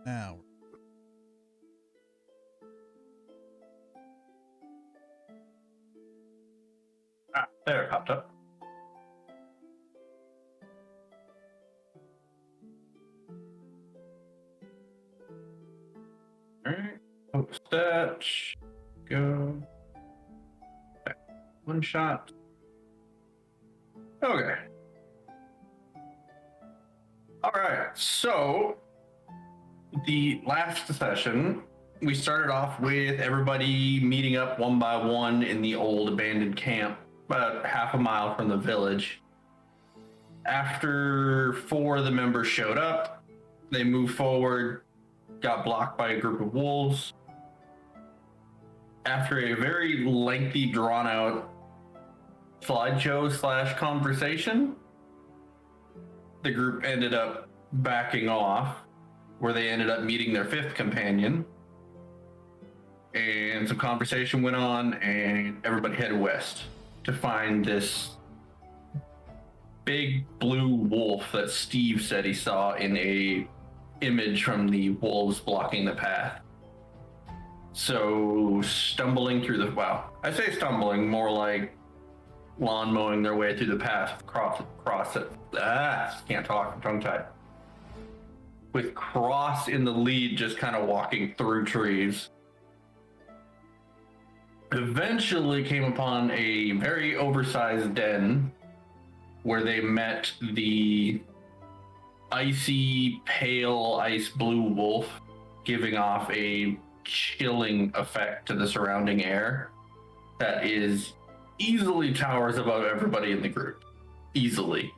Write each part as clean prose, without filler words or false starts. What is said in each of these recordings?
Now, There it popped up. Alright, post that. Go. Okay. One shot. Okay. Alright, so the last session, we started off with everybody meeting up one by one in the old abandoned camp, about half a mile from the village. After 4 of the members showed up, they moved forward, got blocked by a group of wolves. After a very lengthy, drawn-out slideshow / conversation, the group ended up backing off, where they ended up meeting their 5th companion. And some conversation went on, and everybody headed west to find this big blue wolf that Steve said he saw in a image from the wolves blocking the path. So stumbling through the, wow, I say stumbling, more like lawn mowing their way through the path, cross it. Can't talk, I'm tongue-tied. With Cross in the lead, just kind of walking through trees. Eventually came upon a very oversized den where they met the icy, pale, ice blue wolf, giving off a chilling effect to the surrounding air that is easily towers above everybody in the group. Easily.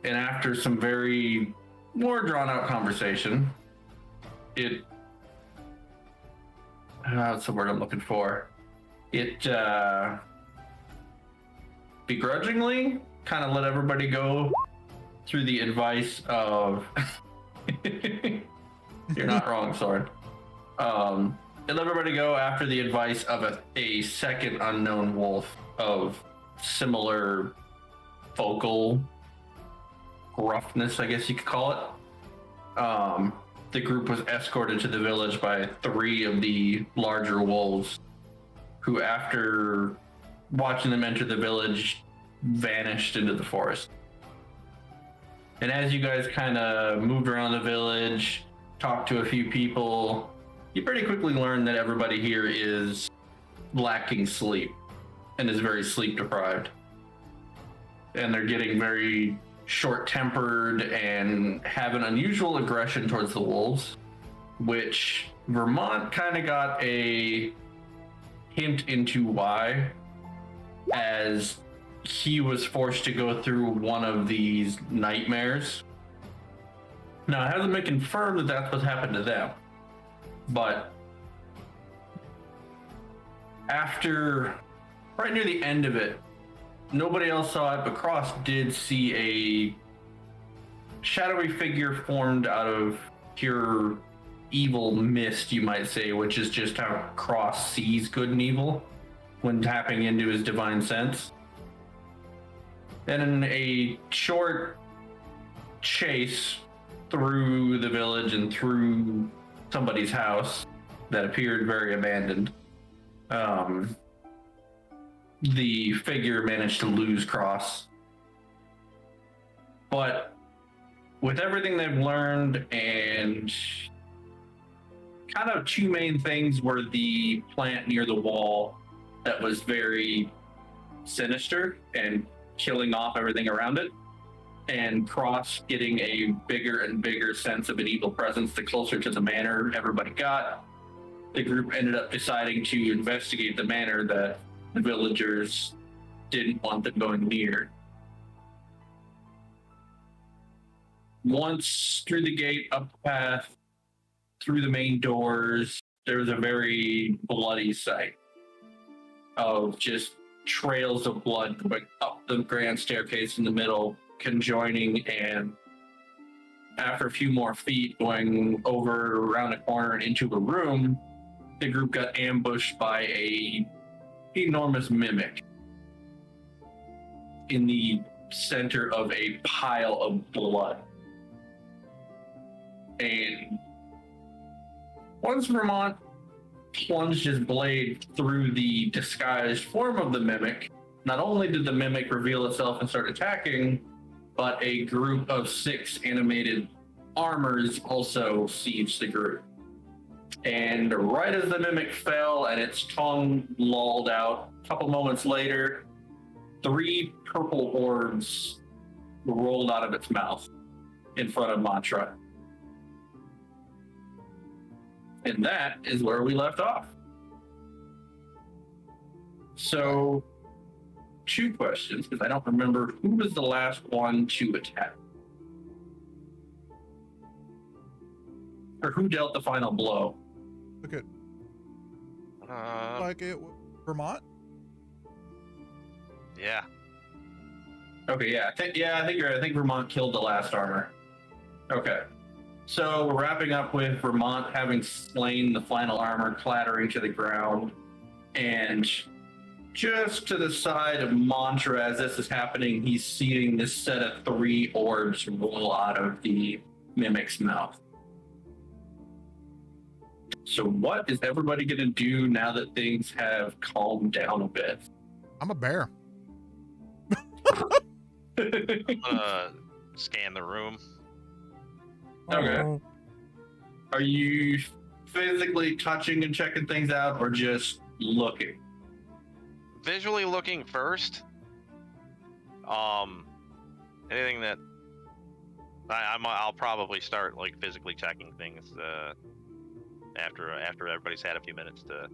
And after some very more drawn-out conversation, what's the word I'm looking for? It begrudgingly kind of let everybody go through the advice of you're not wrong, Sword. It let everybody go after the advice of a second unknown wolf of similar vocal gruffness, I guess you could call it. The group was escorted to the village by 3 of the larger wolves, who, after watching them enter the village, vanished into the forest. And as you guys kind of moved around the village, talked to a few people, you pretty quickly learned that everybody here is lacking sleep and is very sleep deprived. And they're getting very short-tempered and have an unusual aggression towards the wolves, which Vermont kind of got a hint into why, as he was forced to go through one of these nightmares. Now, it hasn't been confirmed that that's what happened to them, but after, right near the end of it, nobody else saw it, but Cross did see a shadowy figure formed out of pure evil mist, you might say, which is just how Cross sees good and evil when tapping into his divine sense. Then in a short chase through the village and through somebody's house that appeared very abandoned, the figure managed to lose Cross. But with everything they've learned, and kind of 2 main things were the plant near the wall that was very sinister and killing off everything around it, and Cross getting a bigger and bigger sense of an evil presence the closer to the manor everybody got. The group ended up deciding to investigate the manor that the villagers didn't want them going near. Once through the gate, up the path, through the main doors, there was a very bloody sight of just trails of blood going up the grand staircase in the middle, conjoining, and after a few more feet going over around a corner and into a room, the group got ambushed by a enormous mimic in the center of a pile of blood. And once Vermont plunged his blade through the disguised form of the mimic, not only did the mimic reveal itself and start attacking, but a group of 6 animated armors also sieged the group. And right as the mimic fell and its tongue lolled out, a couple moments later, 3 purple orbs rolled out of its mouth in front of Mantra. And that is where we left off. So, 2 questions, because I don't remember who was the last one to attack. Or who dealt the final blow. Look at like it Vermont? Yeah. Okay, I think you're right. I think Vermont killed the last armor. Okay. So we're wrapping up with Vermont having slain the final armor, clattering to the ground, and just to the side of Mantra as this is happening, he's seeing this set of 3 orbs roll out of the mimic's mouth. So what is everybody going to do now that things have calmed down a bit? I'm a bear. Scan the room. Okay. Are you physically touching and checking things out, or just looking? Visually looking first. Anything that I'll probably start like physically checking things after everybody's had a few minutes to.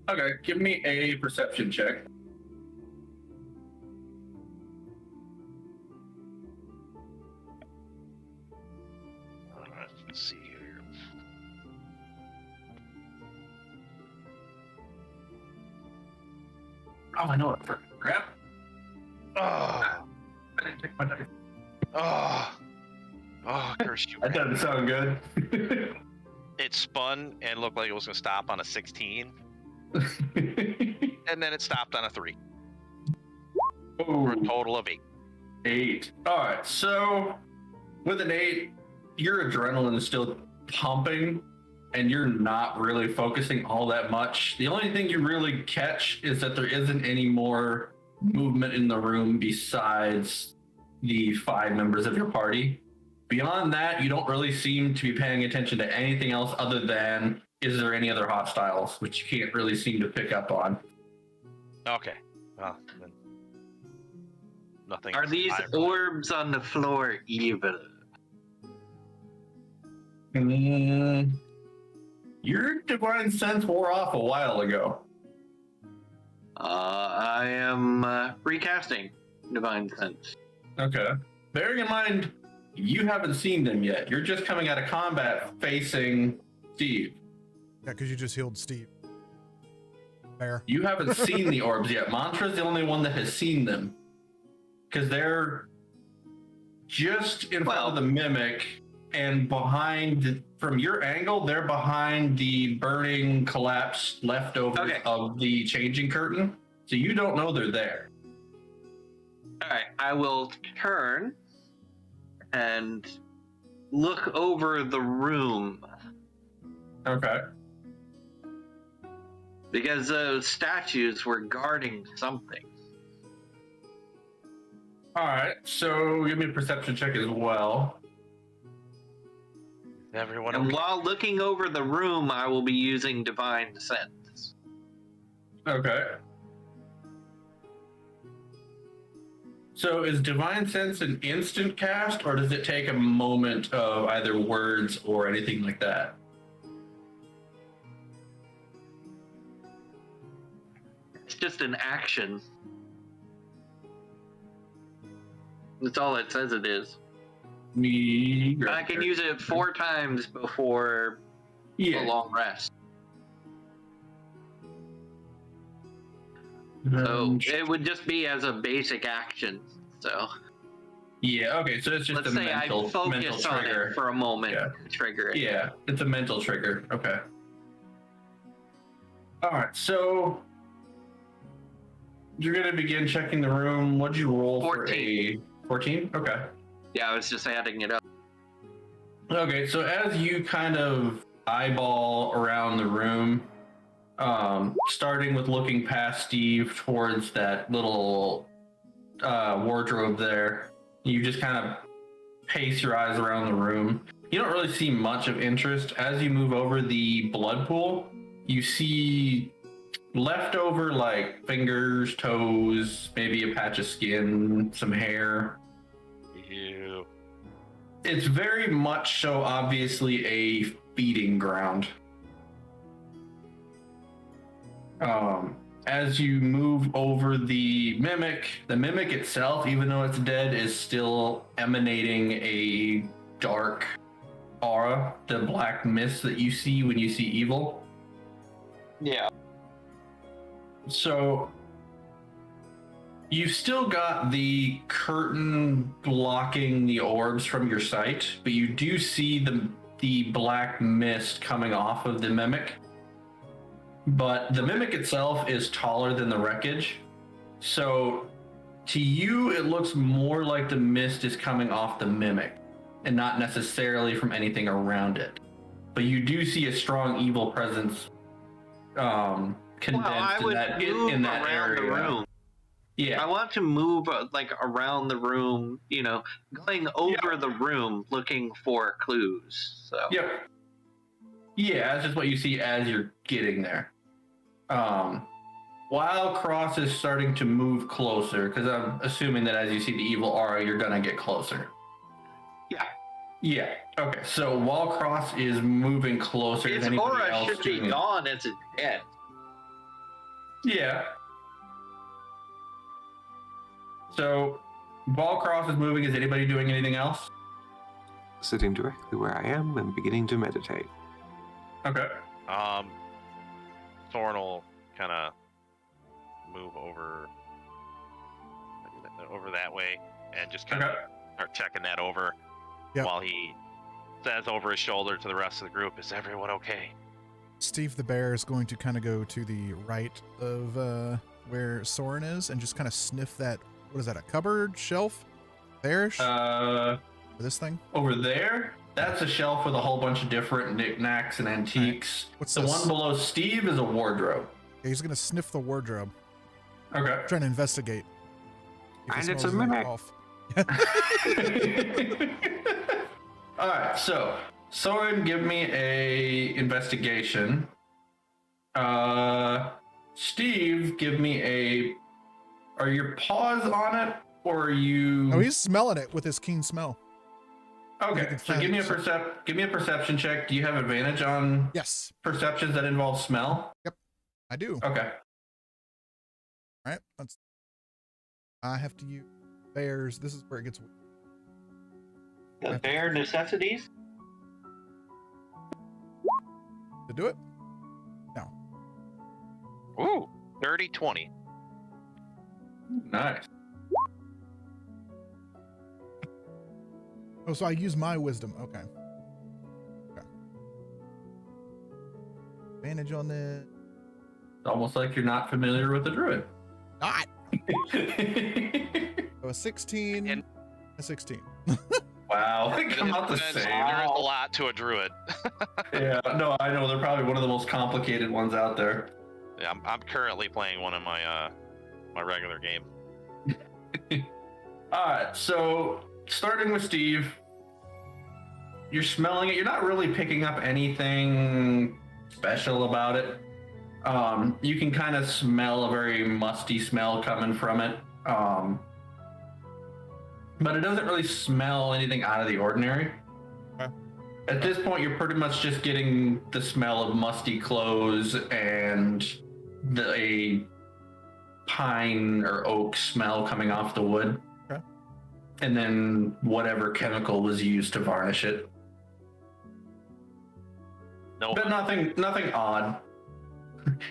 Okay, give me a perception check. Let's see here. Oh, I know it. Crap. Oh, I didn't take my dice. Curse you. That doesn't sound good. It spun and looked like it was going to stop on a 16. And then it stopped on a 3. For a total of 8. 8. All right, so with an 8, your adrenaline is still pumping and you're not really focusing all that much. The only thing you really catch is that there isn't any more movement in the room besides the 5 members of your party. Beyond that, you don't really seem to be paying attention to anything else other than, is there any other hostiles, which you can't really seem to pick up on. Okay. Well, then nothing. Are these orbs on the floor evil? Your divine sense wore off a while ago. I am recasting divine sense. Okay. Bearing in mind, you haven't seen them yet. You're just coming out of combat facing Steve. Yeah, because you just healed Steve. Bear. You haven't seen the orbs yet. Mantra's the only one that has seen them. Because they're just in front of the mimic and behind, from your angle, they're behind the burning, collapsed leftovers of the changing curtain. So you don't know they're there. All right, I will turn and look over the room. Okay. Because those statues were guarding something. All right, so give me a perception check as well. Everyone. And while looking over the room, I will be using divine sense. Okay. So is divine sense an instant cast, or does it take a moment of either words or anything like that? It's just an action. That's all it says it is. I can use it 4 times before a long rest. So it would just be as a basic action. So yeah, okay, so it's just let's a say mental, I focus on trigger. it for a moment to trigger it. Yeah, it's a mental trigger. Okay. All right, so you're gonna begin checking the room. What'd you roll 14. for a 14? Okay. Yeah, I was just adding it up. Okay, so as you kind of eyeball around the room, starting with looking past Steve towards that little wardrobe there, you just kind of pace your eyes around the room. You don't really see much of interest. As you move over the blood pool, you see leftover like fingers, toes, maybe a patch of skin, some hair. Ew. It's very much so obviously a feeding ground. As you move over the mimic itself, even though it's dead, is still emanating a dark aura, the black mist that you see when you see evil. Yeah. So you've still got the curtain blocking the orbs from your sight, but you do see the black mist coming off of the mimic. But the mimic itself is taller than the wreckage. So to you, it looks more like the mist is coming off the mimic and not necessarily from anything around it. But you do see a strong evil presence condensed in that area. The room. Yeah. I want to move like around the room, going over the room looking for clues. So. Yep. Yeah, that's just what you see as you're getting there. While Cross is starting to move closer, because I'm assuming that as you see the evil aura, you're gonna get closer. Yeah. Yeah. Okay. So while Cross is moving closer, its aura should be gone as it's dead. Yeah. So while Cross is moving, is anybody doing anything else? Sitting directly where I am and beginning to meditate. Okay. Thorn will kind of move over that way and just kind of start checking that over while he says over his shoulder to the rest of the group, "Is everyone okay?" Steve the bear is going to kind of go to the right of where Soren is and just kind of sniff that. What is that? A cupboard shelf? There? This thing over there. That's a shelf with a whole bunch of different knickknacks and antiques. What's the this? one below Steve is a wardrobe. Okay, he's gonna sniff the wardrobe. Okay. Trying to investigate. And it's a mimic. All right, so Soren, give me a investigation. Steve, give me a. Are your paws on it, or are you? Oh, he's smelling it with his keen smell. Okay, so give me a perception check. Do you have advantage on perceptions that involve smell? Yep, I do. Okay. All right, I have to use bears. This is where it gets. The bear necessities? To do it? No. Ooh, 30-20. Nice. Oh, so I use my wisdom. Okay. Advantage on this. It's almost like you're not familiar with the druid. Not. So a 16 and a 16. Wow. They come out the same. There is a lot to a druid. Yeah, no, I know. They're probably one of the most complicated ones out there. Yeah, I'm currently playing one in my my regular game. All right, so starting with Steve, you're smelling it. You're not really picking up anything special about it. You can kind of smell a very musty smell coming from it. But it doesn't really smell anything out of the ordinary. Okay. At this point, you're pretty much just getting the smell of musty clothes and a pine or oak smell coming off the wood. Okay. And then whatever chemical was used to varnish it. No, but nothing odd.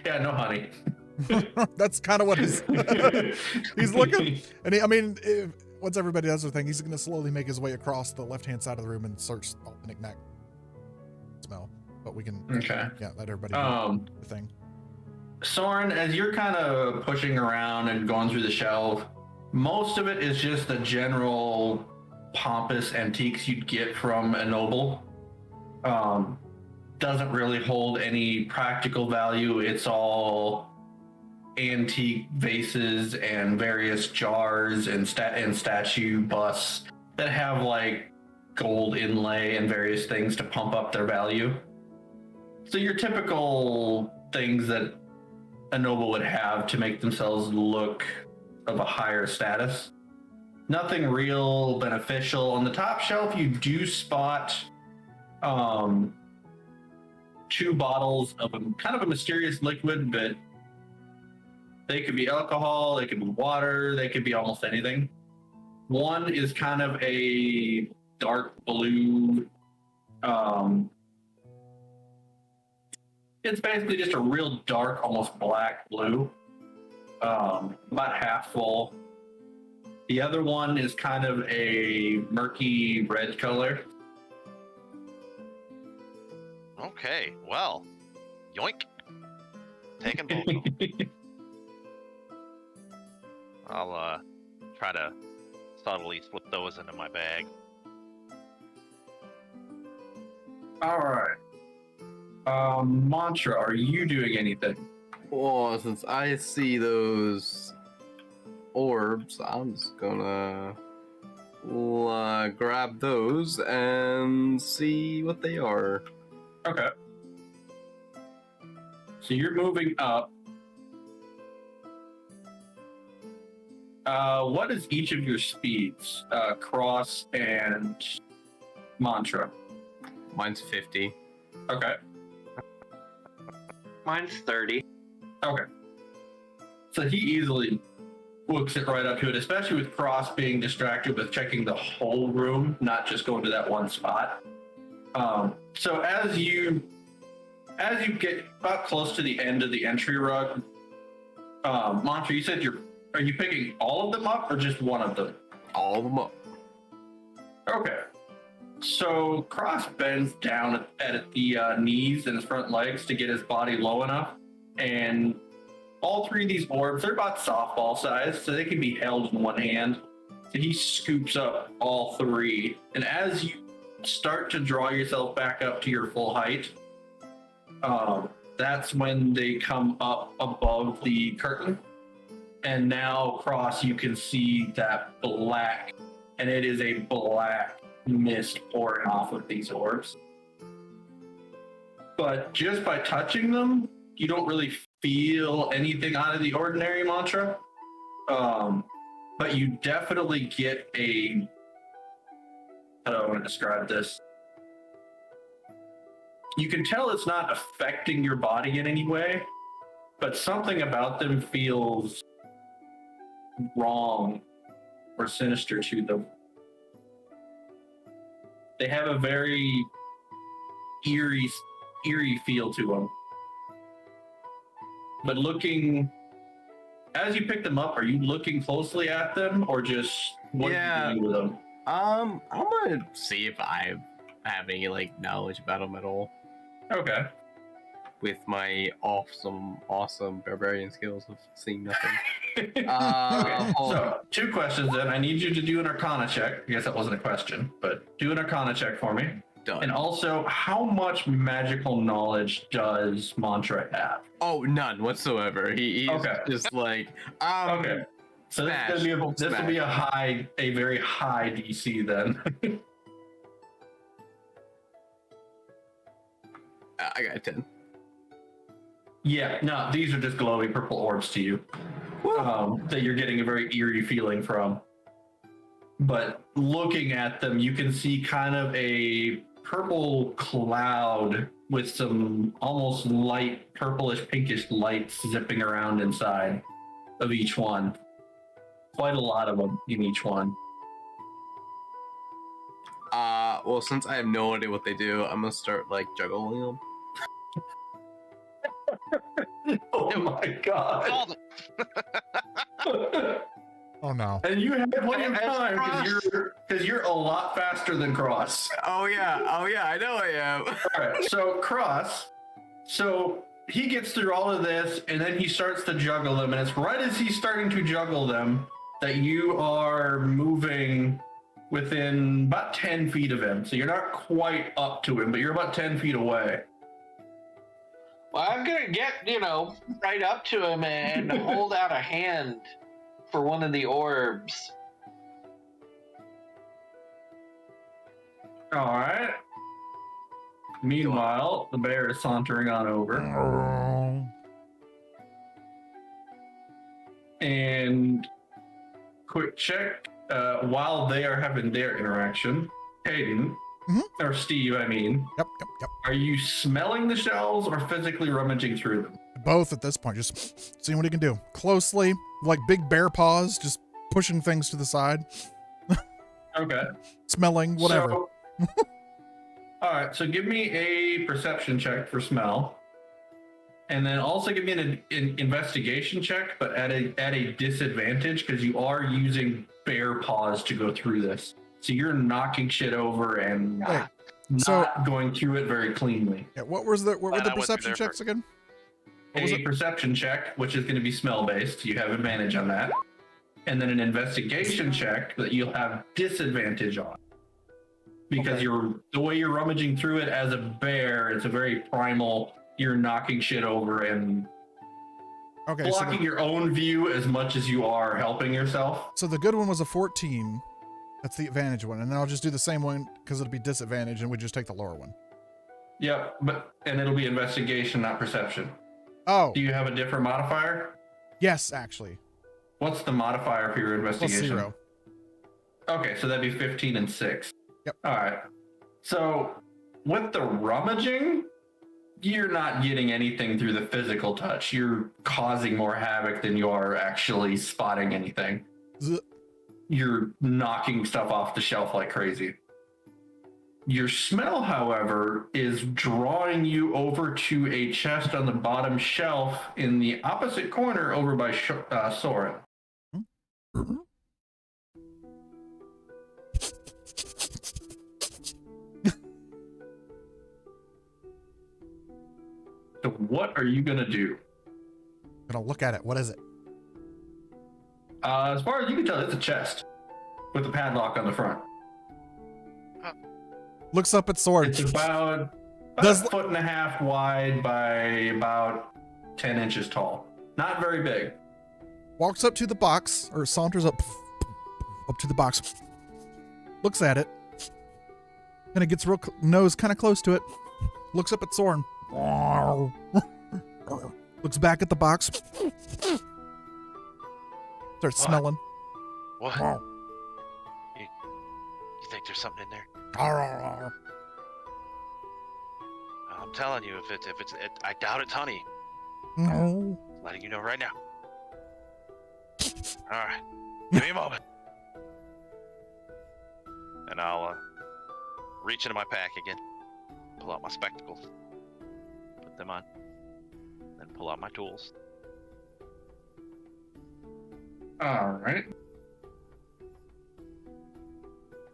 Yeah, no honey. That's kind of what he's looking. And once everybody does their thing, he's going to slowly make his way across the left-hand side of the room and search all the knick-knack smell. But we can let everybody do the thing. Soren, as you're kind of pushing around and going through the shelf, most of it is just the general pompous antiques you'd get from a noble. Doesn't really hold any practical value. It's all antique vases and various jars and statue busts that have like gold inlay and various things to pump up their value. So your typical things that a noble would have to make themselves look of a higher status. Nothing real beneficial. On the top shelf, you do spot 2 bottles of a kind of a mysterious liquid, but they could be alcohol, they could be water, they could be almost anything. One is kind of a dark blue. It's basically just a real dark, almost black blue, about half full. The other one is kind of a murky red color. Okay, well, yoink. Taking both of them. I'll try to subtly slip those into my bag. All right. Mantra, are you doing anything? Well, since I see those orbs, I'm just gonna grab those and see what they are. Okay. So you're moving up. What is each of your speeds? Cross and Mantra. Mine's 50. Okay. Mine's 30. Okay. So he easily books it right up to it, especially with Cross being distracted with checking the whole room, not just going to that one spot. So as you get about close to the end of the entry rug, Mantra, you said are you picking all of them up or just one of them? All of them up. Okay. So Cross bends down at the knees and his front legs to get his body low enough, and all 3 of these orbs, they're about softball size, so they can be held in one hand. So he scoops up all 3, and as you start to draw yourself back up to your full height, that's when they come up above the curtain. And now, Cross, you can see that black, and it is a black mist pouring off of these orbs. But just by touching them, you don't really feel anything out of the ordinary, Mantra. But you definitely get a... How do I want to describe this? You can tell it's not affecting your body in any way, but something about them feels wrong or sinister to them. They have a very eerie feel to them. But as you pick them up, are you looking closely at them or just what are you doing with them? I'm gonna see if I have any knowledge about them at all. Okay. With my awesome barbarian skills of seeing nothing. Okay. So 2 questions then. I need you to do an Arcana check. I guess that wasn't a question, but do an Arcana check for me. Done. And also, how much magical knowledge does Mantra have? Oh, none whatsoever. He's okay. Just okay. So this will be a very high DC then. I got a 10. Yeah, no, these are just glowing purple orbs to you. That you're getting a very eerie feeling from. But looking at them, you can see kind of a purple cloud with some almost light, purplish, pinkish lights zipping around inside of each one. Quite a lot of them in each one. Well, since I have no idea what they do, I'm gonna start juggling them. Oh my god. Oh no. And you have plenty of time because you're a lot faster than Cross. Oh yeah, I know I am. Alright, so Cross, he gets through all of this and then he starts to juggle them, and it's right as he's starting to juggle them that you are moving within about 10 feet of him. So you're not quite up to him, but you're about 10 feet away. Well, I'm gonna get, right up to him and hold out a hand for one of the orbs. All right. Meanwhile, the bear is sauntering on over. And quick check, while they are having their interaction, Hayden, or Steve, I mean. Yep. Are you smelling the shells or physically rummaging through them? Both at this point, just seeing what he can do. Closely, like big bear paws, just pushing things to the side. Okay. Smelling, whatever. So, all right, so give me a perception check for smell. And then also give me an investigation check, but at a disadvantage because you are using bear paws to go through this. So you're knocking shit over and not going through it very cleanly. Yeah, what were the perception checks again? A perception check, which is going to be smell based. You have advantage on that. And then an investigation check that you'll have disadvantage on. Because the way you're rummaging through it as a bear, it's a very primal. You're knocking shit over and blocking your own view as much as you are helping yourself. So the good one was a 14. That's the advantage one. And then I'll just do the same one because it'll be disadvantage and we just take the lower one. Yep, and it'll be investigation, not perception. Oh. Do you have a different modifier? Yes, actually. What's the modifier for your investigation? +0. Okay, so that'd be 15 and 6. Yep. All right. So with the rummaging, you're not getting anything through the physical touch. You're causing more havoc than you are actually spotting anything. You're knocking stuff off the shelf like crazy. Your smell, however, is drawing you over to a chest on the bottom shelf in the opposite corner over by Soren. So what are you going to do? I'm going to look at it. What is it? As far as you can tell, it's a chest with a padlock on the front. Looks up at Soren. It's about a foot and a half wide by about 10 inches tall. Not very big. Walks up to the box, or saunters up to the box. Looks at it. And it gets real nose kind of close to it. Looks up at Soren. Looks back at the box. Starts smelling. What? You think there's something in there? I'm telling you, if it's I doubt it's honey. No. Letting you know right now. All right, give me a moment, and I'll reach into my pack again, pull out my spectacles, put them on, then pull out my tools. All right.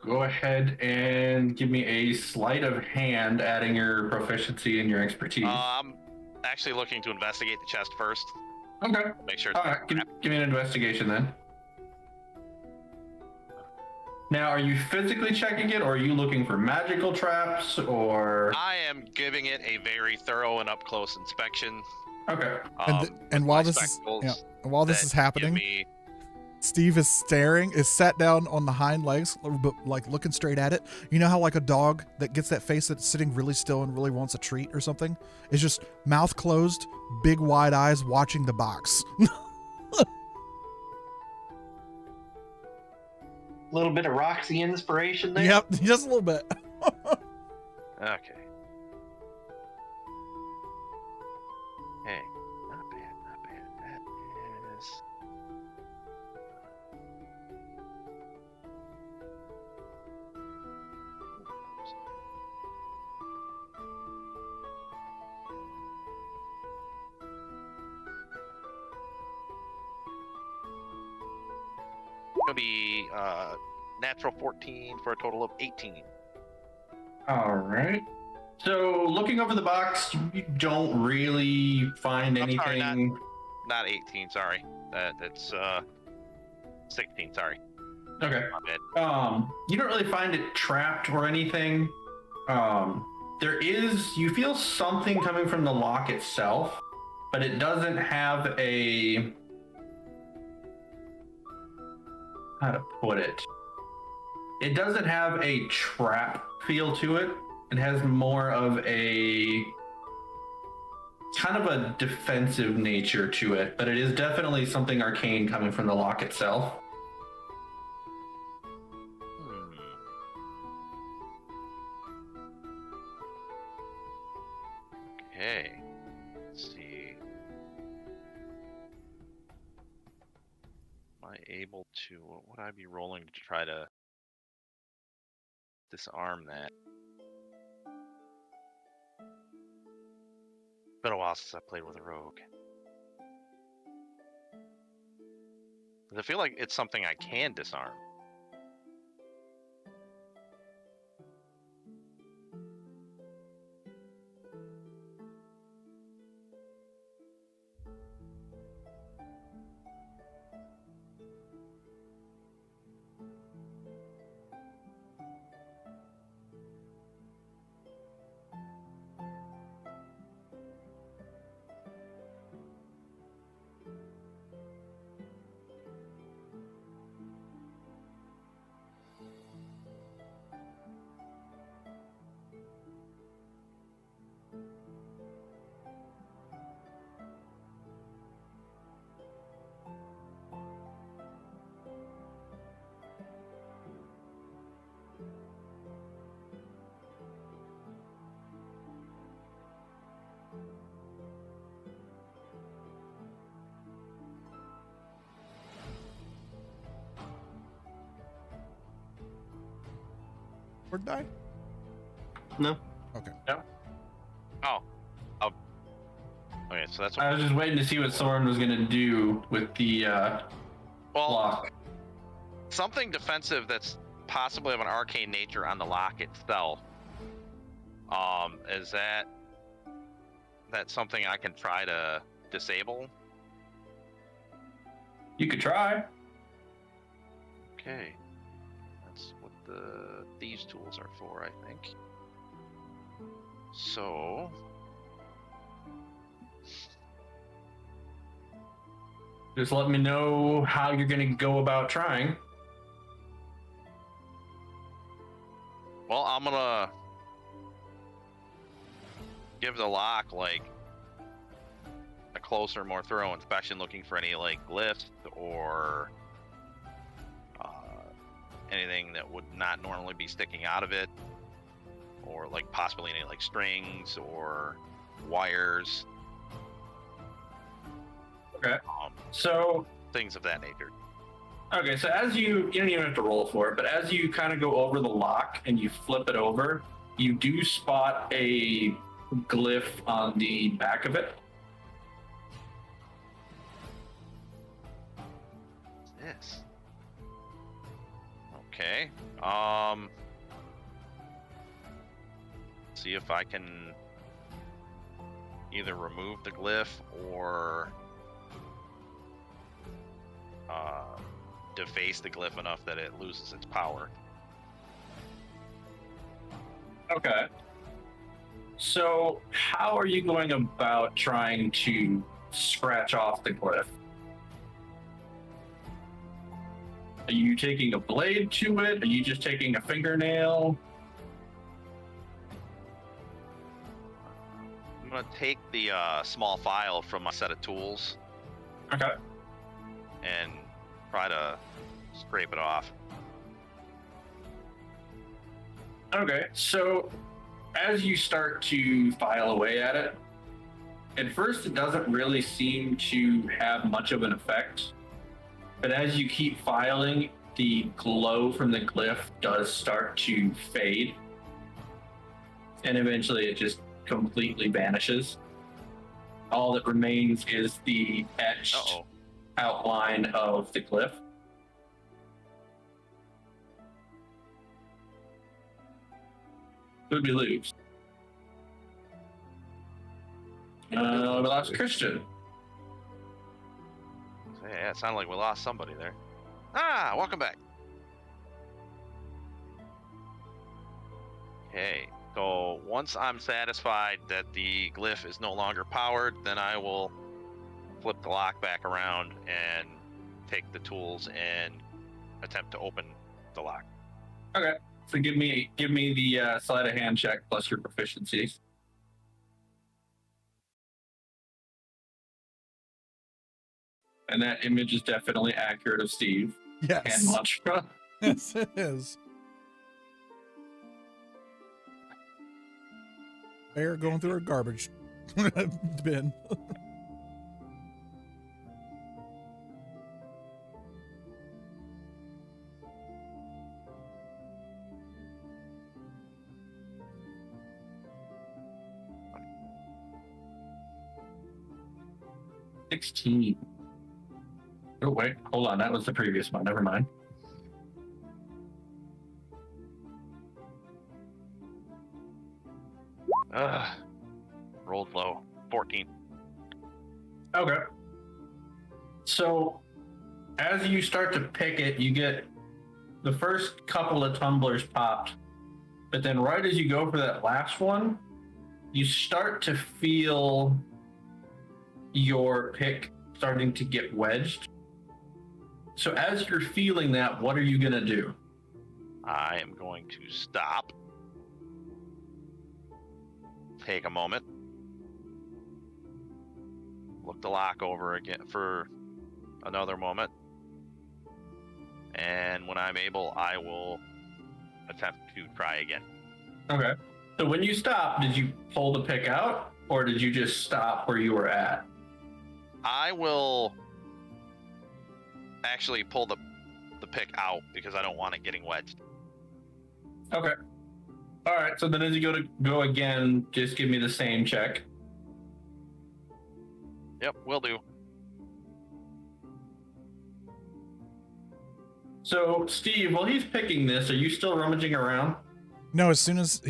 Go ahead and give me a sleight of hand, adding your proficiency and your expertise. I'm actually looking to investigate the chest first. Okay. Make sure it's all right. Give me an investigation then. Now, are you physically checking it, or are you looking for magical traps, or? I am giving it a very thorough and up-close inspection. Okay. And while this is happening, Steve is sat down on the hind legs, but like looking straight at it. You know how like a dog that gets that face that's sitting really still and really wants a treat or something? Is just mouth closed, big wide eyes watching the box. A little bit of Roxy inspiration there? Yep, just a little bit. Okay. Hey, not bad. That is... Gonna be natural 14 for a total of 18. All right. So looking over the box, you don't really find anything. Sorry, not 18. Sorry, it's 16. Sorry. Okay. My bad. You don't really find it trapped or anything. You feel something coming from the lock itself, but it doesn't have how to put it? It doesn't have a trap feel to it. It has more of a kind of a defensive nature to it, but it is definitely something arcane coming from the lock itself. Okay. Let's see. Am I able to? What would I be rolling to try to disarm that? Been a while since I played with a rogue. I feel like it's something I can disarm. Word die? No. Okay. Okay, so that's what. I was just waiting to see what Soren was gonna do with the Well, lock. something defensive that's possibly of an arcane nature on the lock itself. Is that something I can try to disable? You could try. Okay, that's what these tools are for, I think. So. Just let me know how you're gonna go about trying. Well, I'm gonna give the lock like a closer, more thorough inspection, looking for any like glyphs or anything that would not normally be sticking out of it, or like possibly any like strings or wires. Okay. So Things of that nature. okay, so as you don't even have to roll for it, but as you kind of go over the lock and you flip it over, you do spot a glyph on the back of it. What's this? Okay. See if I can either remove the glyph or deface the glyph enough that it loses its power. Okay. So how are you going about trying to scratch off the glyph? Are you taking a blade to it? Are you just taking a fingernail? I'm gonna take the small file from my set of tools Okay. and try to scrape it off. Okay, so as you start to file away at it, at first it doesn't really seem to have much of an effect. But as you keep filing, the glow from the glyph does start to fade. And eventually it just completely vanishes. All that remains is the etched outline of the glyph. Who would we lose? We lost Christian. Yeah, it sounded like we lost somebody there. Ah, welcome back. Okay, so once I'm satisfied that the glyph is no longer powered, then I will flip the lock back around and take the tools and attempt to open the lock. Okay. So give me the sleight of hand check plus your proficiencies. And that image is definitely accurate of Steve and Yes. Mantra. Yes, it is. Bear going through a garbage bin. $16. Oh wait, hold on. That was the previous one. Never mind. Rolled low. 14. Okay. So, as you start to pick it, you get the first couple of tumblers popped, but then right as you go for that last one, you start to feel your pick starting to get wedged. So as you're feeling that, what are you going to do? I am going to stop. Take a moment. Look the lock over again for another moment. And when I'm able, I will attempt to try again. Okay. So when you stop, did you pull the pick out, or did you just stop where you were at? I will actually pull the pick out because I don't want it getting wedged. Okay. All right. So then as you go again, just give me the same check. Yep, will do. So Steve, while he's picking this, are you still rummaging around? No, as soon as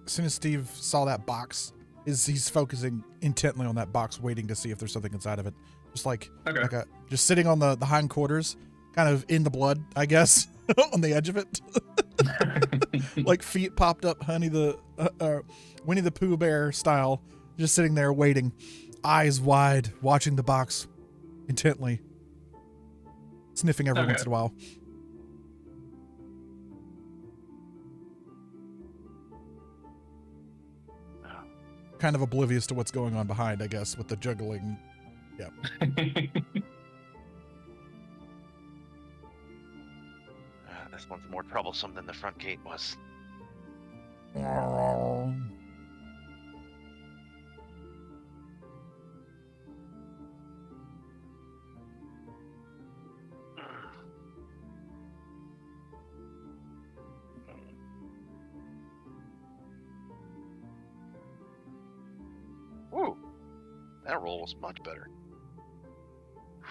Steve saw that box, he's focusing intently on that box, waiting to see if there's something inside of it. Just like, Okay. just sitting on the hindquarters, kind of in the blood, I guess, on the edge of it. Like feet popped up, Winnie the Pooh bear style, just sitting there waiting, eyes wide, watching the box intently, sniffing every once in a while. Kind of oblivious to what's going on behind, I guess, with the juggling. Yeah. This one's more troublesome than the front gate was. Woo! That roll was much better.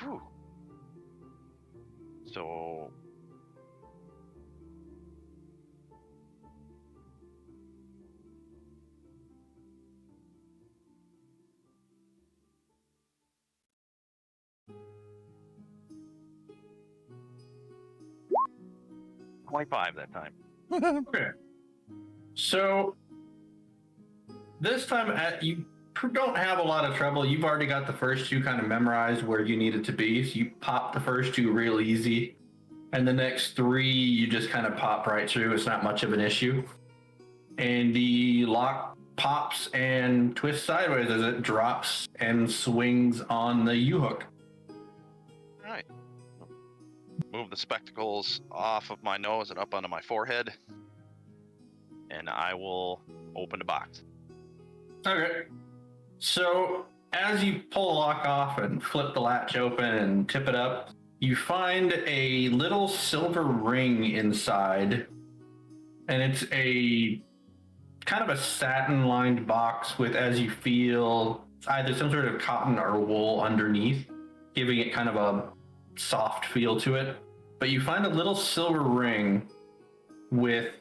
Whew. So... $25 that time. Okay. So this time you don't have a lot of trouble. You've already got the first two kind of memorized where you need it to be. So you pop the first two real easy. And the next three, you just kind of pop right through. It's not much of an issue. And the lock pops and twists sideways as it drops and swings on the U-hook. All right. Move the spectacles off of my nose and up onto my forehead. And I will open the box. Okay. So as you pull the lock off and flip the latch open and tip it up, you find a little silver ring inside. And it's a kind of a satin-lined box with, as you feel, either some sort of cotton or wool underneath, giving it kind of a soft feel to it. But you find a little silver ring with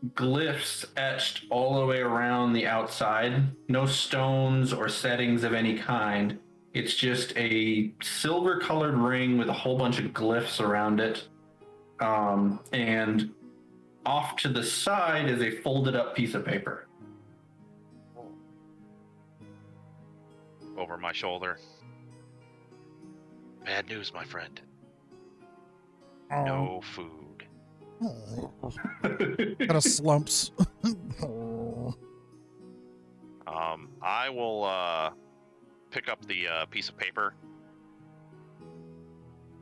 glyphs etched all the way around the outside. No stones or settings of any kind. It's just a silver colored ring with a whole bunch of glyphs around it. And off to the side is a folded up piece of paper. Over my shoulder. Bad news, my friend. No food. Kind of slumps. I will pick up the piece of paper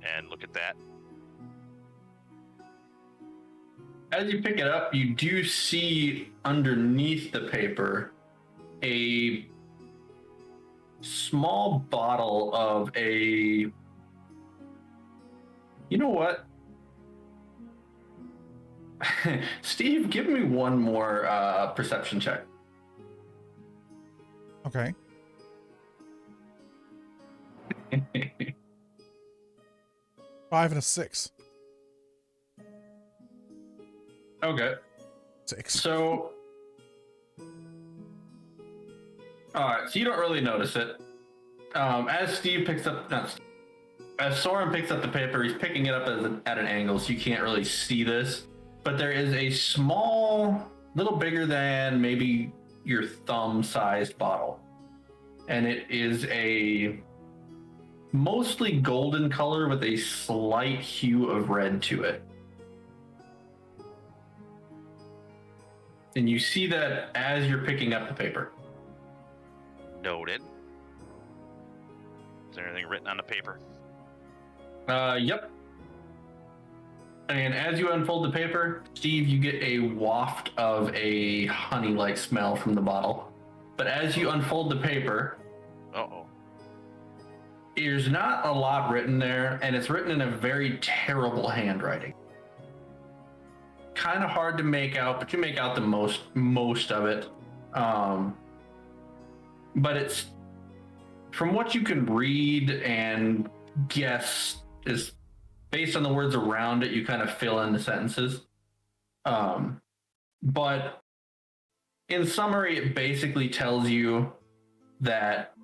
and look at that. As you pick it up, you do see underneath the paper a small bottle of a... You know what? Steve, give me one more perception check. Okay. Five and a 6. Okay. 6. So, all right. So you don't really notice it. As Steve picks up, as Soren picks up the paper, he's picking it up at an angle, so you can't really see this. But there is a small, little bigger than maybe your thumb-sized bottle, and it is a mostly golden color with a slight hue of red to it. And you see that as you're picking up the paper. Noted. Is there anything written on the paper? Yep. And as you unfold the paper, Steve, you get a waft of a honey-like smell from the bottle. But as you unfold the paper, there's not a lot written there, and it's written in a very terrible handwriting. Kind of hard to make out, but you make out the most of it. But it's, from what you can read and guess, is based on the words around it, you kind of fill in the sentences. But in summary, it basically tells you that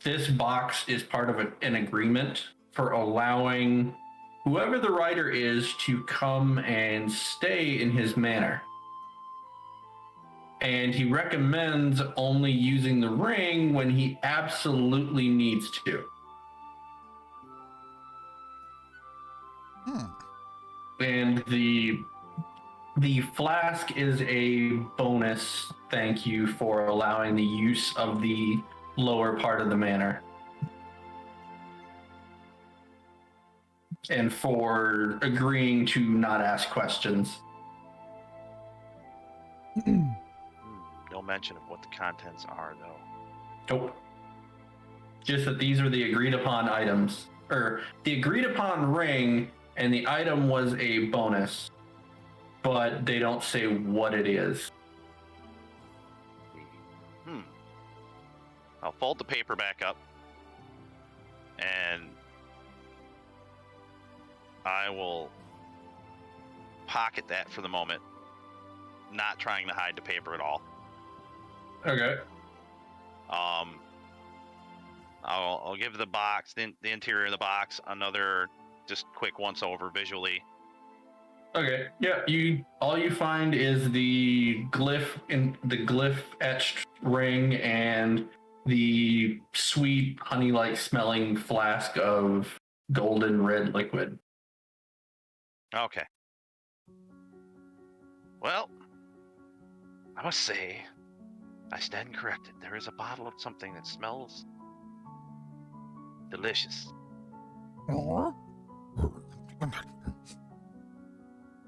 this box is part of an agreement for allowing whoever the writer is to come and stay in his manor. And he recommends only using the ring when he absolutely needs to. And the flask is a bonus thank you for allowing the use of the lower part of the manor. And for agreeing to not ask questions. No mention of what the contents are, though. Nope. Just that these are the agreed upon items. Or the agreed upon ring, and the item was a bonus. But they don't say what it is. I'll fold the paper back up. And I will pocket that for the moment. Not trying to hide the paper at all. Okay. I'll give the box, the interior of the box, another just quick once over visually. Okay. Yeah. All you find is the glyph etched ring and the sweet honey-like smelling flask of golden red liquid. Okay. Well, I must say, I stand corrected. There is a bottle of something that smells delicious.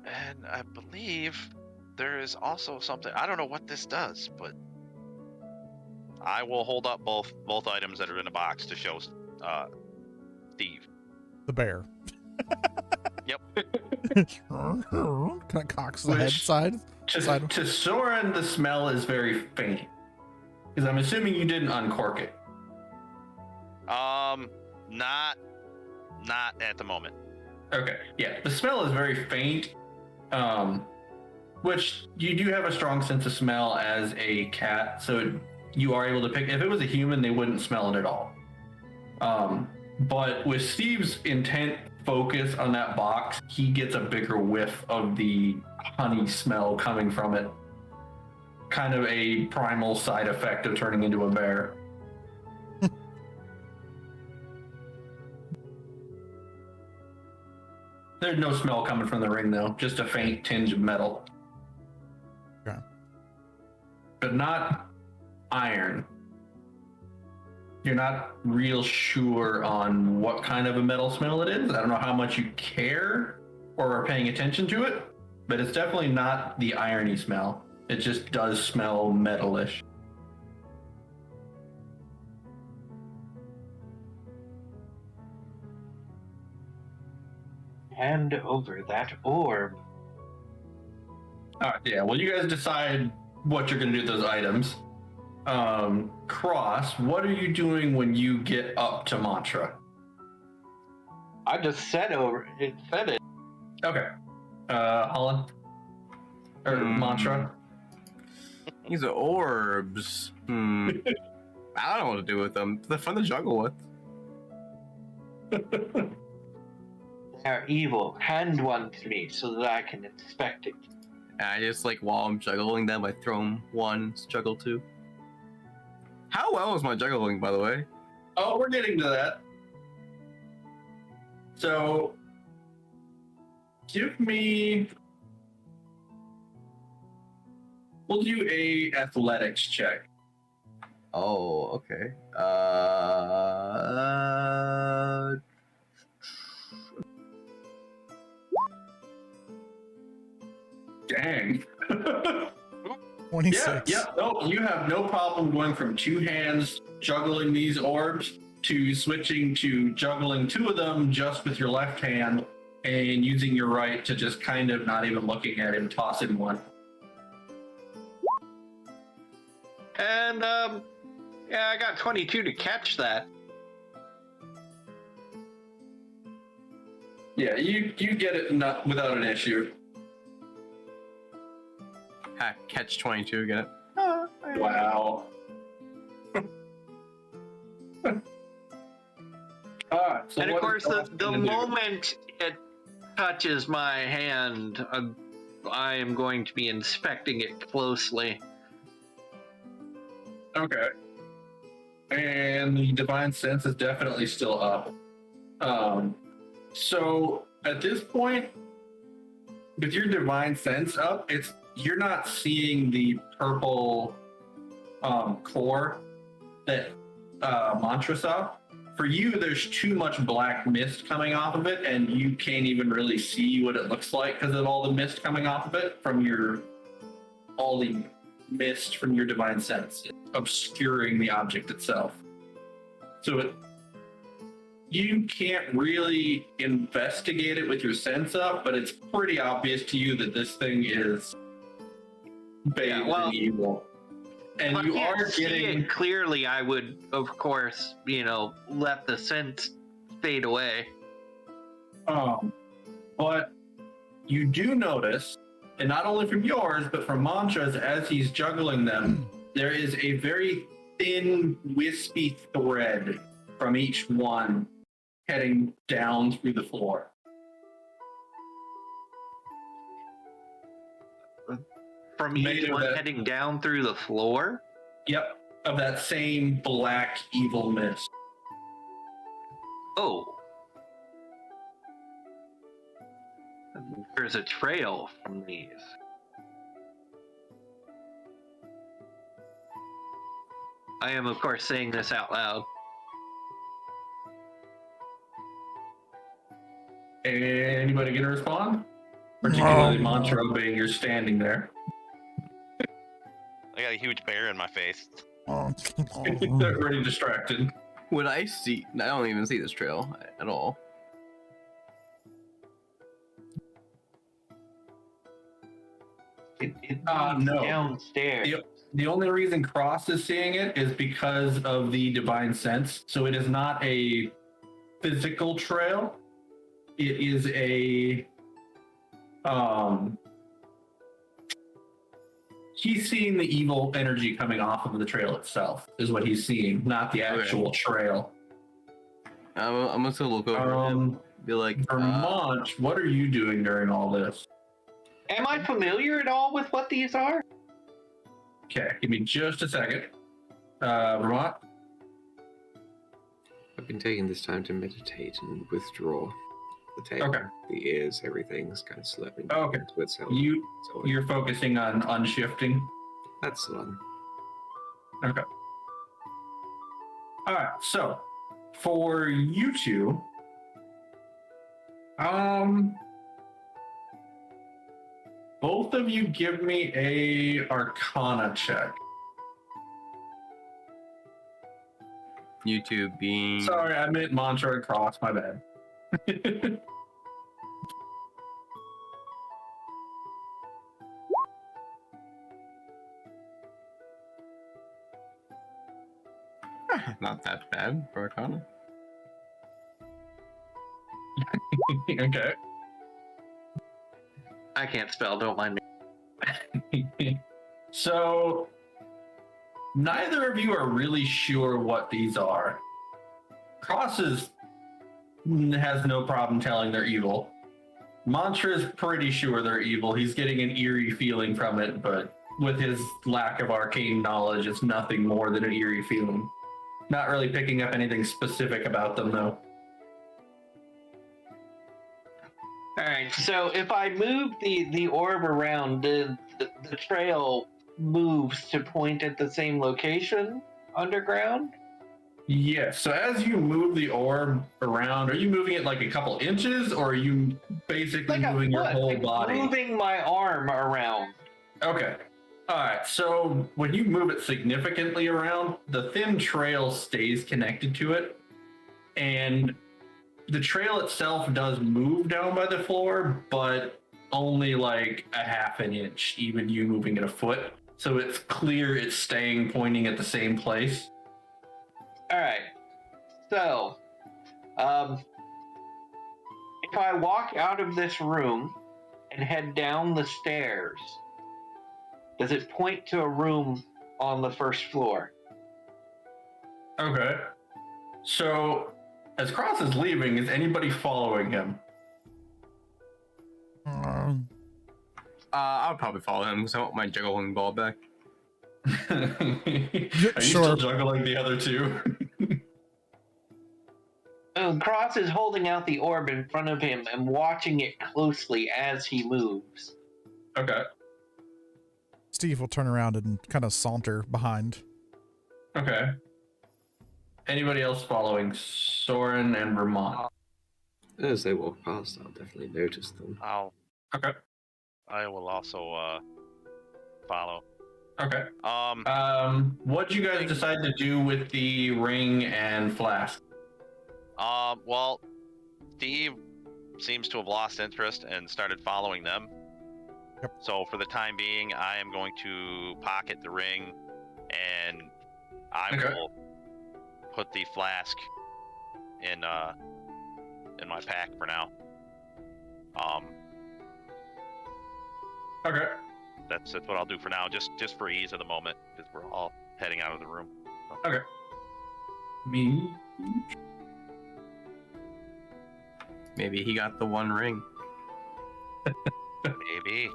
And I believe there is also something, I don't know what this does, but I will hold up both items that are in the box to show Steve. The bear. Yep. Kind of cocks the head side. To Soren, the smell is very faint. Because I'm assuming you didn't uncork it. Not at the moment. Okay, yeah, the smell is very faint, which you do have a strong sense of smell as a cat, so you are able to pick. If it was a human, they wouldn't smell it at all. But with Steve's intent focus on that box, he gets a bigger whiff of the honey smell coming from it. Kind of a primal side effect of turning into a bear. There's no smell coming from the ring, though. Just a faint tinge of metal. Okay. But not iron. You're not real sure on what kind of a metal smell it is. I don't know how much you care or are paying attention to it, but it's definitely not the irony smell. It just does smell metalish. Hand over that orb. All right, yeah. Well, you guys decide what you're going to do with those items. Cross, what are you doing when you get up to Mantra? I just said it. Okay. Holland? Or Mantra? These are orbs. I don't know what to do with them. They're fun to juggle with. They're evil. Hand one to me so that I can inspect it. And I just, like, while I'm juggling them, I throw them one, juggle two. How well is my juggling, by the way? Oh, we're getting to that. So, give me... We'll do a athletics check. Oh, okay. Dang. 26. Yeah, no, you have no problem going from two hands juggling these orbs to switching to juggling two of them just with your left hand and using your right to just kind of not even looking at him, tossing one. And, yeah, I got 22 to catch that. Yeah, you get it without an issue. Catch 22, get it? Wow. Alright, so And of what course, is Cross the gonna do? moment it touches my hand, I am going to be inspecting it closely. Okay. And the divine sense is definitely still up. So at this point, with your divine sense up, you're not seeing the purple core that Mantra saw. For you, there's too much black mist coming off of it, and you can't even really see what it looks like because of all the mist coming off of it from all the mist from your divine sense, obscuring the object itself. So you can't really investigate it with your sense up, but it's pretty obvious to you that this thing is bathed in evil. And If you I can't are see getting it clearly, I would, of course, let the sense fade away. But you do notice, and not only from yours, but from Mantra's as he's juggling them, there is a very thin, wispy thread from each one heading down through the floor. From Made each of one that- heading down through the floor? Yep, of that same black evil mist. Oh. There's a trail from these. I am, of course, saying this out loud. Anybody gonna respond? Particularly Mantra, being you're standing there. I got a huge bear in my face. They're already distracted. Would I see? I don't even see this trail at all. It no. downstairs. The only reason Cross is seeing it is because of the divine sense. So it is not a physical trail. It is a he's seeing the evil energy coming off of the trail itself is what he's seeing, not the actual trail. I'm gonna still look over him. Be like, Vermont, what are you doing during all this? Am I familiar at all with what these are? Okay, give me just a second. Vermont? I've been taking this time to meditate and withdraw. The tail, Okay. the ears, everything's kind of slipping Okay. into itself. You're focusing on unshifting? That's the one. Okay. Alright, so for you two, both of you give me a Arcana check. YouTube being. Sorry, I meant Mantra and Cross, my bad. Not that bad for Arcana. Okay. I can't spell, don't mind me. So, neither of you are really sure what these are. Cross has no problem telling they're evil. Mantra's pretty sure they're evil. He's getting an eerie feeling from it, but with his lack of arcane knowledge, it's nothing more than an eerie feeling. Not really picking up anything specific about them, though. Alright, so if I move the orb around, the trail moves to point at the same location underground? Yes, so as you move the orb around, are you moving it like a couple inches, or are you basically Like moving your whole like body? moving my arm around. Okay. Alright, so when you move it significantly around, the thin trail stays connected to it, and the trail itself does move down by the floor, but only like a half an inch, even you moving it a foot. So it's clear it's staying pointing at the same place. Alright, so, if I walk out of this room and head down the stairs, does it point to a room on the first floor? Okay. So, as Cross is leaving, is anybody following him? I'll probably follow him because I want my juggling ball back. Are you Sure. still juggling the other two? Cross is holding out the orb in front of him and watching it closely as he moves. Okay. Steve will turn around and kind of saunter behind. Okay. Anybody else following Soren and Vermont? As they walk past, I'll definitely notice them. Okay. I will also follow. Okay. What'd you guys decide to do with the ring and flask? Well, Steve seems to have lost interest and started following them. Yep. So for the time being, I am going to pocket the ring, and I will put the flask in my pack for now. Okay. That's what I'll do for now, just for ease of the moment, because we're all heading out of the room. So. Okay. Me. Maybe he got the one ring. Maybe.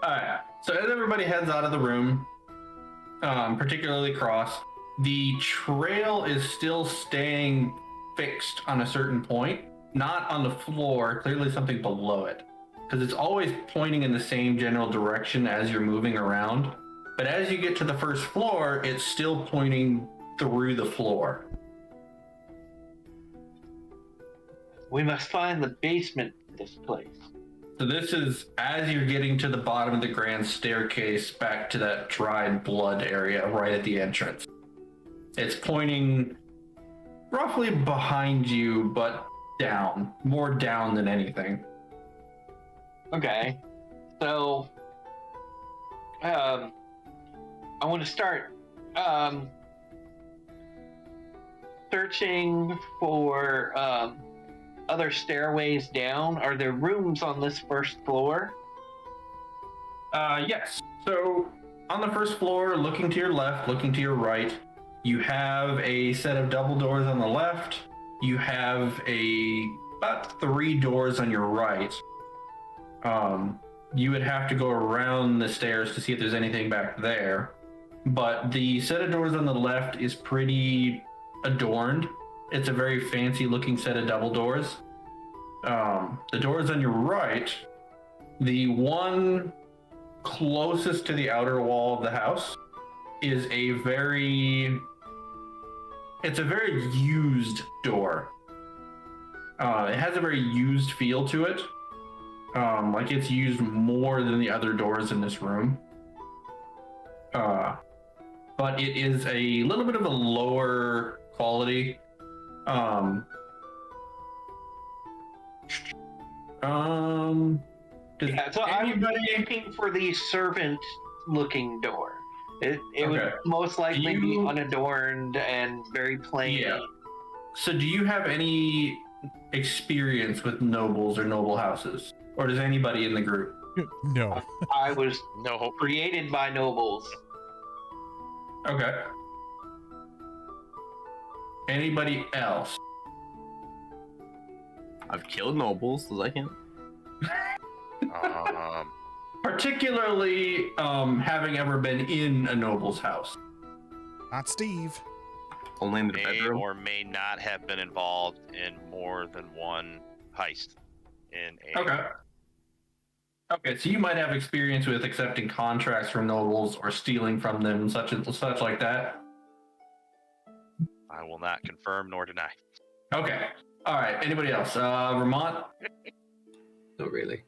Alright. So as everybody heads out of the room, particularly Cross, the trail is still staying fixed on a certain point, not on the floor, clearly something below it. Because it's always pointing in the same general direction as you're moving around. But as you get to the first floor, it's still pointing through the floor. We must find the basement of this place. So this is as you're getting to the bottom of the grand staircase back to that dried blood area right at the entrance. It's pointing roughly behind you, but down. More down than anything. Okay, so I want to start searching for other stairways down. Are there rooms on this first floor? Yes. So on the first floor, looking to your left, looking to your right, you have a set of double doors on the left you have about 3 doors on your right. You would have to go around the stairs to see if there's anything back there. But the set of doors on the left is pretty adorned. It's a very fancy looking set of double doors. The doors on your right, the one closest to the outer wall of the house is a very used door. It has a very used feel to it. Like it's used more than the other doors in this room. But it is a little bit of a lower quality. Yeah, so I would be looking for the servant-looking door. It would most likely be unadorned and very plain. Yeah. So do you have any experience with nobles or noble houses? Or does anybody in the group? No. I was No. created by nobles. Okay. Anybody else? I've killed nobles, so I can. Particularly having ever been in a noble's house. Not Steve. Only in the May bedroom. or may not have been involved in more than one heist in a Okay, so you might have experience with accepting contracts from nobles or stealing from them, such like that. I will not confirm nor deny. Okay. All right. Anybody else? Vermont? Not really.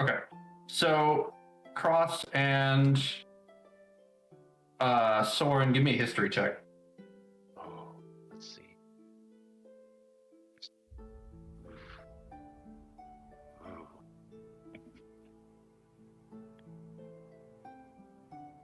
Okay. So, Cross and Soren, give me a history check. Oh, let's see.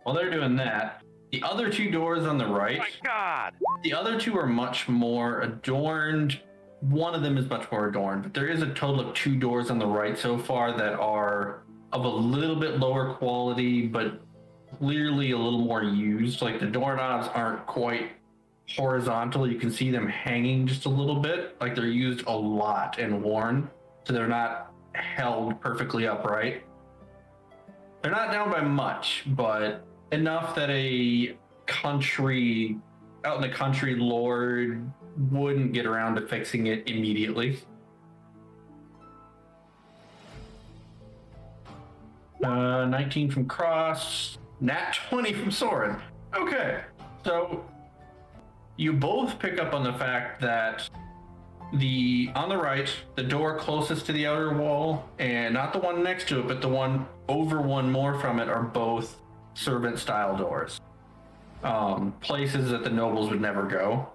While they're doing that, the other 2 doors on the right, Oh my God! the other 2 are much more adorned. One of them is much more adorned, but there is a total of 2 doors on the right so far that are of a little bit lower quality, but clearly a little more used. Like the doorknobs aren't quite horizontal. You can see them hanging just a little bit, like they're used a lot and worn, so they're not held perfectly upright. They're not down by much, but enough that a country, out in the country lord wouldn't get around to fixing it immediately. 19 from Cross, nat 20 from Soren. Okay, so you both pick up on the fact that on the right, the door closest to the outer wall, and not the one next to it, but the one over one more from it, are both servant-style doors. Places that the nobles would never go.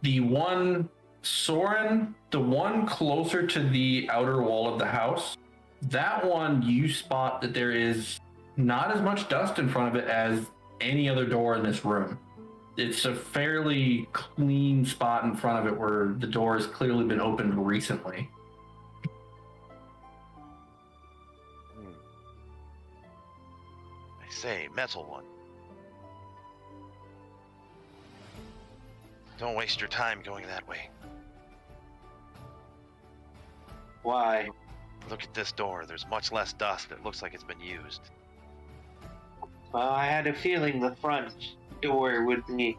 The one, Soren, the one closer to the outer wall of the house, that one you spot that there is not as much dust in front of it as any other door in this room. It's a fairly clean spot in front of it where the door has clearly been opened recently. I say, metal one. Don't waste your time going that way. Why? Look at this door. There's much less dust. It looks like it's been used. Well, I had a feeling the front door would be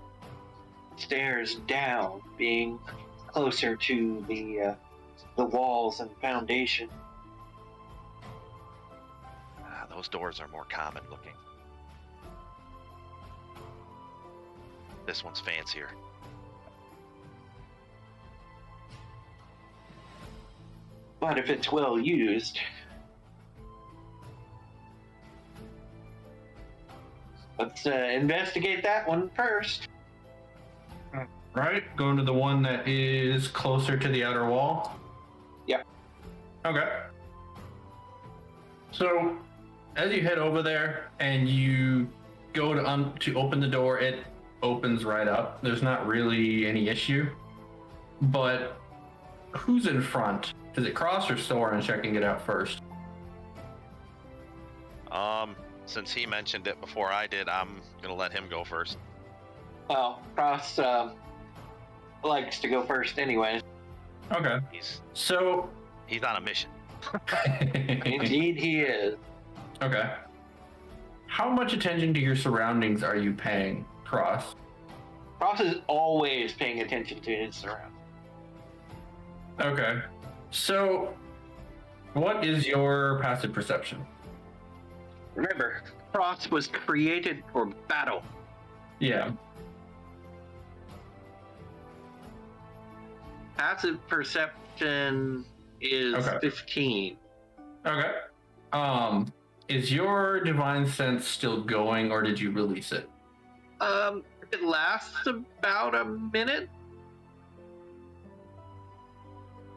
stairs down, being closer to the walls and foundation. Those doors are more common looking. This one's fancier. But if it's well used, let's investigate that one first. Right? Going to the one that is closer to the outer wall? Yep. Okay. So, as you head over there and you go to open the door, it opens right up. There's not really any issue. But who's in front? Is it Cross or Soren checking it out first? Since he mentioned it before I did, I'm gonna let him go first. Well, Cross likes to go first anyway. Okay. He's So, on a mission. Indeed he is. okay. How much attention to your surroundings are you paying, Cross? Cross is always paying attention to his surroundings. Okay. So, what is your passive perception? Remember, Cross was created for battle. Yeah. Passive perception is Okay. 15. Okay. Is your divine sense still going, or did you release it? It lasts about a minute.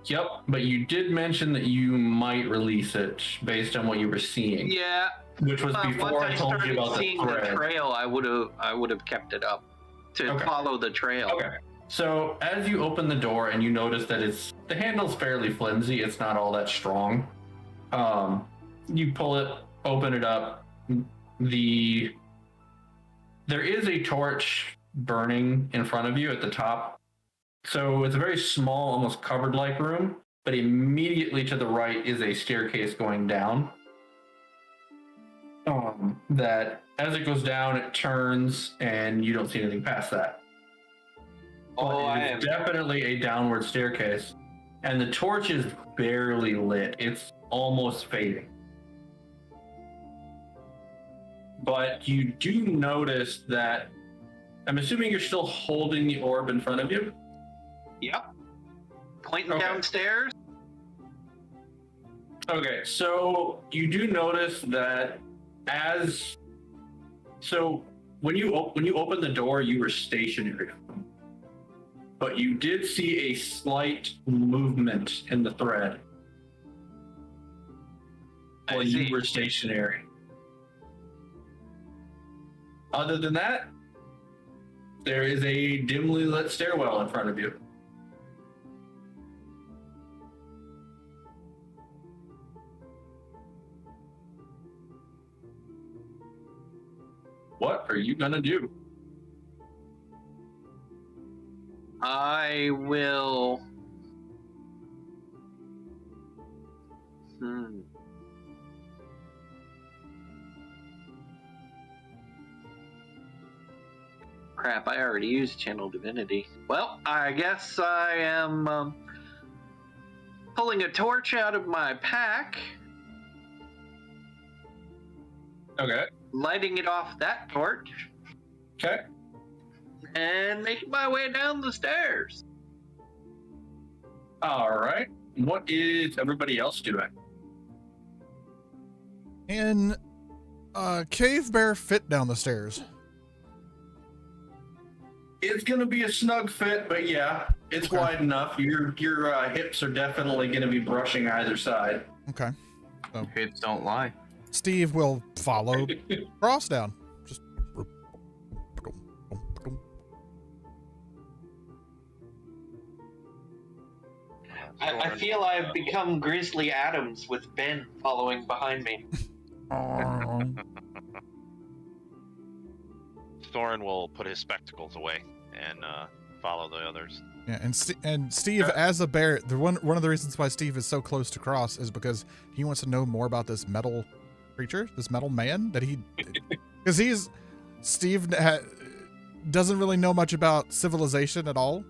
Yep, but you did mention that you might release it based on what you were seeing. Yeah. Which was Once before I told you started about the seeing the thread. trail, I would have kept it up to Okay. follow the trail. Okay. So as you open the door and you notice that the handle's fairly flimsy, it's not all that strong. You pull it, open it up. There is a torch burning in front of you at the top. So it's a very small, almost cupboard-like room, but immediately to the right is a staircase going down. That as it goes down, it turns, and you don't see anything past that. Oh, It's definitely a downward staircase, and the torch is barely lit. It's almost fading. But you do notice that, I'm assuming you're still holding the orb in front of you? Yep. Pointing Okay. downstairs. Okay, so you do notice that when you open the door, you were stationary. But you did see a slight movement in the thread I while see. you were stationary. Other than that, there is a dimly lit stairwell in front of you. What are you gonna do? I will. Crap, I already used Channel Divinity. Well, I guess I am pulling a torch out of my pack, Okay. lighting it off that torch, Okay. and making my way down the stairs. All right. What is everybody else doing? And Cave Bear fit down the stairs. It's gonna be a snug fit, but yeah, it's Okay. wide enough. Your hips are definitely gonna be brushing either side. Okay. Hips don't lie. Steve will follow Cross down. Just. I feel I've become Grizzly Adams with Ben following behind me. Thorin will put his spectacles away and follow the others. Yeah, and Steve, as a bear, one of the reasons why Steve is so close to Cross is because he wants to know more about this metal creature, this metal man that because Steve doesn't really know much about civilization at all.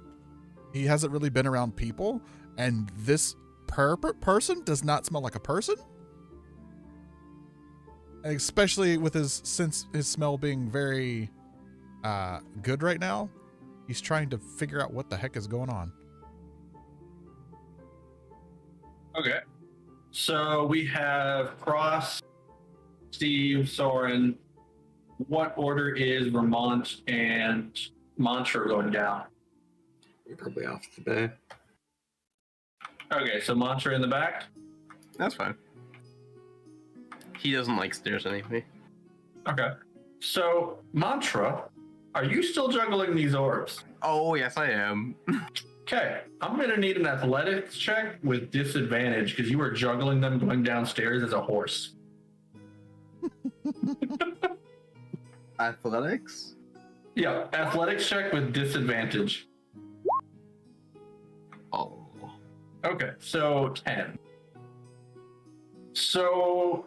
He hasn't really been around people, and this person does not smell like a person, especially with his smell being very good right now. He's trying to figure out what the heck is going on. Okay. So we have Cross, Steve, Soren. What order is Vermont and Mantra going down? You're probably off the bed. Okay, so Mantra in the back. That's fine. He doesn't like stairs anyway. Okay. So Mantra, are you still juggling these orbs? Oh, yes, I am. Okay, I'm gonna need an athletics check with disadvantage because you were juggling them going downstairs as a horse. Athletics? Yeah, athletics check with disadvantage. Oh. Okay, so 10. So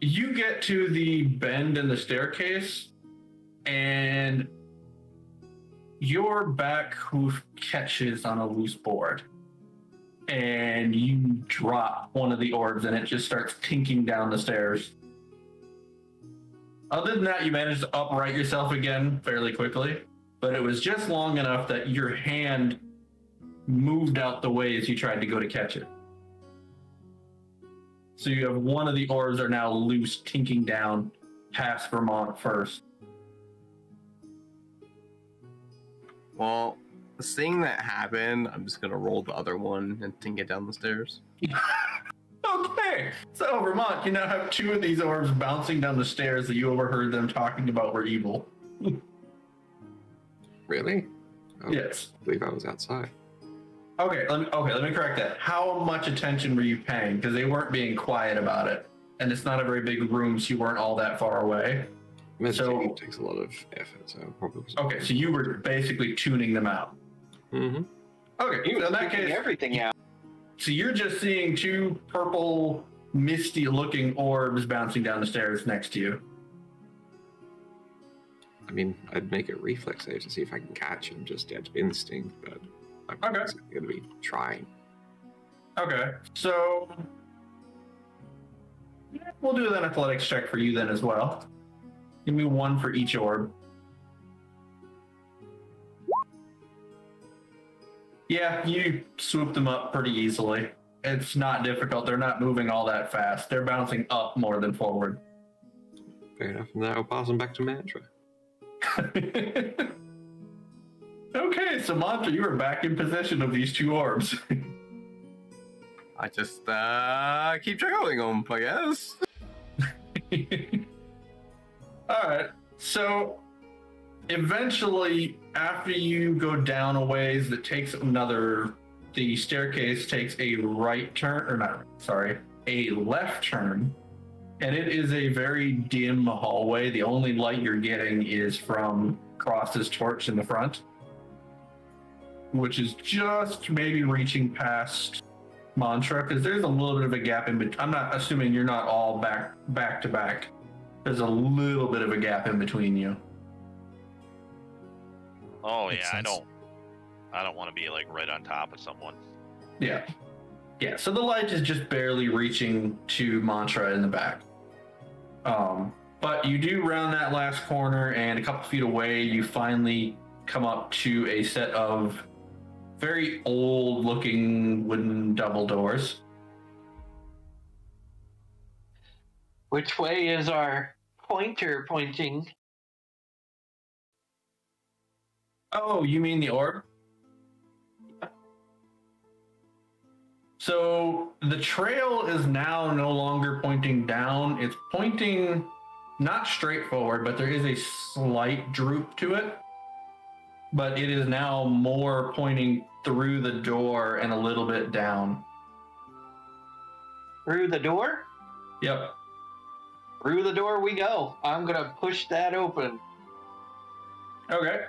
you get to the bend in the staircase, and your back hoof catches on a loose board, and you drop one of the orbs, and it just starts tinking down the stairs. Other than that, you managed to upright yourself again fairly quickly, but it was just long enough that your hand moved out the way as you tried to go to catch it. So you have one of the orbs are now loose, tinking down past Vermont first. Well, seeing that happen, I'm just gonna roll the other one and tink it down the stairs. Okay, so Vermont, you now have two of these orbs bouncing down the stairs that you overheard them talking about were evil. Really? Oh, Yes. I believe I was outside. Okay, let me correct that. How much attention were you paying? Because they weren't being quiet about it, and it's not a very big room, so you weren't all that far away. Meditating takes a lot of effort, so I probably was. Okay, so you were basically tuning them out. Mm-hmm. Okay, so in that Taking case, everything out. so you're just seeing two purple, misty-looking orbs bouncing down the stairs next to you. I mean, I'd make a reflex save to see if I can catch him just out of instinct, but I'm Okay. going to be trying. Okay, so we'll do an athletics check for you then as well. Give me one for each orb. Yeah, you swoop them up pretty easily. It's not difficult. They're not moving all that fast. They're bouncing up more than forward. Fair enough, and then I'll pass him back to Mantra. Okay, so Mantra, you are back in possession of these two orbs. I just keep juggling them, I guess. Alright, so eventually, after you go down a ways, the staircase takes a right turn, a left turn, and it is a very dim hallway. The only light you're getting is from Cross's torch in the front, which is just maybe reaching past Mantra, because there's a little bit of a gap in between. I'm not assuming you're not all back to back. There's a little bit of a gap in between you. Oh Makes yeah, sense. I don't want to be like right on top of someone. Yeah. Yeah, so the light is just barely reaching to Mantra in the back. But you do round that last corner, and a couple feet away, you finally come up to a set of very old looking wooden double doors. Which way is our pointer pointing? Oh, you mean the orb? So the trail is now no longer pointing down. It's pointing not straight forward, but there is a slight droop to it. But it is now more pointing through the door and a little bit down. Through the door? Yep. Through the door we go. I'm gonna push that open. Okay.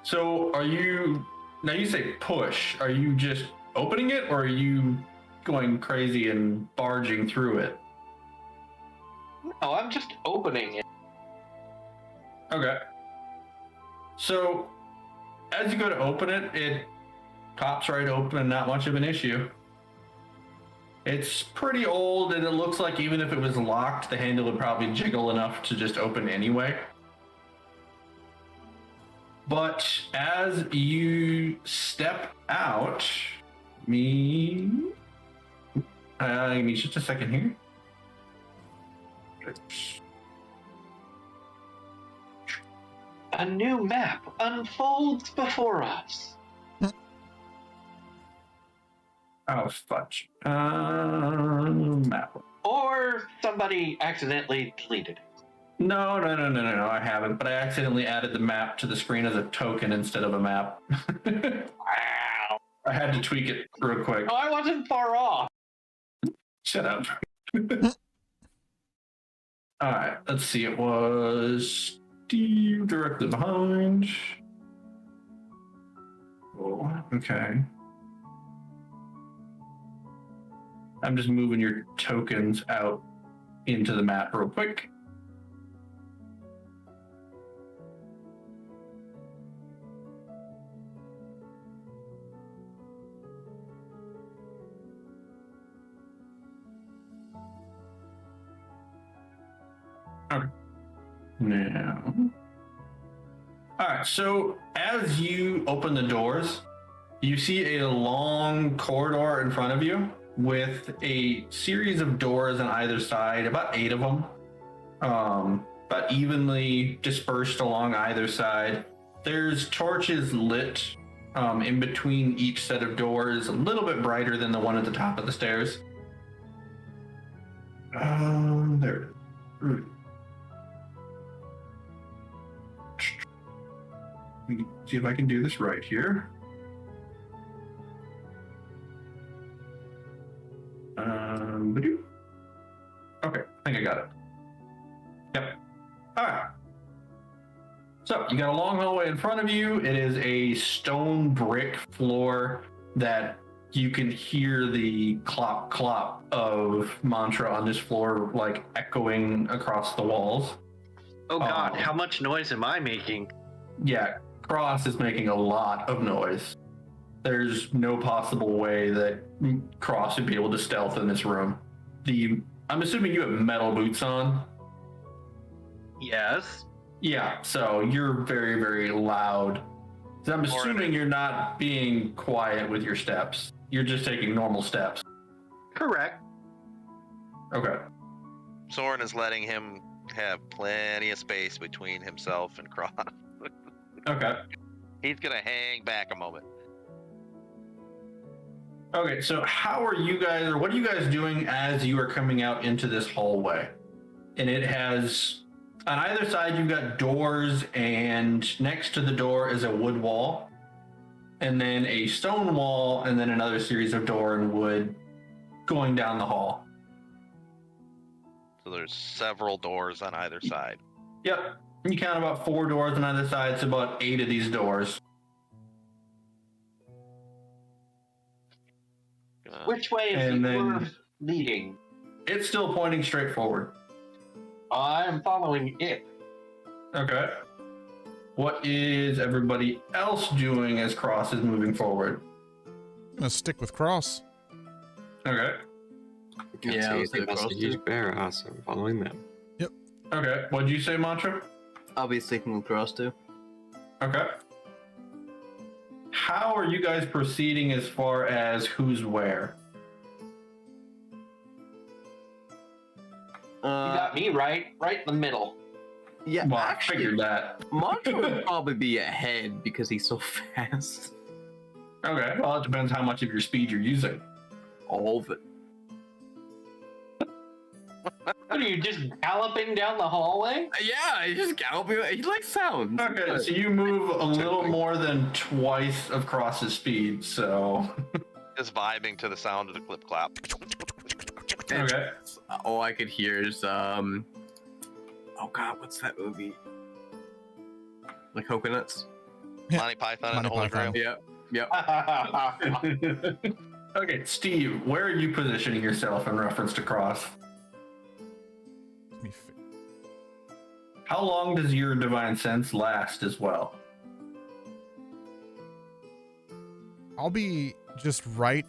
So are you, now you say push, are you just opening it, or are you going crazy and barging through it? No, I'm just opening it. Okay. So as you go to open it, it pops right open and not much of an issue. It's pretty old, and it looks like even if it was locked, the handle would probably jiggle enough to just open anyway. But as you step out, give me just a second here. A new map unfolds before us. Oh, fudge. Map. Or somebody accidentally deleted it. No, I haven't. But I accidentally added the map to the screen as a token instead of a map. Wow. I had to tweak it real quick. Oh, I wasn't far off. Shut up. All right, let's see. It was Steve directly behind. Oh, okay. I'm just moving your tokens out into the map real quick. Okay. Now. All right, so as you open the doors, you see a long corridor in front of you with a series of doors on either side, about 8 of them, but evenly dispersed along either side. There's torches lit in between each set of doors, a little bit brighter than the one at the top of the stairs. There it is. See if I can do this right here. Okay, I think I got it. Yep. All right. So you got a long hallway in front of you. It is a stone brick floor that you can hear the clop clop of mantra on this floor like echoing across the walls. Oh God, how much noise am I making? Yeah, Cross is making a lot of noise. There's no possible way that Cross would be able to stealth in this room. I'm assuming you have metal boots on. Yes. Yeah, so you're very, very loud. So I'm assuming you're not being quiet with your steps. You're just taking normal steps. Correct. Okay. Soren is letting him have plenty of space between himself and Cross. Okay. He's gonna hang back a moment. Okay, so how are you guys, or what are you guys doing as you are coming out into this hallway? And it has, on either side, you've got doors, and next to the door is a wood wall, and then a stone wall, and then another series of door and wood going down the hall. So there's several doors on either side. Yep. You count about 4 doors on either side, so about 8 of these doors. Which way is And the then- curve leading? It's still pointing straight forward. I'm following it. Okay. What is everybody else doing as Cross is moving forward? I'm gonna stick with Cross. Okay. Can't Yeah, see I'll anything stay else close a to huge it. bear ass. I'm following them. Okay. What'd you say, Mantra? I'll be sticking with Cross too. Okay. How are you guys proceeding as far as who's where? You got me right in the middle. Yeah, Well, I actually, figured that. Mantra would probably be ahead because he's so fast. Okay. Well, it depends how much of your speed you're using. All of it. What are you just galloping down the hallway? Yeah, he just galloping. He likes sound. Okay, so you move a little more than twice of Cross's speed, so... Just vibing to the sound of the clip clap. Okay. All I could hear is oh god, what's that movie? Like Coconuts? Yeah. Monty Python and the Monty Holy Grail. Yeah. Yep. Okay, Steve, where are you positioning yourself in reference to Cross? Let me fi- How long does your divine sense last as well? I'll be just right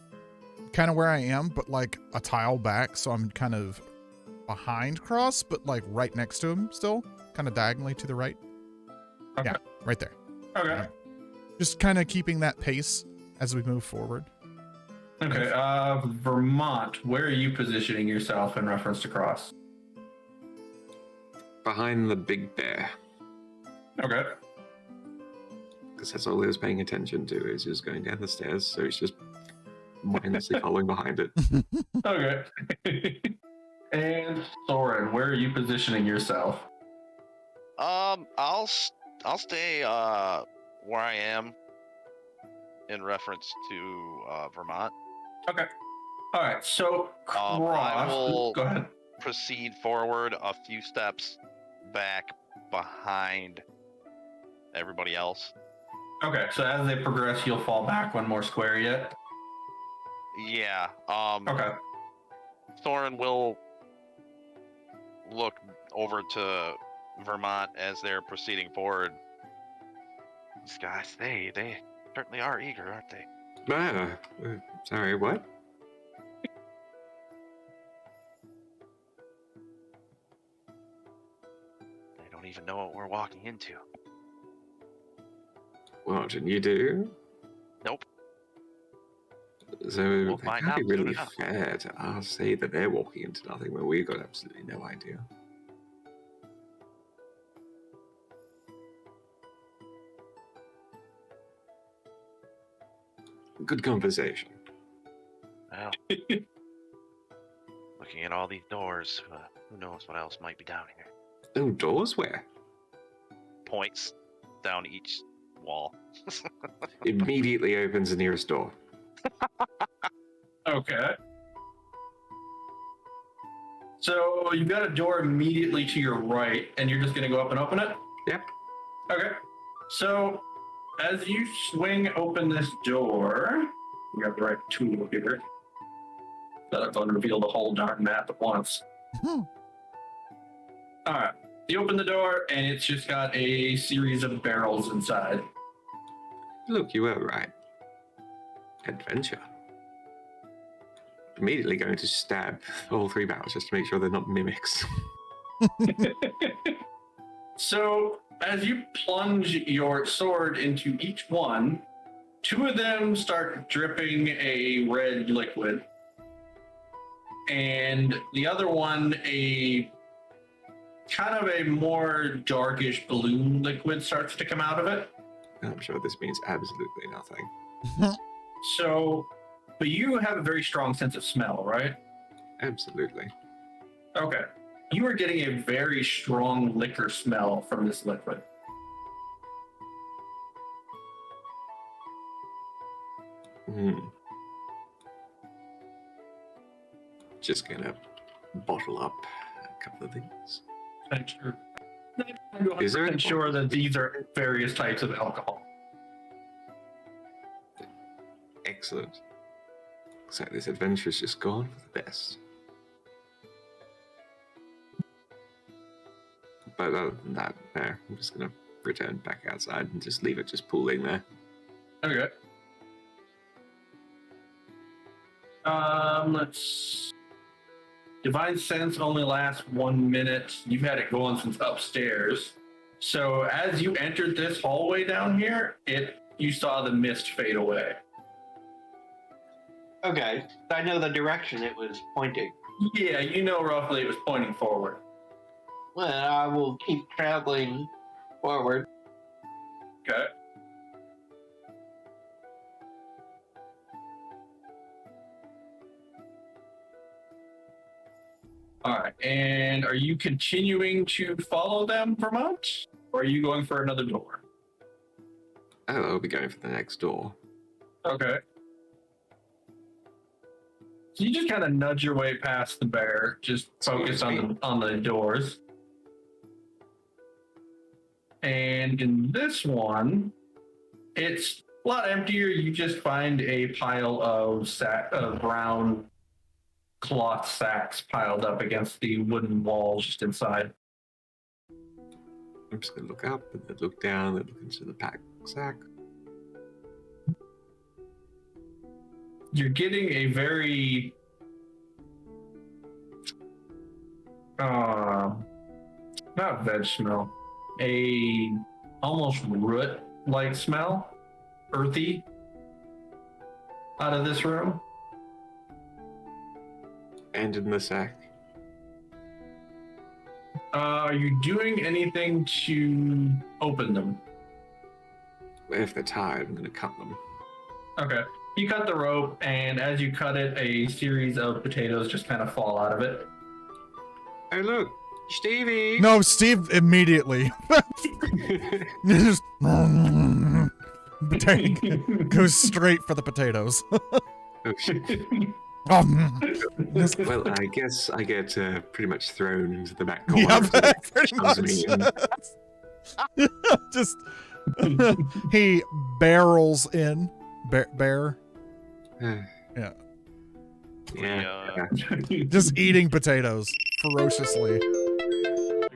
kind of where I am, but like a tile back, so I'm kind of behind Cross, but like right next to him still, kind of diagonally to the right. Okay. Yeah, right there. Okay. Just kind of keeping that pace as we move forward. Okay, Vermont, where are you positioning yourself in reference to Cross? Behind the big bear. Okay. Because that's all he was paying attention to, is just going down the stairs, so he's just mindlessly following behind it. Okay. And Soren, where are you positioning yourself? I'll stay where I am in reference to Vermont. Okay. All right. So Cross. I will Go ahead. proceed forward a few steps back behind everybody else. Okay. So as they progress, you'll fall back one more square yet. Yeah. Okay. Thorin will look over to Vermont as they're proceeding forward. These guys, they certainly are eager, aren't they? Sorry, what? They don't even know what we're walking into. What didn't you do? Nope. So We'll that find can't out be soon really enough. fair to us say that they're walking into nothing when we've got absolutely no idea. Good conversation. Well, looking at all these doors, who knows what else might be down here. Oh, doors where? Points down each wall. Immediately opens the nearest door. Okay. So you've got a door immediately to your right, and you're just going to go up and open it? Yep. Okay. So as you swing open this door, you got the right tool here. That'll go and reveal the whole darn map at once. All right. You open the door, and it's just got a series of barrels inside. Look, you were right. Adventure. Immediately going to stab all three barrels just to make sure they're not mimics. So as you plunge your sword into each one, two of them start dripping a red liquid, and the other one a kind of a more darkish blue liquid starts to come out of it. I'm sure this means absolutely nothing. So, but you have a very strong sense of smell, right? Absolutely. Okay. You are getting a very strong liquor smell from this liquid. Just gonna bottle up a couple of these. Is there I'm sure that these are various types of alcohol. Excellent. Looks like this adventure's just gone for the best. But other than that, no, I'm just gonna return back outside and just leave it just pooling there. Okay. Let's. Divine Sense only lasts 1 minute. You've had it going since upstairs. So as you entered this hallway down here, you saw the mist fade away. Okay, I know the direction it was pointing. Yeah, you know roughly it was pointing forward. Well, I will keep traveling forward. Okay. All right, and are you continuing to follow them, Vermont? Or are you going for another door? Oh, I'll be going for the next door. Okay. So you just kind of nudge your way past the bear, just focus on the doors. And in this one, it's a lot emptier. You just find a pile of brown cloth sacks piled up against the wooden walls just inside. I'm just gonna look up and then look down and look into the pack sack. You're getting a very not veg smell, a almost root like smell, earthy, out of this room. And in the sack. Are you doing anything to open them? If they're tired, I'm gonna cut them. Okay. You cut the rope, and as you cut it, a series of potatoes just kind of fall out of it. Oh look, Stevie! No, Steve immediately. Just goes straight for the potatoes. Oh shit. Well, I guess I get pretty much thrown into the back corner. Yeah, pretty much. Me. Just he barrels in. Bear. Yeah. Yeah. Just eating potatoes ferociously.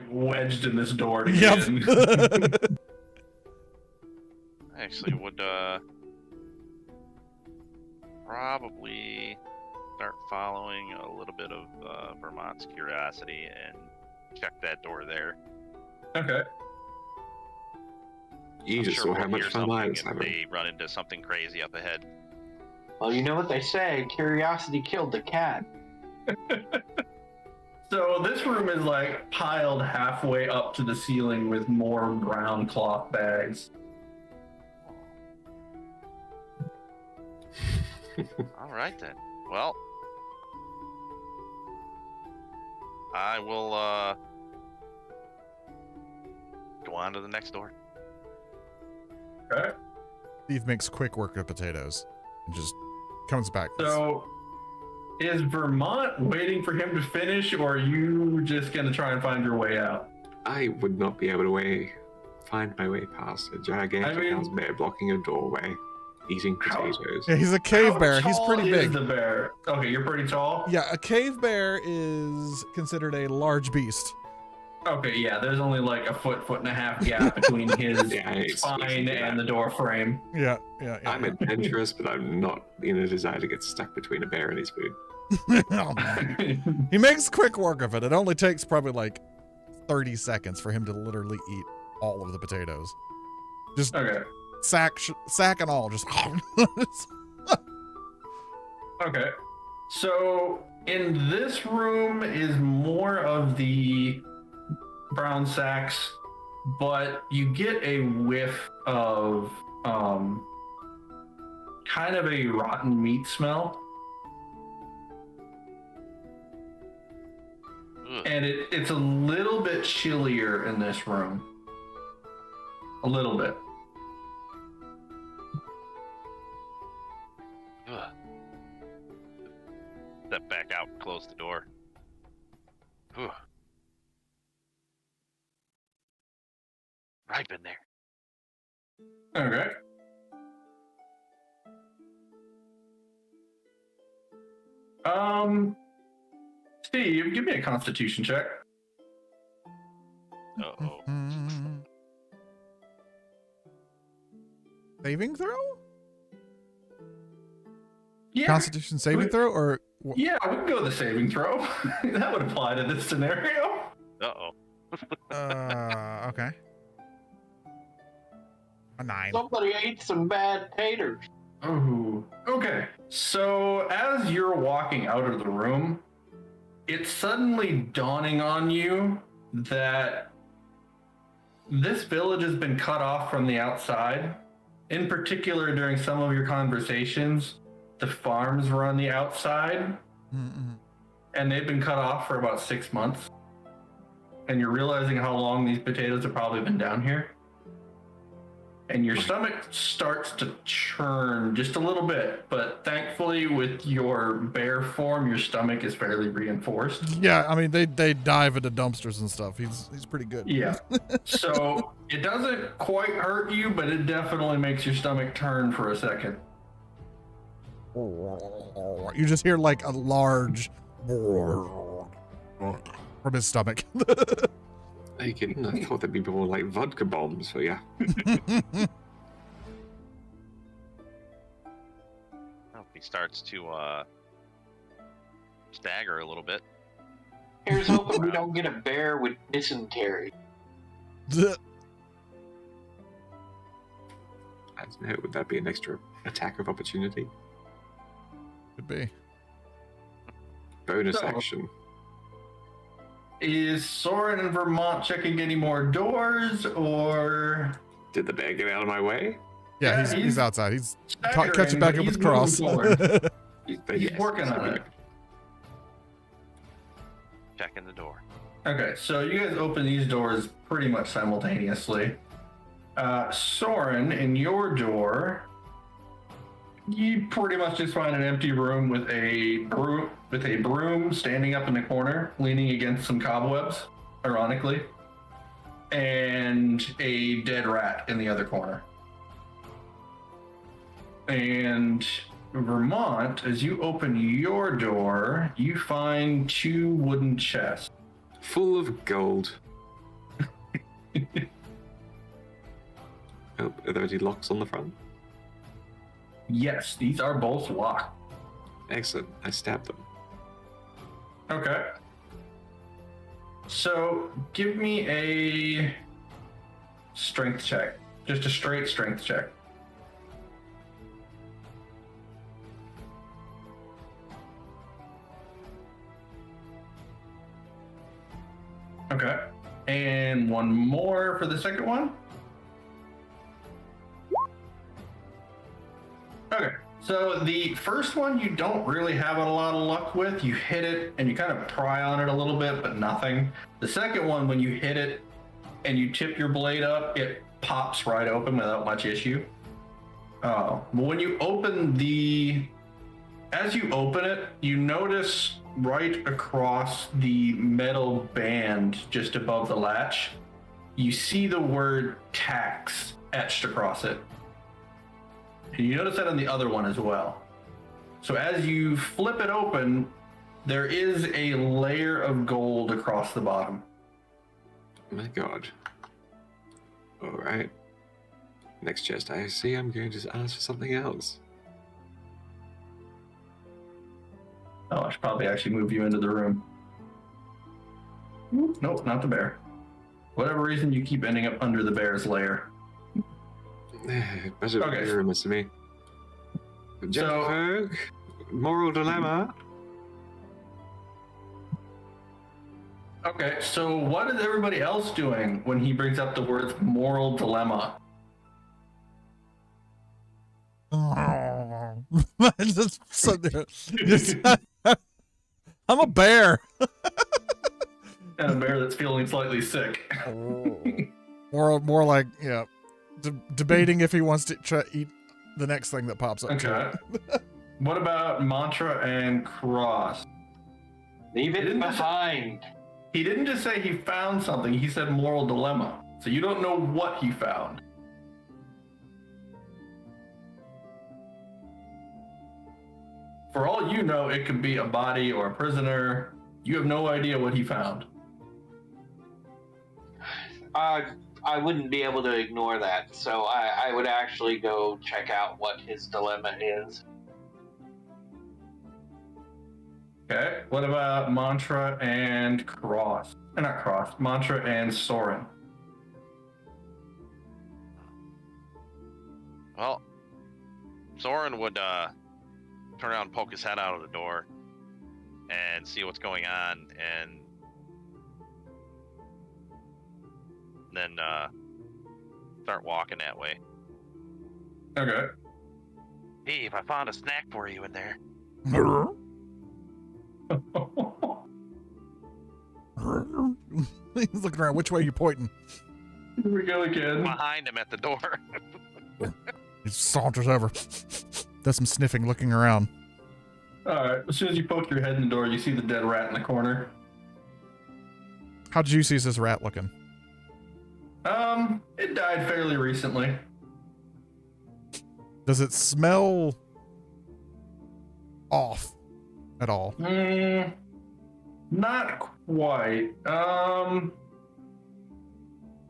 Wedged in this door to get Yep. in. I actually would probably start following a little bit of Vermont's curiosity and check that door there. Okay. You I'm just sure saw we'll how much hear fun I something was if having. they run into something crazy up ahead. Well, you know what they say, curiosity killed the cat. So this room is like piled halfway up to the ceiling with more brown cloth bags. All right then. Well, I will go on to the next door. Okay. Steve makes quick work of potatoes and just comes back. So is Vermont waiting for him to finish, or are you just gonna try and find your way out? I would not be able to find my way past a gigantic I mean- house bear blocking a doorway, eating How- potatoes. Yeah, he's a cave How bear. He's tall pretty is big. the bear? Okay, you're pretty tall. Yeah, a cave bear is considered a large beast. Okay, yeah. There's only like a foot and a half gap between his Yeah, it's spine basically and that. the door frame. Yeah. I'm adventurous, but I'm not in a desire to get stuck between a bear and his food. Oh, man. He makes quick work of it. It only takes probably like 30 seconds for him to literally eat all of the potatoes. Just Okay. sack and all. Just. Okay. So in this room is more of the brown sacks, but you get a whiff of kind of a rotten meat smell. Ugh. And it's a little bit chillier in this room. A little bit. Ugh. Step back out and close the door. Whew. Right in there. Okay. Steve, give me a constitution check. Uh-oh. Saving throw? Yeah. Constitution saving throw or Yeah, we can go with the saving throw. That would apply to this scenario. Uh-oh. okay. A 9. Somebody ate some bad taters. Ooh. Okay. So as you're walking out of the room, it's suddenly dawning on you that this village has been cut off from the outside. In particular, during some of your conversations, the farms were on the outside, and they've been cut off for about 6 months. And you're realizing how long these potatoes have probably been down here. And your stomach starts to churn just a little bit, but thankfully with your bear form, your stomach is fairly reinforced. Yeah, I mean they dive into dumpsters and stuff. He's pretty good. Yeah. So it doesn't quite hurt you, but it definitely makes your stomach turn for a second. You just hear like a large from his stomach. Are you kidding? I thought there'd be more like vodka bombs for you. Well, he starts to stagger a little bit. Here's hoping we don't get a bear with dysentery. I don't know. Would that be an extra attack of opportunity? Could be. Bonus So- action. Is Soren in Vermont checking any more doors, or Did the bear get out of my way? Yeah, Yeah, he's he's outside. He's staggering, catching back but up he's with Cross. moving forward. He's Yes, working that's on what it. Checking the door. Okay, so you guys open these doors pretty much simultaneously. Soren, in your door, you pretty much just find an empty room with a broom standing up in the corner, leaning against some cobwebs, ironically, and a dead rat in the other corner. And Vermont, as you open your door, you find 2 wooden chests. Full of gold. Oh, are there any locks on the front? Yes, these are both locked. Excellent. I stabbed them. Okay. So, give me a strength check. Just a straight strength check. Okay. And one more for the second one. Okay. So the first one you don't really have a lot of luck with. You hit it and you kind of pry on it a little bit, but nothing. The second one, when you hit it and you tip your blade up, it pops right open without much issue. But when you open as you open it, you notice right across the metal band just above the latch, you see the word tax etched across it. And you notice that on the other one as well. So as you flip it open, there is a layer of gold across the bottom. My god. Alright. Next chest I see, I'm going to ask for something else. Oh, I should probably actually move you into the room. Nope, not the bear. Whatever reason, you keep ending up under the bear's lair. Better Okay. room to me. Jennifer, moral dilemma. Okay, so what is everybody else doing when he brings up the words moral dilemma? Just sit there. I'm a bear. And a bear that's feeling slightly sick. More like, yeah, debating if he wants to try eat the next thing that pops up. Okay. What about Mantra and Cross? Leave it Didn't behind. He didn't just say he found something, he said moral dilemma. So you don't know what he found. For all you know, it could be a body or a prisoner. You have no idea what he found. I wouldn't be able to ignore that, so I would actually go check out what his dilemma is. Okay. What about Mantra and Cross? Not Cross. Mantra and Soren. Well, Soren would turn around and poke his head out of the door and see what's going on, and then start walking that way. Okay. Dave, I found a snack for you in there. He's looking around. Which way are you pointing? Here we go again. Behind him at the door. He saunters over. Does some sniffing, looking around. Alright, as soon as you poke your head in the door, you see the dead rat in the corner. How juicy is this rat looking? It died fairly recently. Does it smell off at all? Not quite. Not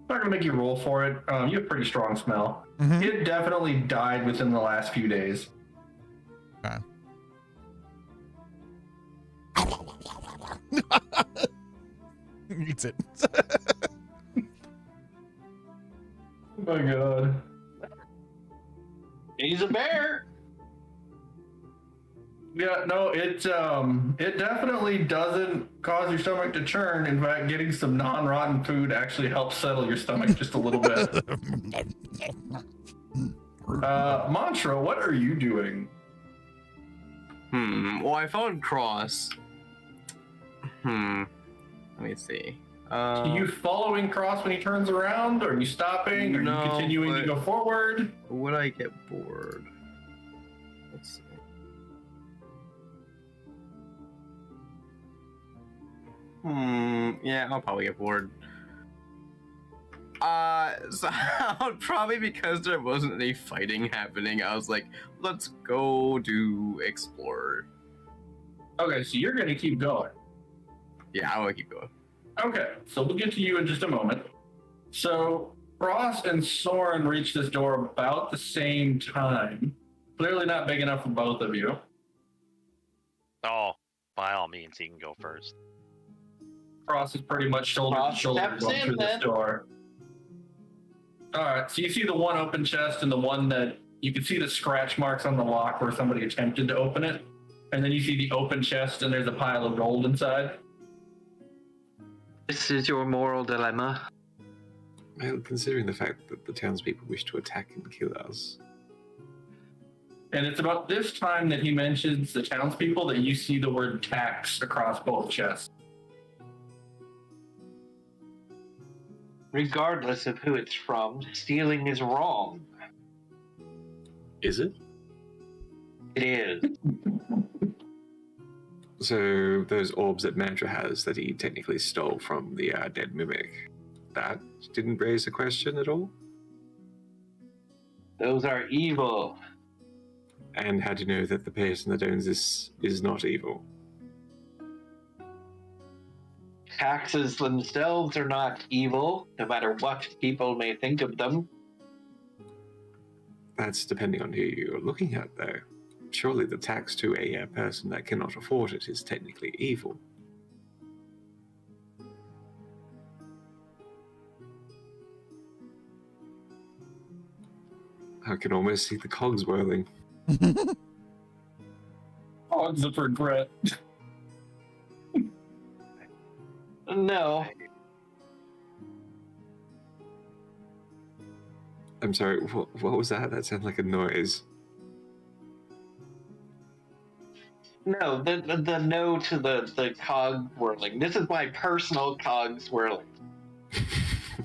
gonna make you roll for it. You have pretty strong smell. Mhm. It definitely died within the last few days. Okay. Eats it. Oh my god. He's a bear. Yeah, no, it definitely doesn't cause your stomach to churn. In fact, getting some non-rotten food actually helps settle your stomach just a little bit. Mantra, what are you doing? Well, I found Cross. Let me see. Are you following Cross when he turns around? Are you stopping? Are No, you continuing to but- go forward? Would I get bored? Let's see. Yeah, I'll probably get bored. So probably because there wasn't any fighting happening, I was like, let's go do explore. Okay, so you're gonna keep going. Yeah, I want to keep going. Okay, so we'll get to you in just a moment. So Ross and Soren reach this door about the same time. Clearly not big enough for both of you. Oh, by all means, he can go first. Ross is pretty much shoulder to Ross shoulder steps going in, through this then. door. All right, so you see the one open chest and the one that you can see the scratch marks on the lock where somebody attempted to open it. And then you see the open chest and there's a pile of gold inside. This is your moral dilemma. Well, considering the fact that the townspeople wish to attack and kill us, And it's about this time that he mentions the townspeople that you see the word tax across both chests. Regardless of who it's from, stealing is wrong. is it? It is. So those orbs that Mantra has that he technically stole from the dead mimic, that didn't raise a question at all? Those are evil. And how do you know that the person that owns this is not evil? Taxes themselves are not evil, no matter what people may think of them. That's depending on who you're looking at, though. Surely the tax to a person that cannot afford it is technically evil. I can almost see the cogs whirling. Odds of regret. No. I'm sorry, what was that? That sounded like a noise. No, the no to the cog whirling. This is my personal cog swirling.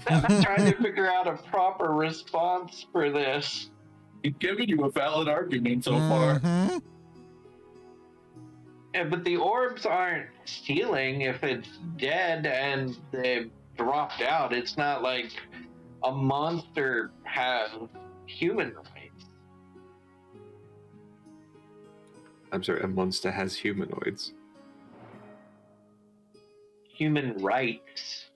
I'm trying to figure out a proper response for this. He's giving you a valid argument so far. Mhm. Yeah, but the orbs aren't stealing if it's dead and they've dropped out. It's not like a monster has human rights. I'm sorry, a monster has humanoids. Human rights.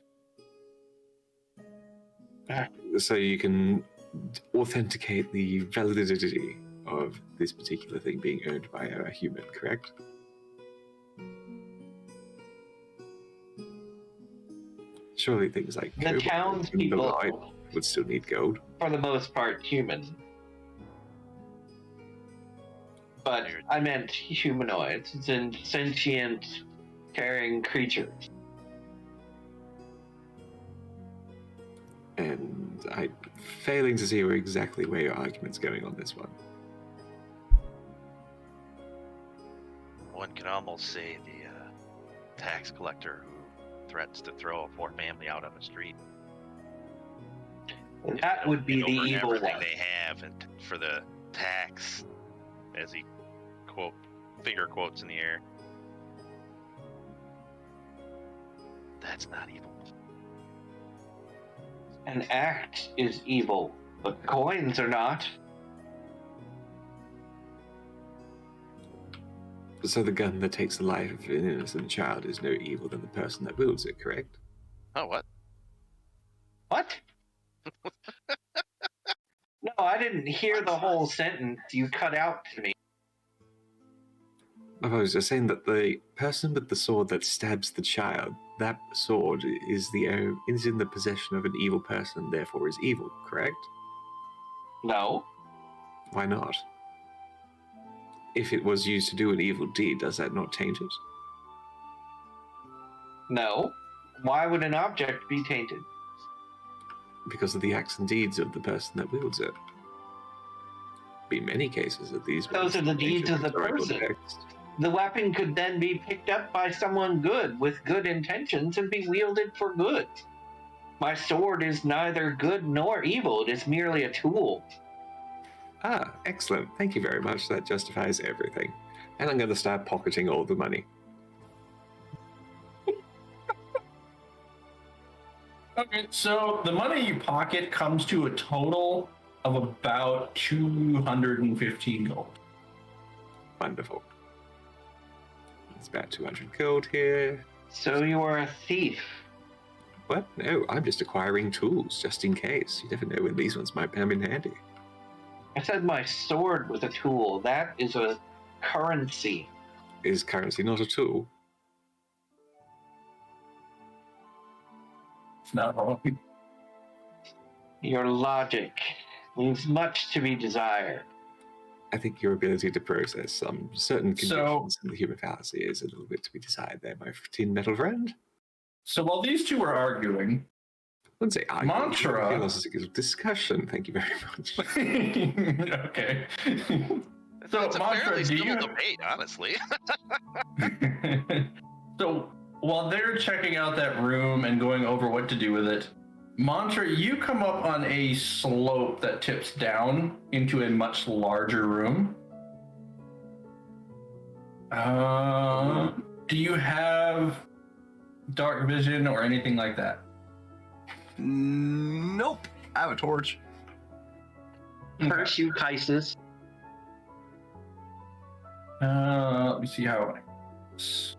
So you can authenticate the validity of this particular thing being owned by a human, correct? Surely things like The cobalt and townspeople, light would still need gold. for the most part, human. But I meant humanoids, as in sentient, caring creatures. And I'm failing to see exactly where your argument's going on this one. One could almost say the tax collector who threatens to throw a poor family out on the street. That would be the Over evil everything one. they have, and for the tax, as he finger quotes in the air. That's not evil. An act is evil, but coins are not. So the gun that takes the life of an innocent child is no evil than the person that wields it, correct? Oh, what? What? No, I didn't hear the whole sentence. You cut out to me. I was just saying that the person with the sword that stabs the child, that sword is in the possession of an evil person, therefore is evil, correct? No. Why not? If it was used to do an evil deed, does that not taint it? No. Why would an object be tainted? Because of the acts and deeds of the person that wields it. Be many cases of these. Those are the deeds of the historical person. texts. The weapon could then be picked up by someone good with good intentions and be wielded for good. My sword is neither good nor evil. It is merely a tool. Ah, excellent. Thank you very much. That justifies everything. And I'm going to start pocketing all the money. Okay, so the money you pocket comes to a total of about 215 gold. Wonderful. It's about 200 gold here. So you are a thief. What? No, I'm just acquiring tools, just in case. You never know when these ones might come in handy. I said my sword was a tool. That is a currency. Is currency not a tool? It's not wrong. Your logic leaves much to be desired. I think your ability to process some certain So- conditions in the human fallacy is a little bit to be desired there, my tin metal friend. So while these two are arguing, I wouldn't say argument. Mantra. Philosophical discussion. Thank you very much. okay. So, It's a Mantra, fairly do civil you... debate, honestly. So while they're checking out that room and going over what to do with it, Mantra, you come up on a slope that tips down into a much larger room. Do you have dark vision or anything like that? Nope. I have a torch. Curse you, Kaisis. Let me see how it works.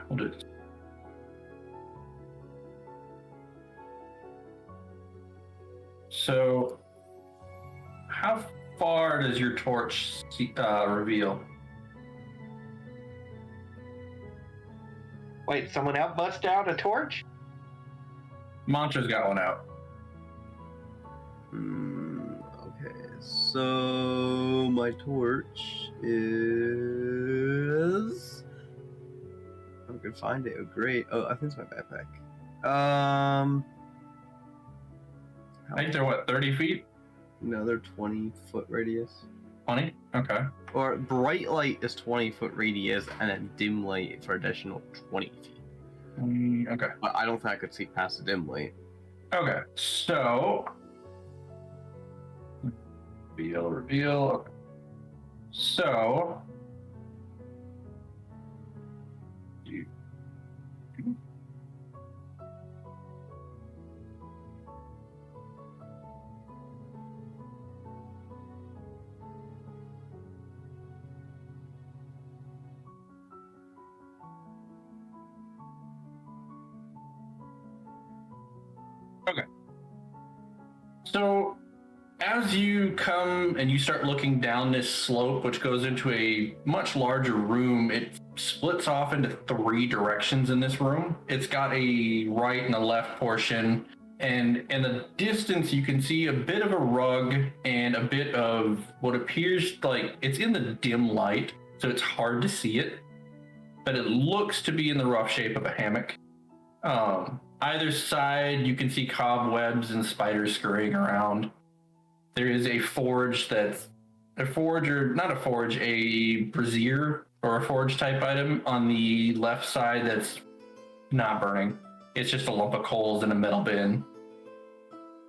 We'll do this. So, how far does your torch reveal? Wait, someone out bust out a torch? Mantra's got one out. Okay, so my torch is. I can find it. Oh, great. Oh, I think it's my backpack. I think they're what, 30 feet? No, they're 20-foot radius. 20? Okay. Or bright light is 20-foot radius, and then dim light for additional 20 feet. Okay. But I don't think I could see past the dim light. Okay, so. Reveal. Okay. So. Okay. So, as you come and you start looking down this slope, which goes into a much larger room, it splits off into 3 directions in this room. It's got a right and a left portion, and in the distance, you can see a bit of a rug and a bit of what appears like it's in the dim light, so it's hard to see it, but it looks to be in the rough shape of a hammock. Either side, you can see cobwebs and spiders scurrying around. There is a forge that's a brazier or a forge type item on the left side that's not burning. It's just a lump of coals in a metal bin.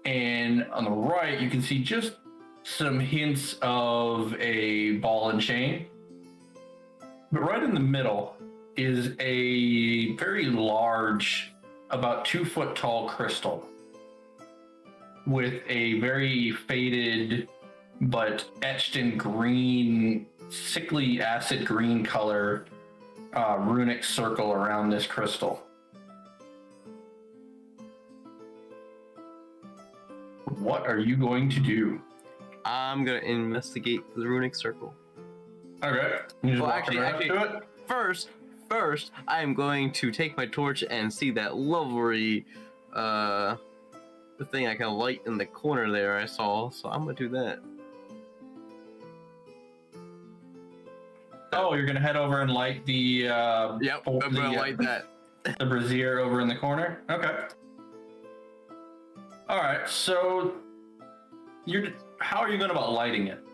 And on the right, you can see just some hints of a ball and chain. But right in the middle is a very large, about 2 foot tall crystal with a very faded but etched in green, sickly acid green color runic circle around this crystal. What are you going to do? I'm gonna investigate the runic circle. Okay. You just Well, walk actually, right up to it? First, I am going to take my torch and see that lovely, the thing I can light in the corner there I saw. So I'm gonna do that. Oh, you're gonna head over and light the Yep, I'm gonna light that. the brazier over in the corner. Okay. All right. So, how are you going about lighting it?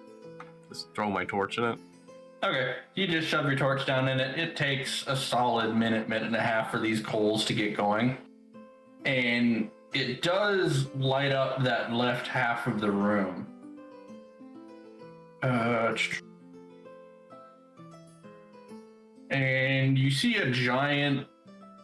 Just throw my torch in it. Okay, you just shove your torch down in it. It takes a solid minute and a half for these coals to get going, and it does light up that left half of the room. And you see a giant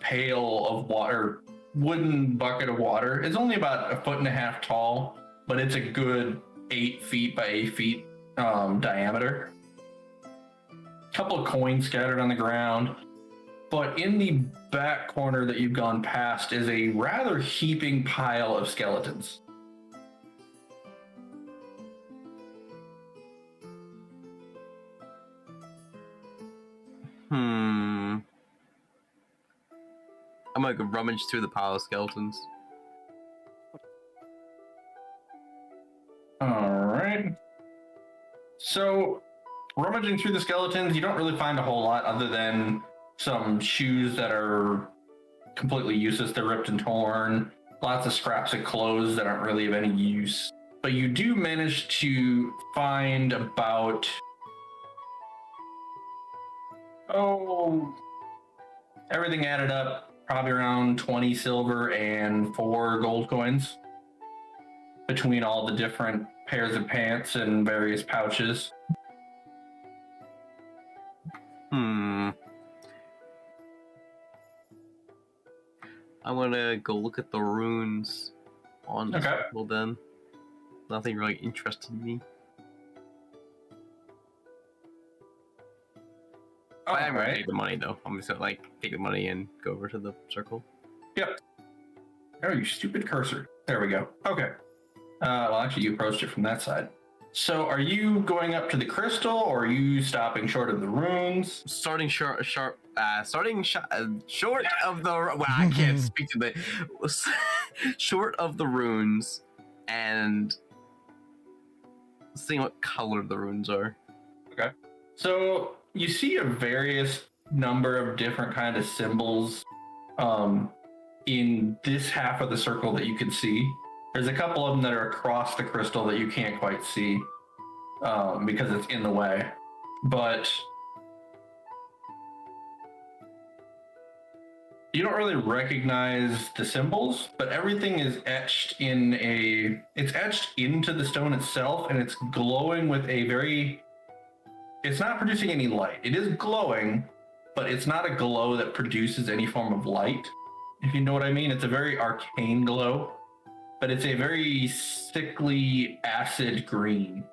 pail of water, wooden bucket of water. It's only about 1.5 feet tall, but it's a good 8 feet by 8 feet diameter. A couple of coins scattered on the ground. But in the back corner that you've gone past is a rather heaping pile of skeletons. I'm gonna go rummage through the pile of skeletons. Alright. So, rummaging through the skeletons, you don't really find a whole lot other than some shoes that are completely useless. They're ripped and torn. Lots of scraps of clothes that aren't really of any use. But you do manage to find about... everything added up, probably around 20 silver and 4 gold coins between all the different pairs of pants and various pouches. I'm gonna go look at the runes on the circle then. Nothing really interested me. I'm gonna take the money though. I'm just gonna like take the money and go over to the circle. Yep. Oh, you stupid cursor. There we go. Okay. Well, actually, you approached it from that side. So, are you going up to the crystal, or are you stopping short of the runes? Starting short of the. Well, I can't speak to the. Short of the runes, and seeing what color the runes are. Okay. So you see a various number of different kind of symbols in this half of the circle that you can see. There's a couple of them that are across the crystal that you can't quite see because it's in the way. But you don't really recognize the symbols, but everything is etched it's etched into the stone itself, and it's glowing with it's not producing any light. It is glowing, but it's not a glow that produces any form of light, if you know what I mean. It's a very arcane glow, but it's a very sickly acid green.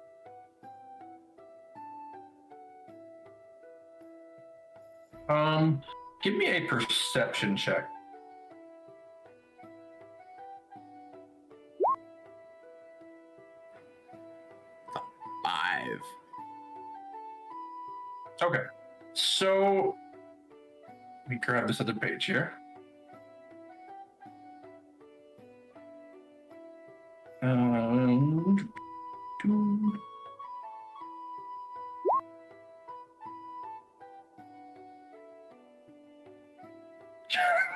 Give me a perception check. Five. Okay, so let me grab this other page here.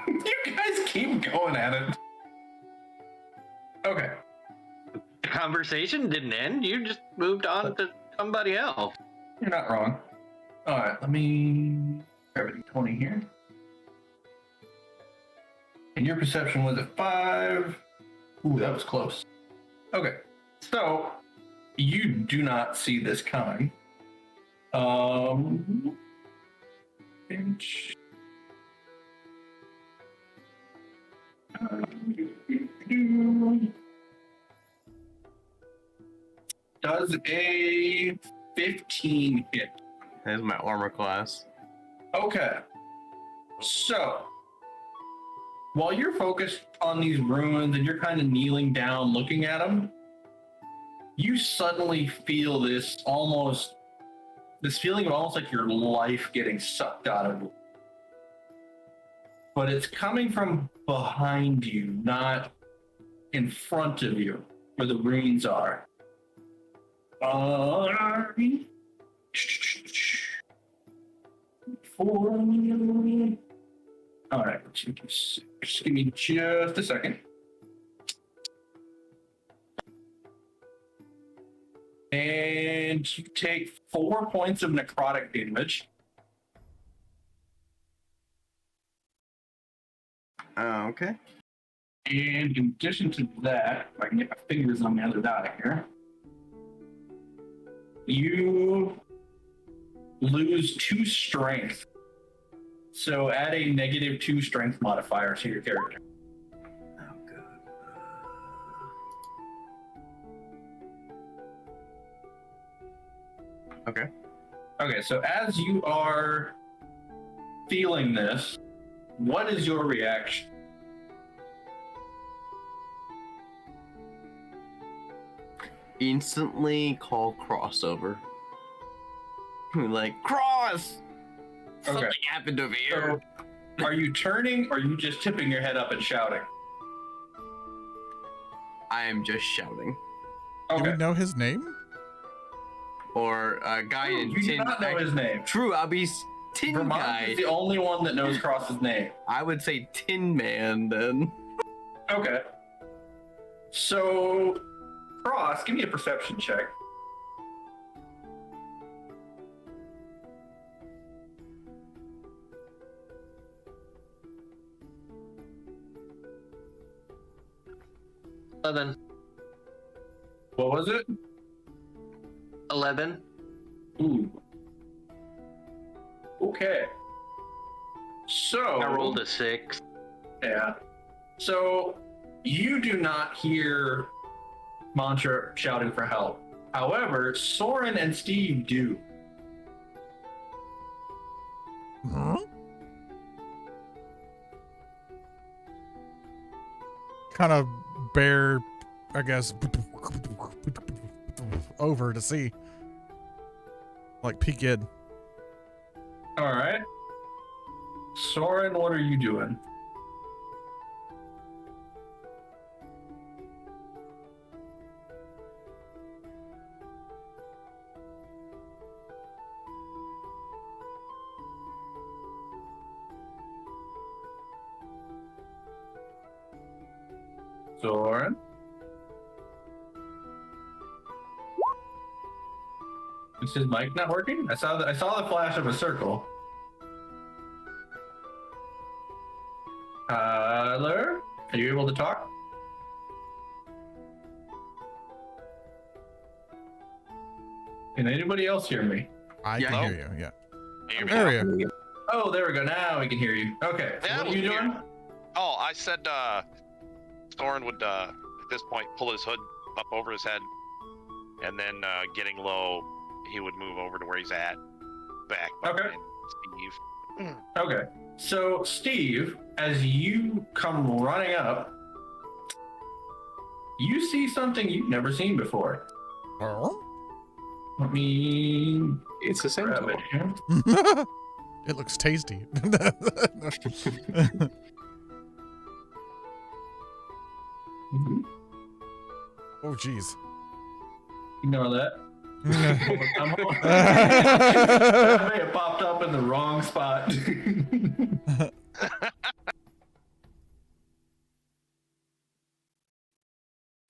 You guys keep going at it. Okay. The conversation didn't end. You just moved on to somebody else. You're not wrong. All right, let me grab a 20 here. And your perception was at 5. Ooh, that was close. Okay, so you do not see this coming. Inch. Does a 15 hit? That's my armor class. Okay. So, while you're focused on these ruins and you're kind of kneeling down looking at them, you suddenly feel this feeling of almost like your life getting sucked out of you. But it's coming from behind you, not in front of you, where the runes are. All right, just give me just a second. And you take 4 points of necrotic damage. Okay. And in addition to that, if I can get my fingers on the other die here, you lose 2 strength So add a -2 strength modifier to your character. Oh, God. Okay. Okay, so as you are feeling this, what is your reaction? Instantly call crossover. Like, cross! Okay. Something happened over here. So, are you turning or are you just tipping your head up and shouting? I am just shouting. Do Okay. we know his name? Or a guy in You do tin. not know his name. True, I'll be Tin Vermont Guy. is the only one that knows Cross's name. I would say Tin Man then. Okay. So, Cross, give me a perception check. Eleven. What was it? 11. Ooh. Okay. So I rolled a 6. Yeah. So you do not hear Mantra shouting for help. However, Soren and Steve do. Huh? Kind of bear, I guess, over to see. Like peek in. All right. Soren, what are you doing? Soren? Is his mic not working? I saw the flash of a circle. Tyler, are you able to talk? Can anybody else hear me? I Yeah, can no. hear you. Yeah. You There hear me? we go. Oh, there we go. Now we can hear you. Okay. So Yeah, what are we you can hear doing? Oh, I said Soren would at this point pull his hood up over his head, and then getting low, he would move over to where he's at, back Okay. behind Steve. Okay. So, Steve, as you come running up, you see something you've never seen before. Oh? Let me It's a grab centaur. it here. It looks tasty. Oh, jeez. Ignore that. That may have popped up in the wrong spot.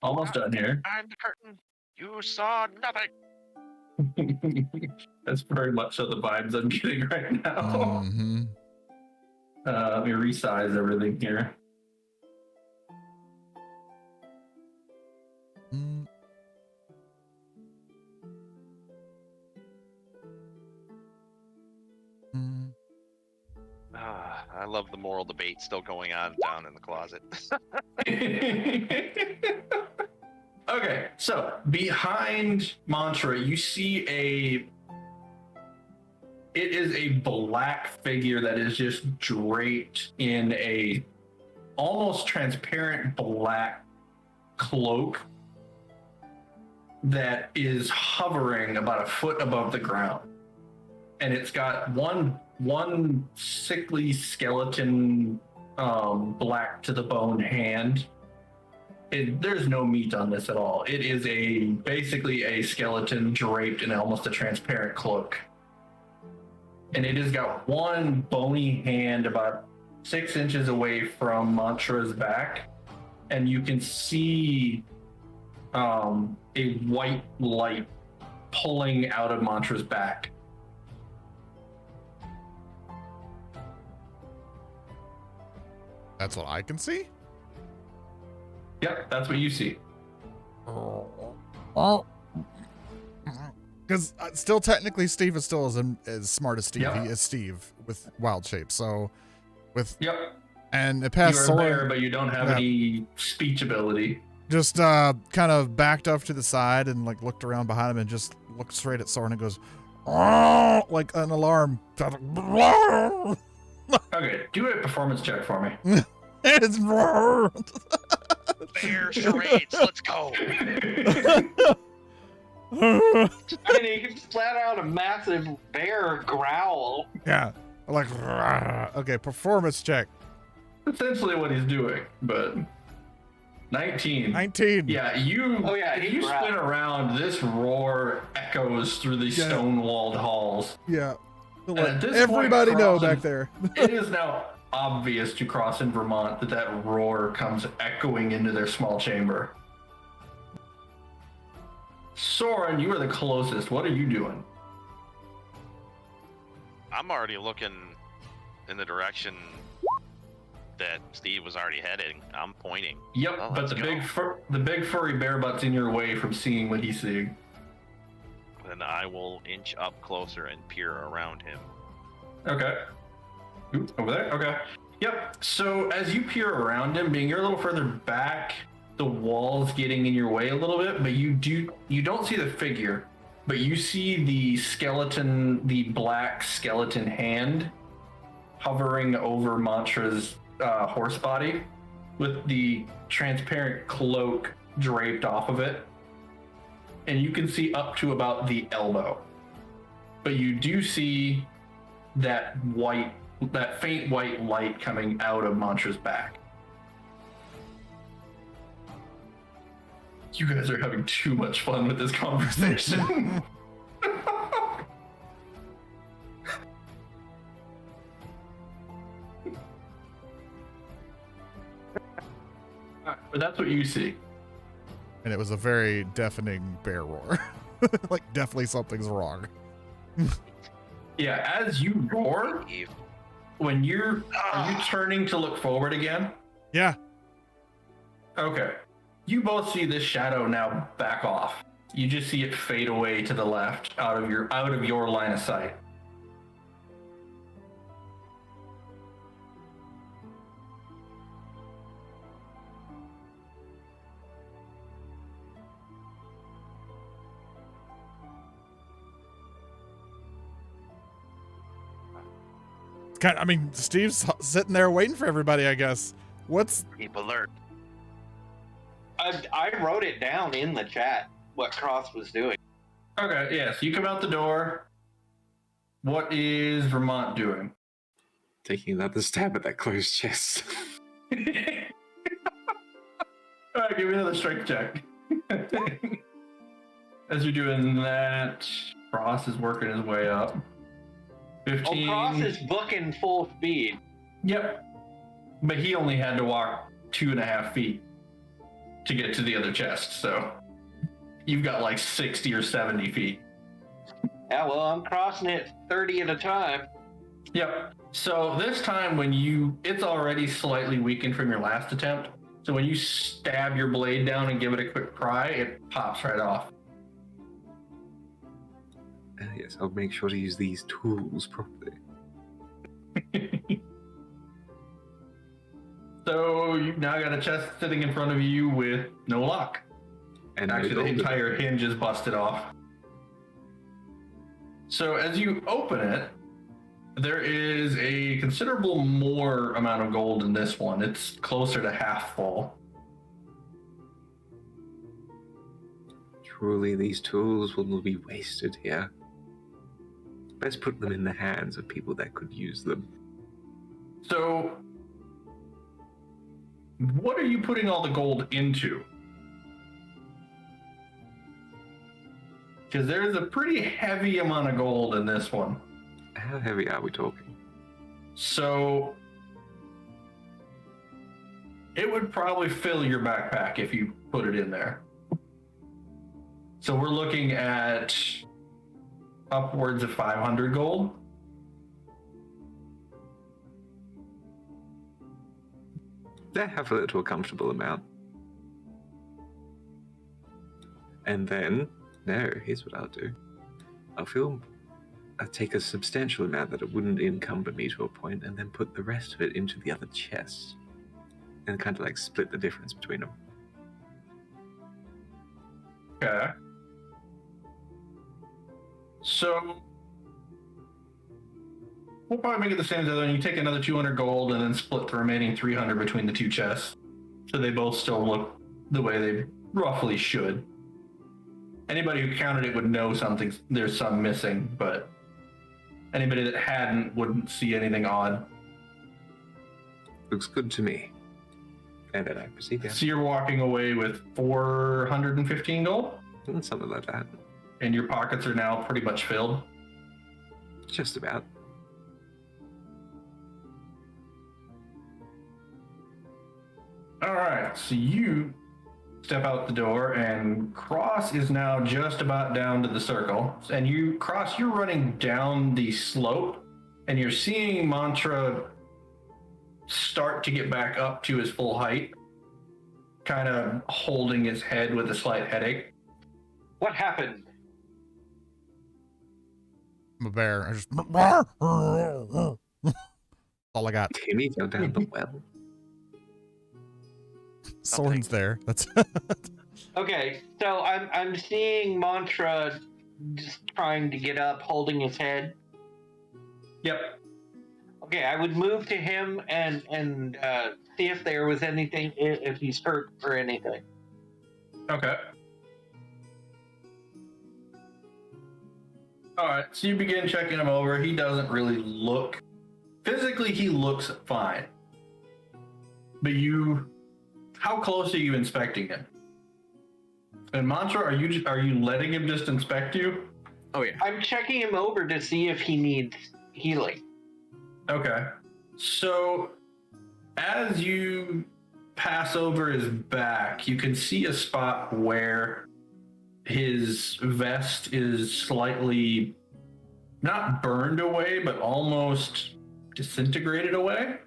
Almost done here. Behind the curtain, you saw nothing. That's very much so the vibes I'm getting right now. Mm-hmm. Let me resize everything here. Mm. Mm. I love the moral debate still going on down in the closet. Okay, so behind Mantra, you see it is a black figure that is just draped in a almost transparent black cloak that is hovering about a foot above the ground. And it's got one sickly skeleton, black to the bone hand. There's no meat on this at all. It is basically a skeleton draped in almost a transparent cloak. And it has got one bony hand about 6 inches away from Mantra's back. And you can see a white light pulling out of Mantra's back. That's what I can see? Yep, that's what you see. Oh. Because still technically Steve is still as smart as Steve. Yep. He is Steve. with wild shape. So with Yep. and it passed You're a bear, Soren, but you don't have Yeah. any speech ability. just kind of backed off to the side and like looked around behind him and just looked straight at Soren and goes, "Oh," like an alarm. Okay, do a performance check for me. It's Bear charades, let's go. I mean, you can just let out a massive bear growl. Yeah, like okay, performance check. Essentially what he's doing, but 19. 19. Yeah, you. Oh, yeah, if he's you right. spin around. This roar echoes through these Yeah. stone-walled halls. Yeah. To And let at this everybody point, know crossing- back there. It is now obvious to cross in Vermont that roar comes echoing into their small chamber. Soren, you are the closest. What are you doing? I'm already looking in the direction that Steve was already heading. I'm pointing. Yep, Oh, but let's the big furry bear butt's in your way from seeing what he's seeing. Then I will inch up closer and peer around him. Okay. Oop, over there? Okay. Yep. So as you peer around him, being you're a little further back, the wall's getting in your way a little bit, but you don't see the figure, but you see the skeleton, the black skeleton hand hovering over Mantra's horse body with the transparent cloak draped off of it. And you can see up to about the elbow. But you do see that faint white light coming out of Mantra's back. You guys are having too much fun with this conversation. But that's what you see. And it was a very deafening bear roar. Like definitely something's wrong. Yeah, as you roar, Eve. when are you turning to look forward again? Yeah. Okay. You both see this shadow now back off. You just see it fade away to the left, out of your line of sight. I mean, Steve's sitting there waiting for everybody, I guess. What's Keep alert. I wrote it down in the chat what Cross was doing. Okay, yeah, so you come out the door. What is Vermont doing? Taking another stab at that closed chest. Alright, give me another strength check. As you're doing that, Cross is working his way up. 15. Oh, Cross is booking full speed. Yep. But he only had to walk 2.5 feet to get to the other chest, so you've got like 60 or 70 feet. Yeah, well, I'm crossing it 30 at a time. Yep. So this time it's already slightly weakened from your last attempt. So when you stab your blade down and give it a quick pry, it pops right off. Yes, I'll make sure to use these tools properly. So you've now got a chest sitting in front of you with no lock. And no Actually, the gold. entire hinge is busted off. So as you open it, there is a considerable more amount of gold in this one. It's closer to half full. Truly, these tools will be wasted here. Best put them in the hands of people that could use them. So what are you putting all the gold into? Because there's a pretty heavy amount of gold in this one. How heavy are we talking? So it would probably fill your backpack if you put it in there. So we're looking at upwards of 500 gold. They have it to a comfortable amount. And then, no, here's what I'll do. I'll fill take a substantial amount that it wouldn't encumber me to a point, and then put the rest of it into the other chest, and kind of like split the difference between them. Okay. So we'll probably make it the same as the other one. You take another 200 gold and then split the remaining 300 between the two chests, so they both still look the way they roughly should. Anybody who counted it would know there's some missing, but anybody that hadn't wouldn't see anything odd. Looks good to me. And then I proceed down. So you're walking away with 415 gold, Something like that. and your pockets are now pretty much filled. Just about. All right, so you step out the door, and Cross is now just about down to the circle. And you're running down the slope, and you're seeing Mantra start to get back up to his full height, kind of holding his head with a slight headache. What happened? I'm a bear. I just all I got. Timmy fell down the well. Soren's there. That's Okay, so I'm seeing Mantra just trying to get up, holding his head. Yep. Okay, I would move to him and see if there was anything, if he's hurt or anything. Okay. All right, so you begin checking him over. He doesn't really look... Physically, he looks fine. But how close are you inspecting him? And Mantra, are you letting him just inspect you? Oh yeah. I'm checking him over to see if he needs healing. Okay. So as you pass over his back, you can see a spot where his vest is slightly not burned away, but almost disintegrated away.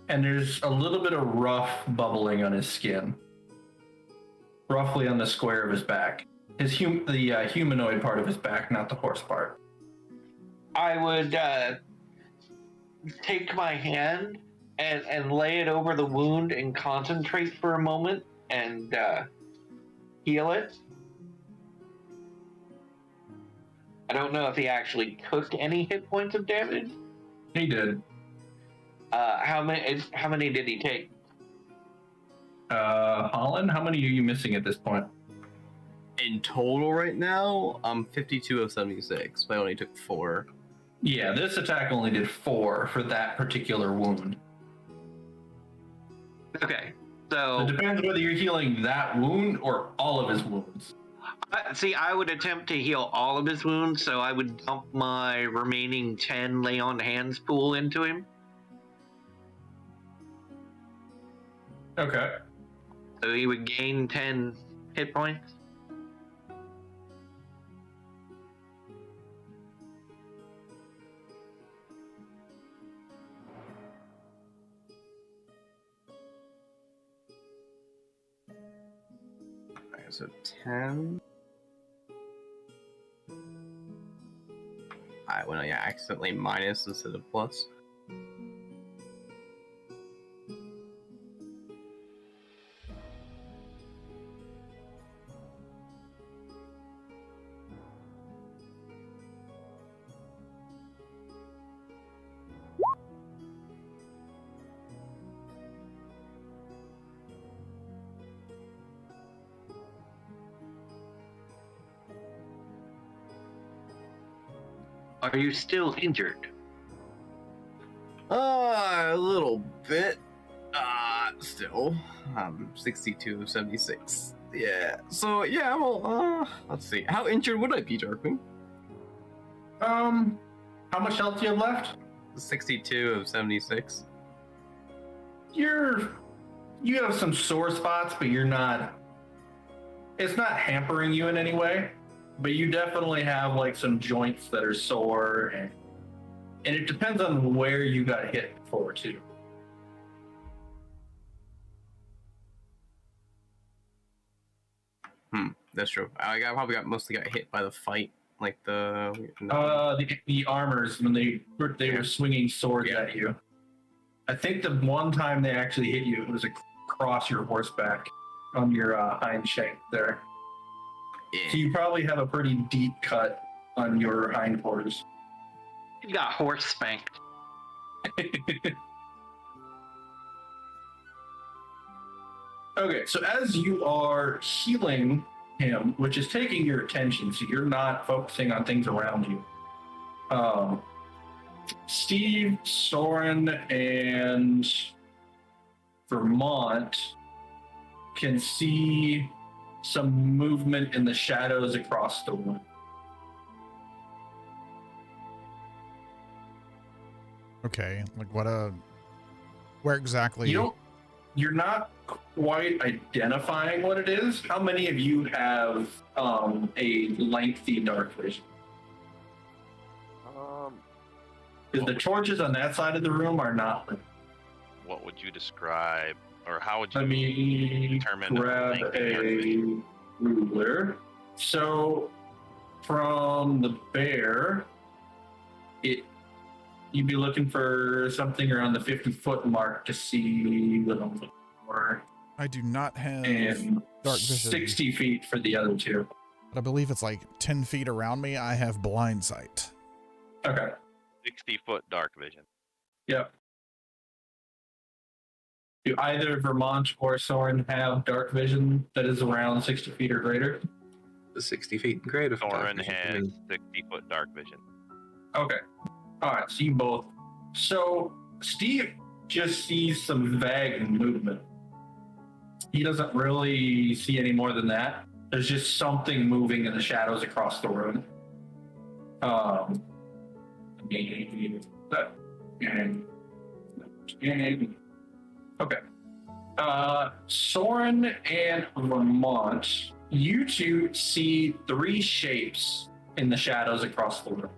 And there's a little bit of rough bubbling on his skin, roughly on the square of his back. The humanoid part of his back, not the horse part. I would take my hand and lay it over the wound and concentrate for a moment and heal it. I don't know if he actually took any hit points of damage. He did. How many did he take? Holland, how many are you missing at this point? In total right now, I'm 52 of 76, but I only took 4. Yeah, this attack only did 4 for that particular wound. Okay, So so it depends whether you're healing that wound or all of his wounds. see, I would attempt to heal all of his wounds, so I would dump my remaining 10 lay on hands pool into him. Okay. So he would gain 10 hit points. Alright, so 10. I went, yeah, accidentally minus instead of plus. Are you still injured? A little bit. Still. 62 of 76. Yeah. So, yeah, well, let's see. How injured would I be, Darkwing? How much health do you have left? 62 of 76. You have some sore spots, but you're not. It's not hampering you in any way, but you definitely have like some joints that are sore, and it depends on where you got hit before too. That's true. I probably mostly got hit by the fight Like the The armors when they were swinging swords at you. I think the one time they actually hit you, it was across your horseback on your hind shank there. So you probably have a pretty deep cut on your hindquarters. You got horse spanked. Okay, so as you are healing him, which is taking your attention, so you're not focusing on things around you. Steve, Soren, and Vermont can see some movement in the shadows across the room. Okay, like where exactly? You're not quite identifying what it is. How many of you have a lengthy dark vision? Because the torches on that side of the room are not lit. What would you describe, or how would you Let me determine grab length of your vision? a ruler. So from the bear, you'd be looking for something around the 50-foot mark to see what I'm looking for. I do not have And dark vision. 60 feet for the other two. But I believe it's like 10 feet around me. I have blind sight. Okay. 60-foot dark vision. Yep. Do either Vermont or Soren have dark vision that is around 60 feet or greater? The 60 feet and greater. for Thorin dark vision for has me. 60-foot dark vision. Okay. All right, so you both. So Steve just sees some vague movement. He doesn't really see any more than that. There's just something moving in the shadows across the room. Okay. Soren and Vermont, you two see 3 shapes in the shadows across the room.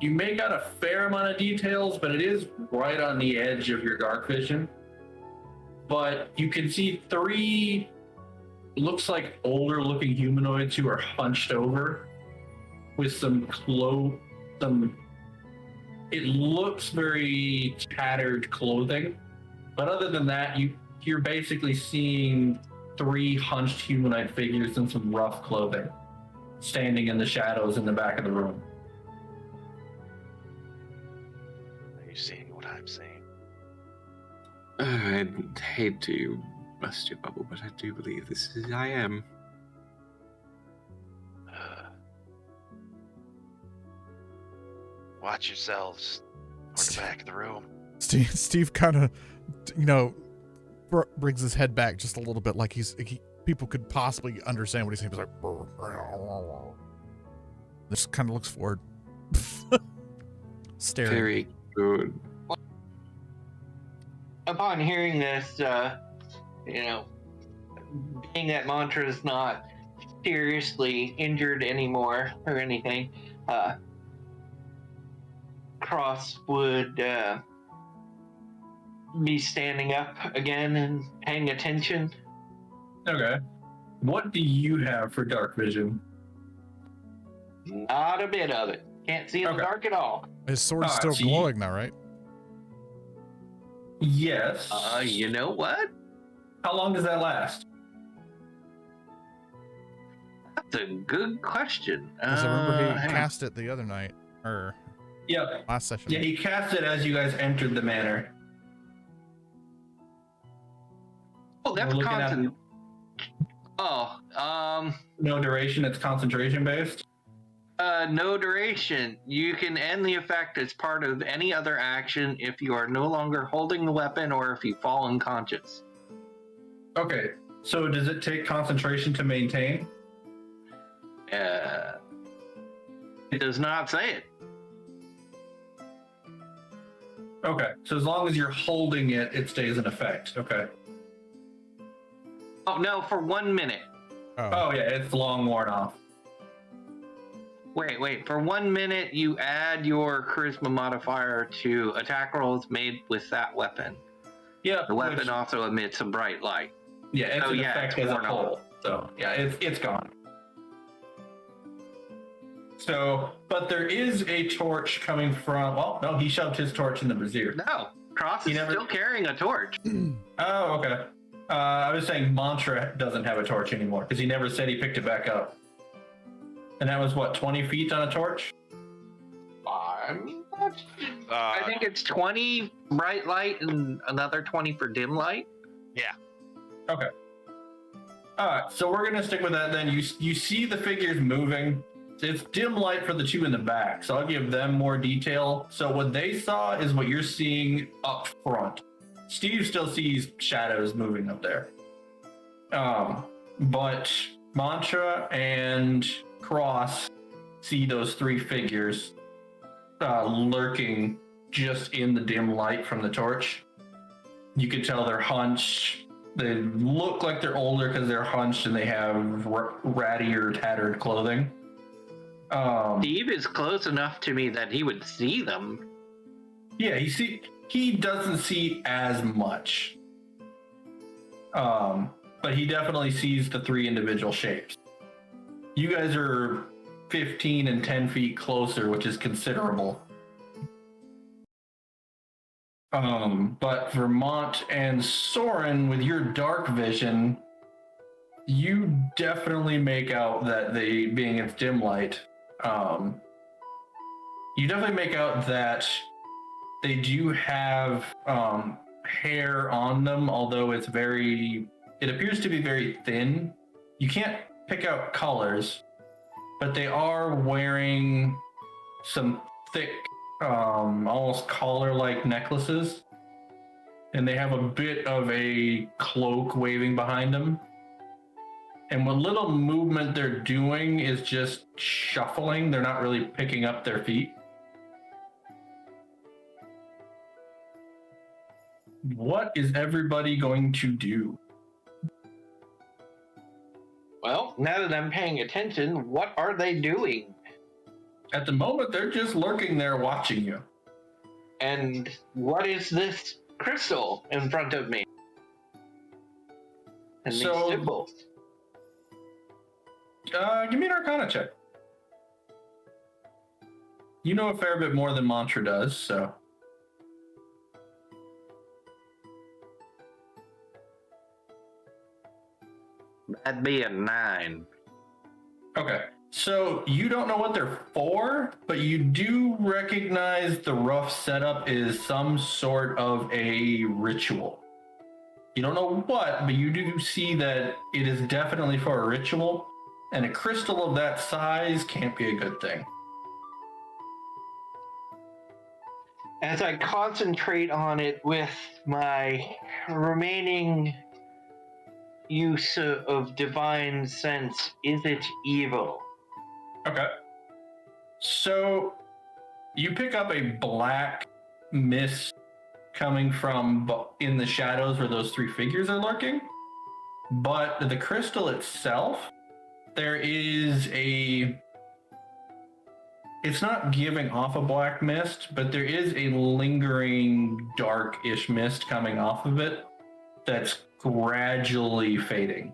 You make out a fair amount of details, but it is right on the edge of your dark vision. But you can see 3 looks like older looking humanoids who are hunched over with some it looks very tattered clothing. But other than that, you're basically seeing 3 hunched humanoid figures in some rough clothing standing in the shadows in the back of the room. Are you seeing what I'm seeing? I'd hate to bust your bubble, but I do believe this is I am. Watch yourselves. Toward the back of the room. Steve kind of, brings his head back just a little bit, like people could possibly understand what he's saying. He's like, this kind of looks forward, staring. Very good. Upon hearing this, being that Mantra is not seriously injured anymore or anything, Cross would be standing up again and paying attention. Okay. What do you have for dark vision? Not a bit of it. Can't see in the Okay. dark at all. His sword's Alright, still so you- glowing now, right? Yes. You know what? How long does that last? That's a good question. Because I remember he hang on. cast it the other night, or Yep. last session. Yeah, he cast it as you guys entered the manor. Oh, that's We're looking at- constant. Oh, No duration, it's concentration based. no duration. You can end the effect as part of any other action if you are no longer holding the weapon or if you fall unconscious. Okay, so does it take concentration to maintain? It does not say it. Okay, so as long as you're holding it, it stays in effect. Okay. Oh, no, for 1 minute. Oh yeah, it's long worn off. Wait. For 1 minute, you add your charisma modifier to attack rolls made with that weapon. Yeah. The weapon also emits a bright light. Yeah, it's Oh, an yeah, effect it's as a worn off. whole. So yeah, it's gone. So, but there is a torch coming from. Well, no, he shoved his torch in the brazier. No, Cross He is never- still carrying a torch. Oh, okay. I was saying Mantra doesn't have a torch anymore because he never said he picked it back up. And that was what, 20 feet on a torch? I think it's 20 bright light and another 20 for dim light. Okay. All right, so we're gonna stick with that then. You see the figures moving. It's dim light for the two in the back, so I'll give them more detail. So what they saw is what you're seeing up front. Steve still sees shadows moving up there. But Mantra and Cross see those three figures lurking just in the dim light from the torch. You could tell they're hunched. They look like they're older because they're hunched and they have ratty or tattered clothing. Steve is close enough to me that he would see them. Yeah, he doesn't see as much. But he definitely sees the three individual shapes. You guys are 15 and 10 feet closer, which is considerable. But Vermont and Soren, with your dark vision, you definitely make out that they, being in dim light, you definitely make out that they do have hair on them, although it appears to be very thin. You can't pick out colors, but they are wearing some thick, almost collar-like necklaces, and they have a bit of a cloak waving behind them. And what little movement they're doing is just shuffling. They're not really picking up their feet. What is everybody going to do? Well, now that I'm paying attention, what are they doing? At the moment, they're just lurking there watching you. And what is this crystal in front of me? And these So- symbols. Give me an Arcana check. You know a fair bit more than Mantra does, so. That'd be a 9. Okay. So you don't know what they're for, but you do recognize the rough setup is some sort of a ritual. You don't know what, but you do see that it is definitely for a ritual, and a crystal of that size can't be a good thing. As I concentrate on it with my remaining use of divine sense, is it evil? Okay. So you pick up a black mist coming from in the shadows where those three figures are lurking, but the crystal itself, there is it's not giving off a black mist, but there is a lingering darkish mist coming off of it that's gradually fading.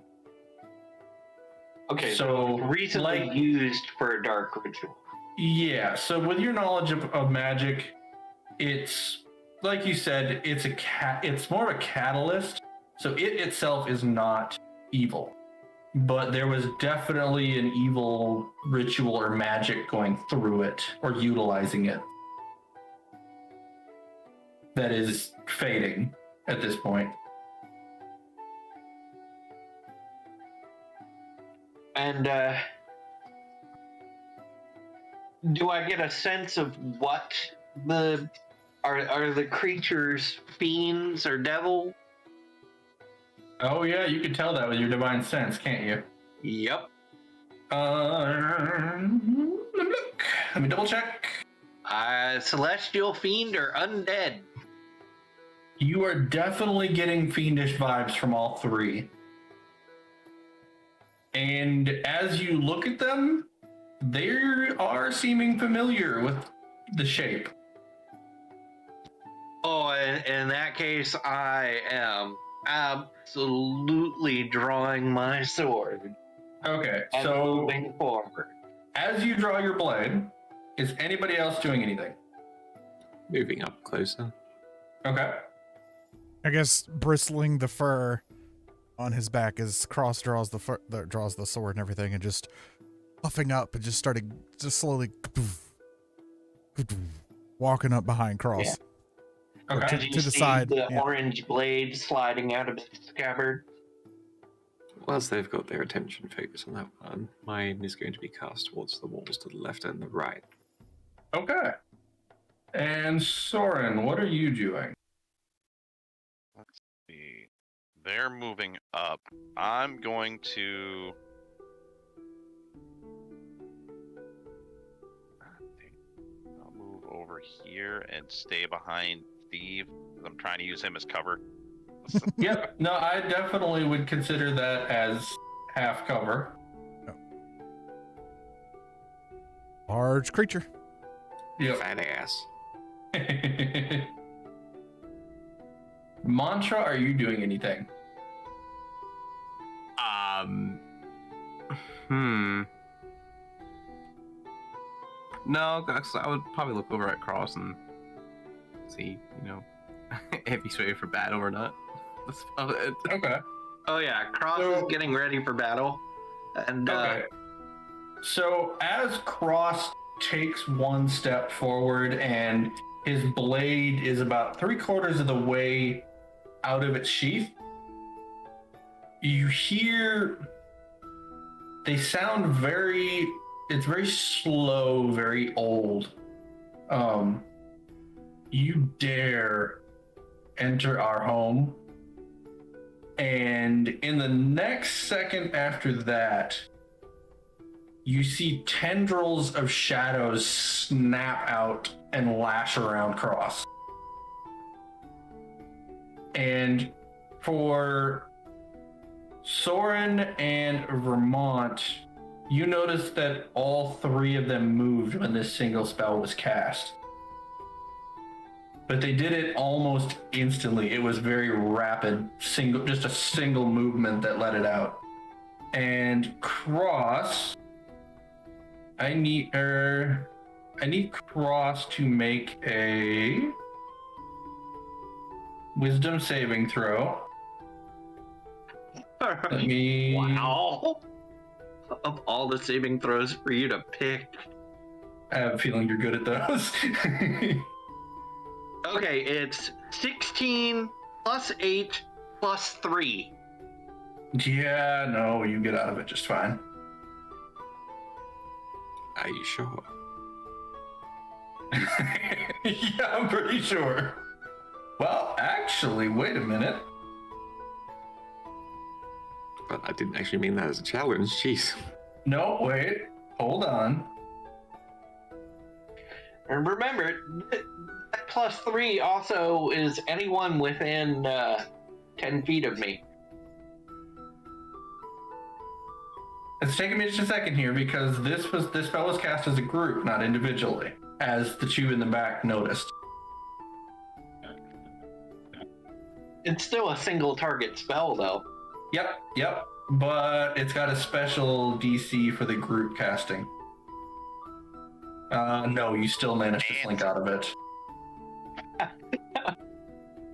Okay, So, recently like- used for a dark ritual. Yeah, so with your knowledge of magic, it's like you said, it's more of a catalyst. So it itself is not evil, but there was definitely an evil ritual or magic going through it or utilizing it that is fading at this point. And do I get a sense of what are the creatures fiends or devil? Oh yeah, you can tell that with your divine sense, can't you? Yep. Let me double check. Celestial fiend or undead? You are definitely getting fiendish vibes from all three. And as you look at them, they are seeming familiar with the shape. Oh, in that case, I am absolutely drawing my sword Okay, and so moving forward. As you draw your blade, is anybody else doing anything? Moving up closer. Okay. I guess bristling the fur on his back as Cross draws draws the sword and everything, and just puffing up and just slowly walking up behind Cross. Yeah. Okay. Did you to the see side, the yeah. orange blade sliding out of its scabbard? Whilst they've got their attention focused on that one, mine is going to be cast towards the walls to the left and the right. Okay. And Soren, what are you doing? Let's see. They're moving up. I'm going to. I'll move over here and stay behind Steve. I'm trying to use him as cover. Yep. No, I definitely would consider that as half cover. Large creature. Yep. Fat ass. Mantra, are you doing anything? No, 'cause I would probably look over at Cross and see, if he's ready for battle or not. That's about it. Okay. Oh yeah, Cross So- is getting ready for battle, and Okay. So as Cross takes one step forward and his blade is about 3/4 of the way out of its sheath, you hear they sound it's very slow, very old. You dare enter our home, and in the next second after that, you see tendrils of shadows snap out and lash around Cross. And for Soren and Vermont, you notice that all three of them moved when this single spell was cast. But they did it almost instantly. It was very rapid, just a single movement that let it out. And Cross, I need Cross to make a wisdom saving throw. Let me. wow. Of all the saving throws for you to pick. I have a feeling you're good at those. Okay, it's 16 plus 8 plus 3. Yeah, no, you get out of it just fine. Are you sure? Yeah, I'm pretty sure. Well, actually, wait a minute. But I didn't actually mean that as a challenge, jeez. No, wait. Hold on. And remember, that plus 3 also is anyone within 10 feet of me. It's taking me just a second here because this spell was cast as a group, not individually, as the two in the back noticed. It's still a single target spell, though. Yep. But it's got a special DC for the group casting. No, you still managed to slink out of it.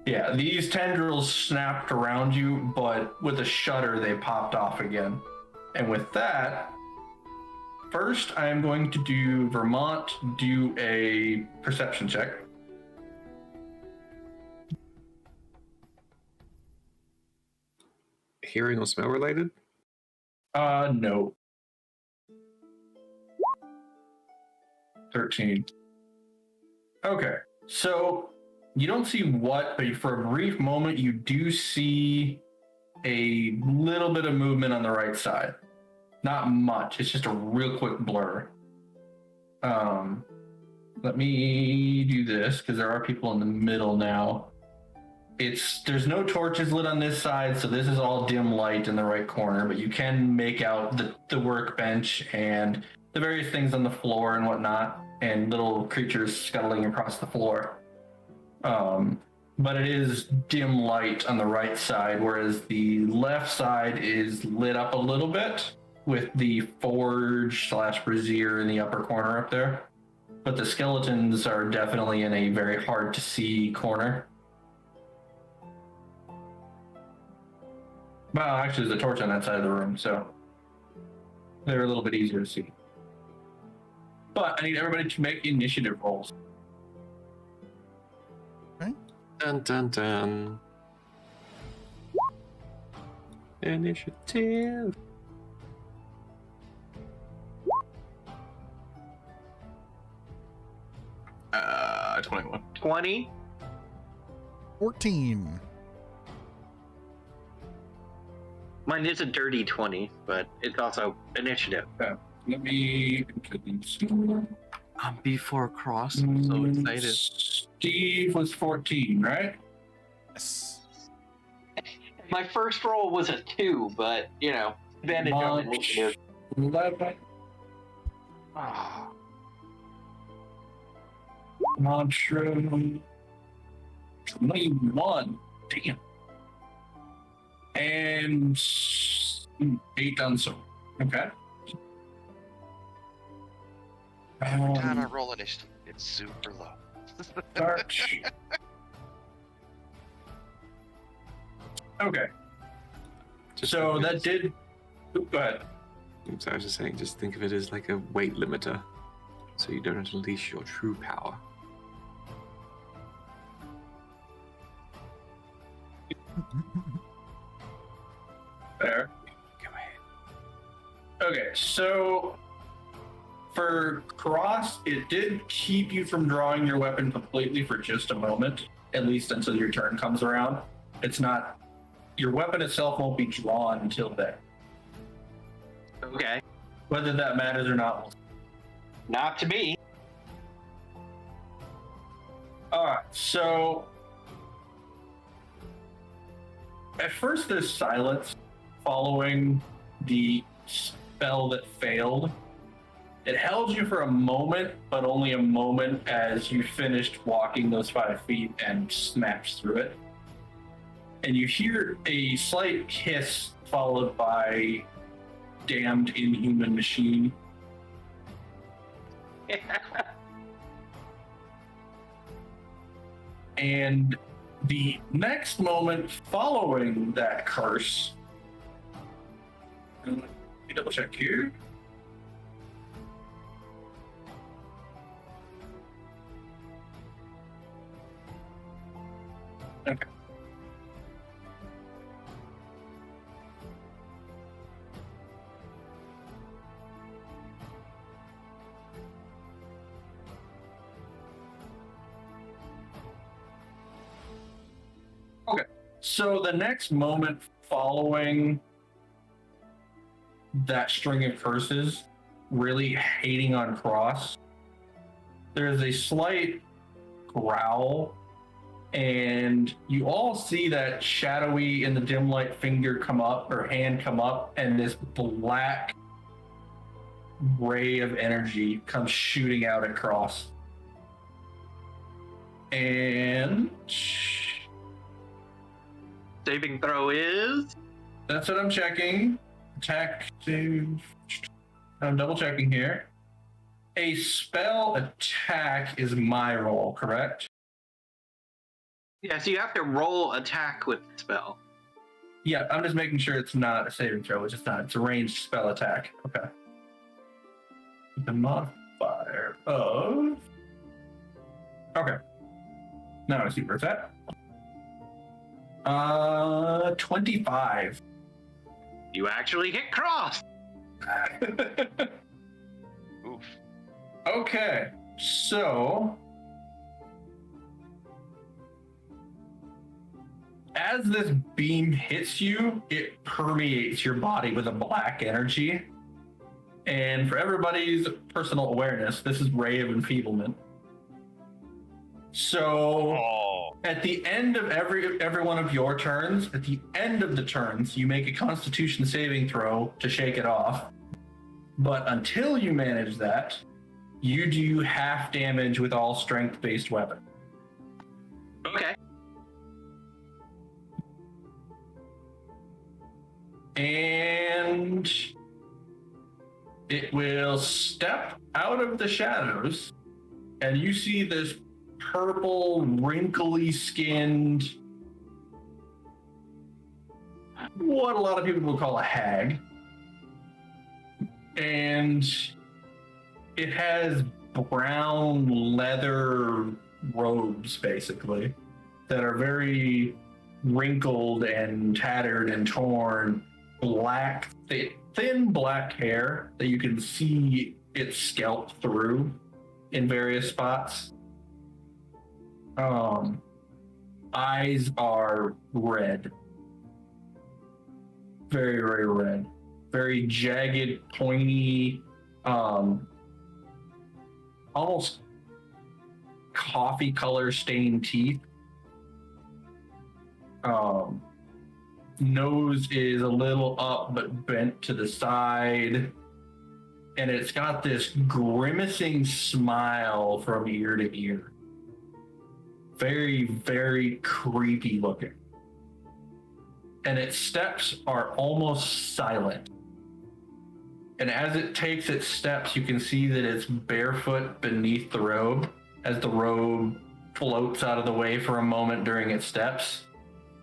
Yeah, these tendrils snapped around you, but with a shudder, they popped off again. And with that, first I am going to do Vermont do a perception check. Hearing or smell related? No. 13. Okay, so you don't see what, but for a brief moment, you do see a little bit of movement on the right side. Not much, it's just a real quick blur. Let me do this, because there are people in the middle now. There's no torches lit on this side, so this is all dim light in the right corner, but you can make out the workbench and the various things on the floor and whatnot, and little creatures scuttling across the floor. But it is dim light on the right side, whereas the left side is lit up a little bit. with the forge / brazier in the upper corner up there. But the skeletons are definitely in a very hard to see corner. Well, actually, there's a torch on that side of the room, so they're a little bit easier to see. But I need everybody to make initiative rolls. Dun dun dun. Initiative. Uh, 21. 20. 14. Mine is a dirty 20, but it's also initiative. Let me. I'm before cross. I'm so excited. Steve was 14, right? Yes. My first roll was a 2, but, you know, advantage on initiative. 11. Mushroom. 21. Damn. And 8 on so. Okay. Every time I roll initiative, it's super low. Start. Okay. So that did. Go ahead. So I was just saying, just think of it as like a weight limiter, so you don't unleash your true power. There. Go ahead. Okay, so for cross, it did keep you from drawing your weapon completely for just a moment, at least until your turn comes around. It's not. Your weapon itself won't be drawn until then. Okay. Whether that matters or not, we'll see. Not to me. Alright, so at first there's silence following the spell that failed. It held you for a moment, but only a moment as you finished walking those 5 feet and smashed through it. And you hear a slight hiss followed by damned inhuman machine. And the next moment following that curse, let me double check here. Okay. Okay, so the next moment following that string of curses, really hating on Cross, there's a slight growl, and you all see that shadowy in the dim light finger come up, or hand come up, and this black ray of energy comes shooting out at Cross. And Saving throw is? that's what I'm checking. Attack, save. I'm double checking here. A spell attack is my roll, correct? Yeah, so you have to roll attack with the spell. Yeah, I'm just making sure it's not a saving throw. It's just not. It's a ranged spell attack. Okay. The modifier of. Okay. Now I see where it's at. 25. You actually hit Cross. Oof. Okay, so as this beam hits you, it permeates your body with a black energy. And for everybody's personal awareness, this is Ray of Enfeeblement. So at the end of every one of your turns, at the end of the turns, you make a Constitution saving throw to shake it off. But until you manage that, you do half damage with all strength-based weapons. Okay. And will step out of the shadows, and you see this purple, wrinkly skinned, what a lot of people would call a hag. And it has brown leather robes, basically, that are very wrinkled and tattered and torn. Black, thin black hair that you can see its scalp through in various spots. Eyes are red. Very, very red. Very jagged, pointy, almost coffee color stained teeth. Nose is a little up but bent to the side. And it's got this grimacing smile from ear to ear. Very, very creepy looking. And its steps are almost silent. And as it takes its steps, you can see that it's barefoot beneath the robe as the robe floats out of the way for a moment during its steps.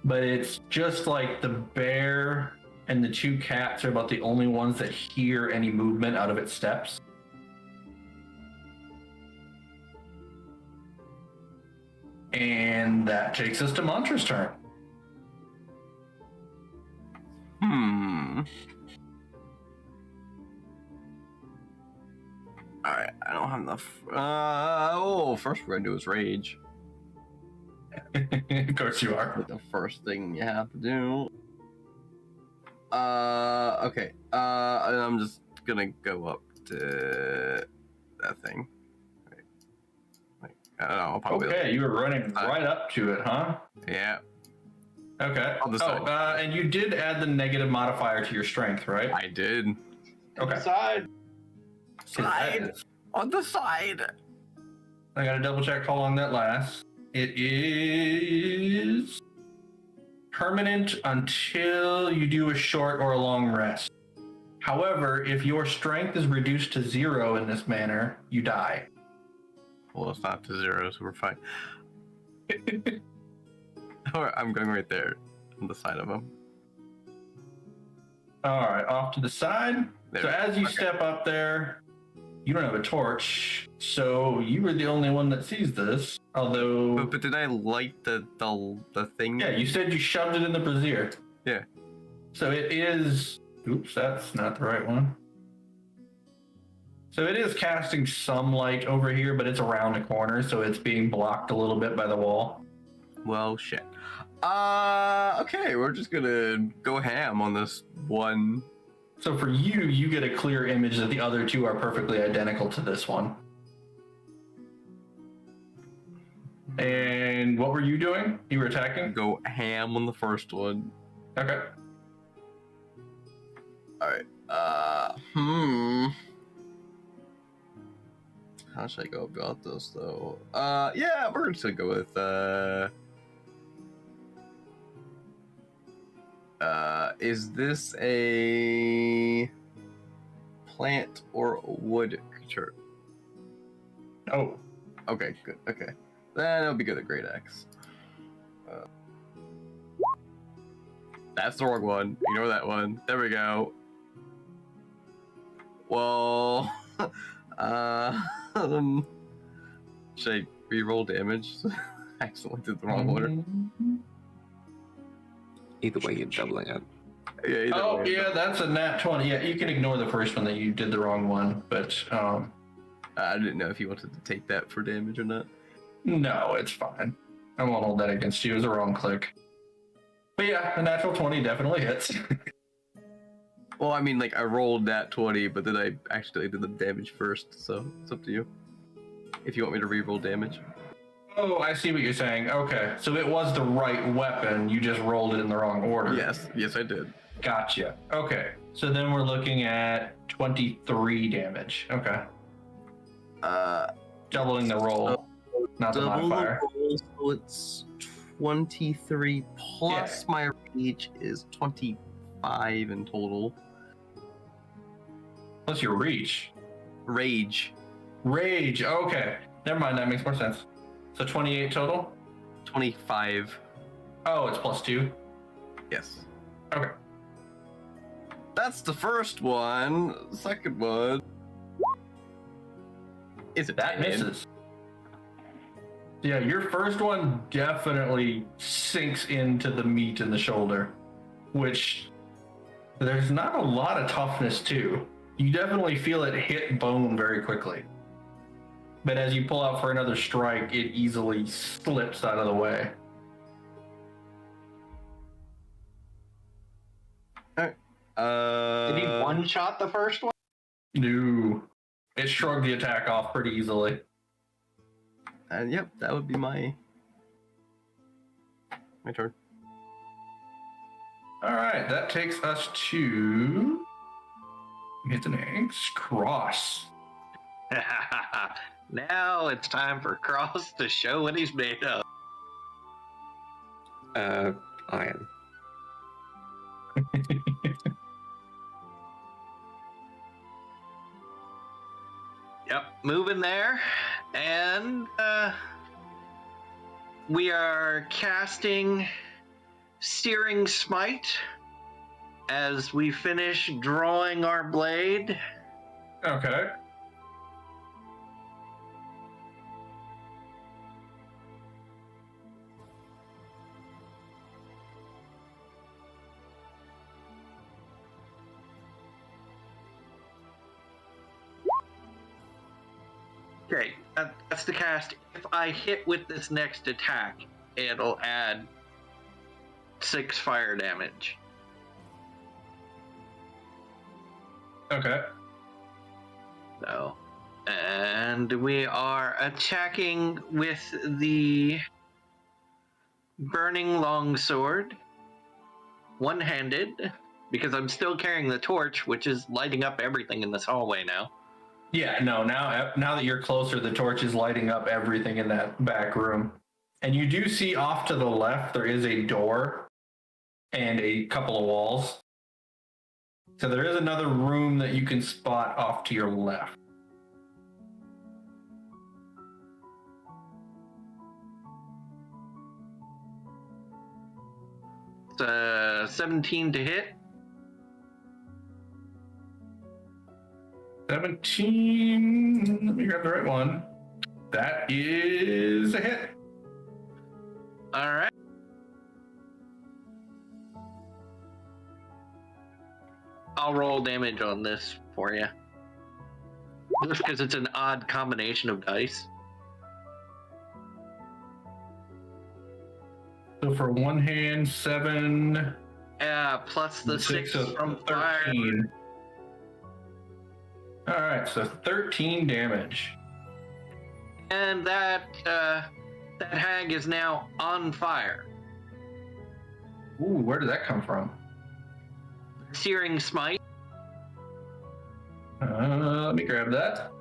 But it's just like the bear and the two cats are about the only ones that hear any movement out of its steps. And that takes us to Mantra's turn. Alright, I don't have enough. First we're gonna do is rage. Of course you are. The first thing you have to do. Okay. And I'm just gonna go up to that thing. Wait, I don't know, I'll probably. Okay, you were running right up to it, huh? Yeah. Okay. On the side. And you did add the negative modifier to your strength, right? I did. Okay. Side. Side. On the side. I gotta double check how long that lasts. It is permanent until you do a short or a long rest. However, if your strength is reduced to 0 in this manner, you die. Well, it's not to 0, so we're fine. Alright, I'm going right there on the side of him. Alright, off to the side. There. So as you step up there, you don't have a torch, so you were the only one that sees this. Although, But did I light the thing? yeah, you said you shoved it in the brazier. Yeah. So it is. Oops, that's not the right one. So it is casting some light over here, but it's around a corner, so it's being blocked a little bit by the wall. Well, shit. Okay, we're just gonna go ham on this one. So for you, you get a clear image that the other two are perfectly identical to this one. And what were you doing? You were attacking? Go ham on the first one. Okay. Alright. How should I go about this, though? Yeah, we're just gonna go with, is this a plant or a wood creature? Oh. Okay, good, okay. Then it'll be good at Great Axe. That's the wrong one. Ignore that one. There we go. Well, should I re-roll damage? I accidentally did the wrong order. Either way, you're doubling it. Yeah, Oh, yeah, that's a nat 20. Yeah, you can ignore the first one that you did the wrong one, but I didn't know if you wanted to take that for damage or not. no, it's fine. I won't hold that against you. It was a wrong click. But yeah, a natural 20 definitely hits. Well, I mean, like, I rolled that 20, but then I actually did the damage first, so it's up to you. If you want me to re-roll damage. Oh, I see what you're saying. Okay, so it was the right weapon. You just rolled it in the wrong order. Yes, I did. Gotcha. Okay, so then we're looking at 23 damage. Okay. Doubling the roll, not the Double modifier. roll, so it's 23 plus my rage is 25 in total. Plus your reach. Rage. Rage. Okay. Never mind. That makes more sense. So 28 total? 25. Oh, it's +2. Yes. Okay. That's the first one. Second one. Is it That misses. Yeah, your first one definitely sinks into the meat in the shoulder, which there's not a lot of toughness to. You definitely feel it hit bone very quickly. But as you pull out for another strike, it easily slips out of the way. Did he one-shot the first one? No. It shrugged the attack off pretty easily. And yep, that would be my turn. Alright, that takes us to... It's an X Cross. Now it's time for Cross to show what he's made of. Iron. Yep, moving there, and we are casting Searing Smite as we finish drawing our blade. Okay. Okay, that's the cast. If I hit with this next attack, it'll add 6 fire damage. Okay. So, and we are attacking with the Burning Longsword, one-handed, because I'm still carrying the torch, which is lighting up everything in this hallway now. Yeah, no, now that you're closer, the torch is lighting up everything in that back room. And you do see off to the left, there is a door and a couple of walls. So there is another room that you can spot off to your left. It's 17 to hit. 17. Let me grab the right one. That is a hit. All right. I'll roll damage on this for you. Just because it's an odd combination of dice. So for one hand, 7. Plus the 6 so from fire. 13. All right, so 13 damage. And that hag is now on fire. Ooh, where did that come from? Searing Smite. Let me grab that.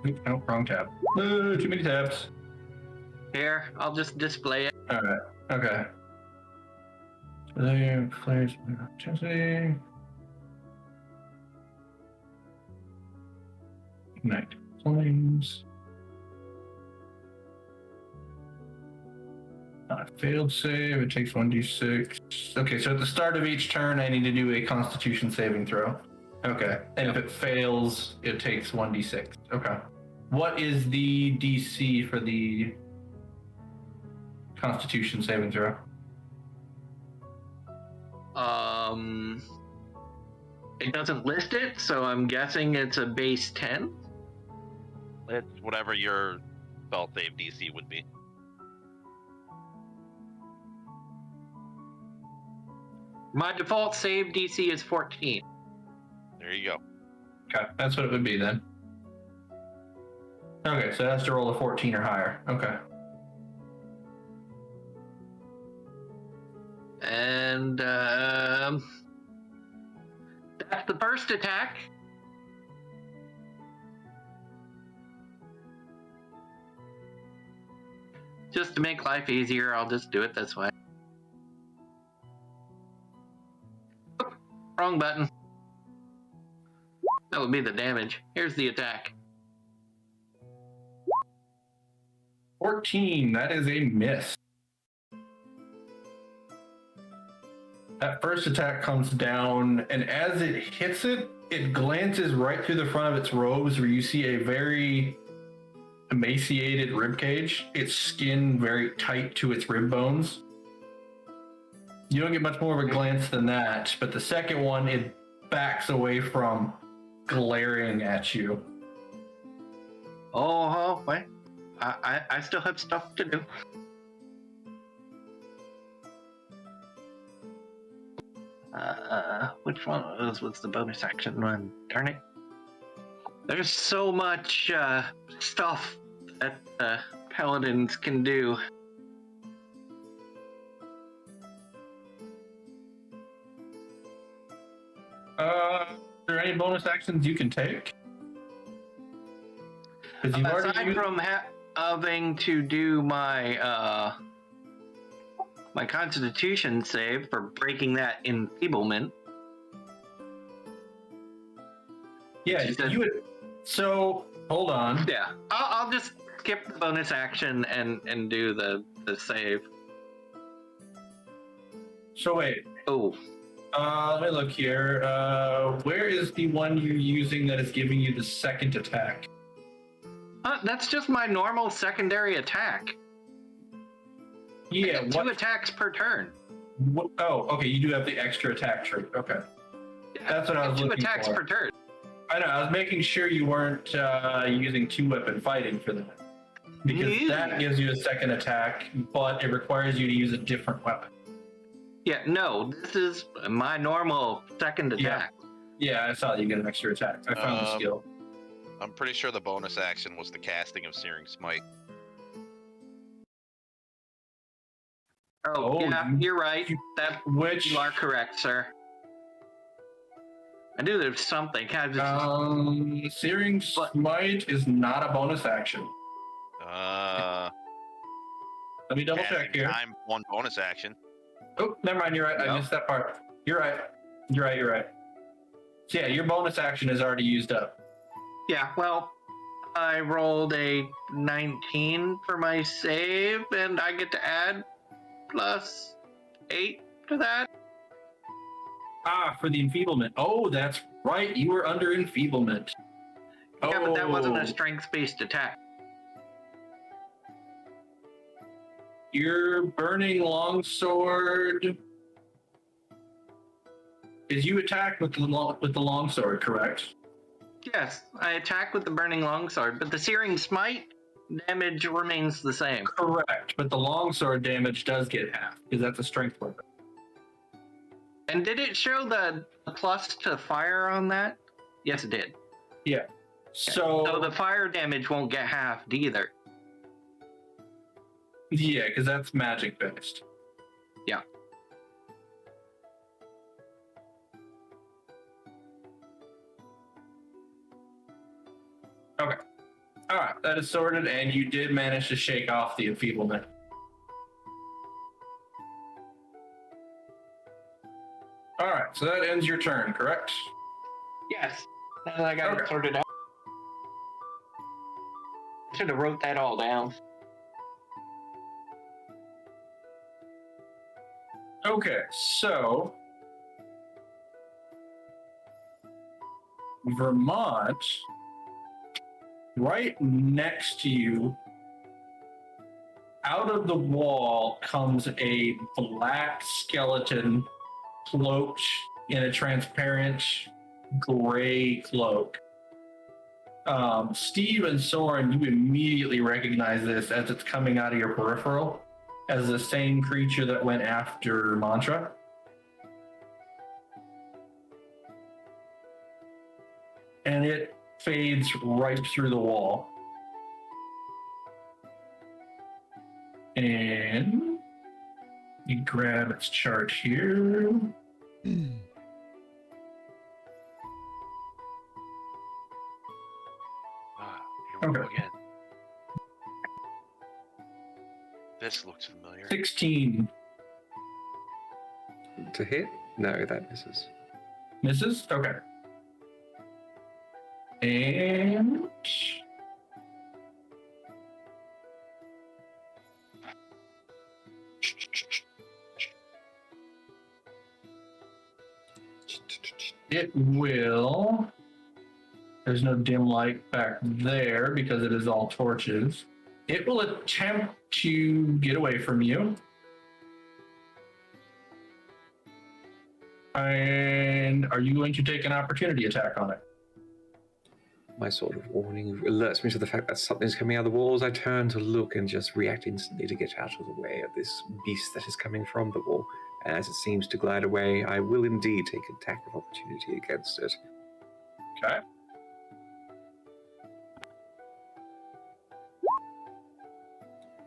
Oops, no, wrong tab. Too many tabs. Here, I'll just display it. All right, okay. So there, flares, intensity. Ignite flames. Failed save, it takes 1d6. Okay, so at the start of each turn, I need to do a Constitution saving throw. Okay, and if it fails, it takes 1d6. Okay. What is the DC for the Constitution saving throw? It doesn't list it, so I'm guessing it's a base 10. It's whatever your spell save DC would be. My default save DC is 14. There you go. Okay, that's what it would be then. Okay, so it has to roll a 14 or higher. Okay. And that's the first attack. Just to make life easier, I'll just do it this way. Wrong button. That would be the damage. Here's the attack. 14, that is a miss. That first attack comes down, and as it hits it, it glances right through the front of its robes where you see a very emaciated rib cage. Its skin very tight to its rib bones. You don't get much more of a glance than that, but the second one, it backs away from glaring at you. Oh, wait. I still have stuff to do. Which one was the bonus action one? Darn it. There's so much stuff that paladins can do. Are there any bonus actions you can take? Because you've already Aside used... from having to do my my Constitution save for breaking that enfeeblement. Yeah, you would... So, hold on. Yeah, I'll just skip the bonus action and do the save. So wait, Oh, let me look here. Where is the one you're using that is giving you the second attack? that's just my normal secondary attack. Yeah, I get 2 attacks per turn. Oh, okay, you do have the extra attack trait. Okay. That's what I was 2 looking attacks for. per turn. I know, I was making sure you weren't using 2-weapon fighting for that. Because that gives you a second attack, but it requires you to use a different weapon. Yeah, no, this is my normal second attack. Yeah, I saw that you get an extra attack. I found the skill. I'm pretty sure the bonus action was the casting of Searing Smite. Oh, yeah, you're right. Which... You are correct, sir. I knew there was something. Searing Smite is not a bonus action. Let me double check here. I'm one bonus action. Oh, never mind. You're right. I missed that part. You're right. You're right. So yeah, your bonus action is already used up. Yeah, well, I rolled a 19 for my save, and I get to add plus 8 to that. Ah, for the enfeeblement. Oh, that's right. You were under enfeeblement. Yeah, but that wasn't a strength-based attack. Your burning longsword. Is you attack with the longsword, correct? Yes, I attack with the burning longsword, but the searing smite damage remains the same. Correct, but the longsword damage does get half because that's a strength weapon. And did it show the plus to fire on that? Yes, it did. Yeah. So the fire damage won't get halved either. Yeah, because that's magic based. Yeah. Okay. All right, that is sorted, and you did manage to shake off the enfeeblement. All right, so that ends your turn, correct? Yes. Now that I got it sorted out. I should have wrote that all down. Okay, so Vermont, right next to you, out of the wall comes a black skeleton cloaked in a transparent gray cloak. Steve and Soren, you immediately recognize this as it's coming out of your peripheral as the same creature that went after Mantra. And it fades right through the wall. And you grab its chart here. Here we go again. This looks familiar. 16. To hit? No, that misses. Misses? Okay. And it will. There's no dim light back there because it is all torches. It will attempt to get away from you. And are you going to take an opportunity attack on it? My sort of warning alerts me to the fact that something's coming out of the walls. I turn to look and just react instantly to get out of the way of this beast that is coming from the wall. And as it seems to glide away, I will indeed take an attack of opportunity against it. Okay.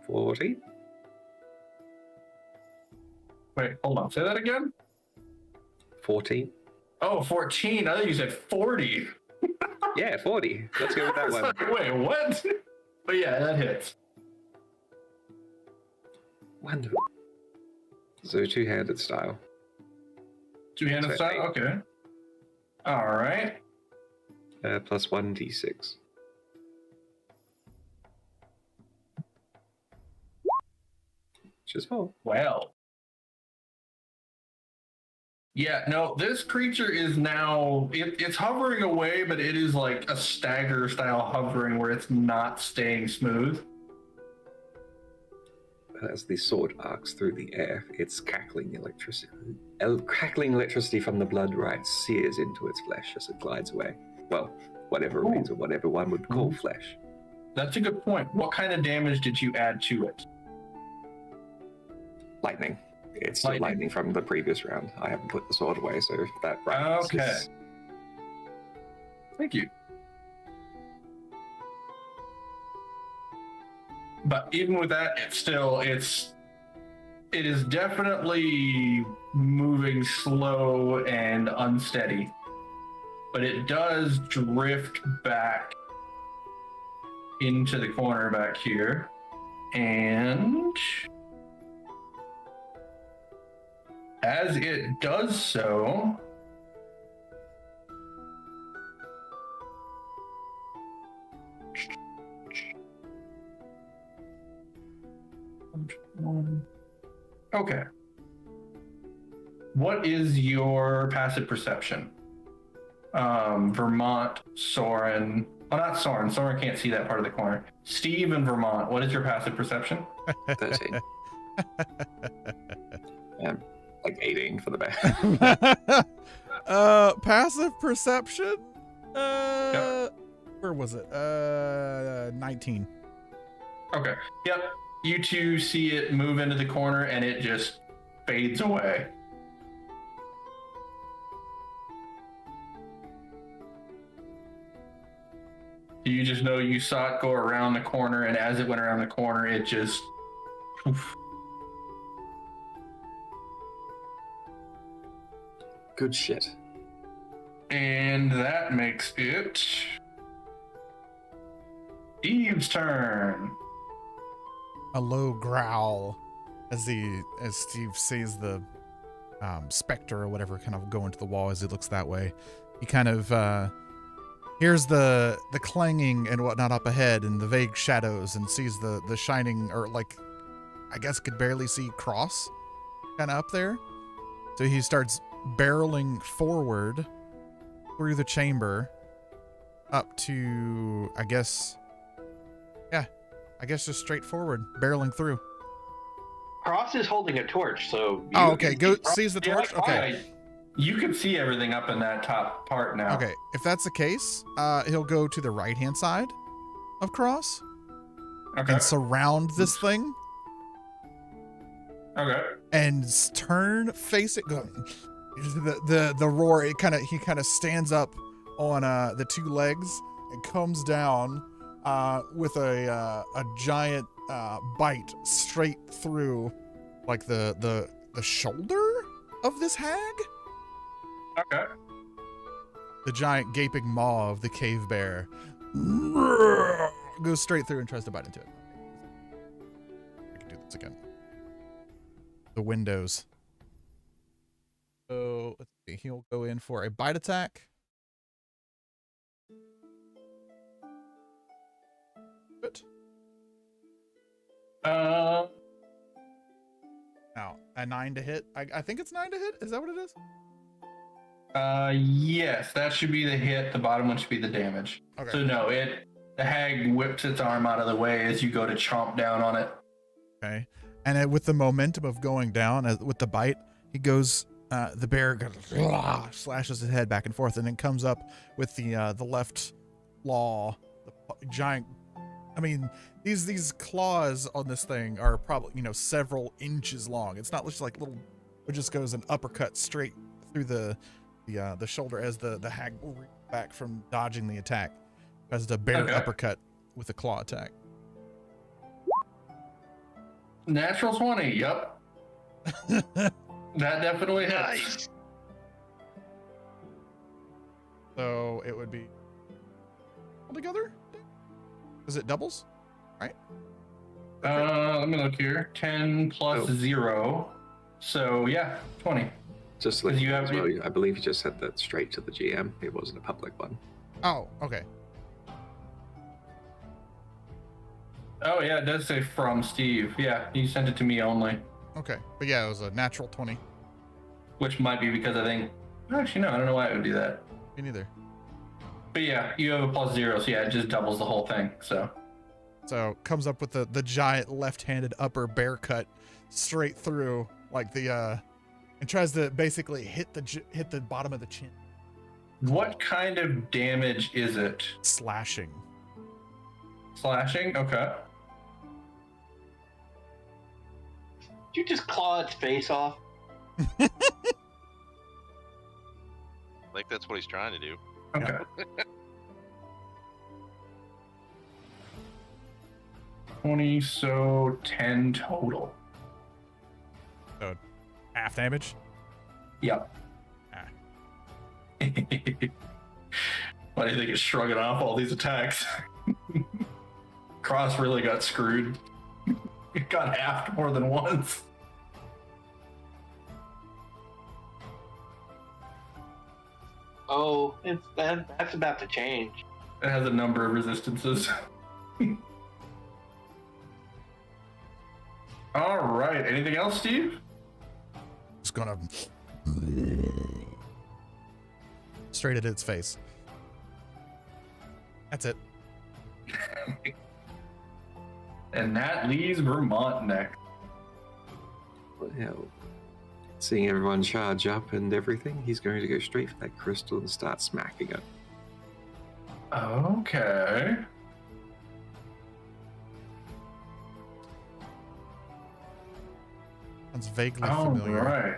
$40. Wait, hold on. Say that again? 14. Oh, 14. I thought you said 40. Yeah, 40. Let's go with that one. Wait, what? But yeah, that hits. Wonderful. So two-handed style. Two-handed So style? 8. Okay. All right. Plus 1d6. Just 4. Well. Yeah, no, this creature is now, it's hovering away, but it is like a stagger style hovering where it's not staying smooth. As the sword arcs through the air, its cackling electricity from the blood right sears into its flesh as it glides away. Well, whatever remains of whatever one would call flesh. That's a good point. What kind of damage did you add to it? Lightning. It's still lightning from the previous round. I haven't put the sword away, so that round Okay. Thank you. But even with that, it is definitely moving slow and unsteady. But it does drift back into the corner back here. And as it does so, okay. What is your passive perception? Vermont, Soren. Oh, not Soren. Soren can't see that part of the corner. Steve and Vermont, what is your passive perception? 13. Like 18 for the back. Passive perception? Yep. Where was it? 19. Okay. Yep. You two see it move into the corner and it just fades away. You just know you saw it go around the corner, and as it went around the corner, it just... Oof. Good shit. And that makes it Steve's turn. A low growl as Steve sees the specter or whatever kind of go into the wall as he looks that way. He kind of hears the clanging and whatnot up ahead and the vague shadows and sees the shining, or like, I guess could barely see cross kind of up there. So he starts barreling forward through the chamber up to, I guess just straight forward, barreling through. Cross is holding a torch, so... Oh, okay. Go seize the torch? Okay. You can see everything up in that top part now. Okay. If that's the case, he'll go to the right-hand side of Cross. Okay. And surround this thing. Okay. And face it. Go. The roar. He kind of stands up on the two legs and comes down with a giant bite straight through, like the shoulder of this hag. Okay. The giant gaping maw of the cave bear goes straight through and tries to bite into it. I can do this again. The windows. So let's see. He'll go in for a bite attack. Uh, Now, a 9 to hit. I think it's 9 to hit. Is that what it is? yes, that should be the hit. The bottom one should be the damage. Okay. So no, the hag whips its arm out of the way as you go to chomp down on it. Okay. And with the momentum of going down, with the bite, he goes. The bear goes, slashes his head back and forth, and then comes up with the left claw, the giant. I mean, these claws on this thing are probably several inches long. It's not just like little. It just goes an uppercut straight through the shoulder as the hag will reach back from dodging the attack, as the bear uppercut with a claw attack. Natural 20. Yep. That definitely hits. Nice. So it would be altogether. Is it doubles? Right. Let me look here. 10 plus 0. So yeah, 20. Just like You have- I believe you just said that straight to the GM. It wasn't a public one. Oh, okay. Oh yeah, it does say from Steve. Yeah, you sent it to me only. Okay. But yeah, it was a natural 20. Which might be because I think. Actually, no, I don't know why it would do that. Me neither. But yeah, you have a plus 0, so yeah, it just doubles the whole thing. So. So comes up with the giant left-handed upper bear cut straight through, like and tries to basically hit the bottom of the chin, What kind of damage is it? slashing. Slashing? Okay. Did you just claw its face off? I think that's what he's trying to do. Okay. 20, so 10 total. Half damage. Yep. Ah. Why do you think it's shrugging off all these attacks? Cross really got screwed. It got halved more than once. Oh, that's about to change. It has a number of resistances. All right. Anything else, Steve? Just gonna straight at its face. That's it. And that leaves Vermont next. Well, seeing everyone charge up and everything, he's going to go straight for that crystal and start smacking it. Okay. Sounds vaguely All familiar. right.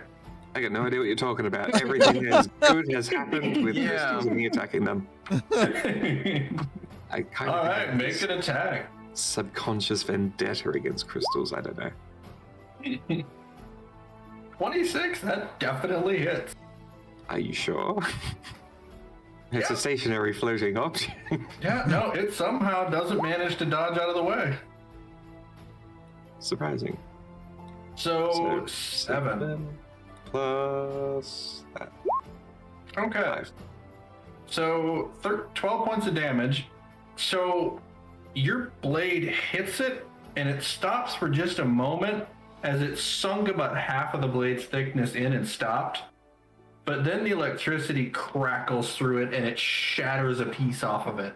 I got no idea what you're talking about. Everything as good has happened with crystals and me attacking them. I kind All of right, make an attack. subconscious vendetta against crystals. I don't know. 26, that definitely hits. Are you sure? It's Yeah. a stationary floating object. Yeah, no, it somehow doesn't manage to dodge out of the way. Surprising. So 7. Plus that. Okay. 5. So 12 points of damage. So your blade hits it and it stops for just a moment as it sunk about half of the blade's thickness in and stopped. But then the electricity crackles through it and it shatters a piece off of it.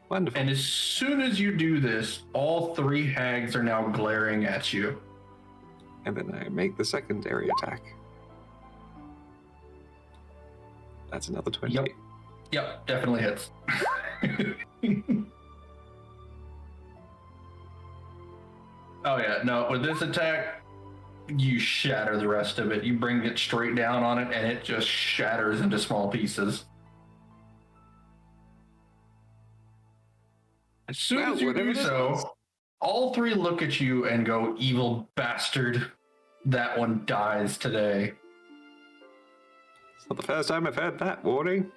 Wonderful. And as soon as you do this, all 3 hags are now glaring at you. And then I make the secondary attack. That's another 20. Yep. Yep, definitely hits. Oh yeah, no, with this attack, you shatter the rest of it. You bring it straight down on it and it just shatters into small pieces. As soon Well, as you whatever do this is. so, all 3 look at you and go, "Evil bastard." That one dies today. It's not the first time I've heard that warning.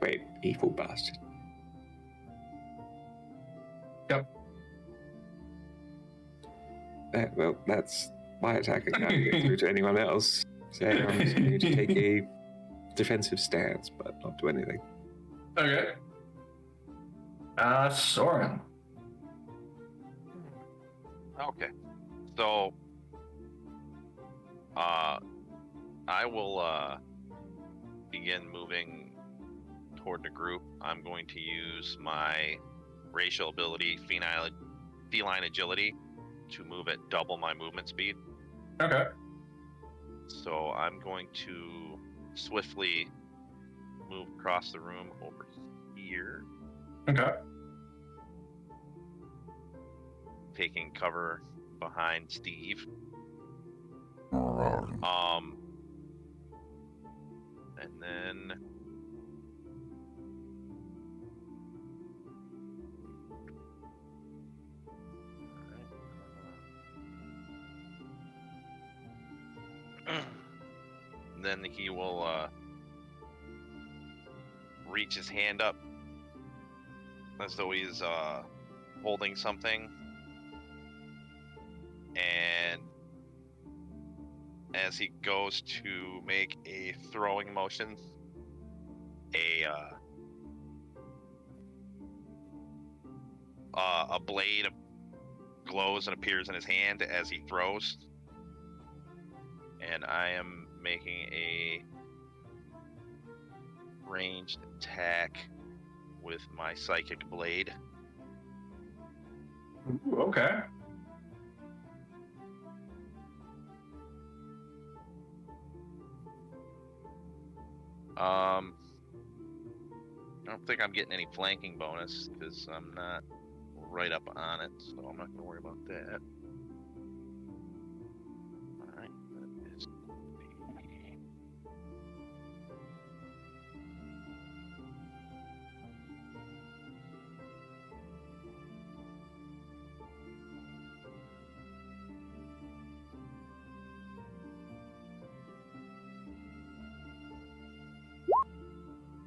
Wait, evil bastard. Yep. Well, that's my attack. I can't get through to anyone else. So I'm just going to take a defensive stance, but not do anything. Okay. Soren. Okay. So, I will begin moving toward the group. I'm going to use my racial ability, feline agility, to move at double my movement speed. Okay. So I'm going to swiftly move across the room over here, Okay. taking cover behind Steve. And then then he will reach his hand up as though he's holding something, and as he goes to make a throwing motion, a blade glows and appears in his hand as he throws, and I am making a ranged attack with my psychic blade. Ooh, okay. I don't think I'm getting any flanking bonus because I'm not right up on it, so I'm not going to worry about that. Alright, that is going to be...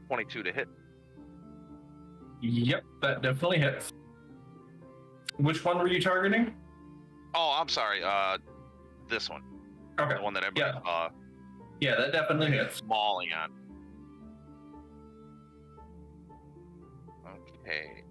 $22 to hit. Yep, that definitely hits. Which one were you targeting? Oh, I'm sorry. This one. Okay. The one that everybody Yeah, that definitely hits. mauling on. Okay.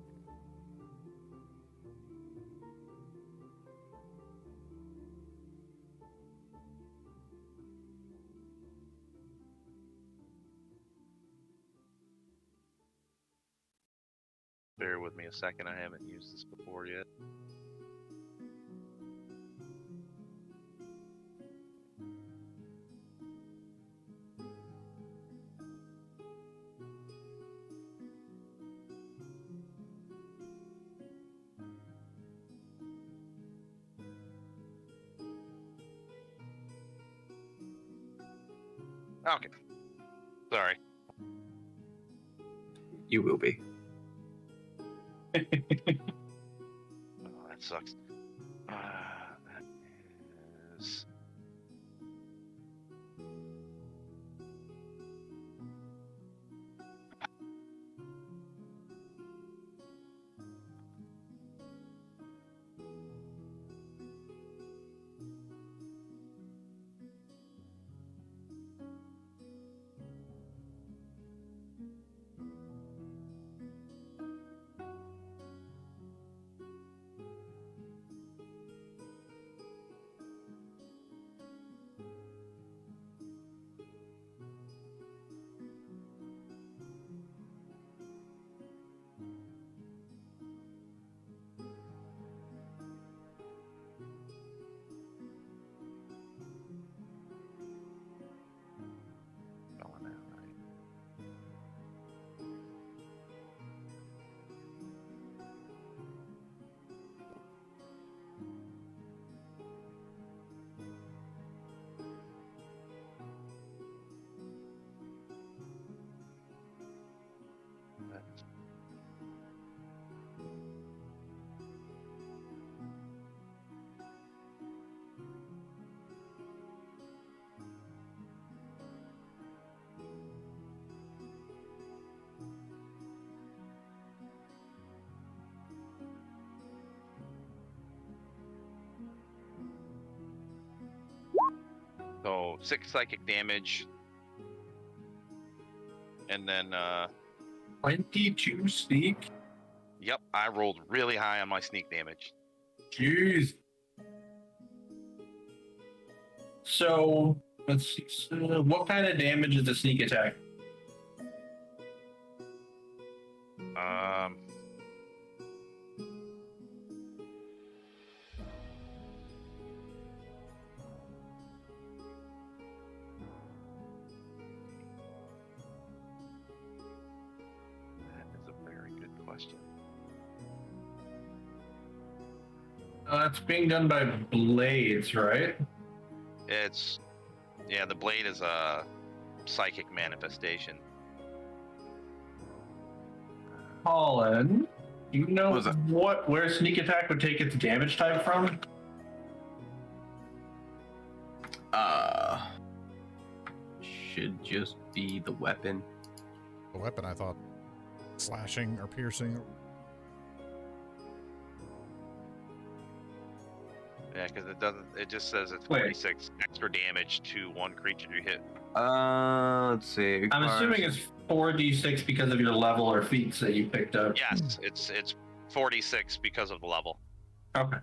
Bear with me a second. I haven't used this before yet. Okay. Sorry. You will be. Oh, that sucks. That is... spelling that right. That's... So 6 psychic damage, and then 22 sneak. Yep, I rolled really high on my sneak damage. Jeez. So let's see. So what kind of damage is a sneak attack? That is a very good question. It's being done by blades, right? The blade is a psychic manifestation. Colin, do you know What was that? where sneak attack would take its damage type from? Should just be the weapon. The weapon, I thought, slashing or piercing. Yeah, because it doesn't. It just says it's Wait. 46 extra damage to one creature you hit. Let's see. I'm assuming it's 4d6 because of your level or feats that you picked up. Yes, it's 46 because of the level. Okay.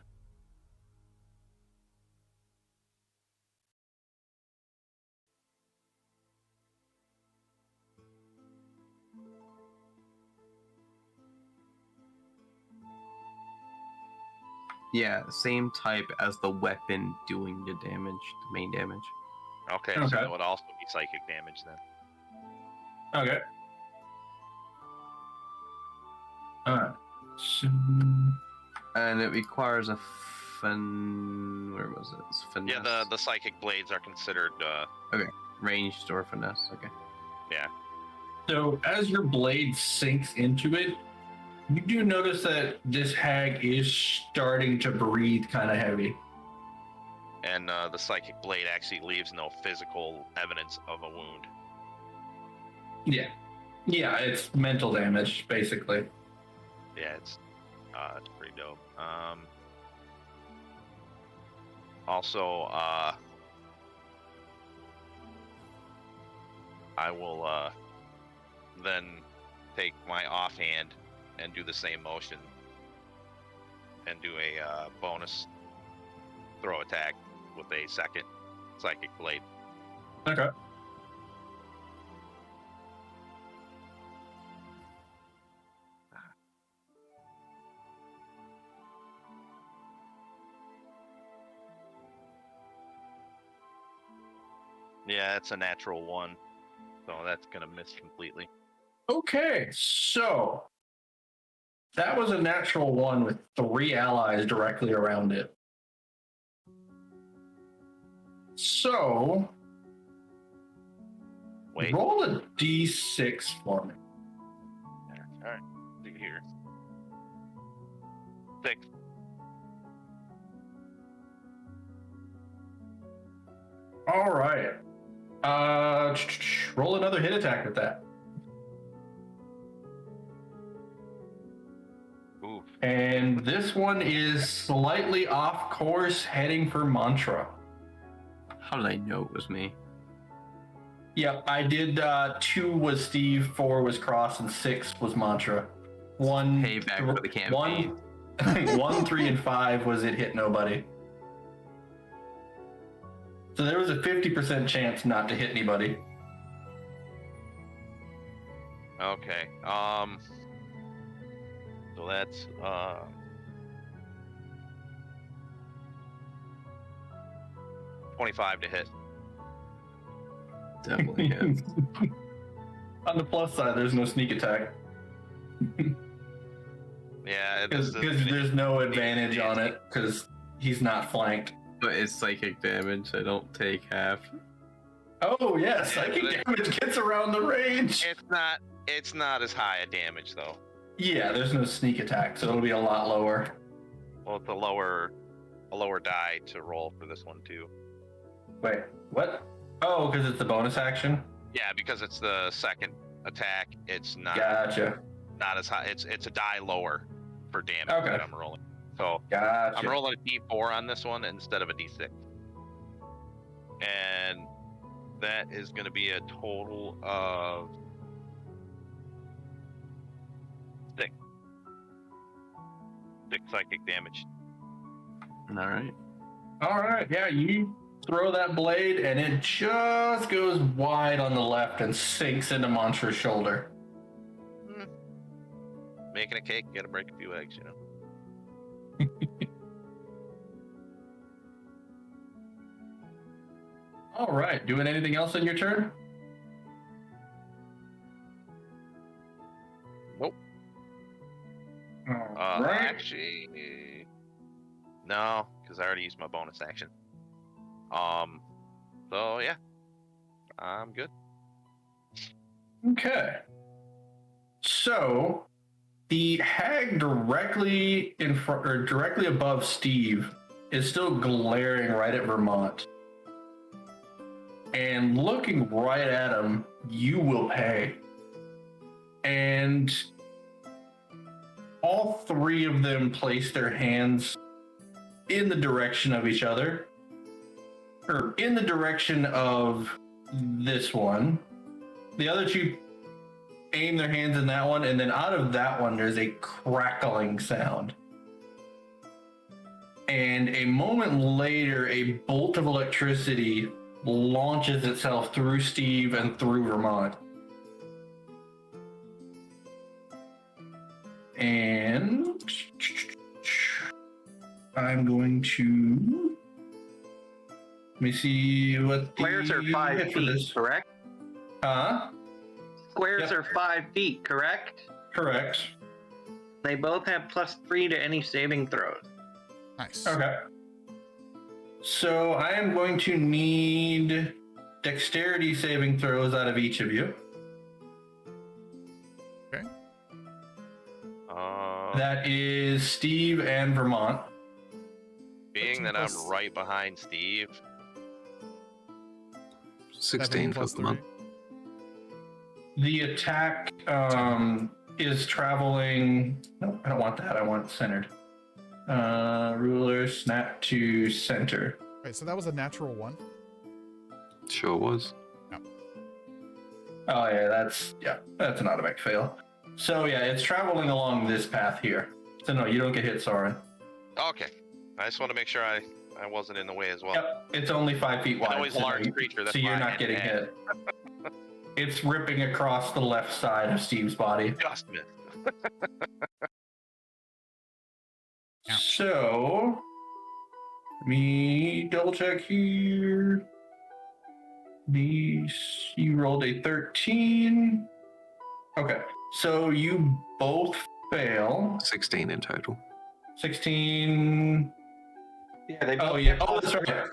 Yeah, same type as the weapon doing the damage, the main damage. Okay, so Okay. that would also be psychic damage then. Okay. Alright. So, And it requires a where was it? It's finesse. Yeah, the psychic blades are considered. Ranged or finesse. Okay. so as your blade sinks into it, you do notice that this hag is starting to breathe kind of heavy. And the psychic blade actually leaves no physical evidence of a wound. Yeah. Yeah, it's mental damage, basically. Yeah, it's pretty dope. Also, I will then take my offhand and do the same motion and do a bonus throw attack with a second psychic blade. Okay. Yeah, it's a natural 1, so that's gonna miss completely. Okay, so that was a natural 1 with 3 allies directly around it. So Wait. roll a d6 for me. All right, see here. 6. All right. Roll another hit attack with that. Oof. And this one is slightly off course, heading for Mantra. How did I know it was me? Yep, I did 2 was Steve, 4 was Cross, and 6 was Mantra. Payback for the campaign. 1, 3, and 5 was it hit nobody. So there was a 50% chance not to hit anybody. Okay. So that's 25 to hit. Definitely hits. On the plus side, there's no sneak attack. Yeah, Because there's no advantage on it, because he's not flanked. But it's psychic damage. I don't take half. Oh, yeah, psychic damage gets around the range. It's not as high a damage though. Yeah, there's no sneak attack, so it'll be a lot lower. Well, it's a lower die to roll for this one too. Wait, what? Oh, because it's the bonus action? Yeah, because it's the second attack. It's not Gotcha. not as high. It's a die lower for damage Okay. that I'm rolling. So Gotcha. I'm rolling a D4 on this one instead of a D6, and that is going to be a total of psychic damage. All right. All right, yeah, you throw that blade, and it just goes wide on the left and sinks into Monster's shoulder. Making a cake, you gotta break a few eggs, you know. All right, doing anything else on your turn? Nope. All right. Actually, no, because I already used my bonus action. So yeah, I'm good. Okay. So, the hag directly in front or directly above Steve is still glaring right at Vermont. And looking right at him, you will pay. And all three of them place their hands in the direction of each other, or in the direction of this one. The other two aim their hands in that one, and then out of that one, there's a crackling sound. And a moment later, a bolt of electricity launches itself through Steve and through Vermont. And I'm going to let me see what the Squares are 5 hit for feet, this. correct? Huh? Squares Yep. are 5 feet, correct? Correct. They both have +3 to any saving throws. Nice. Okay. So I am going to need dexterity saving throws out of each of you. That is Steve and Vermont. Being that plus- I'm right behind Steve, 16 plus for the month. 3. The attack is traveling. No, I don't want that. I want it centered. Ruler, snap to center. Wait, so that was a natural 1? Sure was. Oh yeah, that's an automatic fail. So yeah, it's traveling along this path here. So no, you don't get hit, Soren. okay. I just want to make sure I wasn't in the way as well. Yep, it's only 5 feet wide. I know he's a so large no, creature. That's so you're why I not had getting to add. hit. It's ripping across the left side of Steve's body. Just missed. Ouch. So, let me double check here. You rolled a 13. Okay, so you both fail. 16 in total. 16. Yeah, they both Oh, yeah. have Oh, that's right.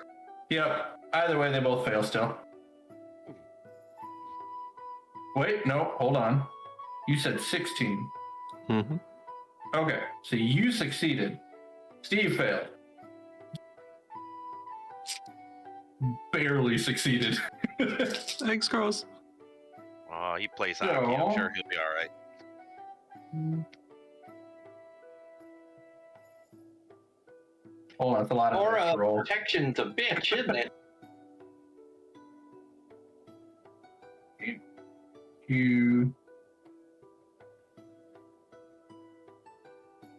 Yep. Either way, they both fail still. Wait, no, hold on. You said 16. Mm-hmm. Okay, so you succeeded. Steve failed. Barely succeeded. Thanks, Cross. Oh, he plays hockey. I'm sure he'll be all right. Hold on, that's a lot of Aura dice of rolls. protection's a bitch, isn't it? You.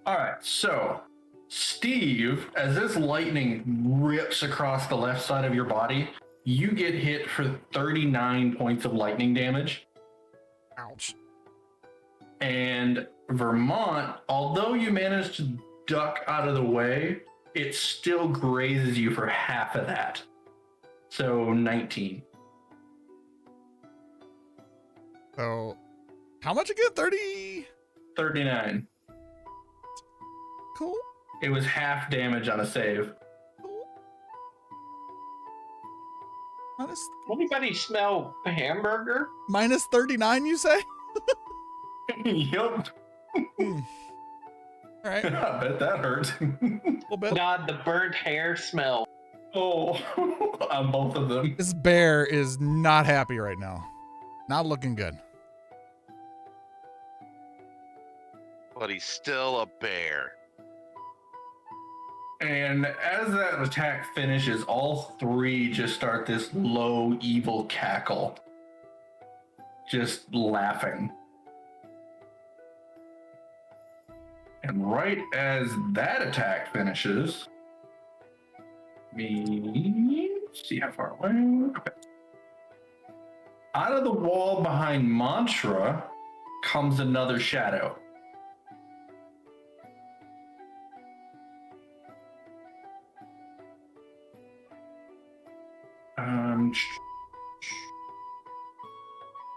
All right, so Steve, as this lightning rips across the left side of your body, you get hit for 39 points of lightning damage. Ouch. And Vermont, although you managed to duck out of the way, it still grazes you for half of that. So 19. So, how much again? 30? 39. Cool. It was half damage on a save. Cool. Minus, Anybody smell a hamburger? minus 39, you say? Yup. All right. I bet that hurt. A little bit. God, the burnt hair smell. Oh, on both of them. This bear is not happy right now. Not looking good. But he's still a bear. And as that attack finishes, all three just start this low, evil cackle. Just laughing. And right as that attack finishes, me see how far away. Okay. Out of the wall behind Mantra comes another shadow.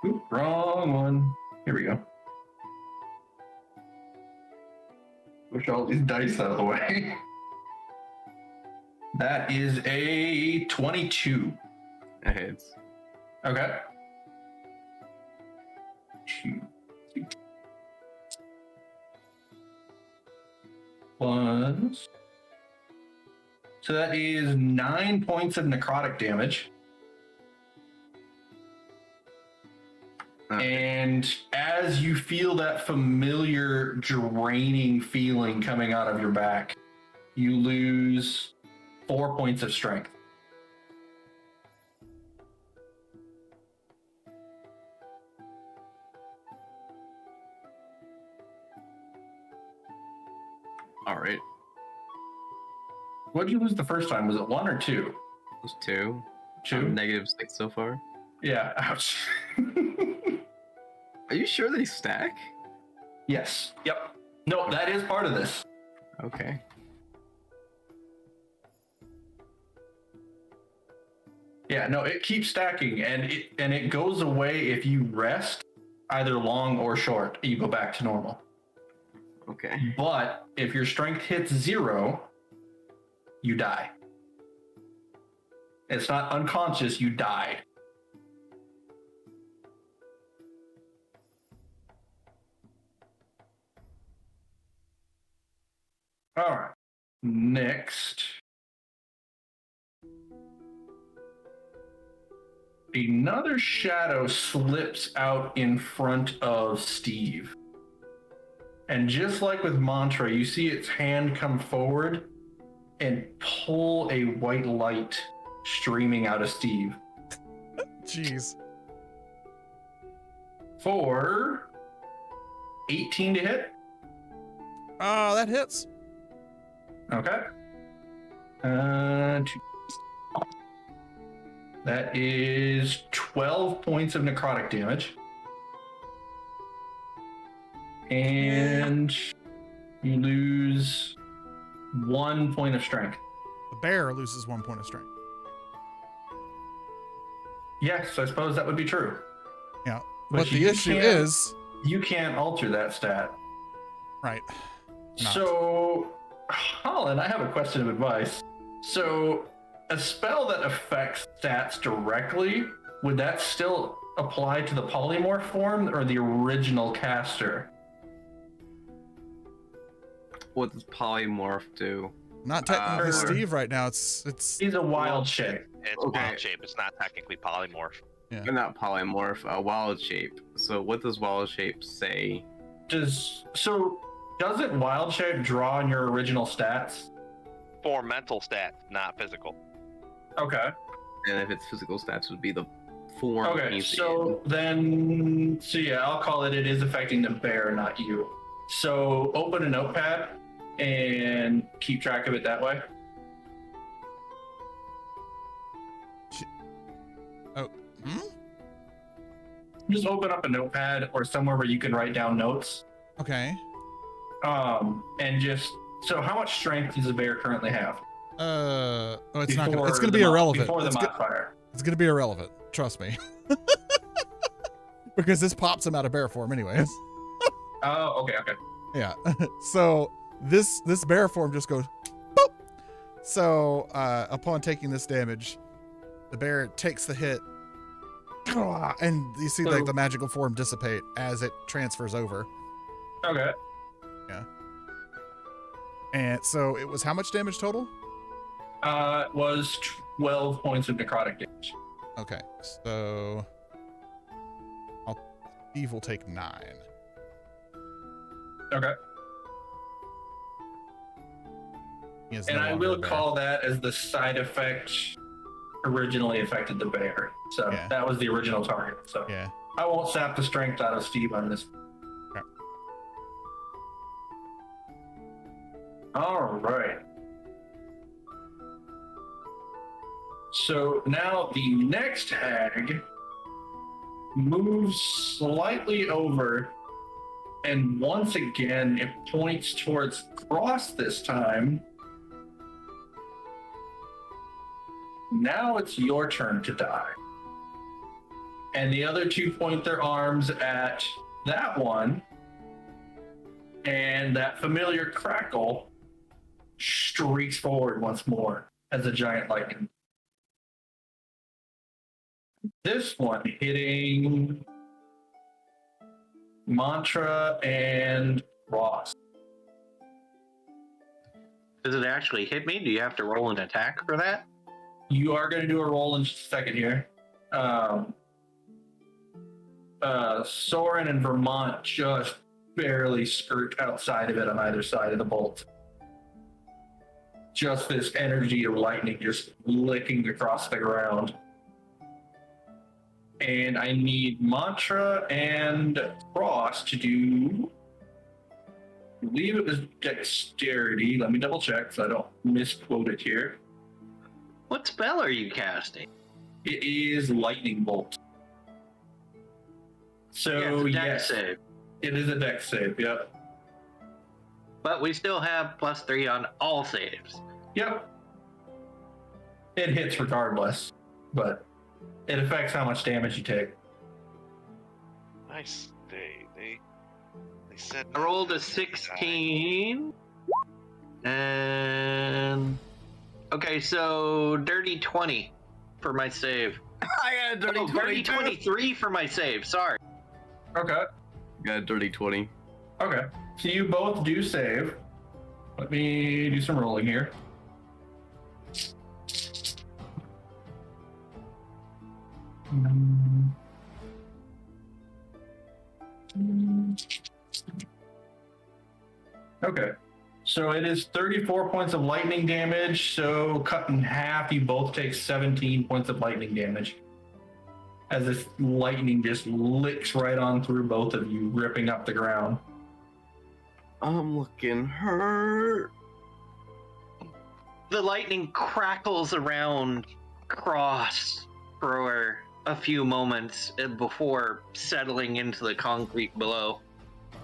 Oop, wrong one. Here we go. Push all these dice out of the way. That is a 22. That hits. Okay. 2, 3. Plus. So that is 9 points of necrotic damage. And as you feel that familiar draining feeling coming out of your back, you lose 4 points of strength. All right. What did you lose the first time? Was it 1 or 2? It was 2. 2? I'm -6 so far. Yeah, ouch. Are you sure they stack? Yes. Yep. No, that is part of this. Okay. Yeah, no, it keeps stacking, and it goes away if you rest, either long or short. You go back to normal. Okay. But if your strength hits 0, you die. It's not unconscious, you died. All right. Next. Another shadow slips out in front of Steve. And just like with Mantra, you see its hand come forward and pull a white light streaming out of Steve. Jeez. For 18 to hit. Oh, that hits. Okay. That is 12 points of necrotic damage. And you lose 1 point of strength. The bear loses 1 point of strength. Yes, I suppose that would be true. Yeah. But But the you issue can't- is, You can't alter that stat. right. Not. So, Holland, I have a question of advice. So, a spell that affects stats directly, would that still apply to the polymorph form or the original caster? What does polymorph do? Not technically Or- Steve right now. It's He's a wild shape. It's Okay. wild shape. It's not technically polymorph. Yeah. Not polymorph, wild shape. So what does wild shape say? Doesn't wild shape draw on your original stats? For mental stats, not physical. Okay. And if it's physical stats, would be the form. Okay, he's so yeah, I'll call it is affecting the bear, not you. So open a notepad and keep track of it that way. Hmm? Just open up a notepad or somewhere where you can write down notes. okay. And just so how much strength does the bear currently have? Oh, it's not. Before It's gonna the be mod- irrelevant. Before the It's, modifier. it's gonna be irrelevant. Trust me. Because this pops him out of bear form, anyways. Oh, okay. Yeah. So this bear form just goes boop. So upon taking this damage, the bear takes the hit, and you see like the magical form dissipate as it transfers over. Okay. And so it was how much damage total? It was 12 points of necrotic damage. Okay, so Steve will take 9. Okay. He is And no I longer will a bear. call that as the side effect originally affected the bear. So Yeah. that was the original target. So Yeah. I won't sap the strength out of Steve on this. All right. So now the next hag moves slightly over, and once again it points towards Cross this time. Now it's your turn to die. And the other two point their arms at that one, and that familiar crackle streaks forward once more as a giant lightning. This one hitting Mantra and Ross. Does it actually hit me? Do you have to roll an attack for that? You are going to do a roll in just a second here. Soren and Vermont just barely skirt outside of it on either side of the bolt. Just this energy of lightning just licking across the ground. And I need Mantra and Cross to do, I believe it was dexterity. Let me double check so I don't misquote it here. What spell are you casting? It is Lightning Bolt. So, Yeah, it's a dex yes, save. it is a dex save, yep. But we still have +3 on all saves. Yep. It hits regardless, but it affects how much damage you take. Nice. They said. I rolled a 16. And okay, so dirty 20 for my save. I got a dirty Oh, 20. dirty 23 for my save. Sorry. Okay. Got a dirty 20. Okay. So you both do save. Let me do some rolling here. Okay. So it is 34 points of lightning damage. So cut in half, you both take 17 points of lightning damage. As this lightning just licks right on through both of you, ripping up the ground. I'm looking hurt. The lightning crackles around Cross for a few moments before settling into the concrete below.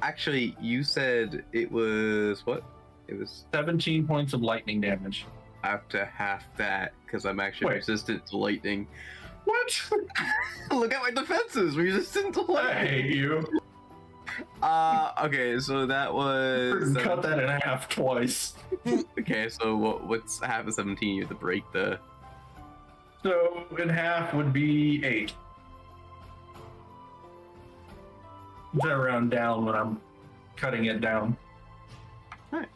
Actually, you said it was what? It was 17 points of lightning damage. after half that because I'm actually Wait. resistant to lightning. What? Look at my defenses. Resistant to I lightning. hate you. Okay, so that was Cut that in half twice. okay. So what's half of 17? You have to break the. So in half would be 8. I round down when I'm cutting it down. Alright.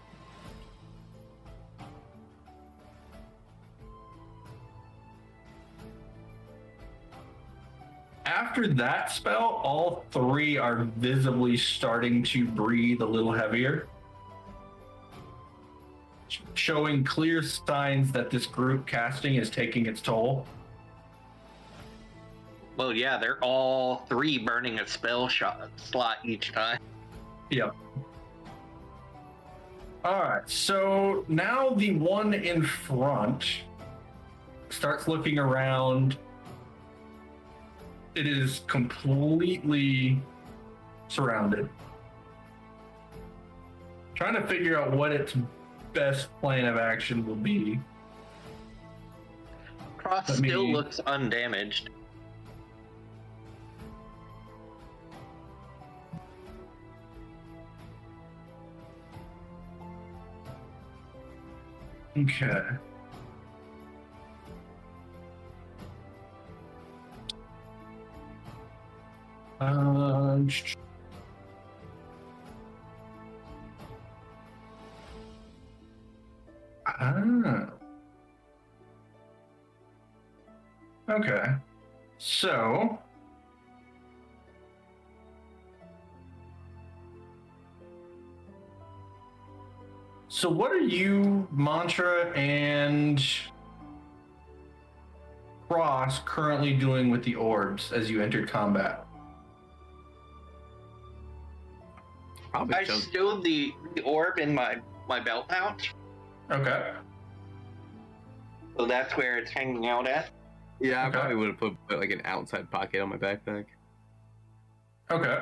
After that spell, all 3 are visibly starting to breathe a little heavier, showing clear signs that this group casting is taking its toll. Well, yeah, they're all 3 burning a spell slot each time. Yep. Alright, so now the one in front starts looking around. It is completely surrounded. Trying to figure out what its best plan of action will be. Cross Let me- still looks undamaged. Okay. Uh, ah. Okay. So. So what are you, Mantra, and Cross currently doing with the orbs as you entered combat? Probably I chose. stowed the orb in my my belt pouch. Okay. So that's where it's hanging out at. Yeah, I Okay. probably would have put like an outside pocket on my backpack. Okay.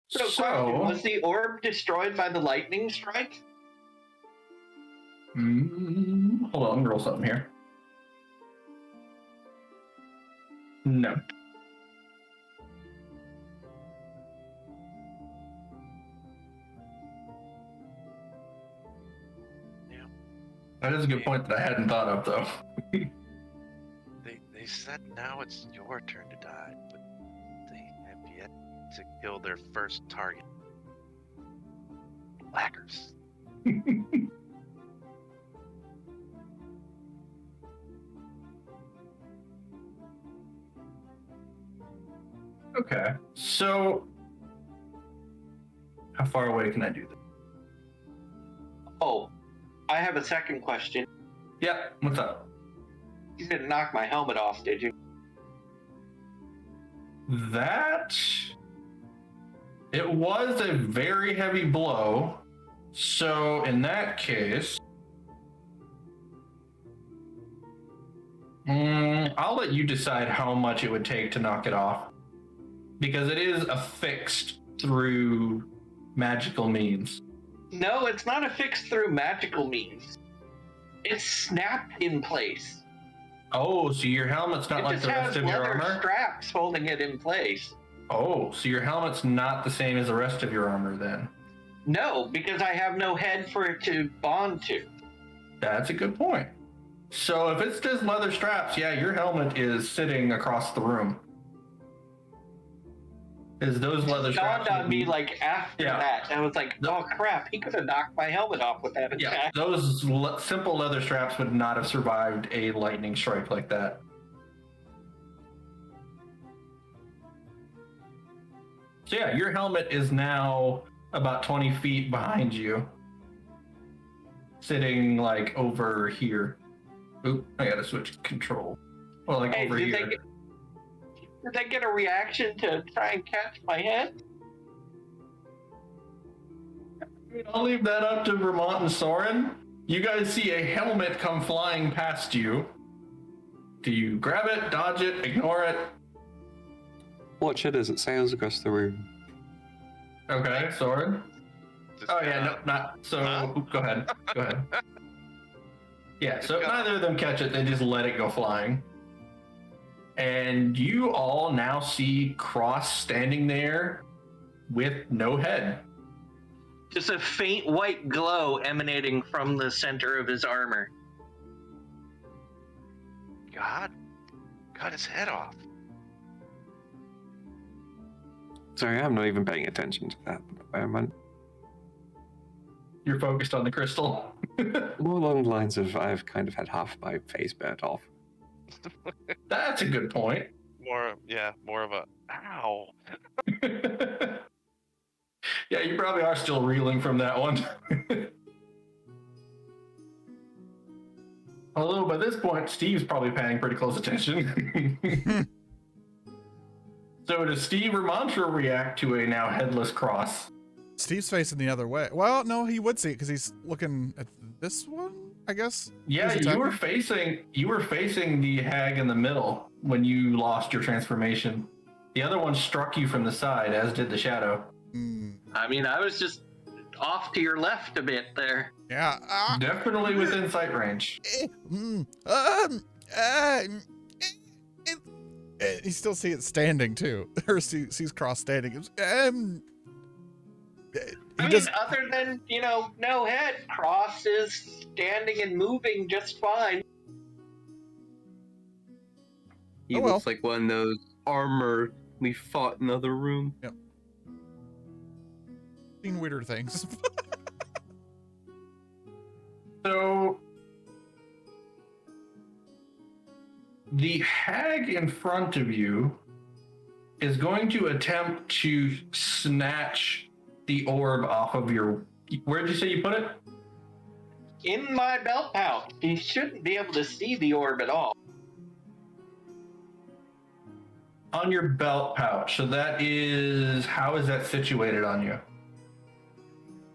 So, question, was the orb destroyed by the lightning strike? Hold on, let me roll something here. No. Yeah. That is a good point that I hadn't thought of, though. They said now it's your turn to die, but they have yet to kill their first target. Blackers. Okay. So, how far away can I do this? Oh, I have a second question. Yeah, what's up? You didn't knock my helmet off, did you? That. It was a very heavy blow. So, in that case. I'll let you decide how much it would take to knock it off. Because it is affixed through magical means. No, it's not affixed through magical means. It's snapped in place. Oh, so your helmet's not It like just the has rest of your leather armor? straps holding it in place. Oh, so your helmet's not the same as the rest of your armor then? No, because I have no head for it to bond to. That's a good point. So if it's just leather straps, yeah, your helmet is sitting across the room. Is those leather straps? Dawned on me like after Yeah. that. I was like, oh crap, he could have knocked my helmet off with that Yeah, attack. those simple leather straps would not have survived a lightning strike like that. So yeah, your helmet is now about 20 feet behind you. Sitting like over here. Oop, I gotta switch control. Well, like Hey, over did here. they get a reaction to try and catch my head? I'll leave that up to Vermont and Soren. You guys see a helmet come flying past you. Do you grab it, dodge it, ignore it? Watch it as it sails across the room. Okay, Soren. Just, Oh yeah, no, not so. Huh? Go ahead. Go ahead. Yeah, so neither of them catch it. They just let it go flying. And you all now see Cross standing there with no head. Just a faint white glow emanating from the center of his armor. God, cut his head off. Sorry, I'm not even paying attention to that at the moment. You're focused on the crystal. More along the lines of I've kind of had half my face burnt off. That's a good point. More of a ow. Yeah, you probably are still reeling from that one. Although by this point, Steve's probably paying pretty close attention. So does Steve or Mantra react to a now headless Cross? Steve's facing the other way. Well, no, he would see it because he's looking at this one, I guess. Yeah, Who's you were attacking? facing the hag in the middle when you lost your transformation. The other one struck you from the side, as did the shadow. I mean, I was just off to your left a bit there. Yeah. Definitely within sight range. You still see it standing too, or sees Cross standing. I mean, other than, no head, Cross is standing and moving just fine. He Oh, well. looks like one of those armor we fought in the other room. Seen weirder things. So the hag in front of you is going to attempt to snatch the orb off of your... Where did you say you put it? In my belt pouch. You shouldn't be able to see the orb at all. On your belt pouch. So that is... How is that situated on you?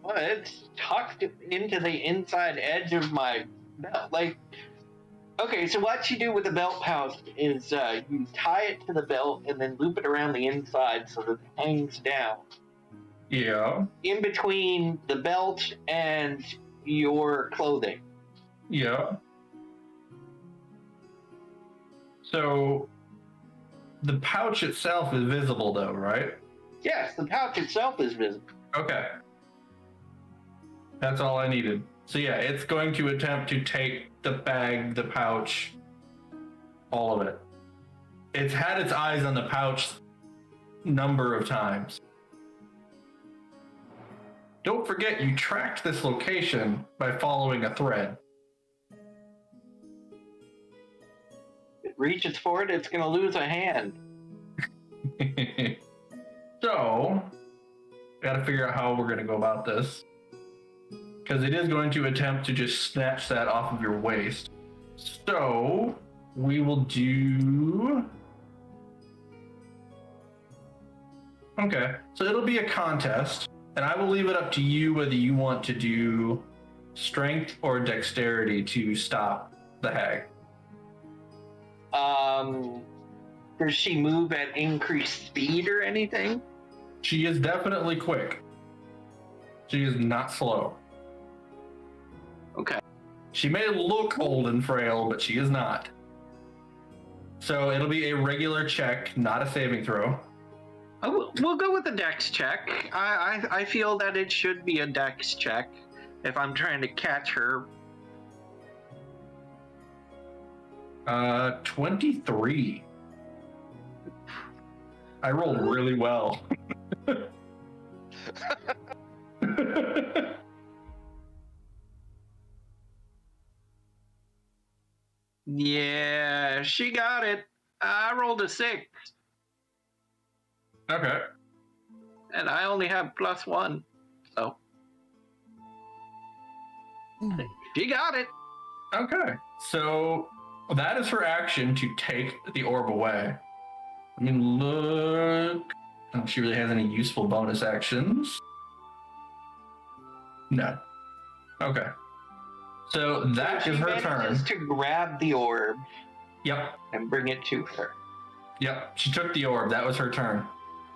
Well, it's tucked into the inside edge of my belt. Like, okay, so what you do with the belt pouch is you tie it to the belt and then loop it around the inside so that it hangs down. Yeah. In between the belt and your clothing. Yeah. So the pouch itself is visible though, right? Yes, the pouch itself is visible. Okay. That's all I needed. So yeah, it's going to attempt to take the bag, the pouch, all of it. It's had its eyes on the pouch number of times. Don't forget, you tracked this location by following a thread. It reaches for it, it's going to lose a hand. So, gotta figure out how we're gonna go about this. Because it is going to attempt to just snatch that off of your waist. So, we will do... Okay, so it'll be a contest, and I will leave it up to you whether you want to do strength or dexterity to stop the hag. Does she move at increased speed or anything? She is definitely quick. She is not slow. Okay. She may look old and frail, but she is not. So it'll be a regular check, not a saving throw. We'll go with the dex check. I feel that it should be a dex check if I'm trying to catch her. 23. I rolled really well. Yeah, she got it. I rolled a 6. Okay. And I only have +1. So. She got it. Okay. So that is her action to take the orb away. I mean, look. I don't know if she really has any useful bonus actions. No. Okay. So that is her turn. She manages to grab the orb. Yep. And bring it to her. Yep. She took the orb. That was her turn.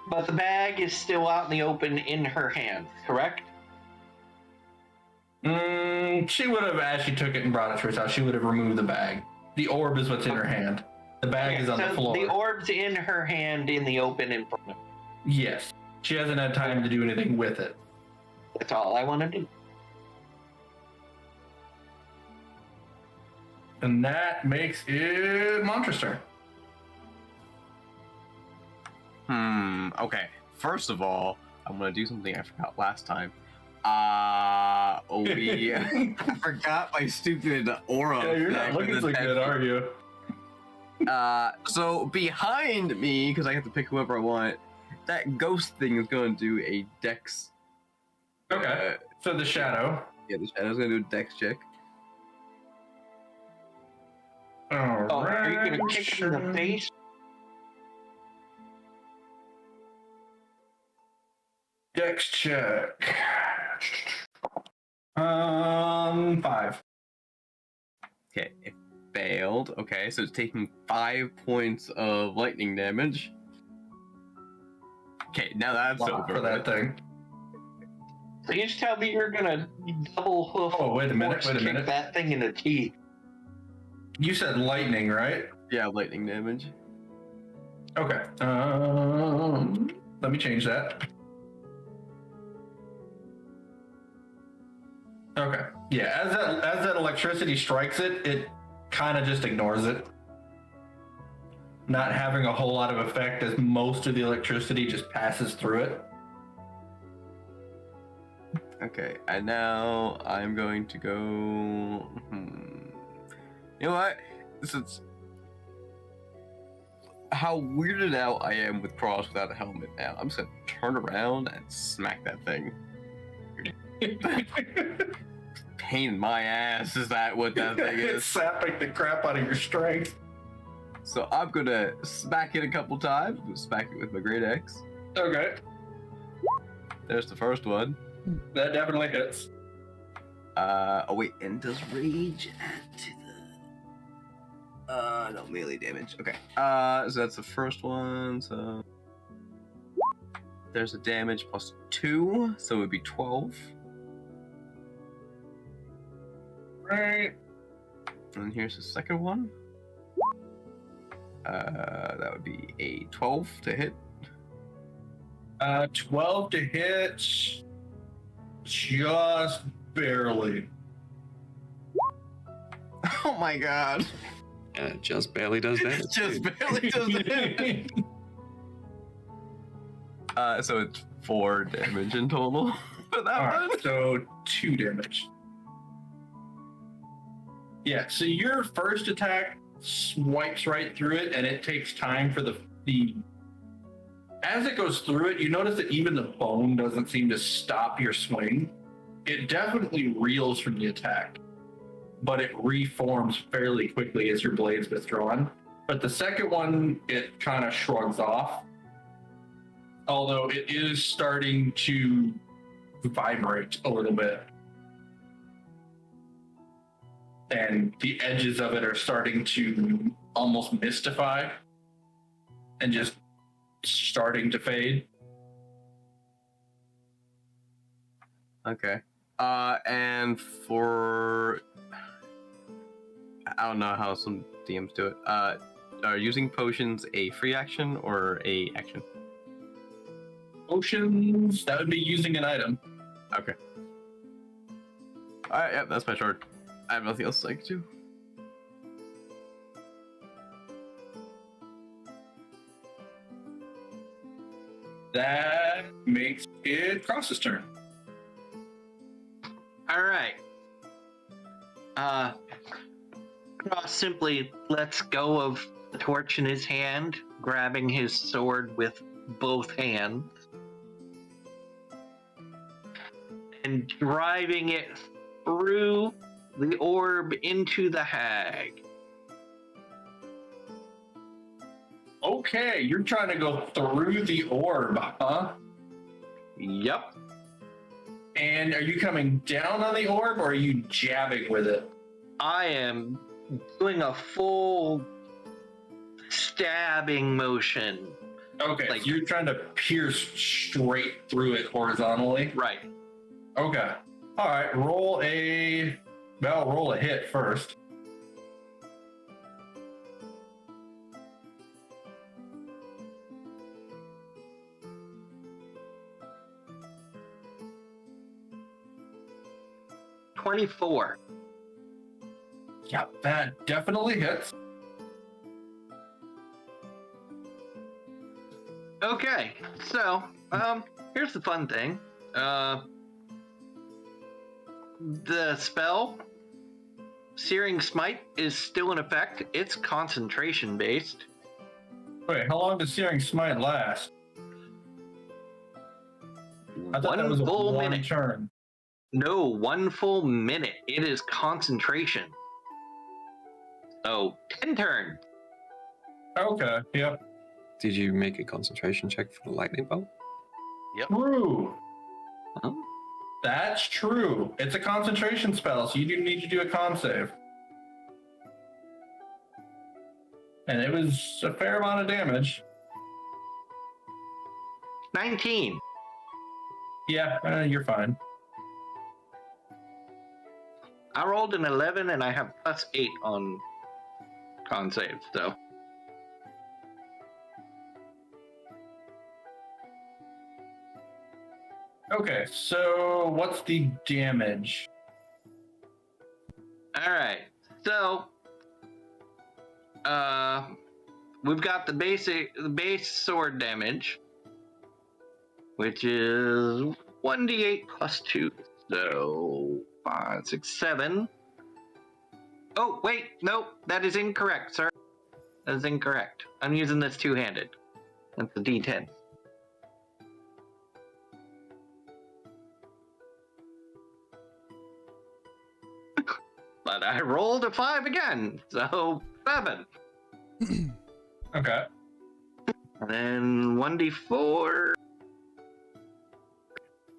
But the bag is still out in the open in her hand, correct? She would have, as she took it and brought it to herself, she would have removed the bag. The orb is what's in her hand. The bag is on the floor. The orb's in her hand in the open in front of her. Yes. She hasn't had time to do anything with it. That's all I want to do. And that makes it Montra's turn. Okay. First of all, I'm gonna do something I forgot last time. We forgot my stupid aura. Yeah, you're not looking so good, are you? So behind me, because I have to pick whoever I want, that ghost thing is going to do a dex. Okay. So the shadow. Yeah, the shadow's going to do a dex check. All Oh, right. are you going to kick her in the face? Dex check. 5. Okay, it failed. Okay, so it's taking 5 points of lightning damage. Okay, now that's over for that thing. So you just tell me you're gonna double hoof. Oh, wait a minute, force kick that thing in the teeth. You said lightning, right? Yeah, lightning damage. Okay. Let me change that. Okay. Yeah, as that electricity strikes it, it kind of just ignores it. Not having a whole lot of effect as most of the electricity just passes through it. Okay, and now I'm going to go... You know what? This is... How weirded out I am with Cross without a helmet now. I'm just gonna turn around and smack that thing. Pain in my ass, is that what that thing is? It's sapping the crap out of your strength. So I'm gonna smack it a couple times. Smack it with my great axe. Okay. There's the first one. That definitely hits. Oh wait, and does rage add to the no melee damage. Okay. So that's the first one, so there's a damage plus 2, so it would be 12. Right. And here's the second one. That would be a 12 to hit. 12 to hit. Just barely. Oh my god. And it just barely does damage. Just barely does damage. So it's 4 damage in total for that one. Alright, so 2 damage. Yeah, so your first attack swipes right through it, and it takes time for the as it goes through it, you notice that even the bone doesn't seem to stop your swing. It definitely reels from the attack, but it reforms fairly quickly as your blade's withdrawn. But the second one, it kind of shrugs off, although it is starting to vibrate a little bit. And the edges of it are starting to almost mystify and just starting to fade. Okay. And for I don't know how some DMs do it. Are using potions a free action or a action? Potions, that would be using an item. Okay. Alright, yep, that's my short. I have nothing else I can do. That makes it Cross's turn. All right. Cross simply lets go of the torch in his hand, grabbing his sword with both hands and driving it through the orb into the hag. Okay, you're trying to go through the orb, huh? Yep. And are you coming down on the orb, or are you jabbing with it? I am doing a full stabbing motion. Okay, Like- so you're trying to pierce straight through it horizontally? Right. Okay. All right, roll a hit first. $24. Yeah, that definitely hits. Okay, so here's the fun thing. The spell Searing Smite is still in effect. It's concentration based. Wait, how long does Searing Smite last? I thought that One was a full one minute. turn. No, 1 full minute. It is concentration. So 10 turns. Okay, yep. Did you make a concentration check for the lightning bolt? True. Oh. That's true. It's a concentration spell, so you do need to do a con save. And it was a fair amount of damage. 19. Yeah, you're fine. I rolled an 11 and I have +8 on con save, so. Okay, so what's the damage? All right. So, we've got the base sword damage, which is 1d8 plus 2. So 5, 6, 7. Oh, wait, no, that is incorrect, sir. That is incorrect. I'm using this two-handed. That's a d10. But I rolled a 5 again, so 7. Okay. And then 1d4.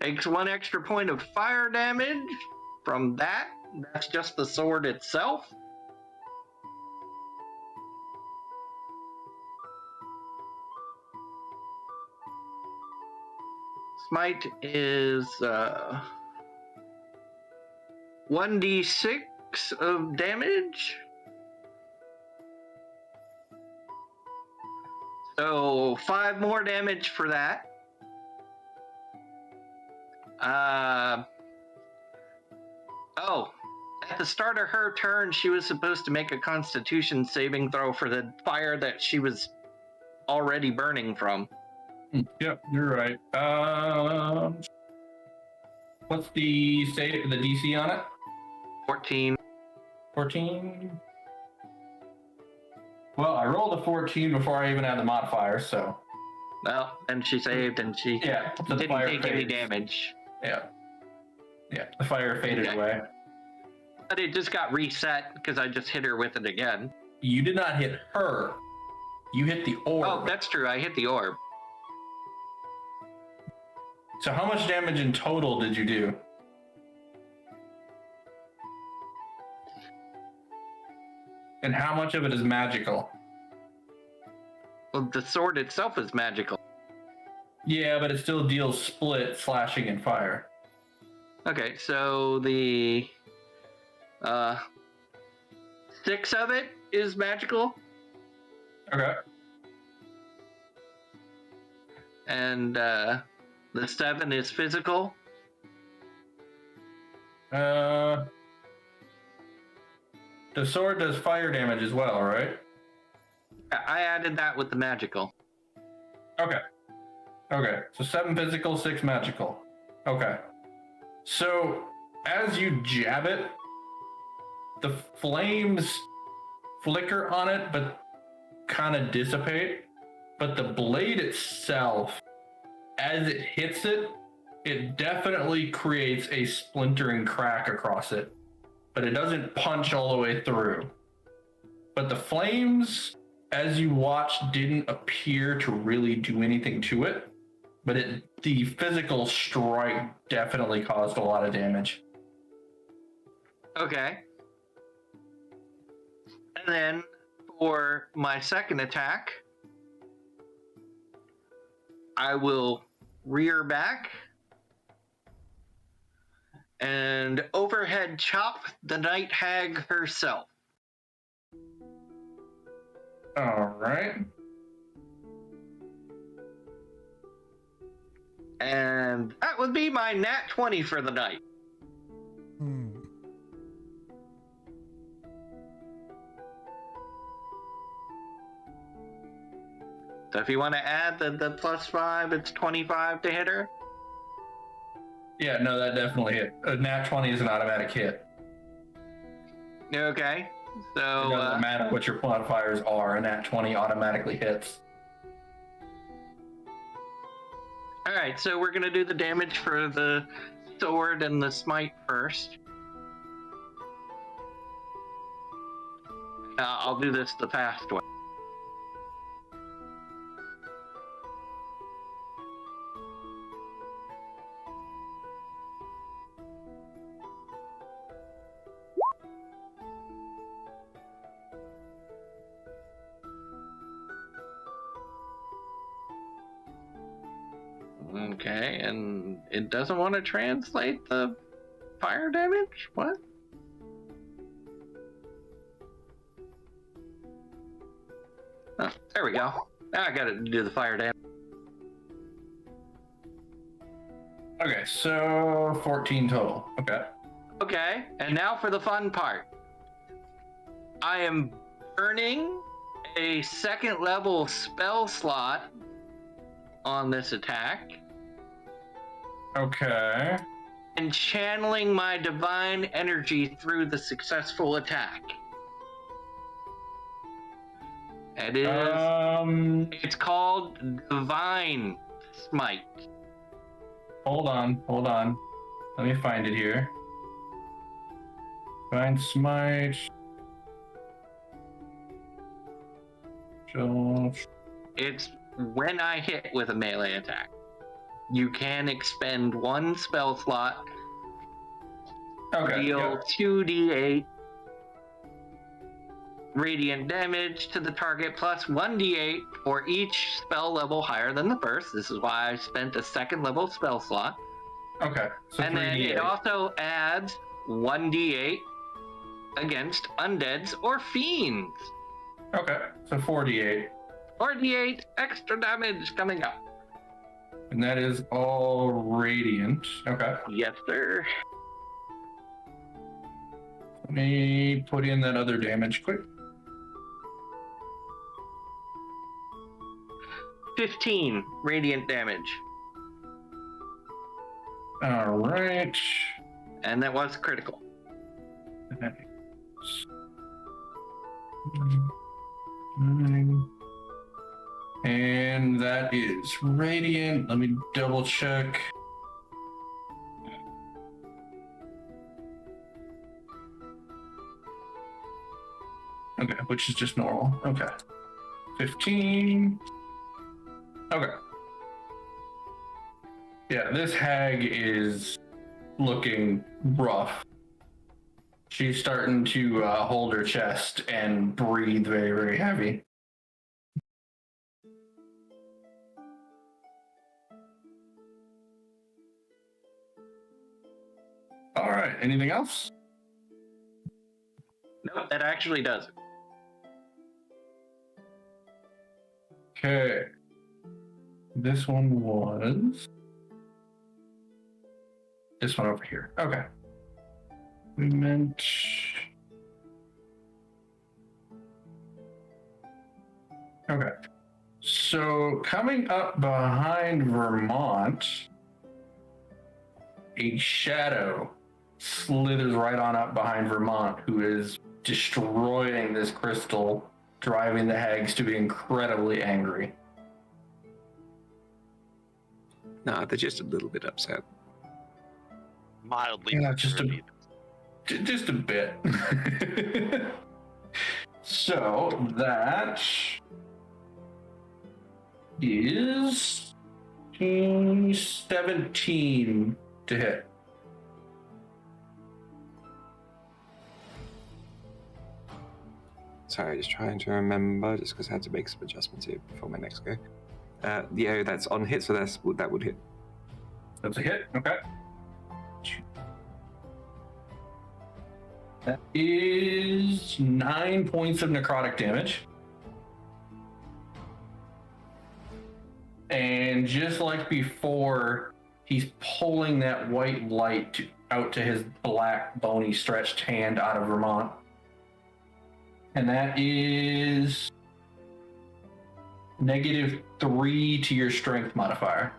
Takes 1 extra point of fire damage from that. That's just the sword itself. Smite is 1d6 of damage. So 5 more damage for that. At the start of her turn, she was supposed to make a Constitution saving throw for the fire that she was already burning from. Yep, you're right. What's the DC on it? 14. 14. Well, I rolled a 14 before I even had the modifier, so Well, and she saved, and she yeah, so the didn't fire take any fades. damage. Yeah, the fire faded Okay. away. But it just got reset because I just hit her with it again. You did not hit her. You hit the orb. Oh, that's true. I hit the orb. So how much damage in total did you do? And how much of it is magical? Well, the sword itself is magical. Yeah, but it still deals split, slashing, and fire. Okay, so the 6 of it is magical, Okay. and the 7 is physical. The sword does fire damage as well, right? I added that with the magical. Okay. Okay. So 7 physical, 6 magical. Okay. So as you jab it, the flames flicker on it, but kind of dissipate. But the blade itself, as it hits it, it definitely creates a splintering crack across it. But it doesn't punch all the way through. But the flames, as you watch, didn't appear to really do anything to it. But the physical strike definitely caused a lot of damage. Okay. And then for my second attack, I will rear back and overhead chop the night hag herself. All right. And that would be my nat 20 for the night. So if you want to add the +5, it's 25 to hit her. Yeah, no, that definitely hit. A nat 20 is an automatic hit. Okay. It So doesn't matter what your modifiers are, a nat 20 automatically hits. all right, so we're gonna do the damage for the sword and the smite first. I'll do this the fast way. Okay, and it doesn't want to translate the fire damage? What? Oh, there we go. Now I gotta do the fire damage. Okay, so 14 total. Okay. Okay, and now for the fun part. I am burning a 2nd level spell slot on this attack Okay. and channeling my divine energy through the successful attack. It is. It's called Divine Smite. Hold on. Let me find it here. Find smite. It's when I hit with a melee attack. you can expend 1 spell slot, Okay. deal Yeah. 2d8 radiant damage to the target plus 1d8 for each spell level higher than the first. This is why I spent a second level spell slot. Okay. So And then 3d8. it also adds 1d8 against undeads or fiends. Okay. So 4d8. 4d8 extra damage coming up. And that is all radiant. Okay. Yes, sir. Let me put in that other damage quick. 15 radiant damage. All right. And that was critical. Nine. And that is radiant. Let me double check. Okay, which is just normal. Okay. 15. Okay. Yeah, this hag is looking rough. She's starting to hold her chest and breathe very, very heavy. All right, anything else? Nope, that actually does it. Okay. This one was this one over here. Okay. Movement. Okay. So coming up behind Vermont, a shadow slithers right on up behind Vermont, who is destroying this crystal, driving the hags to be incredibly angry. Nah, they're just a little bit upset. Mildly. Yeah, just a perturbed. Just a bit. So that is 17 to hit. Sorry, just trying to remember, just because I had to make some adjustments here before my next go. Yeah, that's on hit, so that would hit. That's a hit. Okay. That is 9 points of necrotic damage. And just like before, he's pulling that white light out to his black, bony, stretched hand out of Vermont. And that is -3 to your strength modifier.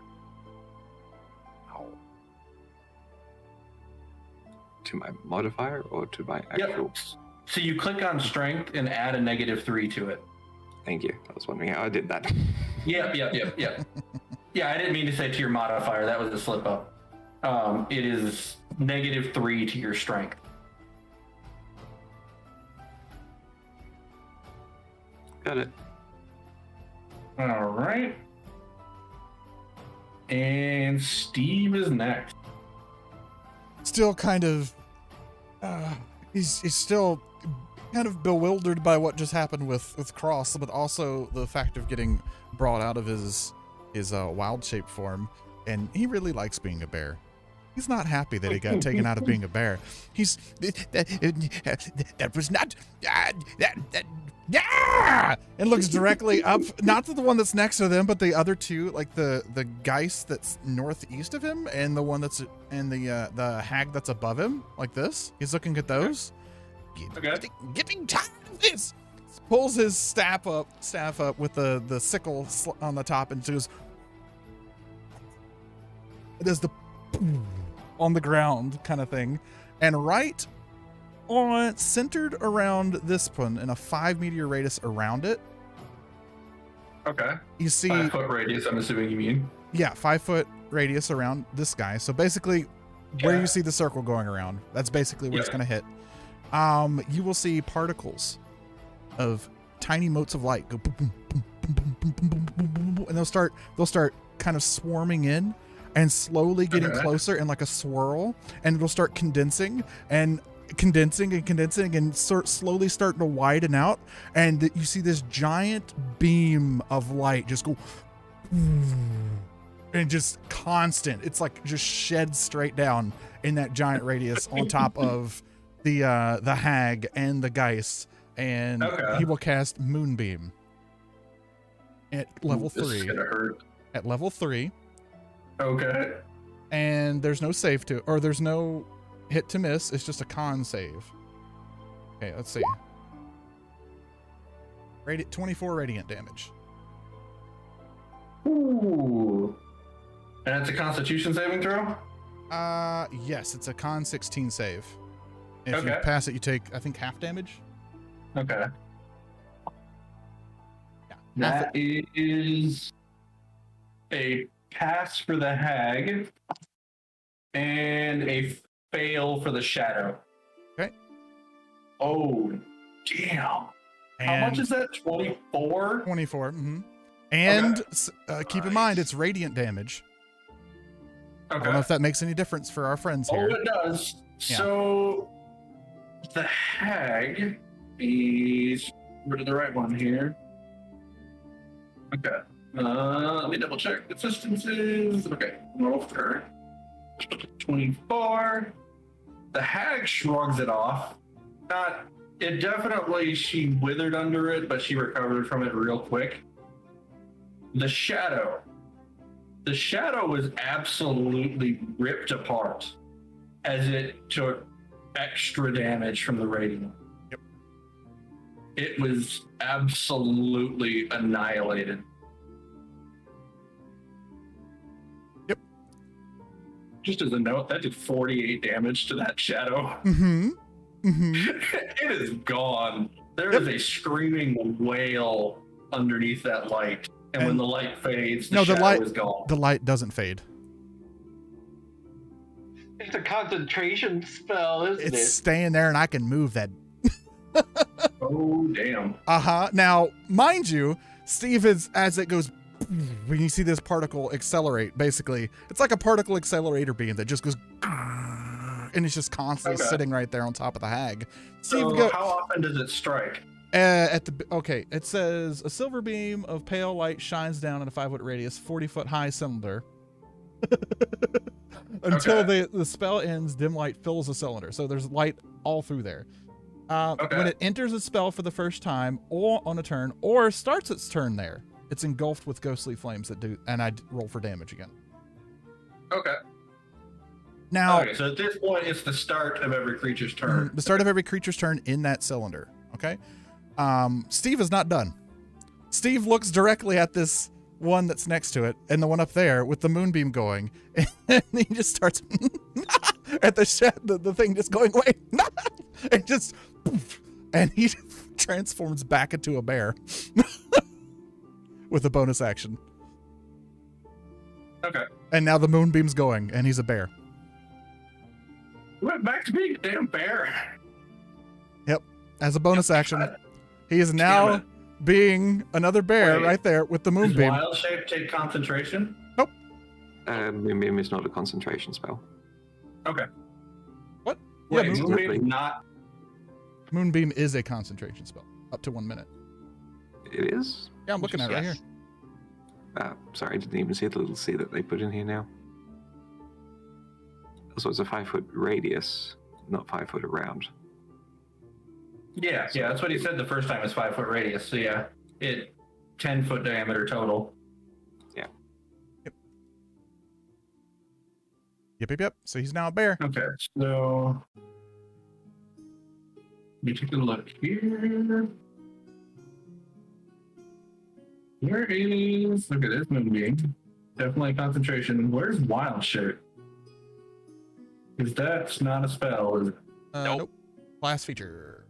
To my modifier or to my actual? Yep. So you click on strength and add a -3 to it. Thank you. I was wondering how I did that. Yep. Yeah, I didn't mean to say to your modifier. That was a slip up. It is -3 to your strength. Got it. All right. And Steve is next. Still kind of, he's still kind of bewildered by what just happened with Cross, but also the fact of getting brought out of his wild shape form, and he really likes being a bear. He's not happy that he got taken out of being a bear. That was not and looks directly up, not to the one that's next to them, but the other two, like the geist that's northeast of him, and the one that's and the hag that's above him, like this. He's looking at those. Okay. Getting tired of this. Pulls his staff up with the sickle on the top, and goes. It does the on the ground kind of thing, and right on centered around this one in a 5-meter radius around it. Okay. You see 5-foot radius, I'm assuming you mean. Yeah, 5-foot radius around this guy. So basically, where Yeah. you see the circle going around, that's basically where it's Yeah. going to hit. You will see particles of tiny motes of light go boom, boom, boom, boom, boom, boom, boom, boom, boom, boom, and they'll start kind of swarming in. and slowly getting Okay. closer in like a swirl, and it'll start condensing and slowly starting to widen out, and you see this giant beam of light just go and just constant. It's like just sheds straight down in that giant radius on top of the hag and the geist, and he will cast Moonbeam at level This is 3. gonna hurt. At level 3, Okay. and there's no save to, or there's no hit to miss. It's just a con save. Okay, let's see. 24 radiant damage. Ooh. And it's a Constitution saving throw. Yes, it's a con 16 save. If you Okay. pass it, you take, I think, half damage. Okay. Yeah, half That is a pass for the hag and a fail for the shadow. Okay. Oh, damn. How much And is that? 24? 24. And keep in mind, Nice. it's radiant damage. I Okay. don't know if that makes any difference for our friends Oh, here. it does. Yeah. So the hag is rid of the right one here. Okay. Let me double check. Consistencies. Okay. Roll for her. 24. The hag shrugs it off. It definitely, she withered under it, but she recovered from it real quick. The shadow was absolutely ripped apart as it took extra damage from the radiant. Yep. It was absolutely annihilated. Yep. Just as a note, that did 48 damage to that shadow. It is gone. There is a screaming wail underneath that light. And when the light fades, the shadow is gone. The light doesn't fade. It's a concentration spell, isn't It's it? staying there, and I can move that. Oh, damn. Now, mind you, Steve is, as it goes, when you see this particle accelerate, basically, it's like a particle accelerator beam that just goes, and it's just constantly sitting right there on top of the hag. Steve, So how often does it strike? It says a silver beam of pale light shines down in a 5-foot radius, 40-foot high cylinder. Until the spell ends, dim light fills the cylinder. So there's light all through there. When it enters a spell for the first time, or on a turn, or starts its turn there, it's engulfed with ghostly flames that do, and I roll for damage again. Okay. Now, Okay, so at this point, it's the start of every creature's turn. the start of every creature's turn in that cylinder. Okay. Steve is not done. Steve looks directly at this one that's next to it and the one up there with the moonbeam going, and he just starts at the thing just going away, and just poof, and he transforms back into a bear with a bonus action. Okay. And now the moonbeam's going, and he's a bear. Went back to being a damn bear. Yep. As a bonus action, God. he is Damn now it. being another bear Wait. right there with the Does moonbeam. wild shape take concentration? Moonbeam is not a concentration spell. Okay. What? Yeah, Wait, Moonbeam- Moonbeam not. Moonbeam is a concentration spell, up to 1 minute. It is? Yeah, I'm looking at it right here. Sorry, I didn't even see the little C that they put in here now. So it's a 5-foot radius, not 5 foot around. Yeah, that's what he said the first time. Is 5-foot radius. So yeah, 10-foot diameter total. Yep. So he's now a bear. Okay, so let me take a look here. Where is? Look at this Moonbeam. Definitely concentration. Where's wild shape? Because that's not a spell, is it? Nope. Class feature.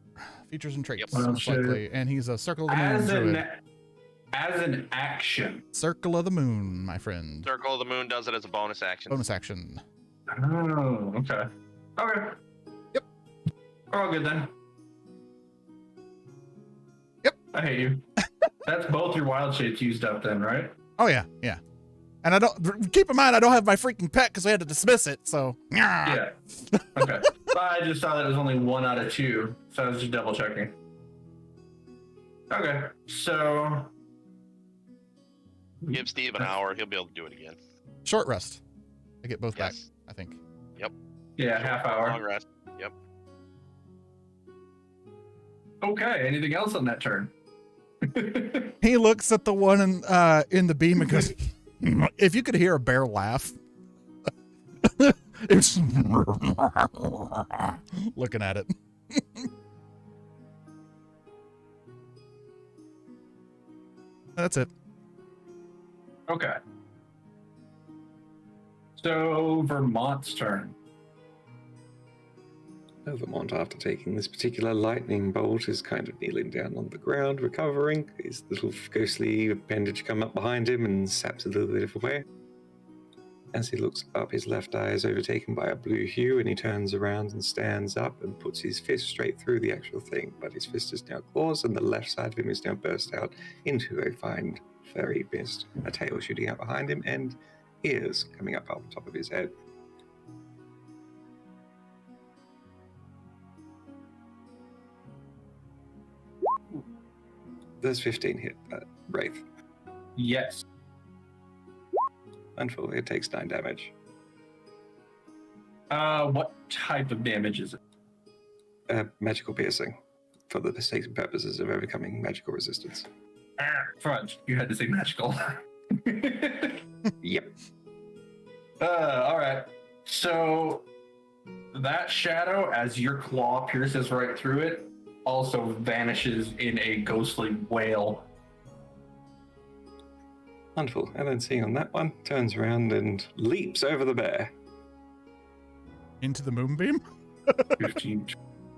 Features and traits, Yep. most likely. And he's a Circle of the Moon druid. As an action. Circle of the Moon, my friend. Circle of the Moon does it as a bonus action. Bonus action. Oh, okay. Okay. Yep. We're all good then. Yep. I hate you. That's both your wild shapes used up then, right? Oh, yeah. And I don't keep in mind I don't have my freaking pet because we had to dismiss it. So Yeah. Okay. I just saw that it was only 1 out of 2, so I was just double checking. Okay. So Give Steve an hour. He'll be able to do it again. short rest. I get both back. Yes. I think. yeah, half hour. Long rest. Yep. Okay. Anything else on that turn? He looks at the one in the beam and goes, "If you could hear a bear laugh, it's looking at it." That's it. Okay. So Vermont's turn. Vermont, after taking this particular lightning bolt, is kind of kneeling down on the ground, recovering. His little ghostly appendage come up behind him and saps a little bit of away. As he looks up, his left eye is overtaken by a blue hue, and he turns around and stands up and puts his fist straight through the actual thing. But his fist is now claws, and the left side of him is now burst out into a fine furry mist, a tail shooting out behind him, and ears coming up on top of his head. Does 15 hit Wraith? Yes. Unfortunately, it takes 9 damage. What type of damage is it? Magical piercing, for the sake and purposes of overcoming magical resistance. Fudge. You had to say magical. Yep. All right. So that shadow, as your claw pierces right through it, also vanishes in a ghostly wail. Wonderful. And then seeing on that one, turns around and leaps over the bear. Into the moonbeam? 15.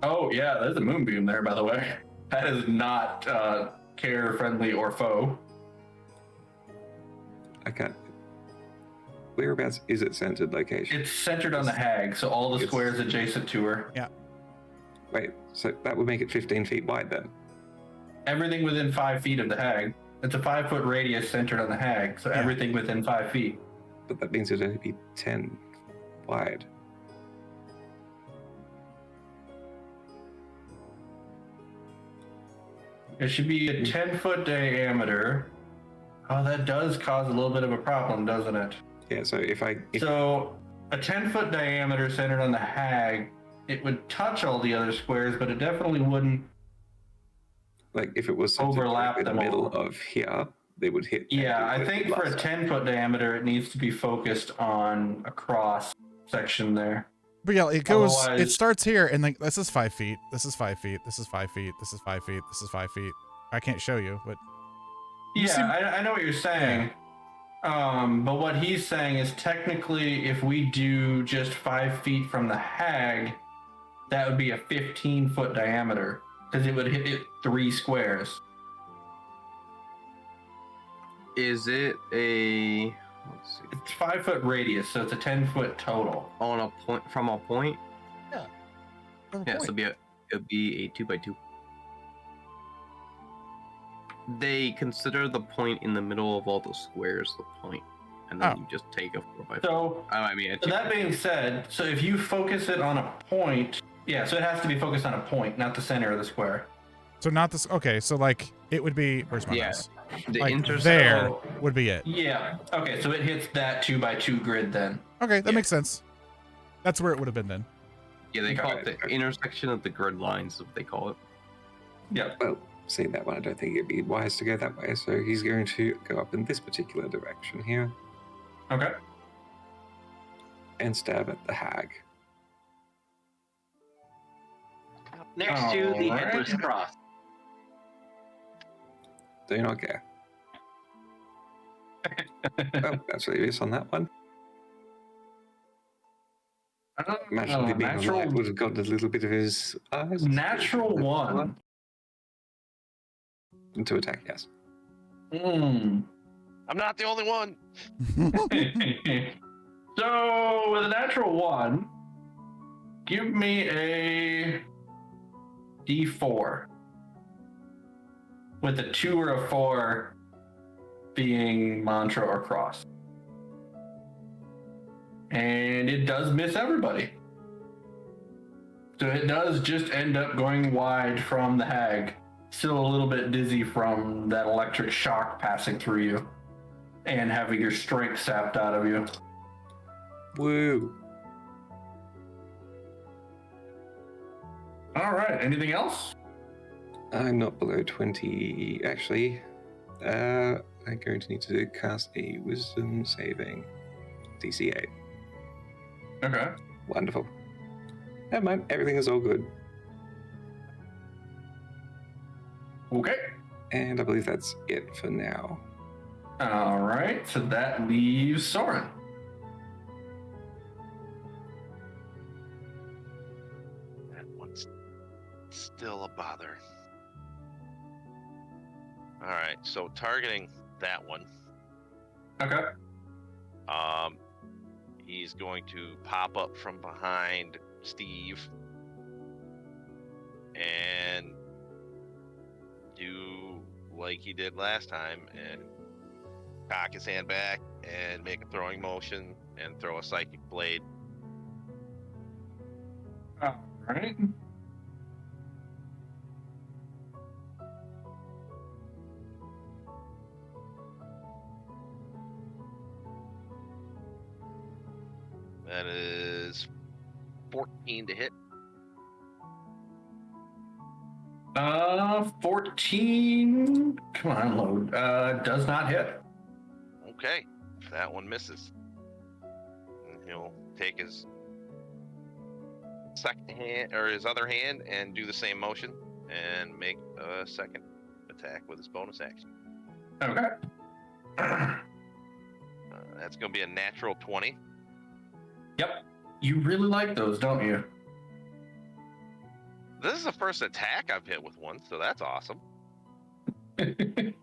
Oh, yeah, there's a moonbeam there, by the way. That is not care friendly or foe. I can't. Whereabouts is it centered location? It's centered on the hag, so all the It's- squares adjacent to her. Wait, so that would make it 15 feet wide then? Everything within 5 feet of the hag. It's a 5-foot radius centered on the hag, so Yeah. everything within 5 feet. But that means it'd only be 10 wide. It should be a 10-foot diameter. Oh, that does cause a little bit of a problem, doesn't it? Yeah, so if So a 10-foot diameter centered on the hag, it would touch all the other squares, but it definitely wouldn't. like if it was centered Overlap in the them middle all. of here, they would hit. Yeah, I would think hit for a last time. 10-foot diameter, it needs to be focused on a cross section there. But yeah, it goes. It Otherwise- starts here, and like this is 5 feet. This is 5 feet. This is 5 feet. This is 5 feet. This is 5 feet. I can't show you, but You Yeah, seem- I know what you're saying. But what he's saying is technically, if we do just 5 feet from the hag, that would be a 15-foot diameter because it would hit it 3 squares. Is it a? Let's see. It's 5-foot radius, so it's a 10-foot total. On a point from a point? That's the Yeah, point. so it'd be a 2x2. They consider the point in the middle of all the squares the point, and then Oh. you just take a 4x4. So, I mean, so that being said, so if you focus it on a point, yeah, so it has to be focused on a point, not the center of the square. So not this. Okay, so like it would be. Where's my Yeah. mouse? the Like intercept. there would be it. Yeah. Okay, so it hits that 2x2 grid then. Okay, that Yeah. makes sense. That's where it would have been then. Yeah, they call it Okay. the intersection of the grid lines, what they call it. Yeah. Well, seeing that one, I don't think it'd be wise to go that way. So he's going to go up in this particular direction here Okay. and stab at the hag. Next to the Alright. headless cross. Do not care. Oh, actually, it's on that one. Imagine being natural, alive would have gotten a little bit of his eyes. natural 1. To attack, yes. Hmm. I'm not the only one. So with a natural 1, give me a D4. With a 2 or a 4 being mantra or cross. and it does miss everybody. So it does just end up going wide from the hag. Still a little bit dizzy from that electric shock passing through you and having your strength sapped out of you. Woo. All right, anything else? I'm not below 20. Actually, I'm going to need to cast a wisdom saving. DC 8. Okay. Wonderful. Never mind, everything is all good. Okay. And I believe that's it for now. All right, so that leaves Soren. That one's still a bother. All right, so targeting that one. Okay. He's going to pop up from behind Steve and do like he did last time and cock his hand back and make a throwing motion and throw a psychic blade. All right. That is 14 to hit. 14. Come on, load. Does not hit. Okay, that one misses. And he'll take his second hand or his other hand and do the same motion and make a second attack with his bonus action. Okay. That's going to be a natural 20. Yep. You really like those, don't you? This is the first attack I've hit with one, so that's awesome. Okay. Okay,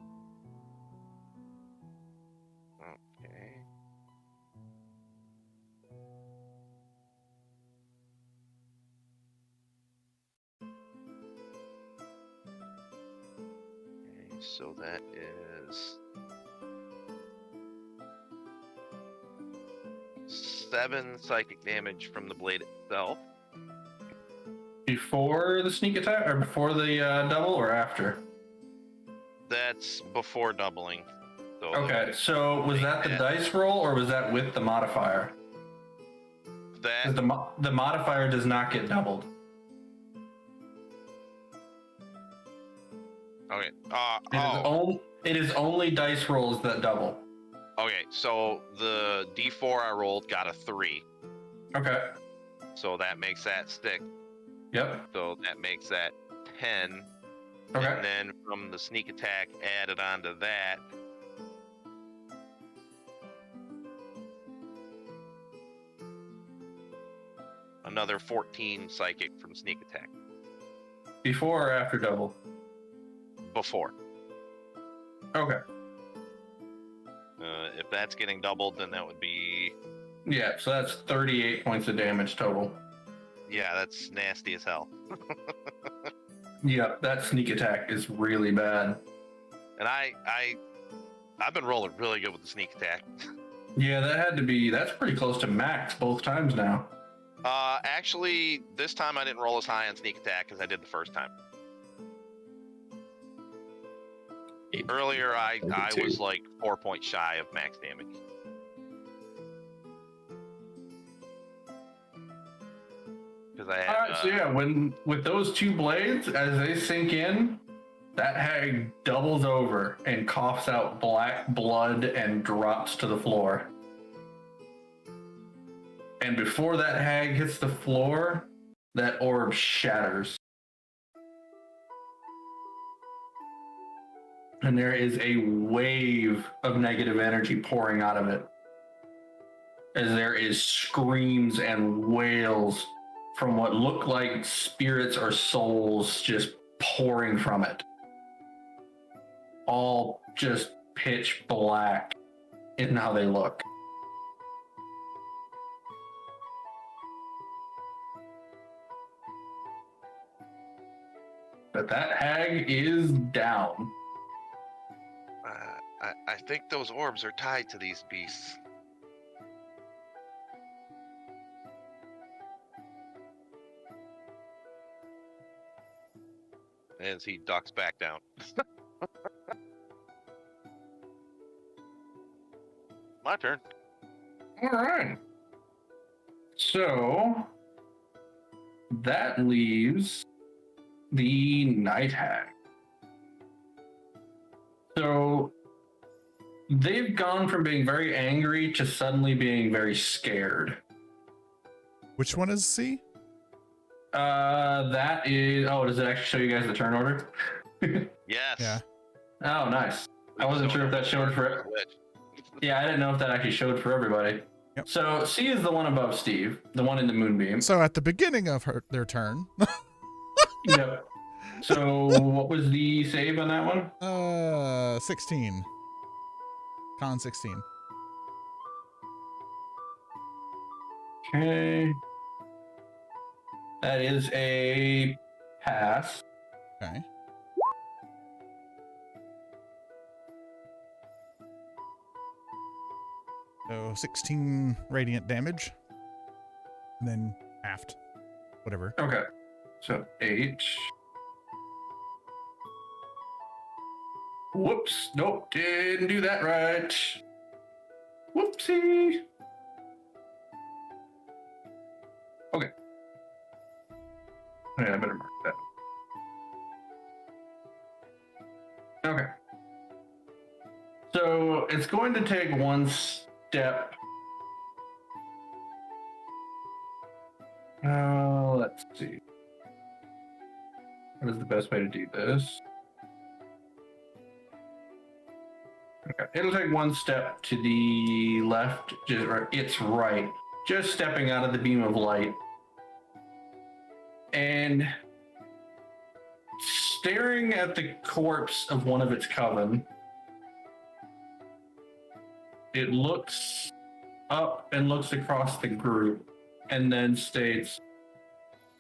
so that is 7 psychic damage from the blade itself. Before the sneak attack, or before the double, or after? That's before doubling. So Okay, so was that the dice roll, or was that with the modifier? That Because the modifier does not get doubled. okay. It is only dice rolls that double. Okay. So the D4 I rolled got a 3, Okay. so that makes that stick. Yep. So that makes that 10. Okay. And then from the sneak attack added onto that, another 14 psychic from sneak attack. Before or after double? Before. Okay. If that's getting doubled, then that would be... Yeah, so that's 38 points of damage total. Yeah, that's nasty as hell. Yep, that sneak attack is really bad. And I've been rolling really good with the sneak attack. Yeah, that's pretty close to max both times now. Actually, this time I didn't roll as high on sneak attack as I did the first time. Earlier, I was like 4 points shy of max damage. Because I had. So yeah, with those two blades, as they sink in, that hag doubles over and coughs out black blood and drops to the floor. And before that hag hits the floor, that orb shatters. And there is a wave of negative energy pouring out of it. As there is screams and wails from what look like spirits or souls just pouring from it. All just pitch black in how they look. But that hag is down. I think those orbs are tied to these beasts. as he ducks back down. My turn. All right. So that leaves the night hag. So they've gone from being very angry to suddenly being very scared. Which one is C? That is. Oh, does it actually show you guys the turn order? Yes. Yeah. Oh, nice. I wasn't sure if that showed for. Yeah, I didn't know if that actually showed for everybody. Yep. So C is the one above Steve, the one in the moonbeam. So at the beginning of their turn, Yep. So what was the save on that one? 16. Con 16. Okay. That is a pass. Okay. So 16 radiant damage. And then halved. Whatever. Okay. So 8. Whoops. Nope. Didn't do that right. Whoopsie. Okay. Yeah, I better mark that. Okay. So it's going to take one step. Let's see. What is the best way to do this? Okay, it'll take one step to the left, or its right, just stepping out of the beam of light. And staring at the corpse of one of its coven, it looks up and looks across the group and then states,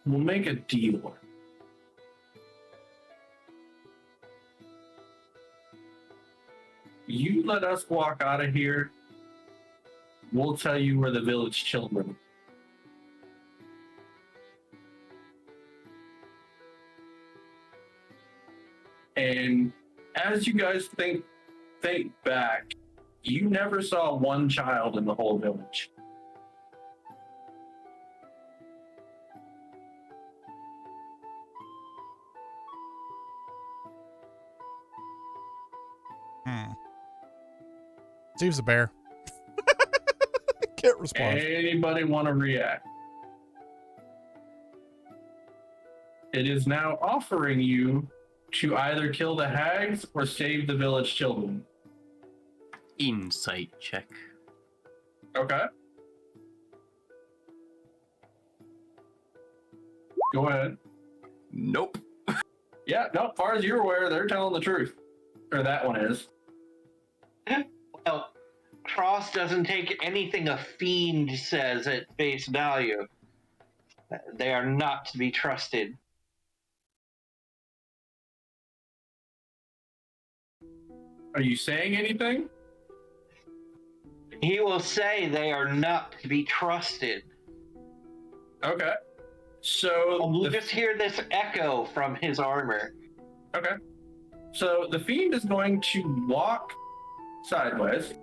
"We'll make a deal. You let us walk out of here, we'll tell you where the village children." And as you guys think back, you never saw one child in the whole village. Steve's a bear. Can't respond. Anybody want to react? It is now offering you to either kill the hags or save the village children. Insight check. Okay. Go ahead. Nope. Yeah, no, as far as you're aware, they're telling the truth. Or that one is. Well, Cross doesn't take anything a fiend says at face value. They are not to be trusted. Are you saying anything? He will say they are not to be trusted. Okay. So We'll just hear this echo from his armor. Okay. So the fiend is going to walk sideways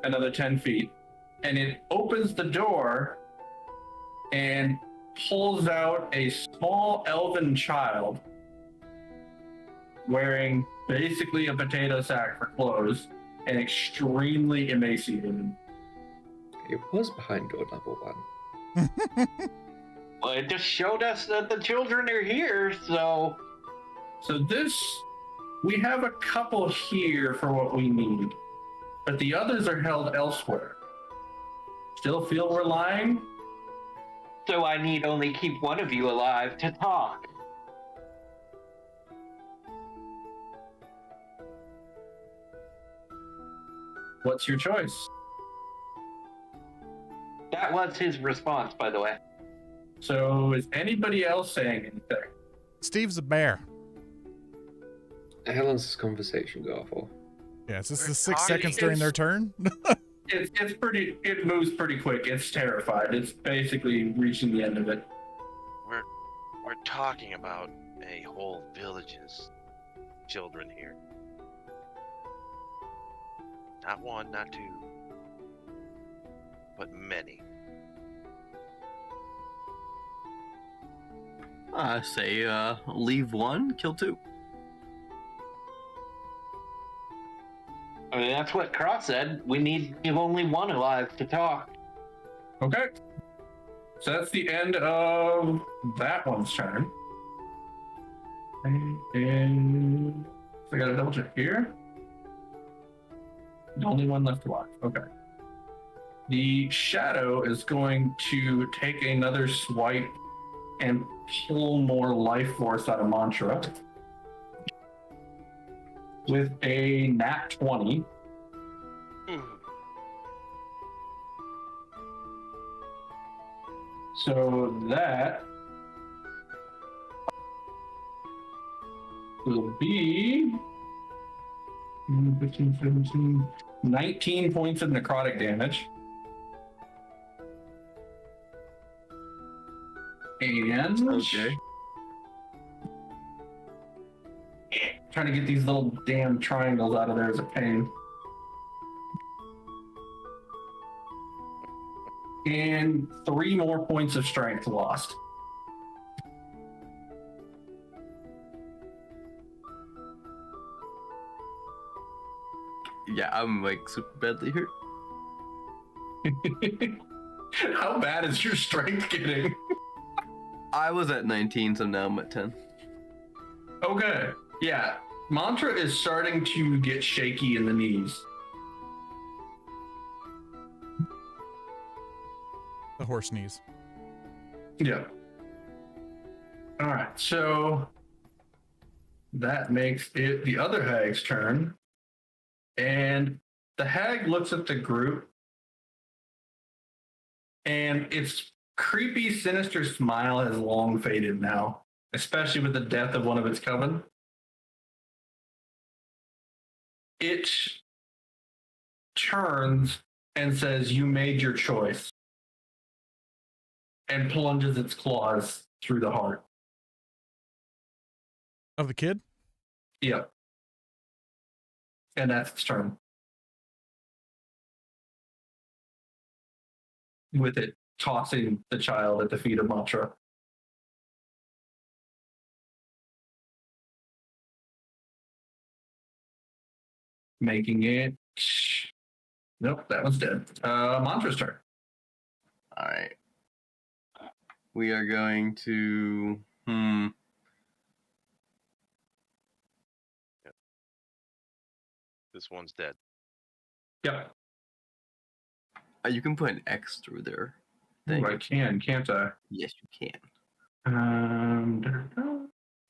another 10 feet, and it opens the door and pulls out a small elven child wearing basically a potato sack for clothes and extremely emaciated. It was behind door number 1. Well, it just showed us that the children are here, so... So we have a couple here for what we need, but the others are held elsewhere. Still feel we're lying? So I need only keep one of you alive to talk. What's your choice? That was his response, by the way. So is anybody else saying anything? Steve's a bear. How long does this conversation go for? Yeah, is this We're the 6 talking- seconds during their turn? It moves pretty quick. It's terrified. It's basically reaching the end of it. We're talking about a whole village's children here. Not one, not two, but many. I say, leave one, kill two. I mean, that's what Cross said. We need only one alive to talk. Okay. So that's the end of that one's turn. And so I gotta double check here. The only one left to watch. Okay. The shadow is going to take another swipe and pull more life force out of Mantra with a nat 20. So that will be 15, 17, 19 points of necrotic damage. And Okay. trying to get these little damn triangles out of there is a pain. And 3 more points of strength lost. Yeah, I'm like super badly hurt. How bad is your strength getting? I was at 19, so now I'm at 10. Okay. Yeah. Mantra is starting to get shaky in the knees. The horse knees. Yeah. All right. So that makes it the other hag's turn. And the hag looks at the group, and its creepy, sinister smile has long faded now, especially with the death of one of its coven. It turns and says, "You made your choice," and plunges its claws through the heart. Of the kid? Yep. And that's its turn. With it tossing the child at the feet of Mantra. Making it. Nope, that one's dead. Mantra's turn. Alright. We are going to. This one's dead. Yep. You can put an X through there. Ooh, I can, can't I? Yes, you can. There we go.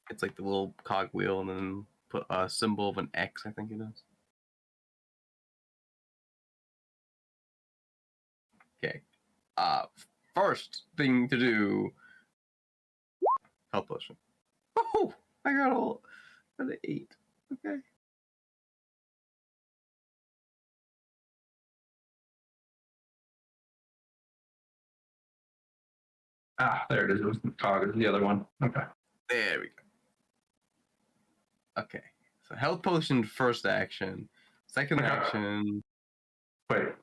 It's like the little cogwheel, and then put a symbol of an X, I think it is. Okay. First thing to do. Health potion. Oh, I got an 8. Okay. There it is. It was the cog. It was the other one. Okay. There we go. Okay. So health potion first action. Second action. Wait.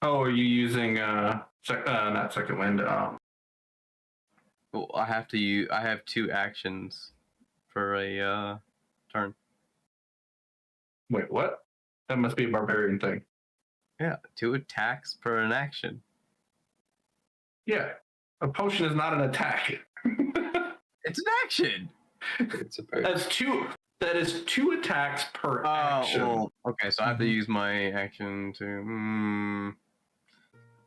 Oh, are you using not second wind? Well, I have 2 actions for a turn. Wait, what? That must be a barbarian thing. Yeah, 2 attacks per an action. Yeah. A potion is not an attack. It's an action. It's about That is 2 attacks per action. Well, okay, so I have to use my action to.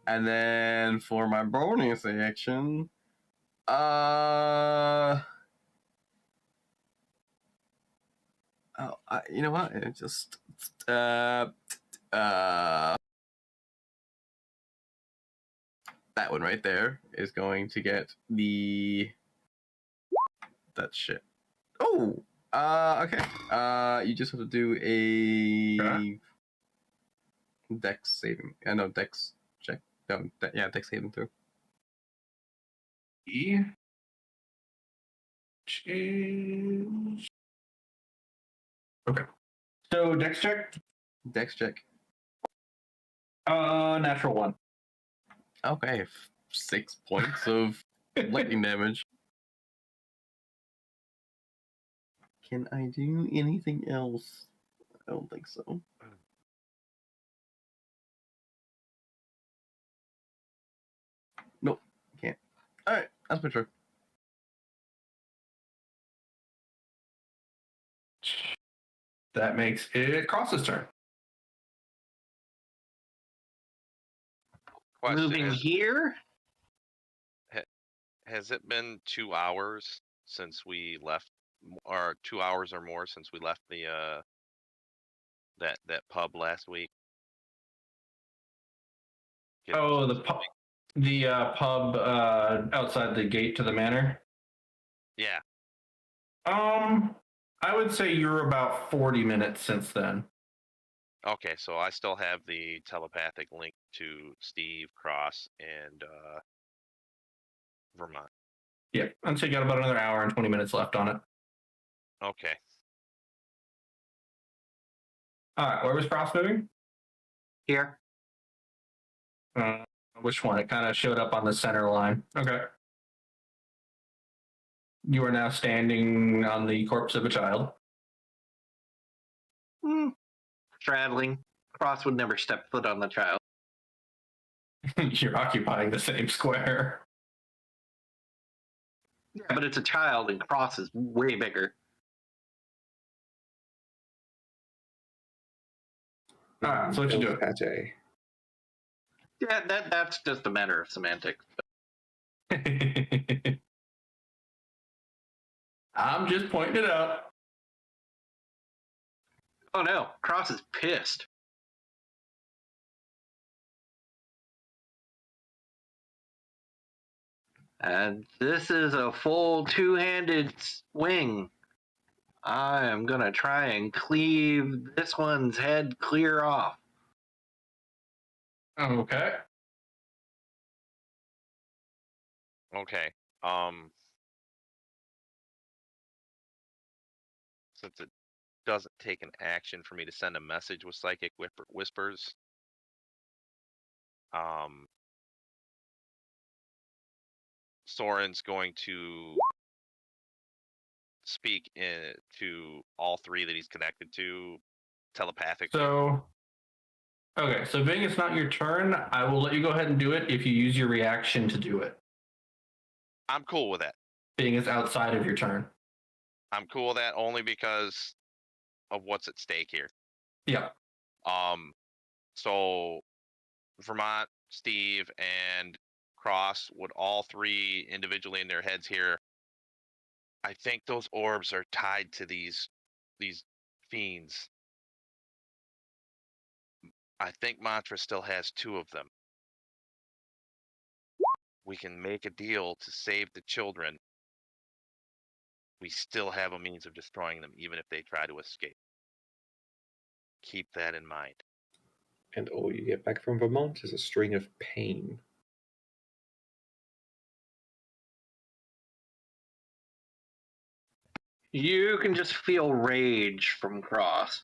And then for my bonus action, you know what? It just that one right there is going to get that shit. Oh, okay. You just have to do a dex saving. No, dex check. No, dex saving through. is okay. So dex check. Dex check. Natural 1. Okay, 6 points of lightning damage. Can I do anything else? I don't think so. Nope, can't. Alright, that's my turn. That makes it Cross's turn. Question Moving is, here. has it been 2 hours since we left, or 2 hours or more since we left the that pub last week? Oh, the pub outside the gate to the manor. Yeah. I would say you're about 40 minutes since then. Okay, so I still have the telepathic link to Steve, Cross, and Vermont. Yeah, I'd say you got about another hour and 20 minutes left on it. Okay. All right, where was Cross moving? Here. Which one? It kind of showed up on the center line. Okay. You are now standing on the corpse of a child. Straddling. Cross would never step foot on the child. You're occupying the same square. Yeah, but it's a child, and Cross is way bigger. All right, so what you doing? Pate. Yeah, that's just a matter of semantics. I'm just pointing it out. Oh no, Cross is pissed. And this is a full two-handed swing. I am gonna try and cleave this one's head clear off. Okay. Okay. Since it doesn't take an action for me to send a message with psychic whispers, Soren's going to speak to all three that he's connected to telepathically. So being it's not your turn, I will let you go ahead and do it if you use your reaction to do it. I'm cool with that. Being it's outside of your turn. I'm cool with that only because of what's at stake here. Yeah. So Vermont, Steve, and Cross would all three individually in their heads here. I think those orbs are tied to these fiends. I think Mantra still has 2 of them. We can make a deal to save the children. We still have a means of destroying them, even if they try to escape. Keep that in mind. And all you get back from Vermont is a string of pain. You can just feel rage from Cross.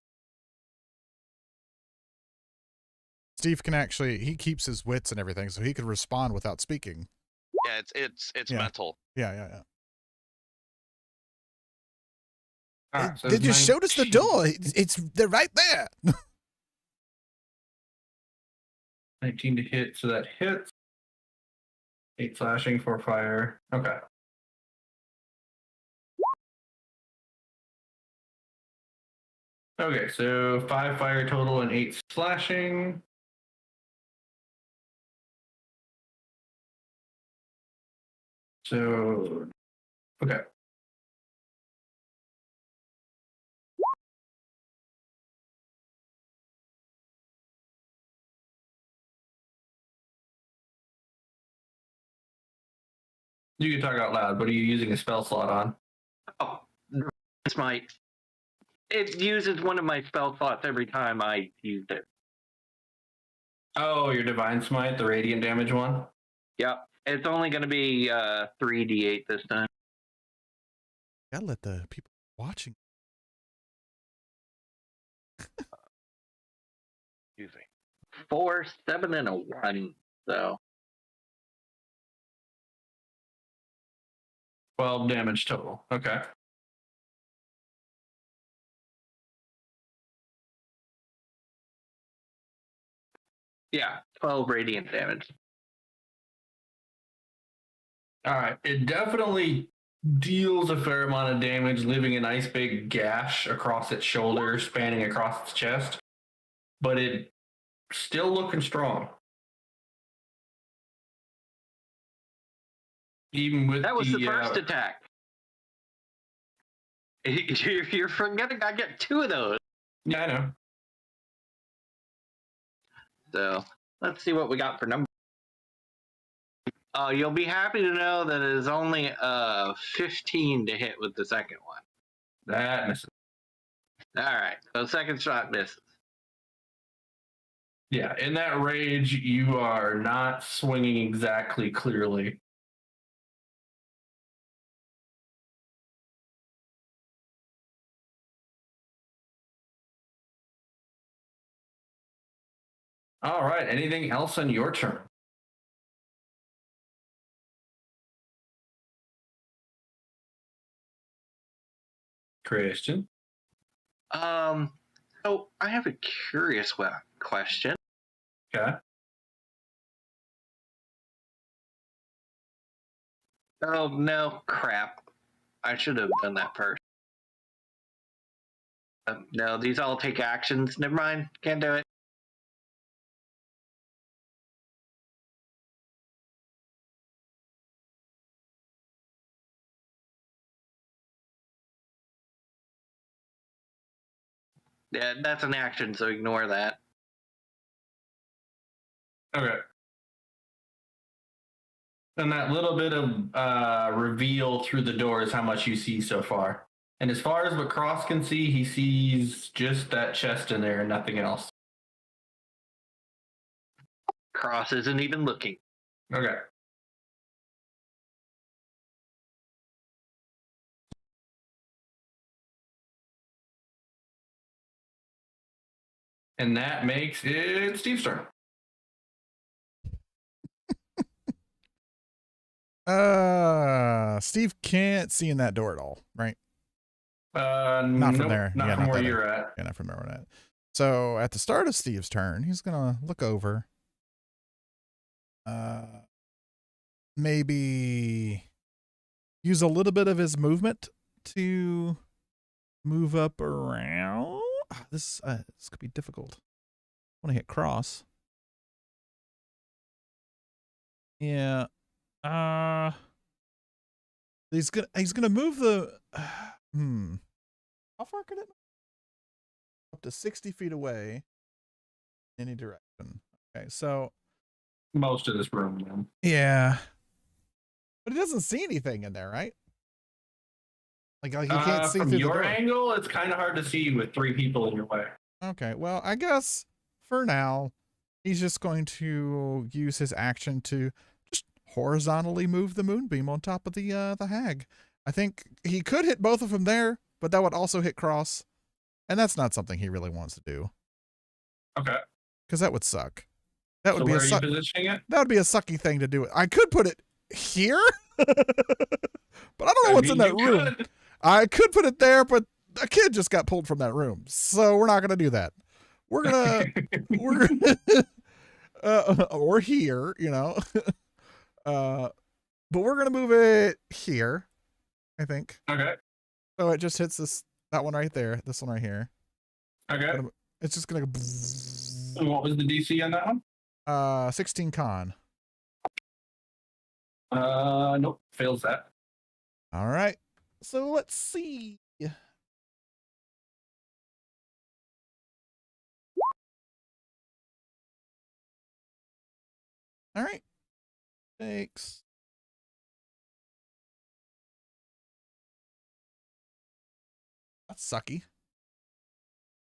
Steve can actually, he keeps his wits and everything, so he could respond without speaking. Yeah, it's Yeah. mental. Yeah. All right, so They it's just showed us the 19. door. They're right there. 19 to hit, so that hits. 8 slashing, 4 fire. Okay. Okay, so 5 fire total and 8 slashing. So, okay. You can talk out loud. What are you using a spell slot on? Oh, it's it uses one of my spell slots every time I used it. Oh, your Divine Smite, the radiant damage one? Yep. It's only going to be 3d8 this time. Gotta let the people watching. Excuse me. 4, 7, and a 1. So 12 damage total. Okay. yeah, 12 radiant damage. All right. It definitely deals a fair amount of damage, leaving a nice big gash across its shoulder, spanning across its chest. But it still looking strong. Even with That was the first attack. You're forgetting I get 2 of those. Yeah, I know. So let's see what we got for number. Oh, you'll be happy to know that it is only 15 to hit with the second one. That misses. All right, so second shot misses. Yeah, in that rage, you are not swinging exactly clearly. All right. Anything else on your turn? Christian? So I have a curious question. Okay. Oh, no, crap. I should have done that first. No, these all take actions. Never mind. Can't do it. Yeah, that's an action, so ignore that. Okay. And that little bit of reveal through the door is how much you see so far. And as far as what Cross can see, he sees just that chest in there and nothing else. Cross isn't even looking. Okay. And that makes it Steve's turn. Steve can't see in that door at all, right? Not Not from there. Not Yeah, from not where that you're at. Yeah, not from there we're at. So at the start of Steve's turn, he's gonna look over. Maybe use a little bit of his movement to move up around. This could be difficult. I want to hit cross. Yeah. He's gonna move the. How far could it? Up to 60 feet away. Any direction. Okay, so. Most of this room, man. Yeah. But he doesn't see anything in there, right? Like he can't see from through the your door. angle, it's kind of hard to see with 3 people in your way. Okay, well, I guess for now, he's just going to use his action to just horizontally move the moonbeam on top of the hag. I think he could hit both of them there, but that would also hit cross, and that's not something he really wants to do. Okay. Because that would suck. That would So be where are you positioning it? That would be a sucky thing to do. I could put it here, but I don't know what's in that room. Could. I could put it there, but a kid just got pulled from that room, so we're not gonna do that. We're gonna or here, you know. But we're gonna move it here, I think. Okay. So it just hits that one right there, this one right here. Okay. It's just gonna go. And what was the DC on that one? 16 con. Nope. Fails that. All right. So let's see. All right. Thanks. That's sucky.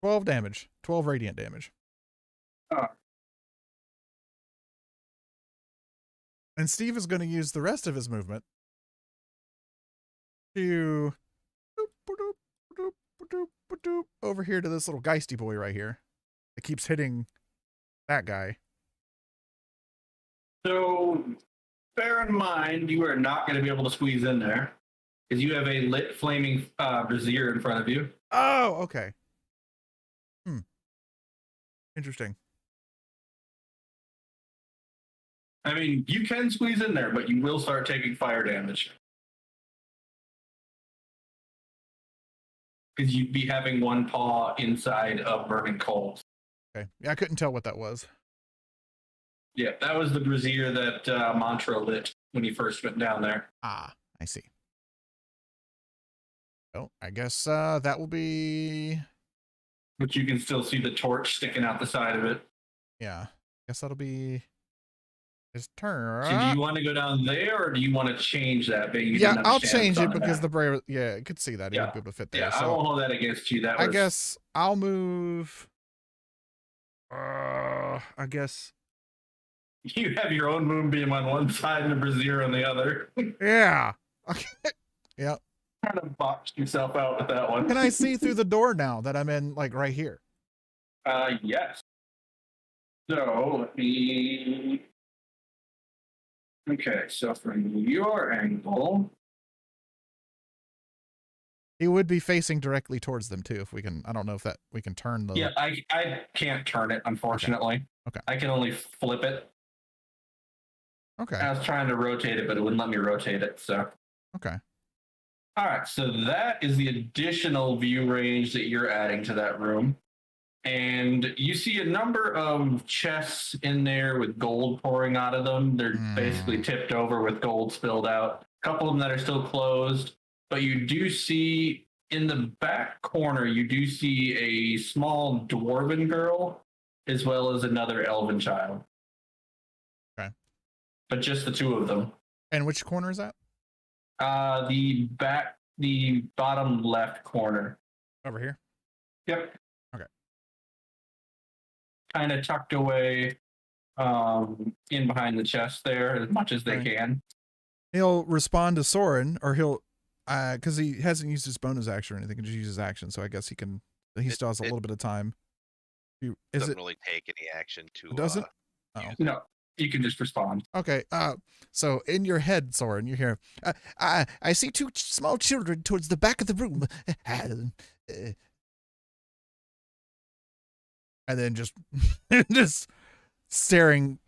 12 damage. 12 radiant damage. Oh. And Steve is going to use the rest of his movement to ba-doop, ba-doop, over here to this little geisty boy right here. It keeps hitting that guy. So bear in mind, you are not going to be able to squeeze in there because you have a lit flaming brazier in front of you. Oh, okay. Interesting. I mean, you can squeeze in there, but you will start taking fire damage. Because you'd be having one paw inside of burning coals. Okay. Yeah, I couldn't tell what that was. Yeah, that was the brazier that Mantra lit when he first went down there. Ah, I see. Oh, I guess that will be... But you can still see the torch sticking out the side of it. Yeah. Guess that'll be his turn. So do you want to go down there, or do you want to change that? But you Yeah, didn't I'll understand change what's it on the because map. the brazier... Yeah, I could see that. He Yeah. would be able to fit there. Yeah, I so won't hold that against you. That I was, guess I'll move... I guess... you have your own moonbeam on one side and a brazier on the other. Yeah. Okay. Yeah. Kind of boxed yourself out with that one. Can I see through the door now that I'm in, like, right here? Yes. So let me. Okay, so from your angle, He would be facing directly towards them, too, if we can... I don't know if that... We can turn the... yeah, I can't turn it, unfortunately. Okay. I can only flip it. Okay. I was trying to rotate it, but it wouldn't let me rotate it. So. Okay. All right, so that is the additional view range that you're adding to that room. And you see a number of chests in there with gold pouring out of them. They're basically tipped over with gold spilled out. A couple of them that are still closed. But you do see in the back corner, you do see a small dwarven girl as well as another elven child. Okay. But just the two of them. And which corner is that? The bottom left corner. Over here? Yep. Okay. Kind of tucked away in behind the chest there as much as they Okay. can. He'll respond to Soren, or he'll... Because he hasn't used his bonus action or anything, he can just use his action, so I guess he can... He still has a little bit of time. Is Doesn't it... really take any action to. It doesn't? Oh. No, you can just respond. Okay, so in your head, Soren, you hear, I see two small children towards the back of the room. And then just, just staring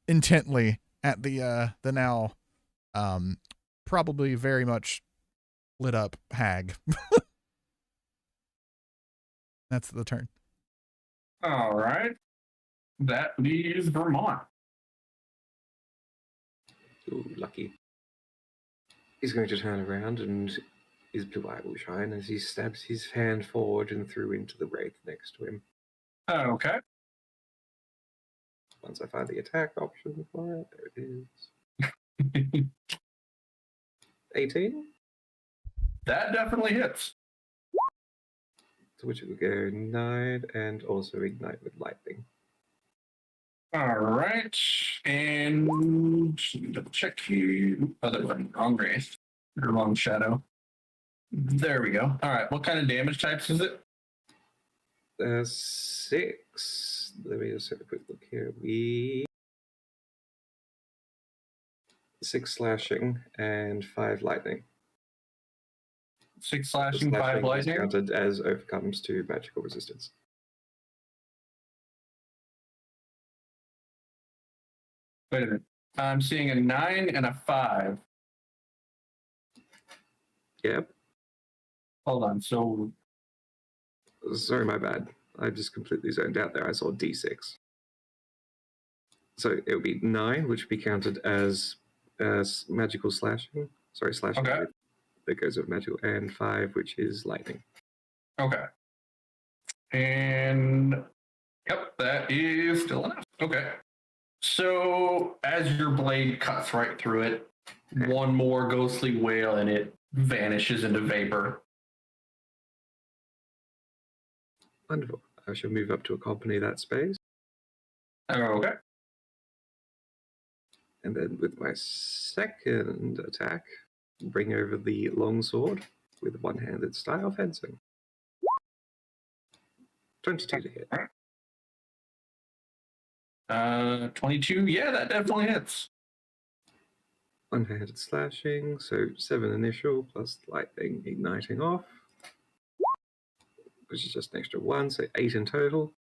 intently at the now, probably very much lit up hag. That's the turn. All right. That leaves Vermont. Ooh, lucky. He's going to turn around and his blue eye will shine as he stabs his hand forward and through into the wraith next to him. Okay. Once I find the attack option for it, there it is. 18? That definitely hits. To which it will go 9 and also ignite with lightning. All right. And double check here. Other one, wrong wraith. Or wrong shadow. There we go. All right. What kind of damage types is it? 6. Let me just have a quick look here. 6 slashing and 5 lightning. 6 The slashing, 5 is lightning. counted as overcomes to magical resistance. Wait a minute. I'm seeing a 9 and a 5. Yep. Hold on. So Sorry, my bad. I just completely zoned out there. I saw D6. So it would be 9, which would be counted as magical slashing. Sorry, slashing. Okay. That goes with magical, and 5, which is lightning. okay. And yep, that is still enough. Okay. So as your blade cuts right through it, one more ghostly wail and it vanishes into vapor. Wonderful. I shall move up to accompany that space. Okay. And then with my second attack, bring over the longsword with one-handed style fencing. 22 to hit. 22. Yeah, that definitely hits. One-handed slashing, so 7 initial plus lightning igniting off, which is just an extra 1, so 8 in total.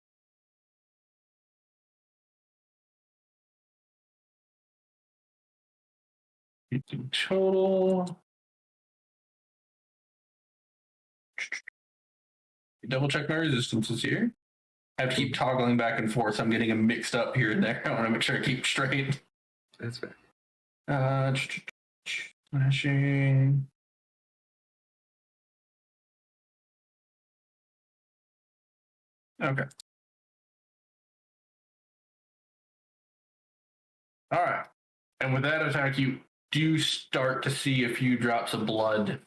Total. Double check my resistances here. I have to keep toggling back and forth, so I'm getting them mixed up here and there. I want to make sure I keep straight. That's fair. Slashing. Okay. All right. And with that attack, you do start to see a few drops of blood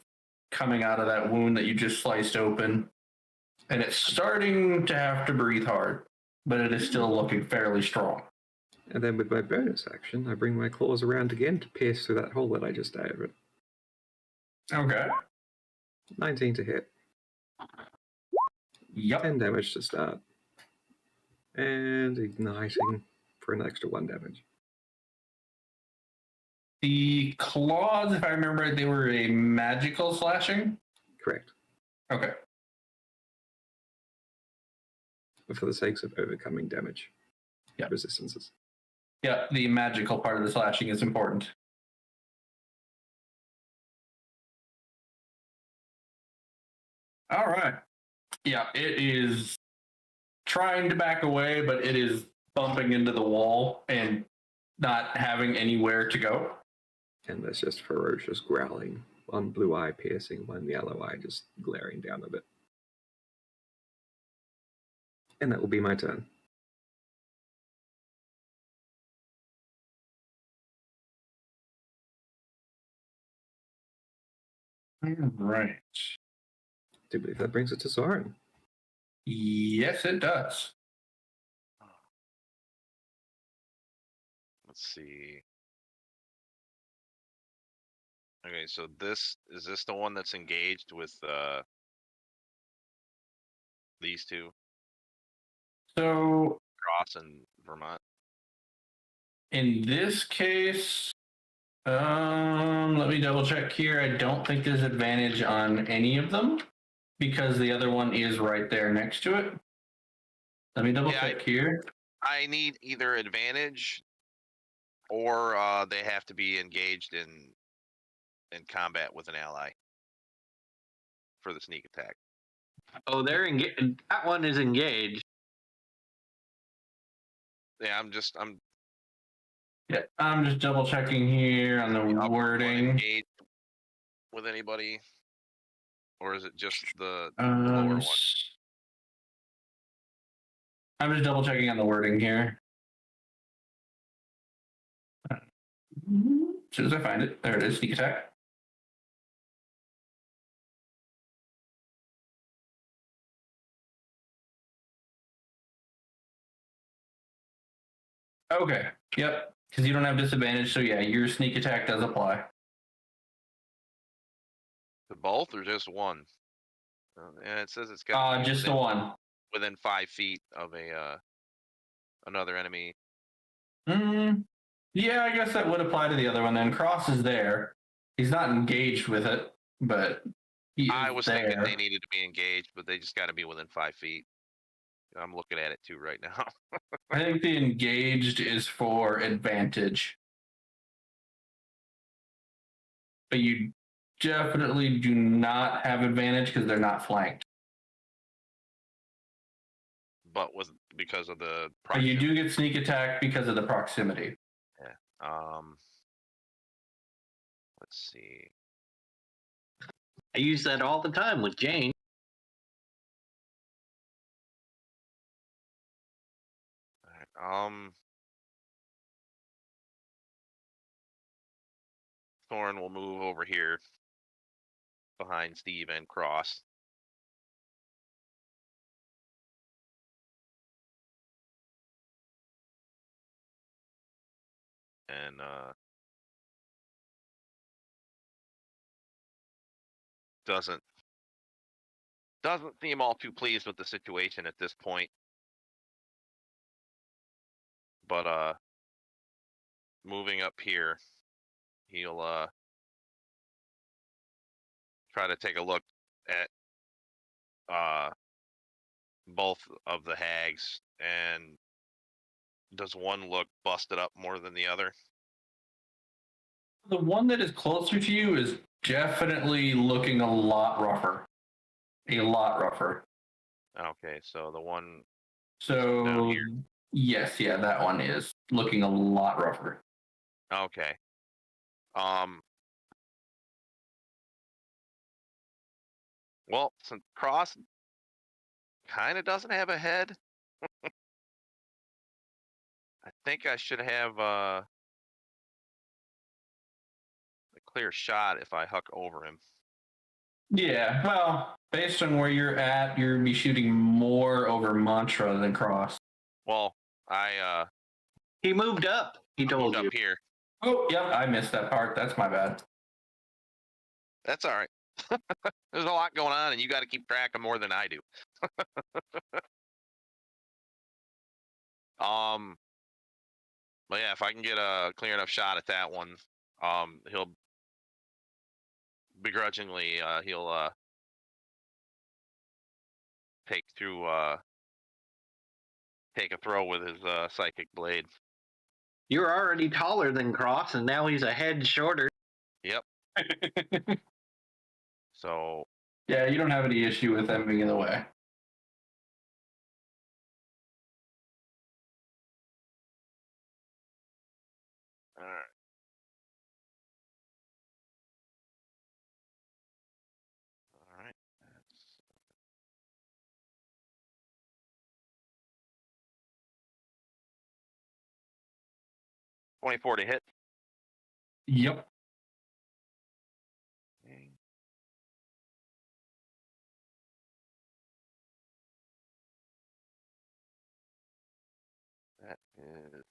coming out of that wound that you just sliced open. And it's starting to have to breathe hard, but it is still looking fairly strong. And then with my bonus action, I bring my claws around again to pierce through that hole that I just opened. Okay. 19 to hit. Yep. 10 damage to start. And igniting for an extra 1 damage. The claws, if I remember right, they were a magical slashing? Correct. Okay. For the sakes of overcoming damage. Yep. Resistances. Yeah, the magical part of the slashing is important. All right. Yeah, it is trying to back away, but it is bumping into the wall and not having anywhere to go. And there's just ferocious growling. One blue eye piercing, one yellow eye just glaring down a bit. And that will be my turn. All right. Do believe that brings it to Soren. Yes, it does. Let's see. Okay, so this is this the one that's engaged with these two, So Cross and Vermont? in this case, let me double check here. I don't think there's advantage on any of them because the other one is right there next to it. Let me double check here. I need either advantage or they have to be engaged in combat with an ally for the sneak attack. Oh, they're engaged. That one is engaged. Yeah, I'm just double checking here on the wording. Engaged with anybody, or is it just the lower one? I'm just double checking on the wording here. As soon as I find it, there it is. Sneak attack. Okay. Yep. Because you don't have disadvantage, so yeah, your sneak attack does apply. To both or just one? And it says it's got Just the one. within 5 feet of a another enemy. Yeah, I guess that would apply to the other one then. Cross is there. He's not engaged with it, but I was there. thinking they needed to be engaged, but they just got to be within 5 feet. I'm looking at it too right now. I think the engaged is for advantage. But you definitely do not have advantage because they're not flanked. But because of the But you proximity. do get sneak attack because of the proximity. Yeah. Let's see. I use that all the time with Jane. All right. Thorn will move over here behind Steve and Cross. And doesn't doesn't seem all too pleased with the situation at this point. But moving up here, he'll try to take a look at both of the hags, and does one look busted up more than the other? The one that is closer to you is definitely looking a lot rougher. A lot rougher. Okay, so the one down So, here. yes, yeah, that one is looking a lot rougher. Okay. Well, since Cross kind of doesn't have a head, I think I should have a clear shot if I huck over him. Yeah, well, based on where you're at, you're be shooting more over Mantra than Cross. Well, I He moved up. He told moved you. up here. Oh, yep, I missed that part. That's my bad. That's all right. There's a lot going on, and you got to keep track of more than I do. But yeah, if I can get a clear enough shot at that one, he'll begrudgingly he'll take a throw with his psychic blade. You're already taller than Cross, and now he's a head shorter. Yep. So Yeah, you don't have any issue with them being in the way. all right. All right. That's 24 to hit. Yep. Okay. That is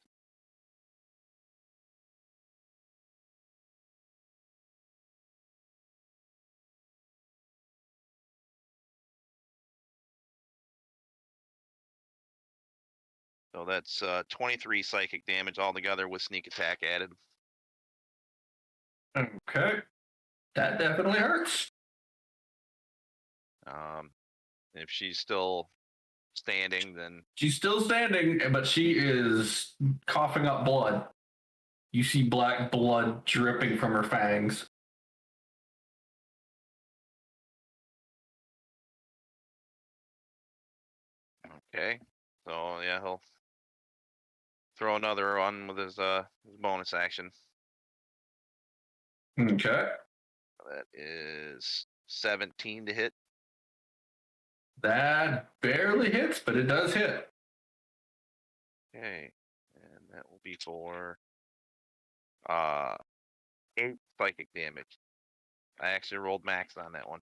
so that's 23 psychic damage altogether with sneak attack added. Okay. That definitely hurts. If she's still standing, then She's still standing, but she is coughing up blood. You see black blood dripping from her fangs. okay. So yeah, he'll throw another one with his bonus action. Okay. That is 17 to hit. That barely hits, but it does hit. Okay, and that will be for 8 psychic damage. I actually rolled max on that one.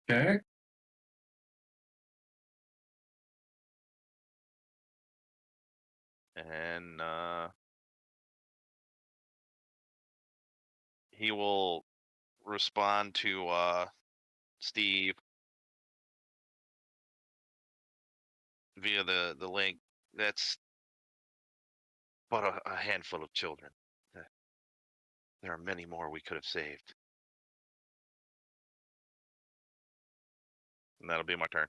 Okay. And he will respond to Steve via the link. That's but a handful of children. There are many more we could have saved. And that'll be my turn.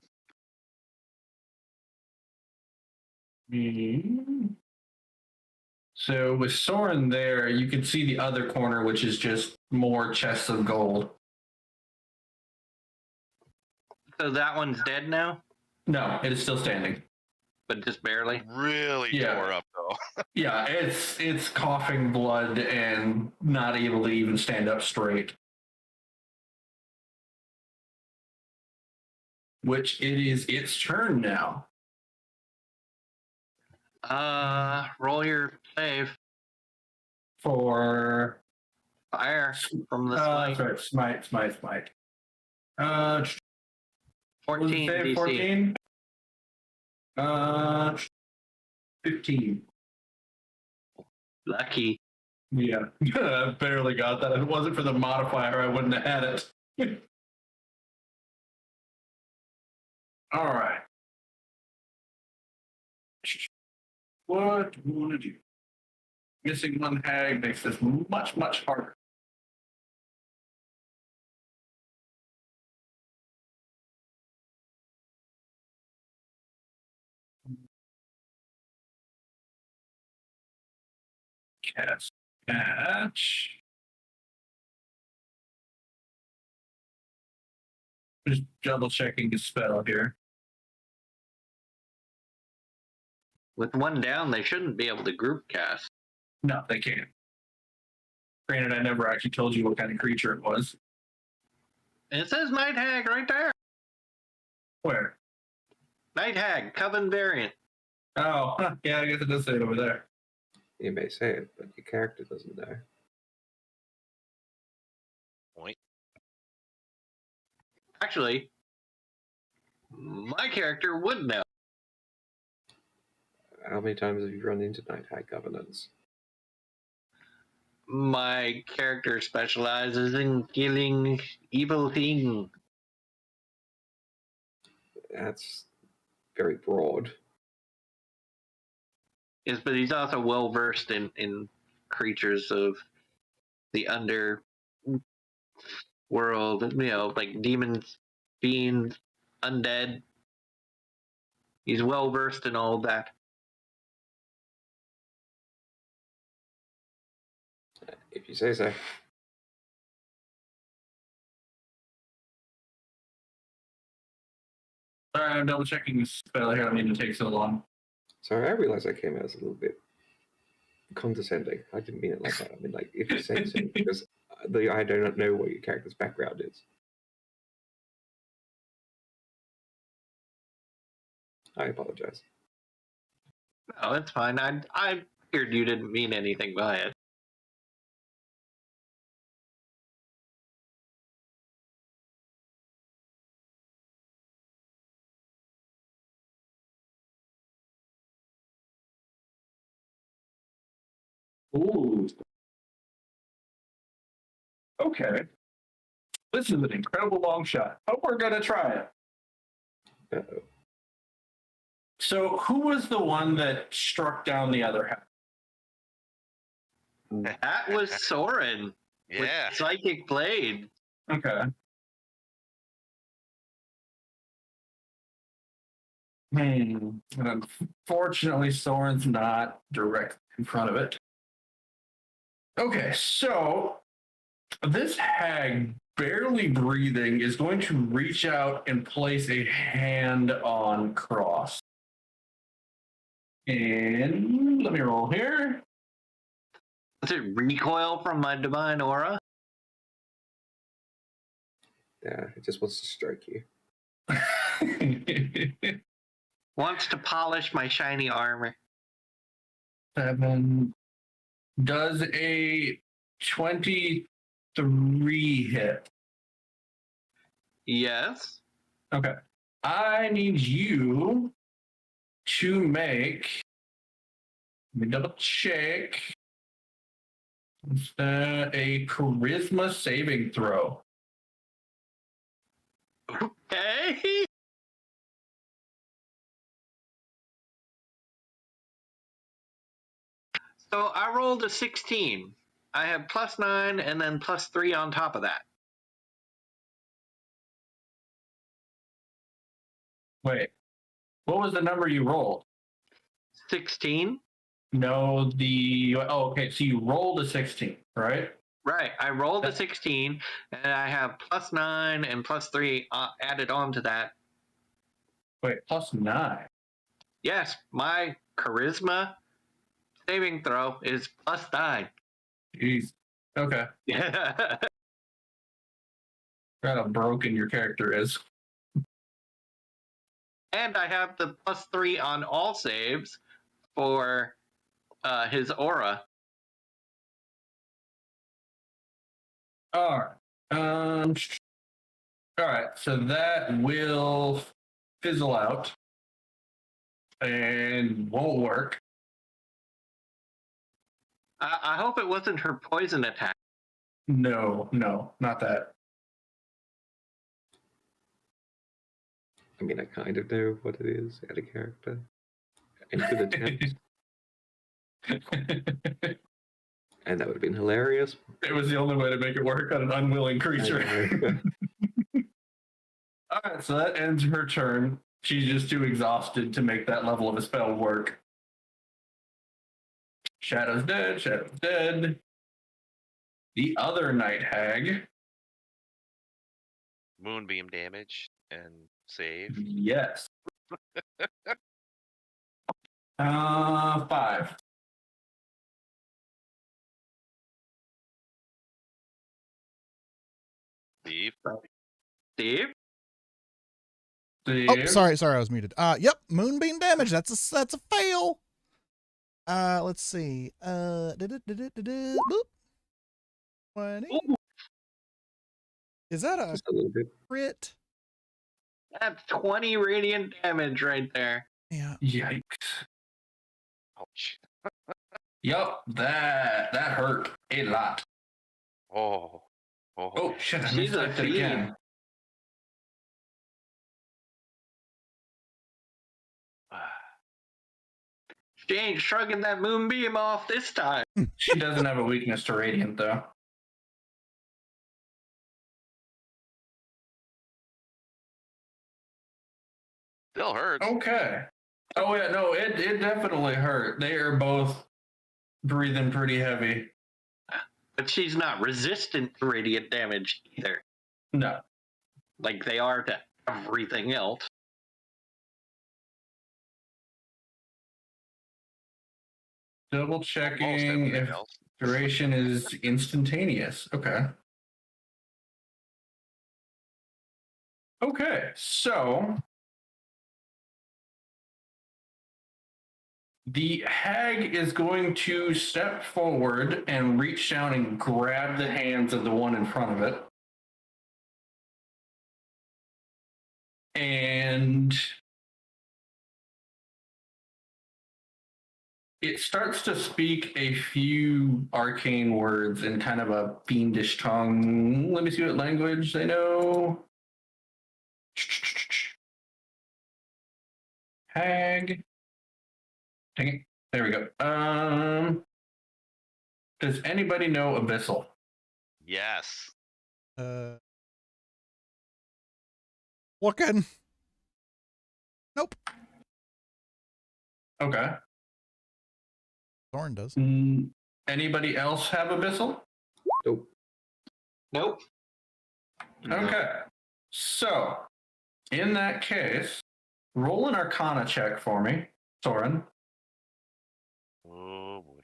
So with Soren there, you can see the other corner, which is just more chests of gold. So that one's dead now, No, it is still standing. but just barely. Really Yeah. tore up though. Yeah, it's coughing blood and not able to even stand up straight. Which it is its turn now. Roll your save. For Fire from the smite. sorry, smite. 14 DC. 14. 15. Lucky. Yeah, I barely got that. If it wasn't for the modifier, I wouldn't have had it. All right. What do we want to do? Missing one hag makes this much, much harder. Cast catch. Just double checking his spell here. With one down, they shouldn't be able to group cast. No, they can't. Granted, I never actually told you what kind of creature it was. And it says Night Hag right there. Where? Night Hag, Coven variant. Oh, yeah, I guess it does say it over there. You may say it, but your character doesn't know. Point. Actually, my character would know. How many times have you run into Night Hag Governance? My character specializes in killing evil things. That's very broad. Yes, but he's also well versed in creatures of the underworld, like demons, fiends, undead. He's well versed in all that. If you say so. Sorry, I'm double checking the spell here. I don't mean to take so long. Sorry, I realize I came out as a little bit condescending. I didn't mean it like that. I mean, like, if you say so, because I do not know what your character's background is. I apologize. No, it's fine. I figured you didn't mean anything by it. Ooh. Okay. This is an incredible long shot. Hope we're going to try it. Uh-oh. So, who was the one that struck down the other half? That was Soren with Yeah. Psychic Blade. Okay. And unfortunately, Soren's not direct in front of it. Okay, so this hag, barely breathing, is going to reach out and place a hand on Cross. And let me roll here. Does it recoil from my divine aura? Yeah, it just wants to strike you. Wants to polish my shiny armor. 7. Does a 23 hit? Yes. Okay. I need you to make. Let me double check. It's a charisma saving throw. Okay. So I rolled a 16. I have +9 and then +3 on top of that. Wait. What was the number you rolled? 16? No, okay. So you rolled a 16, right? Right. I rolled a 16 and I have +9 and +3 added on to that. Wait, +9. Yes, my charisma saving throw is +9. Jeez. Okay. Yeah. How broken your character is. And I have the +3 on all saves for his aura. All right. All right. So that will fizzle out and won't work. I hope it wasn't her poison attack. No, not that. I mean, I kind of know what it is out of character. And good attempt. And that would have been hilarious. It was the only way to make it work on an unwilling creature. All right, so that ends her turn. She's just too exhausted to make that level of a spell work. Shadow's dead. The other night hag. Moonbeam damage and save. Yes. 5. Steve. Steve? Oh, sorry, I was muted. Yep, moonbeam damage. That's a fail. Let's see. Boop. 20. Ooh. Is that a Just a little bit. crit? That's 20 radiant damage right there. Yeah. Yikes. Ouch. Yup, that hurt a lot. Oh. Oh shit, I She's a mistyped it again. fiend. She ain't shrugging that moonbeam off this time. She doesn't have a weakness to radiant though. Still hurts. Okay. Oh yeah, no, it definitely hurt. They are both breathing pretty heavy. But she's not resistant to radiant damage either. No. Like they are to everything else. Double Most checking everything if else. duration is instantaneous. Okay. Okay, so the hag is going to step forward and reach down and grab the hands of the one in front of it. And it starts to speak a few arcane words in kind of a fiendish tongue. Let me see what language they know. Hag. Dang it. There we go. Does anybody know Abyssal? Yes. Looking. Nope. Okay. Thorn does. Anybody else have Abyssal? Nope. Nope. Okay. So, in that case, roll an Arcana check for me, Soren. Oh boy.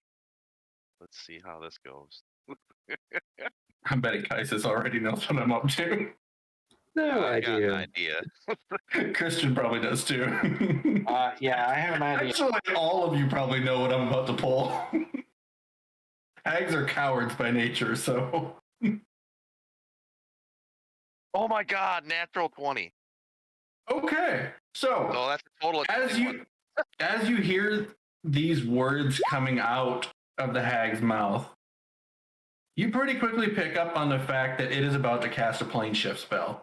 Let's see how this goes. I bet Kaisis already knows what I'm up to. No I got an idea. idea. Christian probably does too. Yeah, I have an idea. Actually, all of you probably know what I'm about to pull. Hags are cowards by nature, so. Oh my god, natural 20. Okay, so So that's a total of as you hear these words coming out of the hag's mouth, you pretty quickly pick up on the fact that it is about to cast a plane shift spell.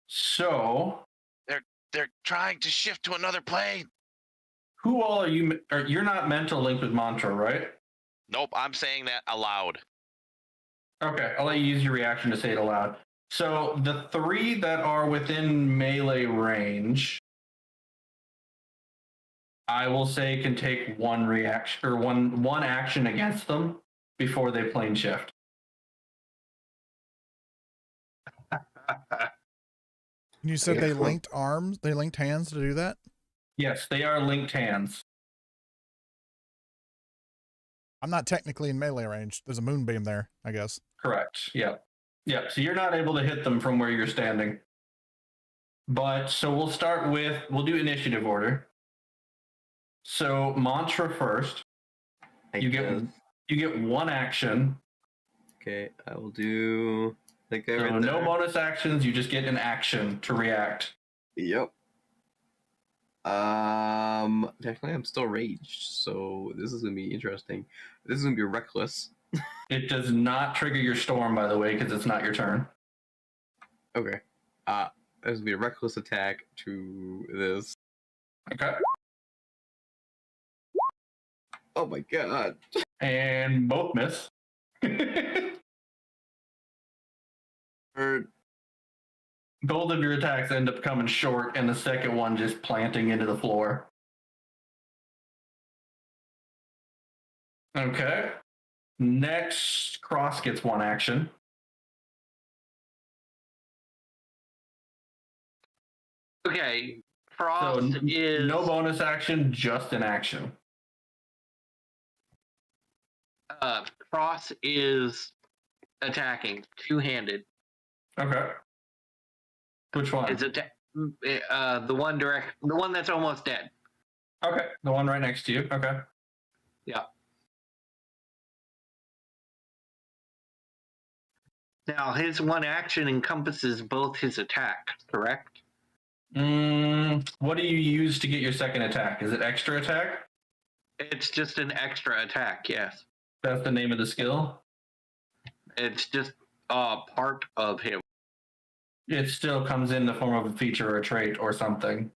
So, They're trying to shift to another plane. who all are you? You're not mental linked with Mantra, right? Nope, I'm saying that aloud. Okay, I'll let you use your reaction to say it aloud. So the 3 that are within melee range, I will say can take one reaction or one action against them before they plane shift. You said they linked arms? They linked hands to do that? Yes, they are linked hands. I'm not technically in melee range. There's a moonbeam there, I guess. Correct. Yep. Yep. So you're not able to hit them from where you're standing. But so we'll do initiative order. So Mantra first. You get one action. Okay, I will do the guy So right no there. bonus actions, you just get an action to react. Yep. Technically, I'm still raged, so this is gonna be interesting. This is gonna be reckless. It does not trigger your storm, by the way, because it's not your turn. Okay. There's gonna be a reckless attack to this. Okay. Oh my god. And both miss. Or Both of your attacks end up coming short, and the second one just planting into the floor. Okay. Next, Cross gets one action. Okay, So Frost is no bonus action, just an action. Frost is attacking two-handed. Okay. Which one? Is it the one that's almost dead? Okay, the one right next to you. Okay. Yeah. Now his one action encompasses both his attack, correct? What do you use to get your second attack? Is it extra attack? It's just an extra attack, yes. That's the name of the skill? It's just part of him. It still comes in the form of a feature or a trait or something.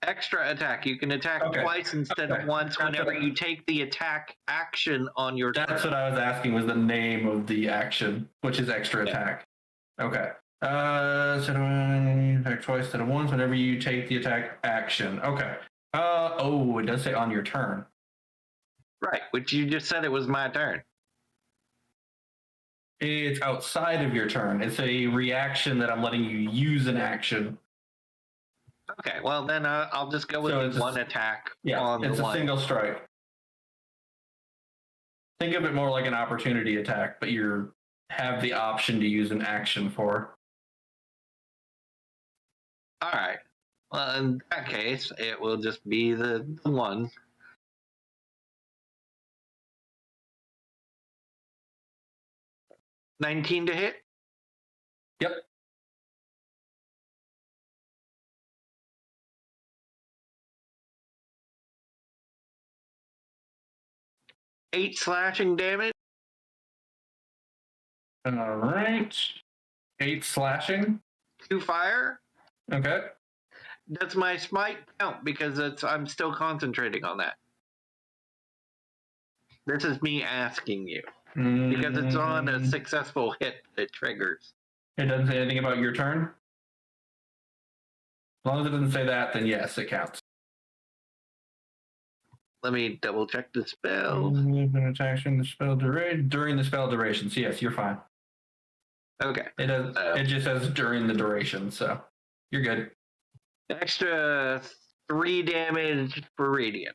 Extra attack. You can attack twice instead of once whenever you take the attack action on your turn. That's what I was asking, was the name of the action, which is extra attack. Okay. So attack twice instead of once whenever you take the attack action. Okay. It does say on your turn. Right, which you just said it was my turn. It's outside of your turn. It's a reaction that I'm letting you use an action. Okay, well then I'll just go with the one attack. Yeah, it's a single strike. Think of it more like an opportunity attack, but you have the option to use an action for. All right. Well, in that case, it will just be the one. $19 to hit? Yep. Eight slashing damage. All right. 8 slashing. 2 fire. Okay. Does my smite count because I'm still concentrating on that? This is me asking you. Because it's on a successful hit that triggers. It doesn't say anything about your turn? As long as it doesn't say that, then yes, it counts. Let me double check the spell. Action the spell during the spell duration. So yes, you're fine. Okay. It does. It just says during the duration, so you're good. Extra 3 damage for radiant.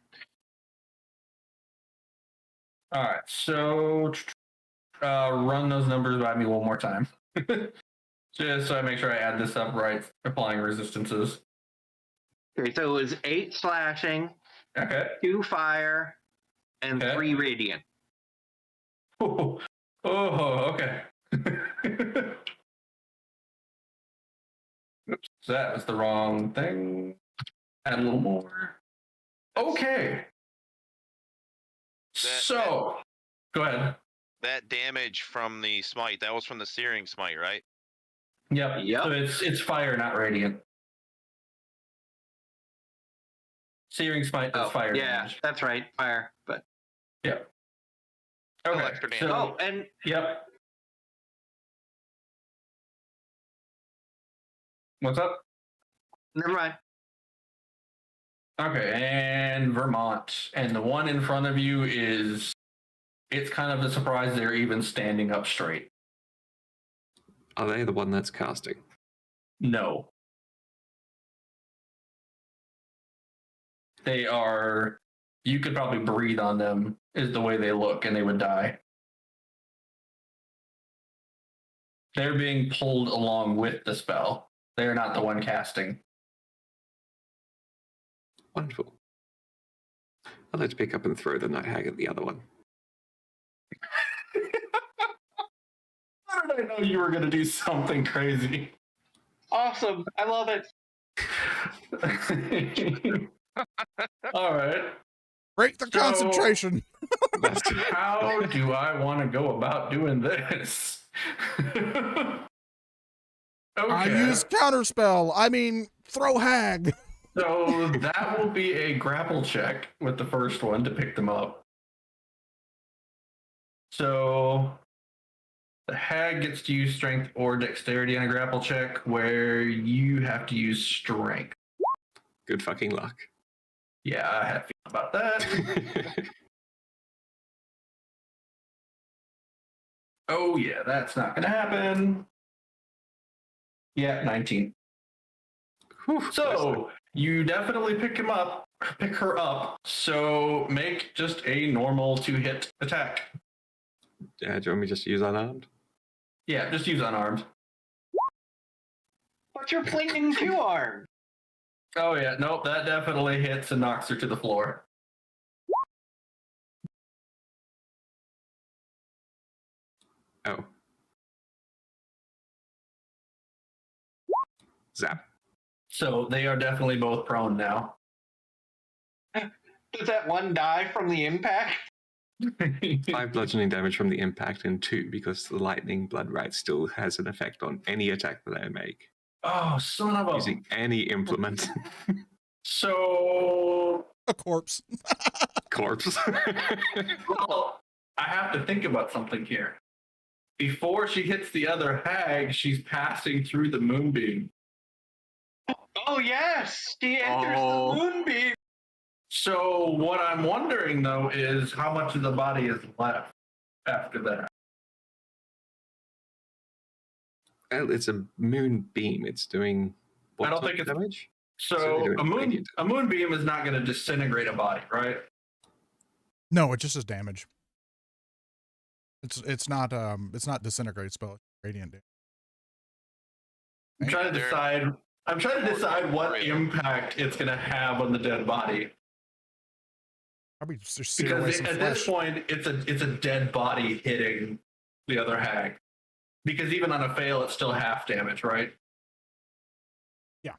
All right, so run those numbers by me one more time. Just so I make sure I add this up right, applying resistances. Okay, so it was 8 slashing, Okay. 2 fire, and 3 radiant. Oh, okay. Oops, that was the wrong thing. Add a little more. Okay. Go ahead. That damage from the smite, that was from the searing smite, right? Yep. So it's fire, not radiant. Searing smite is fire. Yeah, damage. that's right, fire. But Yep. Okay. Extra damage. So, and yep. What's up? never mind. Okay, and Vermont. And the one in front of you it's kind of a surprise they're even standing up straight. Are they the one that's casting? No. They are, you could probably breathe on them, is the way they look, and they would die. They're being pulled along with the spell. They're not the one casting. Wonderful. I'd like to pick up and throw the night hag at the other one. How did I know you were going to do something crazy? Awesome. I love it. All right. Break the So- concentration. How do I want to go about doing this? I Okay. use counterspell. I mean, throw hag. So that will be a grapple check with the first one to pick them up. So the hag gets to use strength or dexterity on a grapple check, where you have to use strength. Good fucking luck. Yeah, I had a feeling about that. Oh yeah, that's not gonna happen. Yeah, 19. Whew, So you definitely pick her up. So make just a normal 2-hit attack. do you want me just to use unarmed? Yeah, just use unarmed. But you're flinging 2-armed. Oh yeah, nope, that definitely hits and knocks her to the floor. Oh. Zap. So they are definitely both prone now. Does that one die from the impact? 5 bludgeoning damage from the impact, and 2 because the lightning blood right still has an effect on any attack that I make Oh, son of a... using any implement. So... A corpse. Corpse. Well, I have to think about something here. Before she hits the other hag, she's passing through the moonbeam. Oh yes, she enters Oh. the moonbeam. So what I'm wondering, though, is how much of the body is left after that? Well, it's a moonbeam. It's doing what I don't type think of it's- damage? So Certainly doing a radiant moonbeam is not going to disintegrate a body, right? No, it just does damage. It's not disintegrate spell. It's radiant damage. I'm trying to decide. I'm trying to decide what impact it's going to have on the dead body. Probably just sear away Because some at flesh. this point, it's a dead body hitting the other hag. Because even on a fail, it's still half damage, right? Yeah.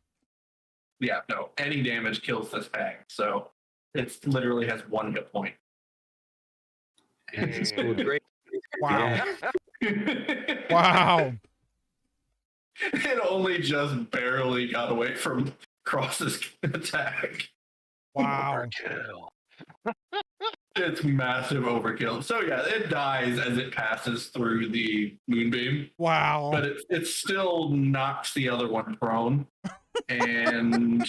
Yeah. No, any damage kills this hag, so it literally has 1 hit point. And it's called great. Wow. Yeah. Wow. It only just barely got away from Cross's attack. Wow. It's massive overkill. So yeah, it dies as it passes through the moonbeam, Wow. but it still knocks the other one prone. And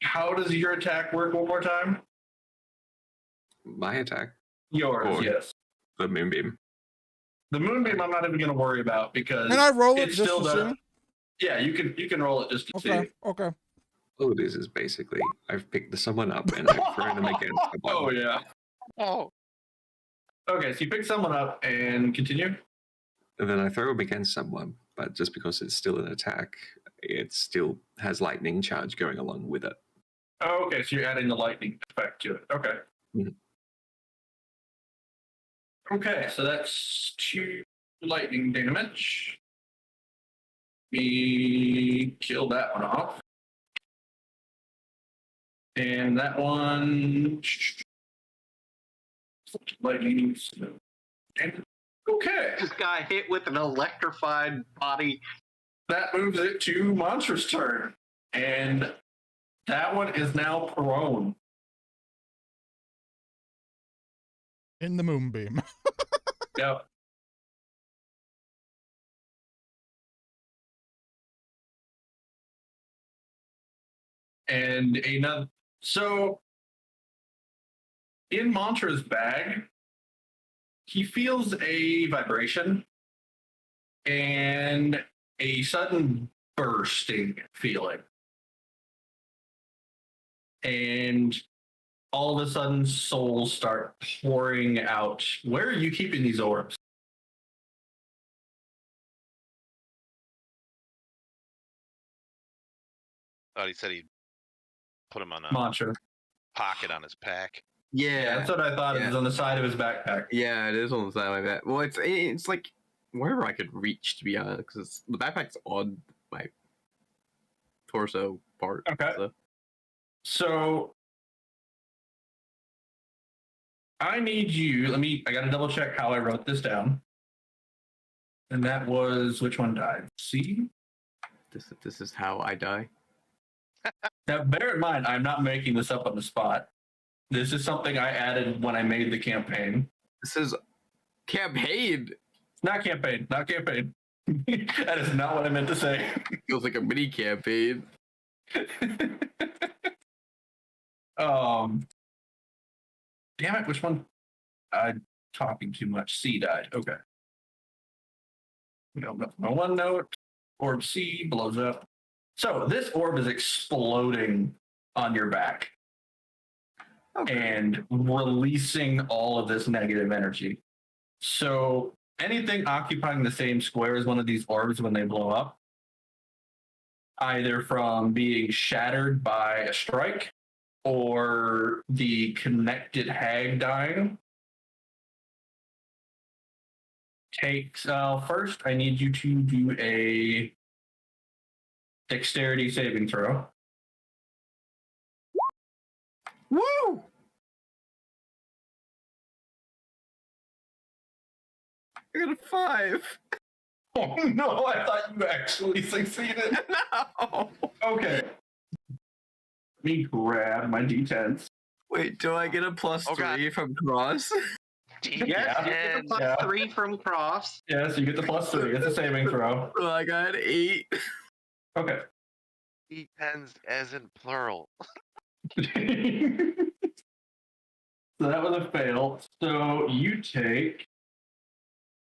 how does your attack work one more time? My attack, Yours, Oh. yes. the moonbeam. The moonbeam I'm not even going to worry about because Can I roll it it just still to does. see? Yeah, you can roll it just to Okay. see. Okay. All it is basically I've picked someone up and I've thrown them against someone. Oh yeah. Oh, Okay, so you pick someone up and continue. And then I throw them against someone, but just because it's still an attack, it still has lightning charge going along with it. Oh, okay, so you're adding the lightning effect to it. Okay. Mhm. Okay, so that's 2 lightning damage. We kill that one off. And that one... Lightning... Okay, Just got hit with an electrified body. that moves it to Monster's turn. And that one is now prone. In the moonbeam. Yep. And another. So, in Mantra's bag, he feels a vibration and a sudden bursting feeling. And all of a sudden, souls start pouring out. Where are you keeping these orbs? thought he said he'd put him on a Mantra. pocket on his pack. Yeah, that's what I thought. It was on the side of his backpack. Yeah, it is on the side like that. Well, it's like wherever I could reach, to be honest, because the backpack's on my torso, part. Okay. So. So I need you. I got to double check how I wrote this down. And that was, which one died? C? This is how I die. Now, bear in mind, I'm not making this up on the spot. This is something I added when I made the campaign. This is campaign. Not campaign. Not campaign. That is not what I meant to say. Feels like a mini campaign. Damn it, which one? I'm talking too much. C died. Okay. No, one note. Orb C blows up. So this orb is exploding on your back and releasing all of this negative energy. So anything occupying the same square as one of these orbs when they blow up, either from being shattered by a strike or the connected hag dying, takes first I need you to do a dexterity saving throw. Woo! I got a 5. Oh no, I thought you actually succeeded. No. Okay. Let me grab my d10s. Wait, do I get a plus Oh, 3 from cross? Yes, you Yeah. get the plus 3 from Cross. Yes, you get the +3. It's a saving throw. Well, I got 8. Okay. D10s as in plural. So that was a fail. So you take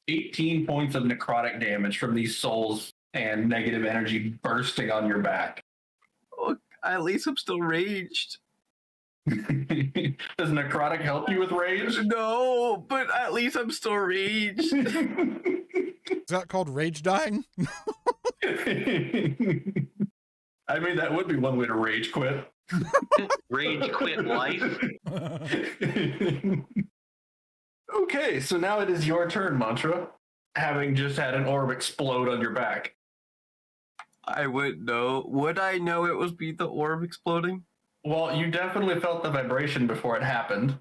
18 points of necrotic damage from these souls and negative energy bursting on your back. Oh, at least I'm still raged. Does necrotic help you with rage? No, but at least I'm still raged. Is that called rage dying? I mean, that would be one way to rage quit. Rage quit life. Okay, so now it is your turn, Mantra, having just had an orb explode on your back. I would know. Would I know it was the orb exploding? Well, you definitely felt the vibration before it happened.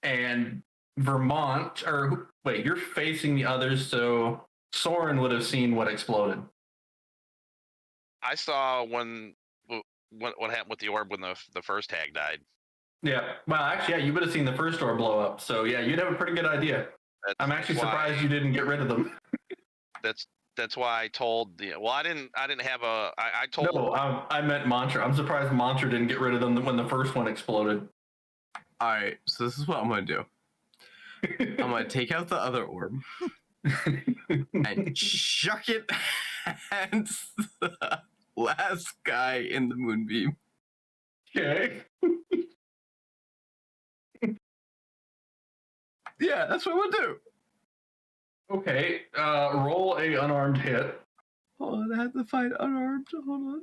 And Vermont, or wait, you're facing the others, so Soren would have seen what exploded. I saw what happened with the orb when the first hag died. Yeah. Well, actually, yeah, you would have seen the first door blow up. So yeah, you'd have a pretty good idea. I'm actually surprised you didn't get rid of them. That's why I told the. Well, I didn't have a. I told. No, I meant Mantra. I'm surprised Mantra didn't get rid of them when the first one exploded. All right, so this is what I'm gonna do. I'm gonna take out the other orb and chuck it at the last guy in the moonbeam. Okay. Yeah, that's what I'm gonna do. Okay. Roll a unarmed hit. Hold on, I have to fight unarmed. Hold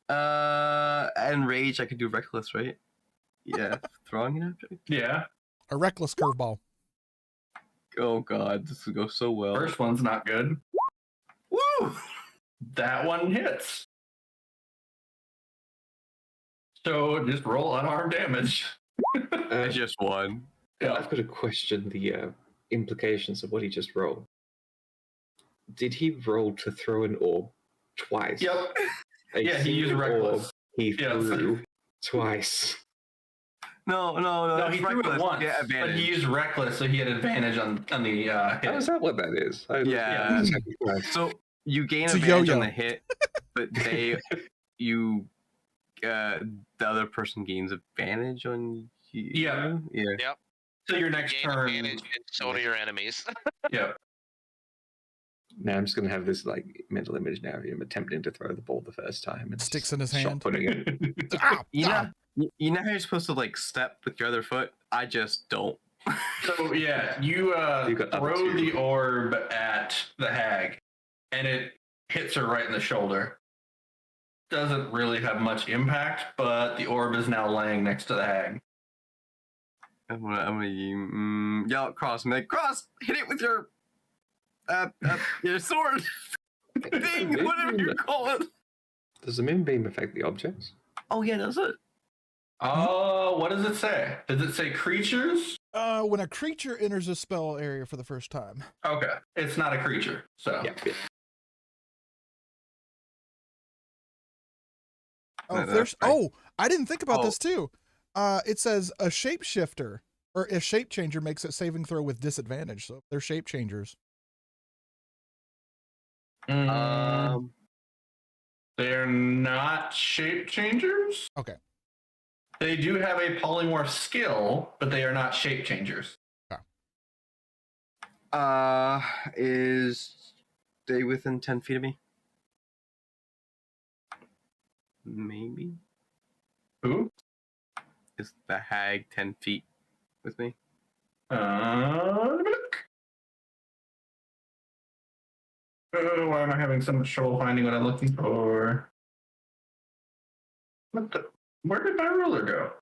on. And rage, I could do reckless, right? Yeah, throwing an object. Yeah. A reckless curveball. Oh god, this will go so well. First one's not good. Woo! That one hits. So just roll unarmed damage. I just won. Yeah. I've got to question the implications of what he just rolled. Did he roll to throw an orb twice? Yep. A Yeah, he used single reckless. orb he Yeah, threw twice. No, No, that's he threw reckless. it once, Yeah, but advantage. he used reckless, so he had advantage on the Oh, hit. is that what that is? Yeah. that's happy twice. So you gain It's a advantage on yo-yo. the hit, but the other person gains advantage on you. Yeah. Yeah. So your next Gain turn. advantage, and so do your enemies. Yeah. Now I'm just going to have this like mental image now of him attempting to throw the ball the first time. And Sticks in his shot hand. putting it. Ah, You ah. know, you know how you're supposed to like step with your other foot? I just don't. So yeah, you You got throw other two. the orb at the hag, and it hits her right in the shoulder. Doesn't really have much impact, but the orb is now laying next to the hag. I'm gonna yell at Cross and be like, Cross, hit it with your sword. Thing, whatever you call it. Does the moonbeam affect the objects? Oh yeah, does it? Oh, what does it say? Does it say creatures? When a creature enters a spell area for the first time. Okay, it's not a creature, so. Yeah. Oh, No, if that's there's. fine. Oh, I didn't think about Oh. this too. It says a shapeshifter or a shape changer makes it saving throw with disadvantage. So they're shape changers. They're not shape changers. Okay. They do have a polymorph skill, but they are not shape changers. Is they within 10 feet of me? Maybe. Who? Is the hag 10 feet with me? Why am I having so much trouble finding what I'm looking for? What the? Where did my ruler go?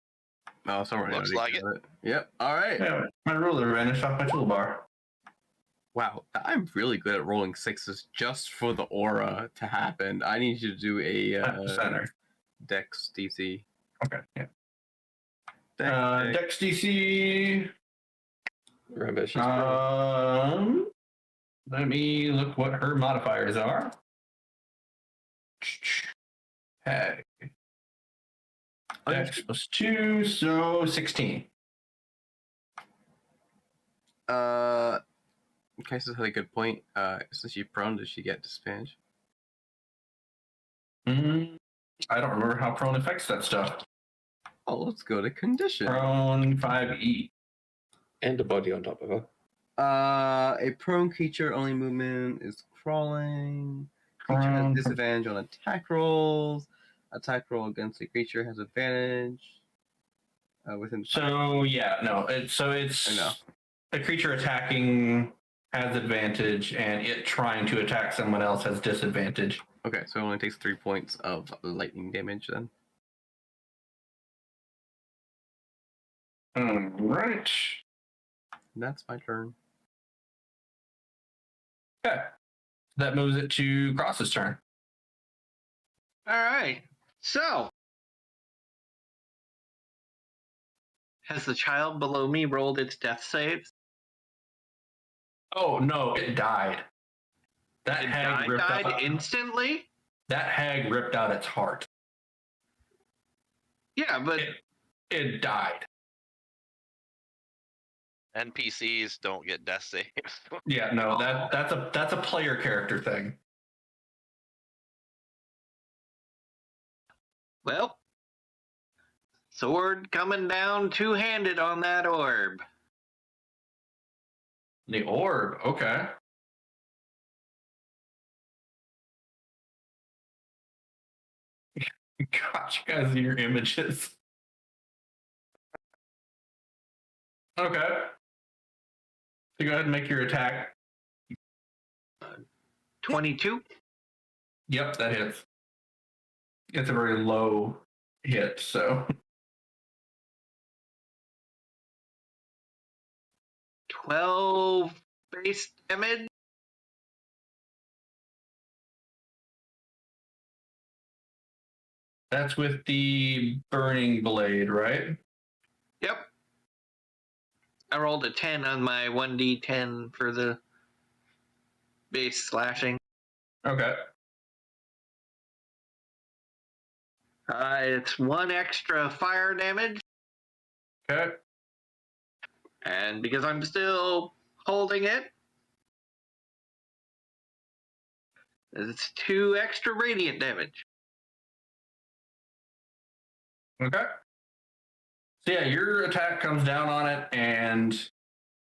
Oh, somewhere. Looks like it. Yep. All right. Yeah, my ruler vanished off my toolbar. Wow, I'm really good at rolling sixes just for the aura to happen. I need you to do a Center. Dex DC. Okay. Yeah. Dex. Dex DC. Remember, she's Let me look what her modifiers are. Hag. Dex plus 2, so 16. Okay, so that's a good point. Since she's prone, does she get disadvantage? I don't remember how prone affects that stuff. Oh, let's go to condition. Prone 5e. and a body on top of her. A prone creature only movement is crawling. Creature has disadvantage on attack rolls. Attack roll against a creature has advantage. Within. So yeah, no. It's I know. a creature attacking has advantage, and it trying to attack someone else has disadvantage. Okay, so it only takes 3 points of lightning damage then. All right. That's my turn. Okay. That moves it to Cross's turn. All right. So, has the child below me rolled its death saves? Oh no, it died. That hag ripped Died out. instantly? That hag ripped out its heart. Yeah, but It died. NPCs don't get death saves. Yeah, no, that's a player character thing. well, sword coming down two-handed on that orb. The orb, okay. Gosh, you guys and your images. Okay. So go ahead and make your attack. 22. Yep, that hits. It's a very low hit, so 12 base damage. that's with the burning blade, right? Yep. I rolled a 10 on my 1d10 for the base slashing. Okay. It's 1 extra fire damage, Okay. and because I'm still holding it, it's 2 extra radiant damage. Okay. So yeah, your attack comes down on it, and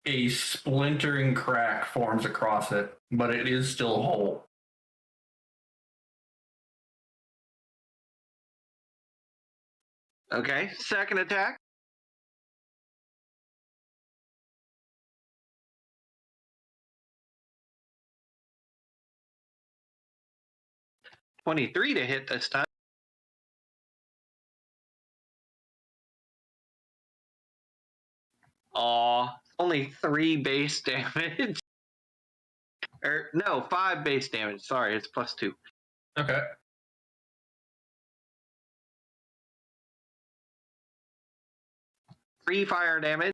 a splintering crack forms across it, but it is still whole. Okay, second attack. $23 to hit this time. Aw, only 3 base damage. No, 5 base damage. Sorry, it's +2. Okay. 3 fire damage,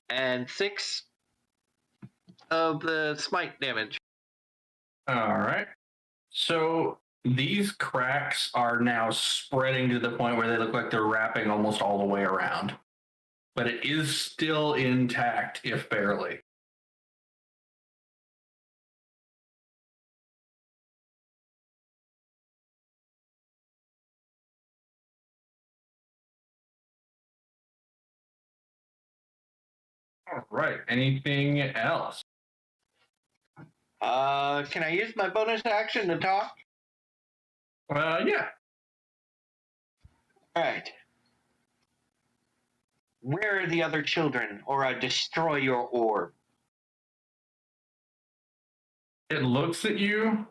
and 6 of the smite damage. All right. So these cracks are now spreading to the point where they look like they're wrapping almost all the way around. But it is still intact, if barely. All right. Anything else? Can I use my bonus action to talk? Yeah. All right. Where are the other children, or I destroy your orb? It looks at you,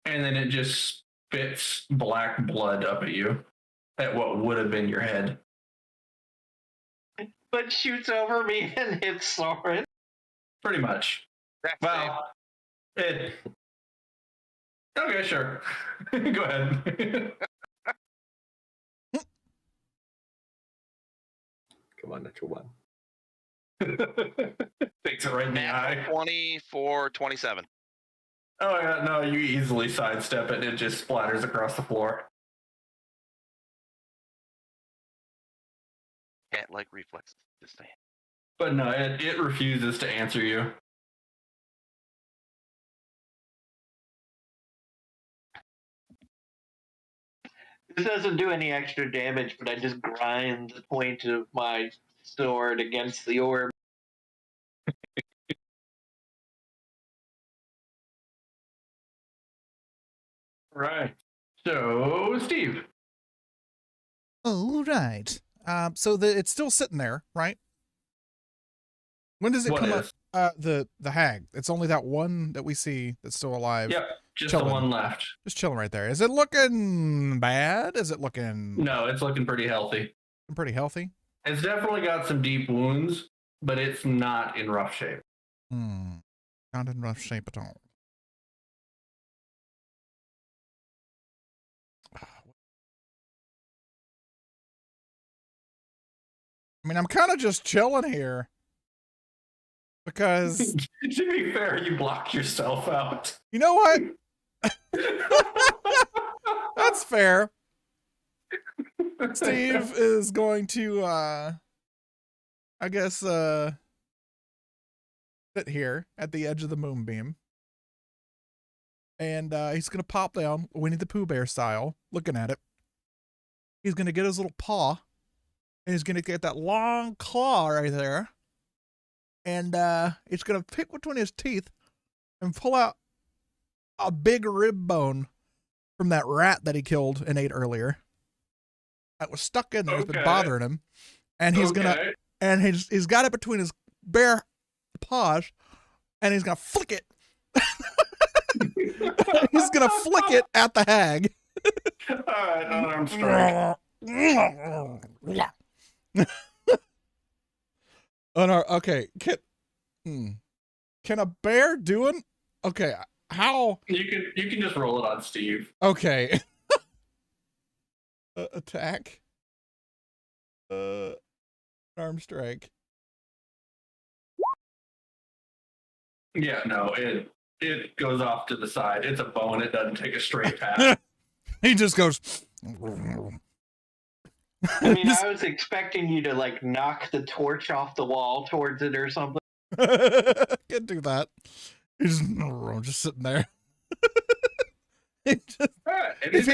and then it just spits black blood up at you, at what would have been your head. But shoots over me and hits Soren. Pretty much. Well, it. Okay, sure. Go ahead. Come on, natural one. Takes it right in the eye. Natural 20 for 27. Oh, yeah, no, you easily sidestep it and it just splatters across the floor. Cat-like reflexes. This thing. But no, it refuses to answer you. This doesn't do any extra damage, but I just grind the point of my sword against the orb. Right. So, Steve. All right. So it's still sitting there, right? When does it What come is? up? The hag. It's only that one that we see that's still alive. Yep, just Chilling. the one left. Just chilling right there. Is it looking bad? Is it looking No, it's looking pretty healthy. pretty healthy? It's definitely got some deep wounds, but it's not in rough shape. Not in rough shape at all. I mean, I'm kind of just chilling here because To be fair, you blocked yourself out. you know what? That's fair. Steve is going to, I guess, sit here at the edge of the moonbeam. And he's going to pop down Winnie the Pooh Bear style, looking at it. He's going to get his little paw, and he's going to get that long claw right there. And he's going to pick between his teeth and pull out a big rib bone from that rat that he killed and ate earlier. That was stuck in there, it's been bothering him. And he's gonna, and he's got it between his bare paws, and he's gonna flick it. He's gonna flick it at the hag. Alright, unarmed strike. Okay, can a bear do it? Okay, how? You can just roll it on Steve. Okay. Attack. Arm strike. Yeah, no, it goes off to the side. It's a bone. It doesn't take a straight path. He just goes. I mean, I was expecting you to like knock the torch off the wall towards it or something. Can't do that. He's just sitting there. If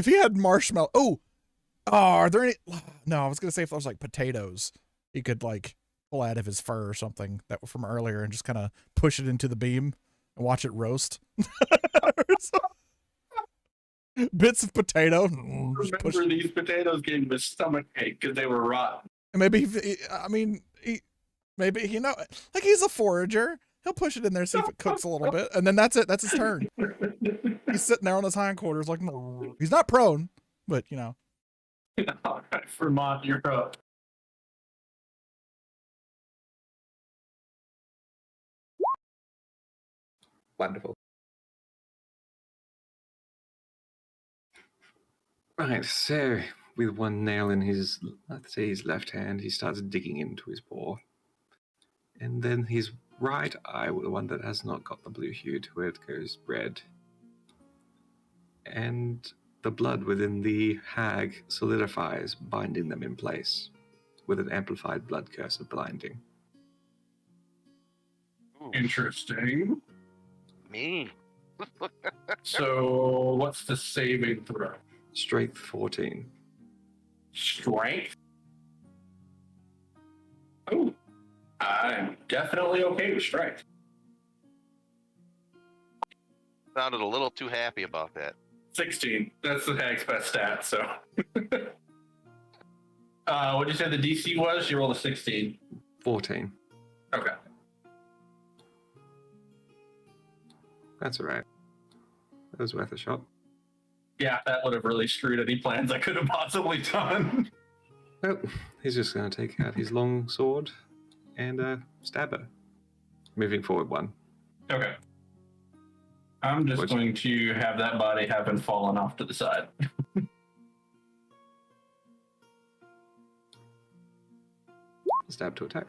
he had marshmallow. Oh, are there any? No, I was gonna say if there was like potatoes, he could like pull out of his fur or something that were from earlier and just kind of push it into the beam and watch it roast. Bits of potato. Remember, these potatoes gave him a stomach ache because they were rotten. And maybe maybe like he's a forager. He'll push it in there, see if it cooks a little bit, and then that's it. That's his turn. He's sitting there on his hindquarters, like he's not prone, but you know. All right, Vermont, you're up. Wonderful. Right, so with one nail in his, let's say his left hand, he starts digging into his paw. And then his right eye, the one that has not got the blue hue to it, goes red. And the blood within the hag solidifies, binding them in place with an amplified blood curse of blinding. Ooh, Interesting. me. So, what's the saving throw? Strength 14. Strength? Oh, I'm definitely okay with strength. Sounded a little too happy about that. 16. That's the hag's best stat, so. What'd you say the DC was? You rolled a 16. 14. Okay. That's alright. That was worth a shot. Yeah, that would have really screwed any plans I could have possibly done. Well, he's just going to take out his long sword and stab her. Moving forward one. Okay. I'm just Which- going to have that body happen fallen off to the side. Stab to attack.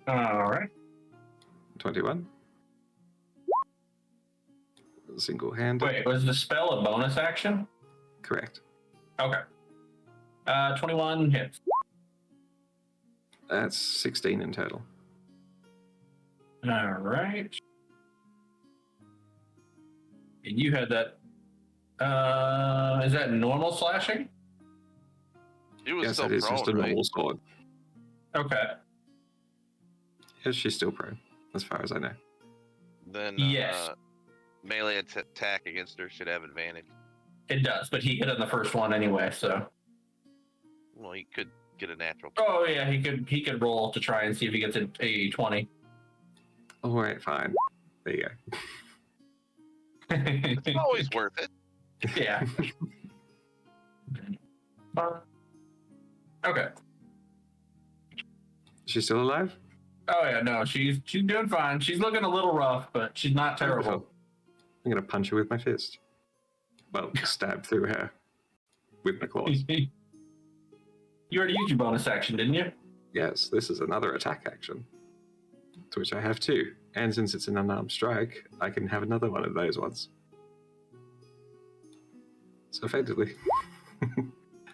All right. 21. Single hand. Wait, was the spell a bonus action? Correct. Okay. 21 hits. That's 16 in total. All right. And you had that. Is that normal slashing? It was Yes, still it is just a prone, right? normal sword. Okay. Yes, she's still prone, as far as I know. Then Yes. Melee attack against her should have advantage. It does, but he hit on the first one anyway, so. Well, he could get a natural. Oh yeah, he could roll to try and see if he gets a 20. Alright, fine. There you go. It's always worth it. Yeah. Okay. She's still alive? Oh yeah, no, she's doing fine. She's looking a little rough, but she's not terrible. Wonderful. I'm going to punch her with my fist. Well, stab through her with my claws. You already used your bonus action, didn't you? Yes, this is another attack action, to which I have two. And since it's an unarmed strike, I can have another one of those ones. So effectively,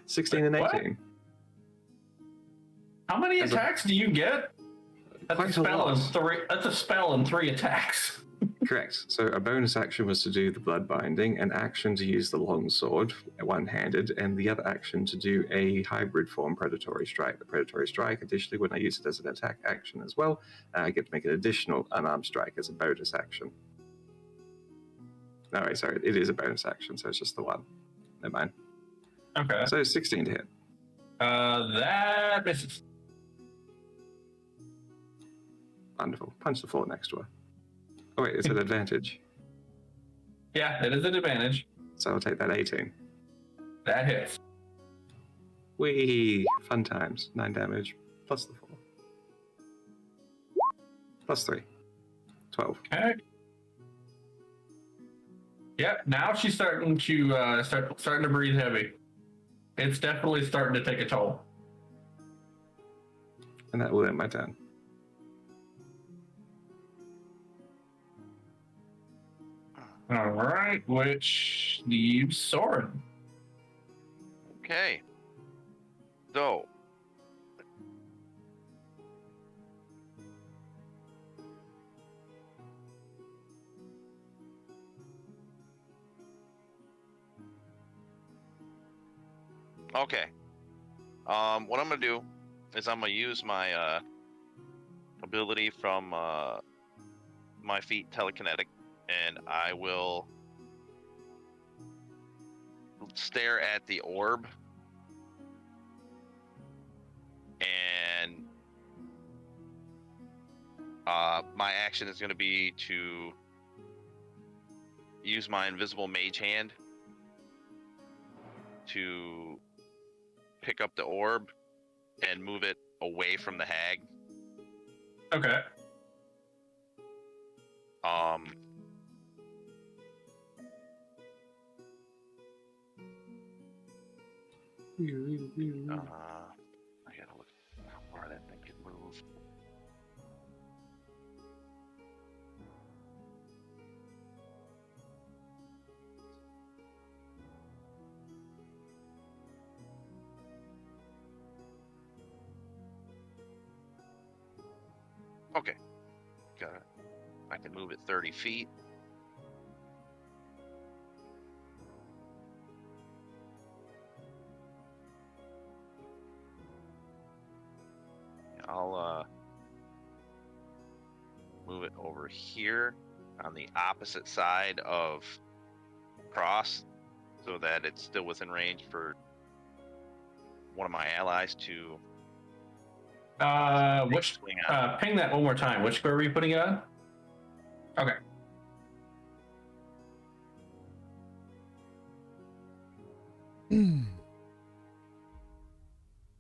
16 and What? 18. How many As a- attacks do you get? That's Quite a a spell lot. in three. That's a spell in 3 attacks. Correct. So a bonus action was to do the blood binding, an action to use the long sword, one-handed, and the other action to do a hybrid form predatory strike. The predatory strike, additionally, when I use it as an attack action as well, I get to make an additional unarmed strike as a bonus action. No, wait, sorry, it is a bonus action, so it's just the one. Never mind. Okay. So 16 to hit. That misses. Wonderful. Punch the floor next to her. Oh wait, it's an advantage. Yeah, it is an advantage. So I'll take that 18. That hits. Whee! Fun times. 9 damage. Plus the 4. Plus 3. 12. Okay. Yep. Now she's starting to starting to breathe heavy. It's definitely starting to take a toll. And that will end my turn. All right, which leaves Soren. Okay. So. Okay. What I'm gonna do is I'm gonna use my ability from my feet telekinetic, and I will stare at the orb, and my action is going to be to use my invisible mage hand to pick up the orb and move it away from the hag. Okay. I gotta look how far that thing can move. Okay. Got it. I can move it 30 feet. I'll move it over here on the opposite side of Cross so that it's still within range for one of my allies to Which swing on. ping that one more time. Which square were you putting it on? Okay.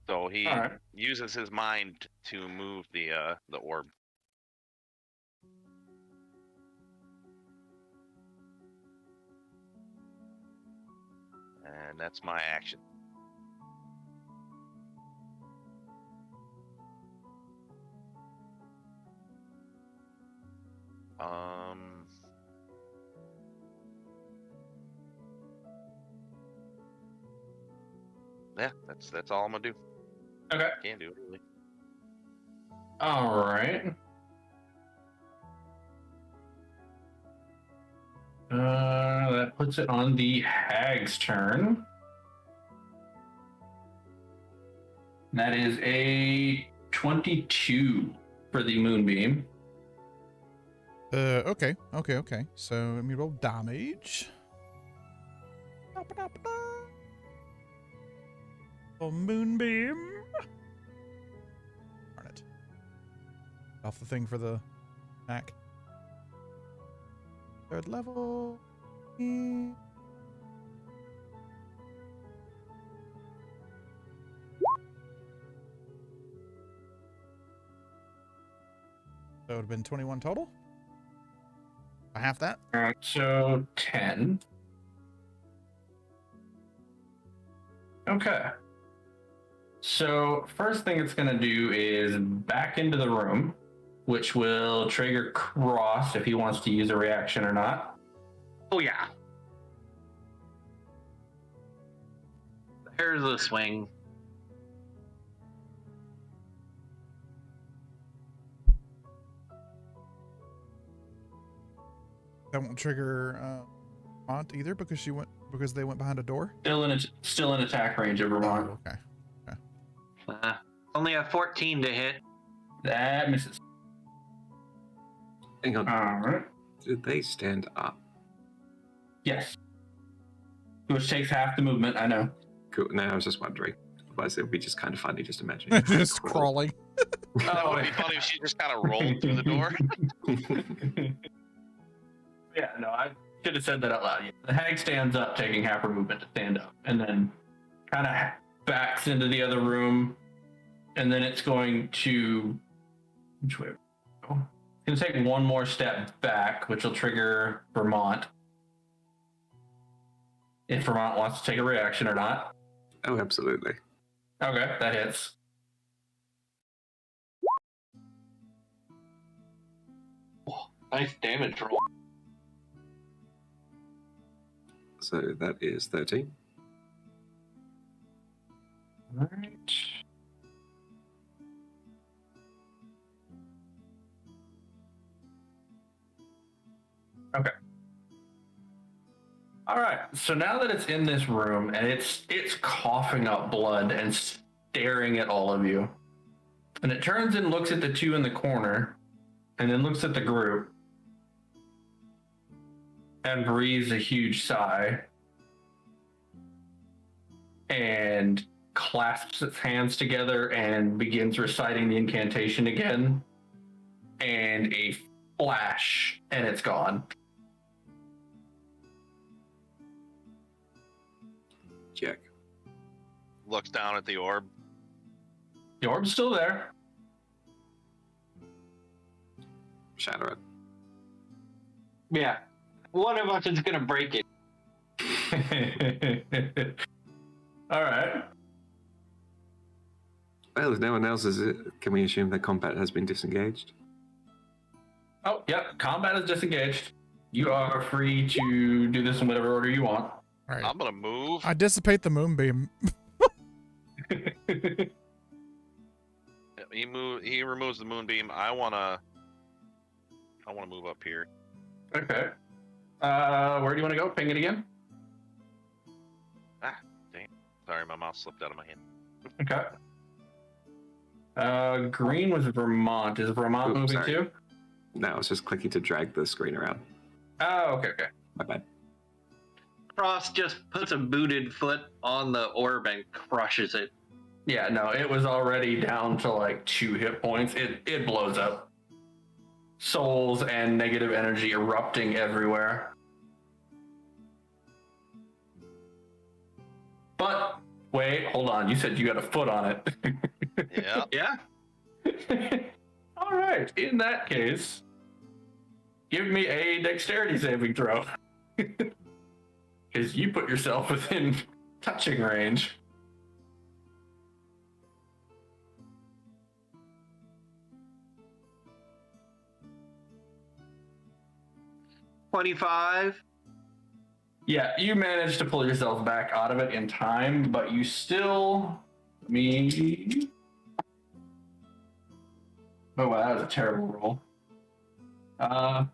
So he All right. uses his mind to move the orb. And that's my action. Yeah, that's all I'm gonna do. Okay. Can't do it really. All right. That puts it on the hag's turn. That is a 22 for the moonbeam. Okay. So let me roll damage. Oh, moonbeam. Darn it. Off the thing for the hack. Third level. So it would have been 21 total. I half that. All right, so 10. Okay. So first thing it's going to do is back into the room, which will trigger Cross if he wants to use a reaction or not. Oh yeah. Here's the swing. That won't trigger Mont either because they went behind a door. Still in attack range of Vermont. Oh, okay. Only a 14 to hit. That misses. Hang on. All right. Did they stand up? Yes. Which takes half the movement, I know. Cool. No, I was just wondering. Otherwise, it would be just kind of funny just imagining. Just crawling. That would be funny if she just kind of rolled through the door. Yeah, no, I should have said that out loud. The hag stands up, taking half her movement to stand up, and then kind of backs into the other room, and then it's going to... Which way? It's going to take one more step back, which will trigger Vermont. If Vermont wants to take a reaction or not. Oh, absolutely. Okay, that hits. Oh, nice damage roll. So that is 13. All right. Okay. All right. So now that it's in this room and it's coughing up blood and staring at all of you, and it turns and looks at the two in the corner, and then looks at the group, and breathes a huge sigh, and clasps its hands together and begins reciting the incantation again, and a flash, and it's gone. Check. Looks down at the orb. The orb's still there. Shatter it. Yeah. One of us is going to break it. All right. Well, if no one else is it, can we assume that combat has been disengaged? Oh, yep. Combat is disengaged. You are free to do this in whatever order you want. All right. I'm gonna move. I dissipate the moonbeam. He removes the moonbeam. I wanna move up here. Okay. Where do you want to go? Ping it again. Sorry, my mouse slipped out of my hand. Okay. Green was Vermont. Is Vermont moving sorry. too? No, I was just clicking to drag the screen around. Oh, okay. My bad. Cross just puts a booted foot on the orb and crushes it. Yeah, no, it was already down to like 2 hit points. It blows up. Souls and negative energy erupting everywhere. But wait, hold on. You said you got a foot on it. Yeah. Yeah. All right. In that case, give me a dexterity saving throw. Because you put yourself within touching range. $25. Yeah, you managed to pull yourself back out of it in time, but you still... Oh, wow, that was a terrible roll.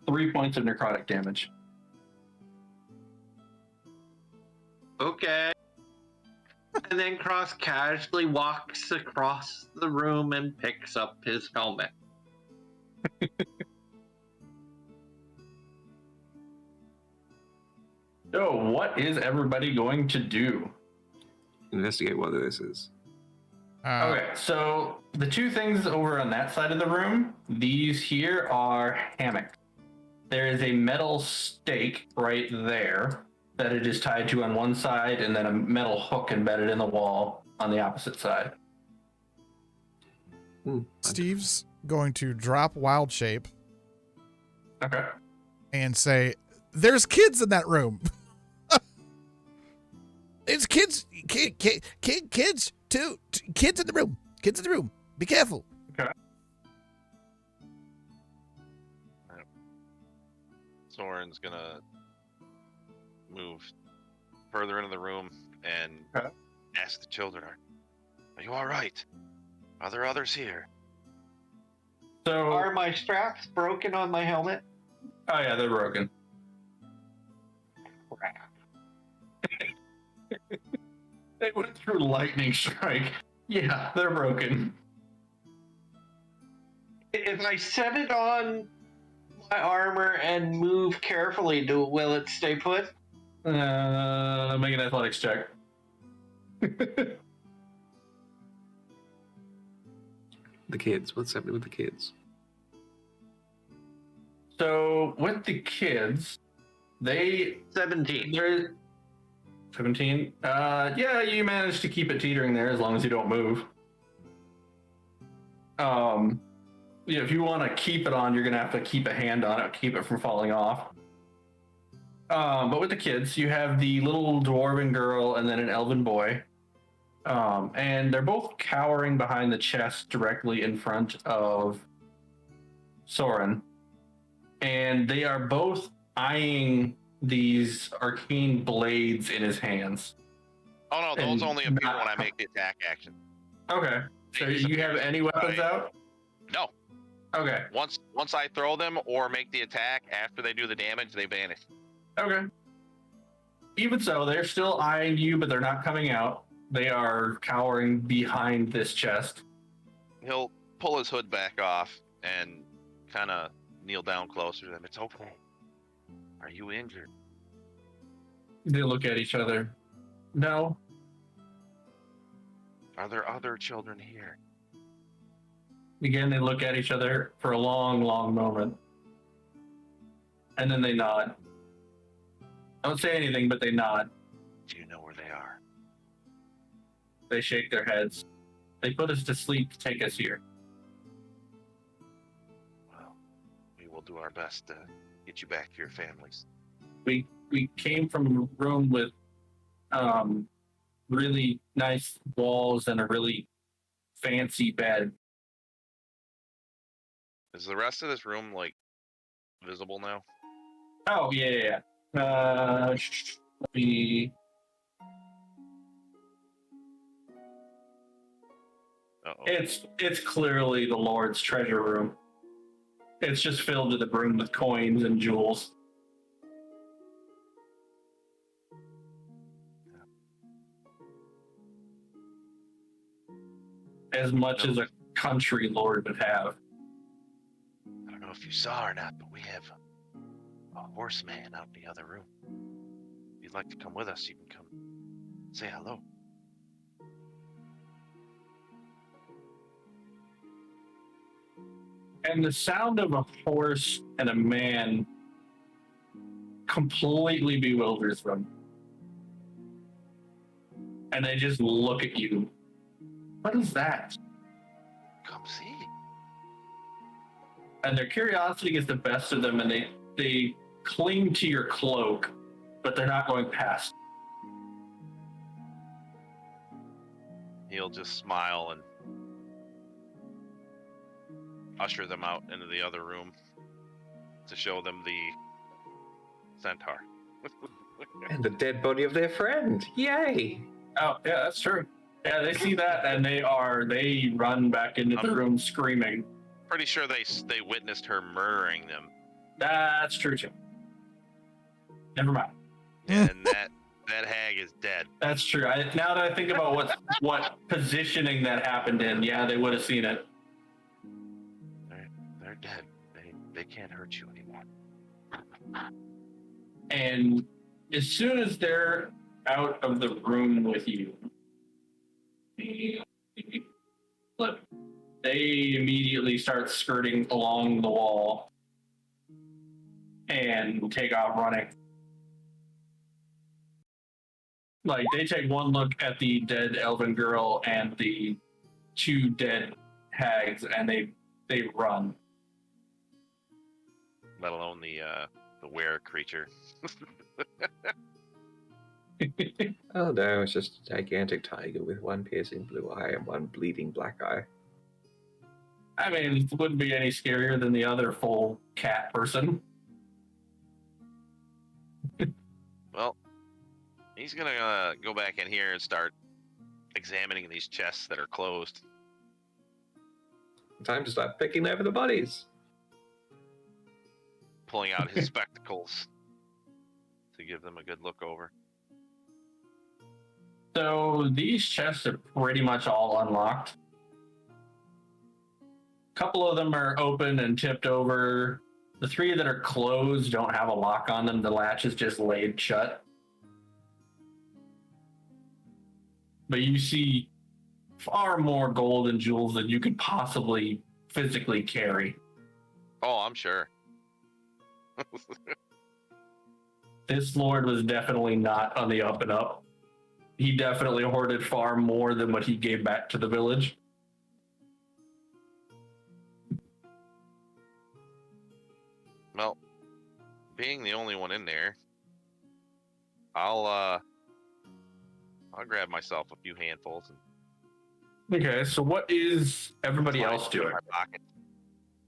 3 points of necrotic damage. Okay. And then Cross casually walks across the room and picks up his helmet. So, what is everybody going to do? Investigate what this is. Okay, so the 2 things over on that side of the room, these here are hammocks. There is a metal stake right there that it is tied to on one side, and then a metal hook embedded in the wall on the opposite side. Steve's going to drop Wild Shape Okay. and say, "There's kids in that room. It's kids too. Kids in the room. Kids in the room. Be careful." Soren's gonna move further into the room and Okay. ask the children, "Are you all right? Are there others here?" So, Are my straps broken on my helmet? oh yeah, they're broken. Crap. They went through lightning strike. Yeah, they're broken. If I set it on my armor and move carefully, will it stay put? Make an athletics check. The kids. What's happening with the kids? So with the kids, they're 17. 17. Yeah, you managed to keep it teetering there as long as you don't move. Yeah, if you want to keep it on, you're gonna have to keep a hand on it, keep it from falling off. But with the kids, you have the little dwarven girl and then an elven boy. And they're both cowering behind the chest directly in front of Soren. And they are both eyeing these arcane blades in his hands. Oh no, those And only appear not- when I make the attack action. Okay. So you have any weapons out? No. Okay. Once I throw them or make the attack, after they do the damage, they vanish. Okay. Even so, they're still eyeing you, but they're not coming out. They are cowering behind this chest. He'll pull his hood back off and kind of kneel down closer to them. "It's okay. Are you injured?" They look at each other. No. "Are there other children here?" Again, they look at each other for a long, long moment. And then they nod. Don't say anything, but they nod. "Do you know where they are?" They shake their heads. They put us to sleep to take us here. "Well, we will do our best to get you back to your families." We came from a room with really nice walls and a really fancy bed. Is the rest of this room like visible now? Oh yeah. Let me. Uh-oh. It's clearly the Lord's treasure room. It's just filled to the brim with coins and jewels. As much as a country lord would have. I don't know if you saw or not, but we have a horseman out in the other room. If you'd like to come with us, you can come say hello. And the sound of a horse and a man completely bewilders them. And they just look at you. What is that? Come see. And their curiosity gets the best of them, and they cling to your cloak, but they're not going past. He'll just smile and usher them out into the other room to show them the centaur. And the dead body of their friend. Yay! Oh, yeah, that's true. Yeah, they see that, and they run back into the room screaming. Pretty sure they witnessed her murdering them. That's true, too. Never mind. And that hag is dead. That's true. Now that I think about what positioning that happened in, yeah, they would have seen it. They're dead. They can't hurt you anymore. And as soon as they're out of the room with you, they immediately start skirting along the wall and take off running. Like, they take one look at the dead elven girl and the two dead hags, and they run. Let alone the were creature. Oh no, it's just a gigantic tiger with one piercing blue eye and one bleeding black eye. I mean, it wouldn't be any scarier than the other full cat person. Well, he's gonna go back in here and start examining these chests that are closed. Time to start picking over the bodies. Pulling out his spectacles to give them a good look over. So these chests are pretty much all unlocked. A couple of them are open and tipped over. The three that are closed don't have a lock on them. The latch is just laid shut. But you see far more gold and jewels than you could possibly physically carry. Oh, I'm sure. This lord was definitely not on the up and up. He definitely hoarded far more than what he gave back to the village. Well, being the only one in there, I'll grab myself a few handfuls and Okay, so what is everybody slide else it into doing? my pocket.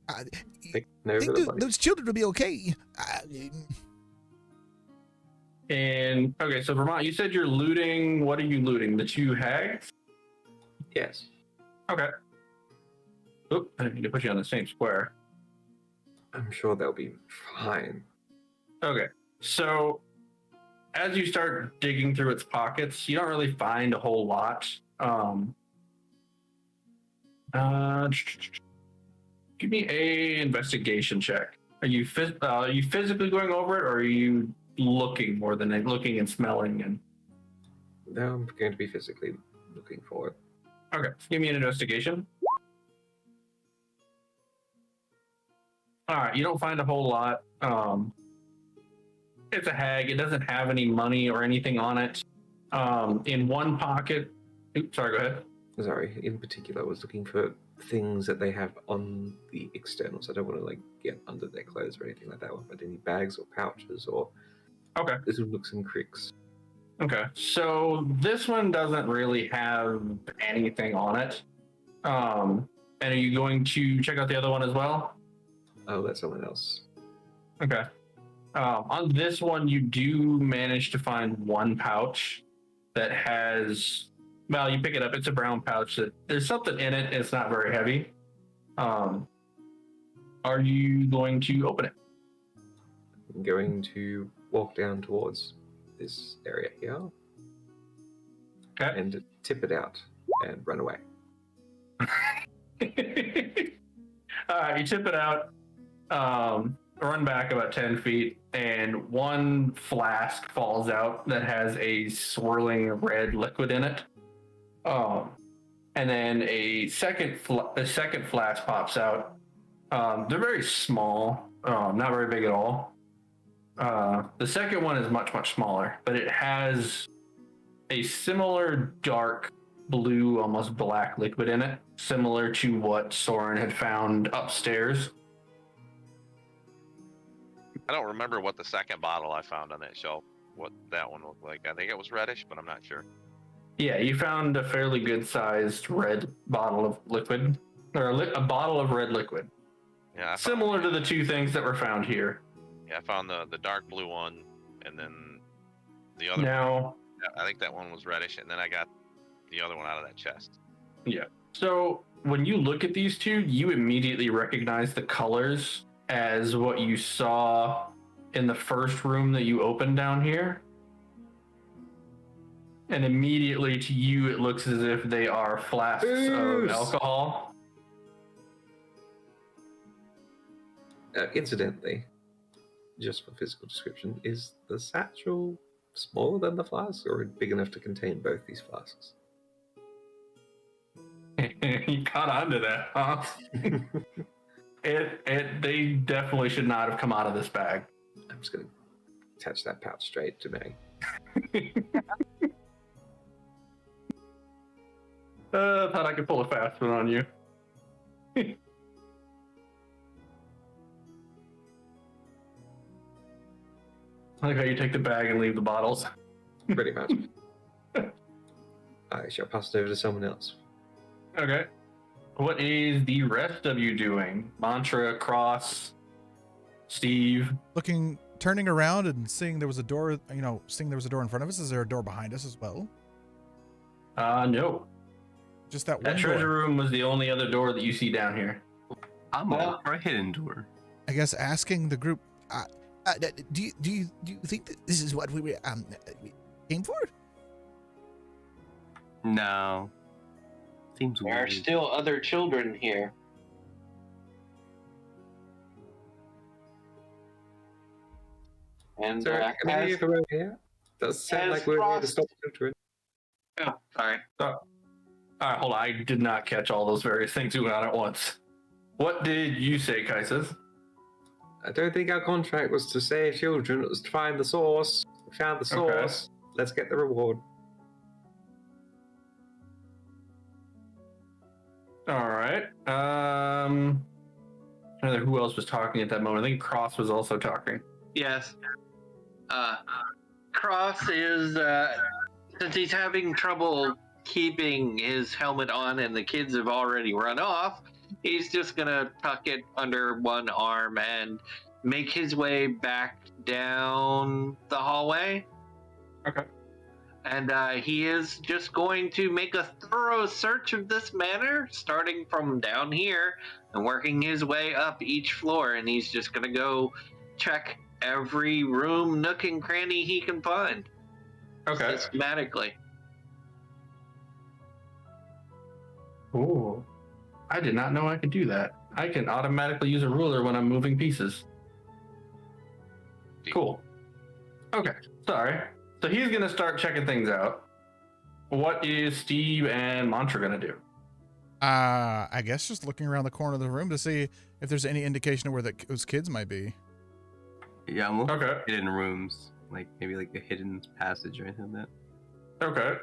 I Picking over think the bodies. those children will be okay. And okay, so Vermont, you said you're looting. What are you looting? The two hags? Yes. Okay. Oop, I need to put you on the same square. I'm sure they'll be fine. Okay, so as you start digging through its pockets, you don't really find a whole lot. Give me a investigation check. Are you physically going over it, or are you looking more than looking and smelling? And No, I'm going to be physically looking for it. okay, give me an investigation. All right, you don't find a whole lot. It's a hag. It doesn't have any money or anything on it. In one pocket. Oops, sorry, go ahead. Sorry, in particular, I was looking for things that they have on the externals. I don't want to get under their clothes or anything like that one, but any bags or pouches or Okay. little nooks and creeks. Okay, so this one doesn't really have anything on it. And are you going to check out the other one as well? Oh, that's someone else. Okay. On this one, you do manage to find one pouch that has, well, you pick it up. It's a brown pouch that there's something in it. It's not very heavy. Are you going to open it? I'm going to walk down towards this area here Okay. and tip it out and run away. All right, you tip it out, run back about 10 feet, and one flask falls out that has a swirling red liquid in it. And then a second flask pops out. They're very small, not very big at all. The second one is much, much smaller, but it has a similar dark blue, almost black liquid in it, similar to what Soren had found upstairs. I don't remember what the second bottle I found on that shelf, what that one looked like. I think it was reddish, but I'm not sure. Yeah, you found a fairly good-sized red bottle of liquid, or a bottle of red liquid. Yeah, I found, Similar to the two things that were found here. yeah, I found the dark blue one, and then the other one. Now, I think that one was reddish, and then I got the other one out of that chest. yeah. So when you look at these two, you immediately recognize the colors as what you saw in the first room that you opened down here. And immediately to you, it looks as if they are flasks of Booze. alcohol. Incidentally, just for physical description, is the satchel smaller than the flask or big enough to contain both these flasks? You caught on to that, huh? They definitely should not have come out of this bag. I'm just going to attach that pouch straight to me. Thought I could pull a fast one on you. I like how you take the bag and leave the bottles. Pretty much. I shall pass it over to someone else. Okay. What is the rest of you doing? Mantra, Cross, Steve. Turning around and seeing there was a door, seeing there was a door in front of us. Is there a door behind us as well? No. Just that That one treasure door. room was the only other door that you see down here. I'm all for a hidden door. I guess asking the group, do you think that this is what we came for? No. Seems There are weird. still other children here. And Sorry, can I leave over here? Does sound as like we're here to Frost- stop children. oh, sorry. All right, hold on. I did not catch all those various things you went on at once. What did you say, Kaisis? I don't think our contract was to save children, it was to find the source. We found the Okay. source. Let's get the reward. All right. I don't know who else was talking at that moment. I think Cross was also talking. Yes. Cross is, since he's having trouble keeping his helmet on and the kids have already run off, he's just gonna tuck it under one arm and make his way back down the hallway. Okay. And he is just going to make a thorough search of this manor, starting from down here and working his way up each floor. And he's just going to go check every room, nook, and cranny he can find. Okay. Systematically. Ooh. I did not know I could do that. I can automatically use a ruler when I'm moving pieces. Cool. Okay. Sorry. So he's going to start checking things out. What is Steve and Mantra going to do? I guess just looking around the corner of the room to see if there's any indication of where those kids might be. Yeah, I'm looking Okay. for hidden rooms. Like, maybe like a hidden passage or anything like that. Okay.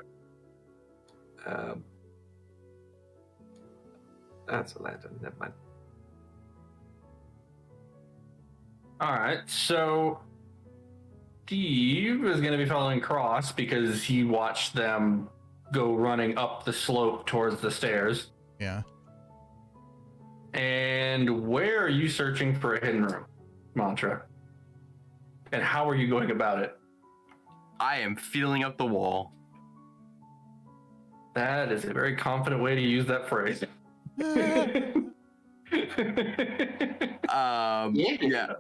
That's a lantern, never mind. All right. So Steve is going to be following Cross because he watched them go running up the slope towards the stairs. Yeah. And where are you searching for a hidden room, Mantra? And how are you going about it? I am feeling up the wall. That is a very confident way to use that phrase. Yeah,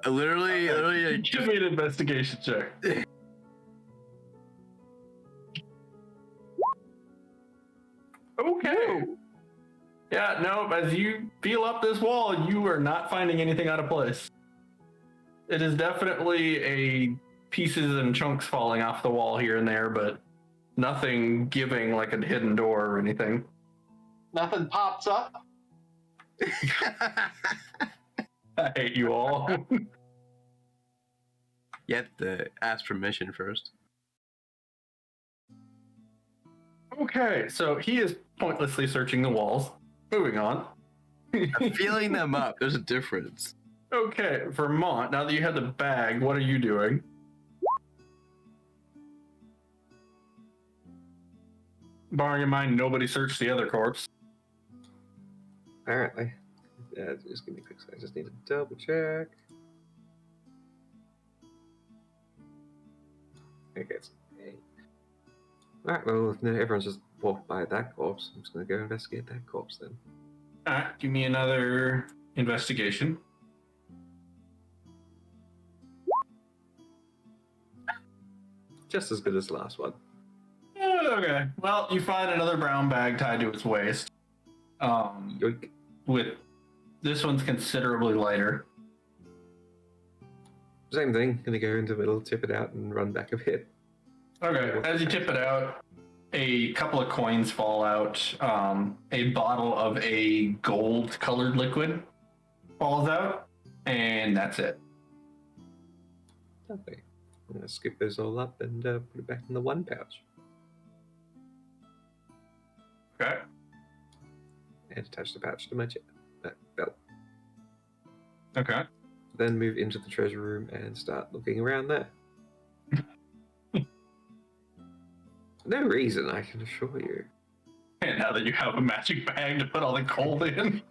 literally. Give me an investigation check. Okay. Yeah, no, as you feel up this wall, you are not finding anything out of place. It is definitely a pieces and chunks falling off the wall here and there, but nothing giving like a hidden door or anything. Nothing pops up. I hate you all. You have to ask permission first. Okay, so he is pointlessly searching the walls. Moving on. I'm feeling them up. There's a difference. Okay, Vermont, now that you have the bag, what are you doing? Barring in mind, nobody searched the other corpse. Apparently. Yeah, just give me a quick second. I just need to double check. Okay, it's 8. Alright, well, if everyone's just walked by that corpse, I'm just going to go investigate that corpse then. Alright, give me another investigation. Just as good as the last one. Okay, well, you find another brown bag tied to its waist. Yoink. With this one's considerably lighter. Same thing. Gonna go into the middle, tip it out, and run back a bit. Okay, as you tip it out, a couple of coins fall out. A bottle of a gold-colored liquid falls out, and that's it. Lovely. I'm gonna scoop those all up and put it back in the one pouch. Okay. And attach the pouch to my belt. Okay. Then move into the treasure room and start looking around there. No reason, I can assure you. And now that you have a magic bag to put all the gold in.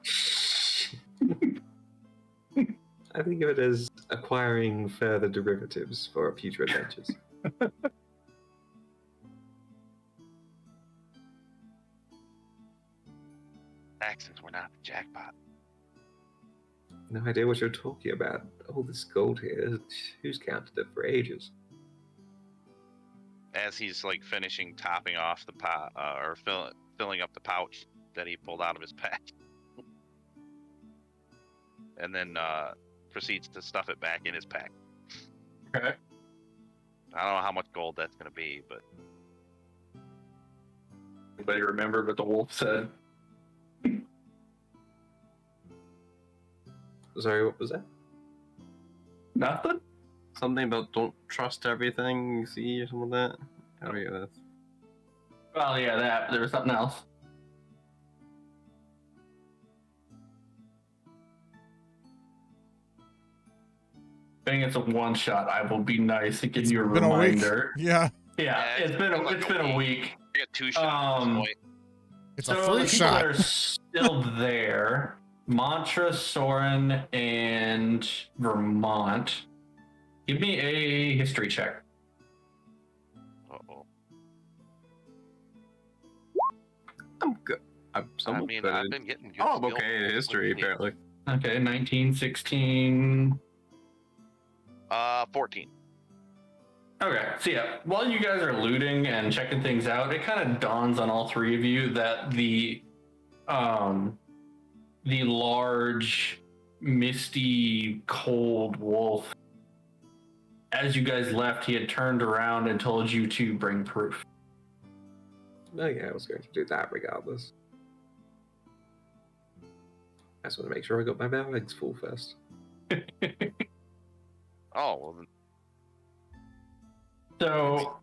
I think of it as acquiring further derivatives for future adventures. Taxes were not the jackpot. No idea what you're talking about. All this gold here, who's counted it for ages? As he's like finishing topping off the pot or filling up the pouch that he pulled out of his pack, and then proceeds to stuff it back in his pack. Okay. I don't know how much gold that's gonna be, but Anybody remember what the wolf said? Sorry, what was that? Nothing? Something about don't trust everything you see or something like that. Oh yeah, that's Well, yeah, that. But there was something else. Being it's a one shot, I will be nice and give you a Been a week. reminder. Yeah. Yeah, it's been a week. I got 2 shots at this point. It's So a free the people that shot. are still there, Mantra, Soren, and Vermont. Give me a history check. Uh-oh. I'm good. I'm I somewhat mean, good. I've been getting good. Oh, I'm skill okay in history with the- apparently. Okay, 19, 16. 14. Okay, so yeah, while you guys are looting and checking things out, it kind of dawns on all three of you that the large, misty, cold wolf, as you guys left, he had turned around and told you to bring proof. Oh yeah, I was going to do that regardless. I just want to make sure I got my bags full first. Oh, well, then So,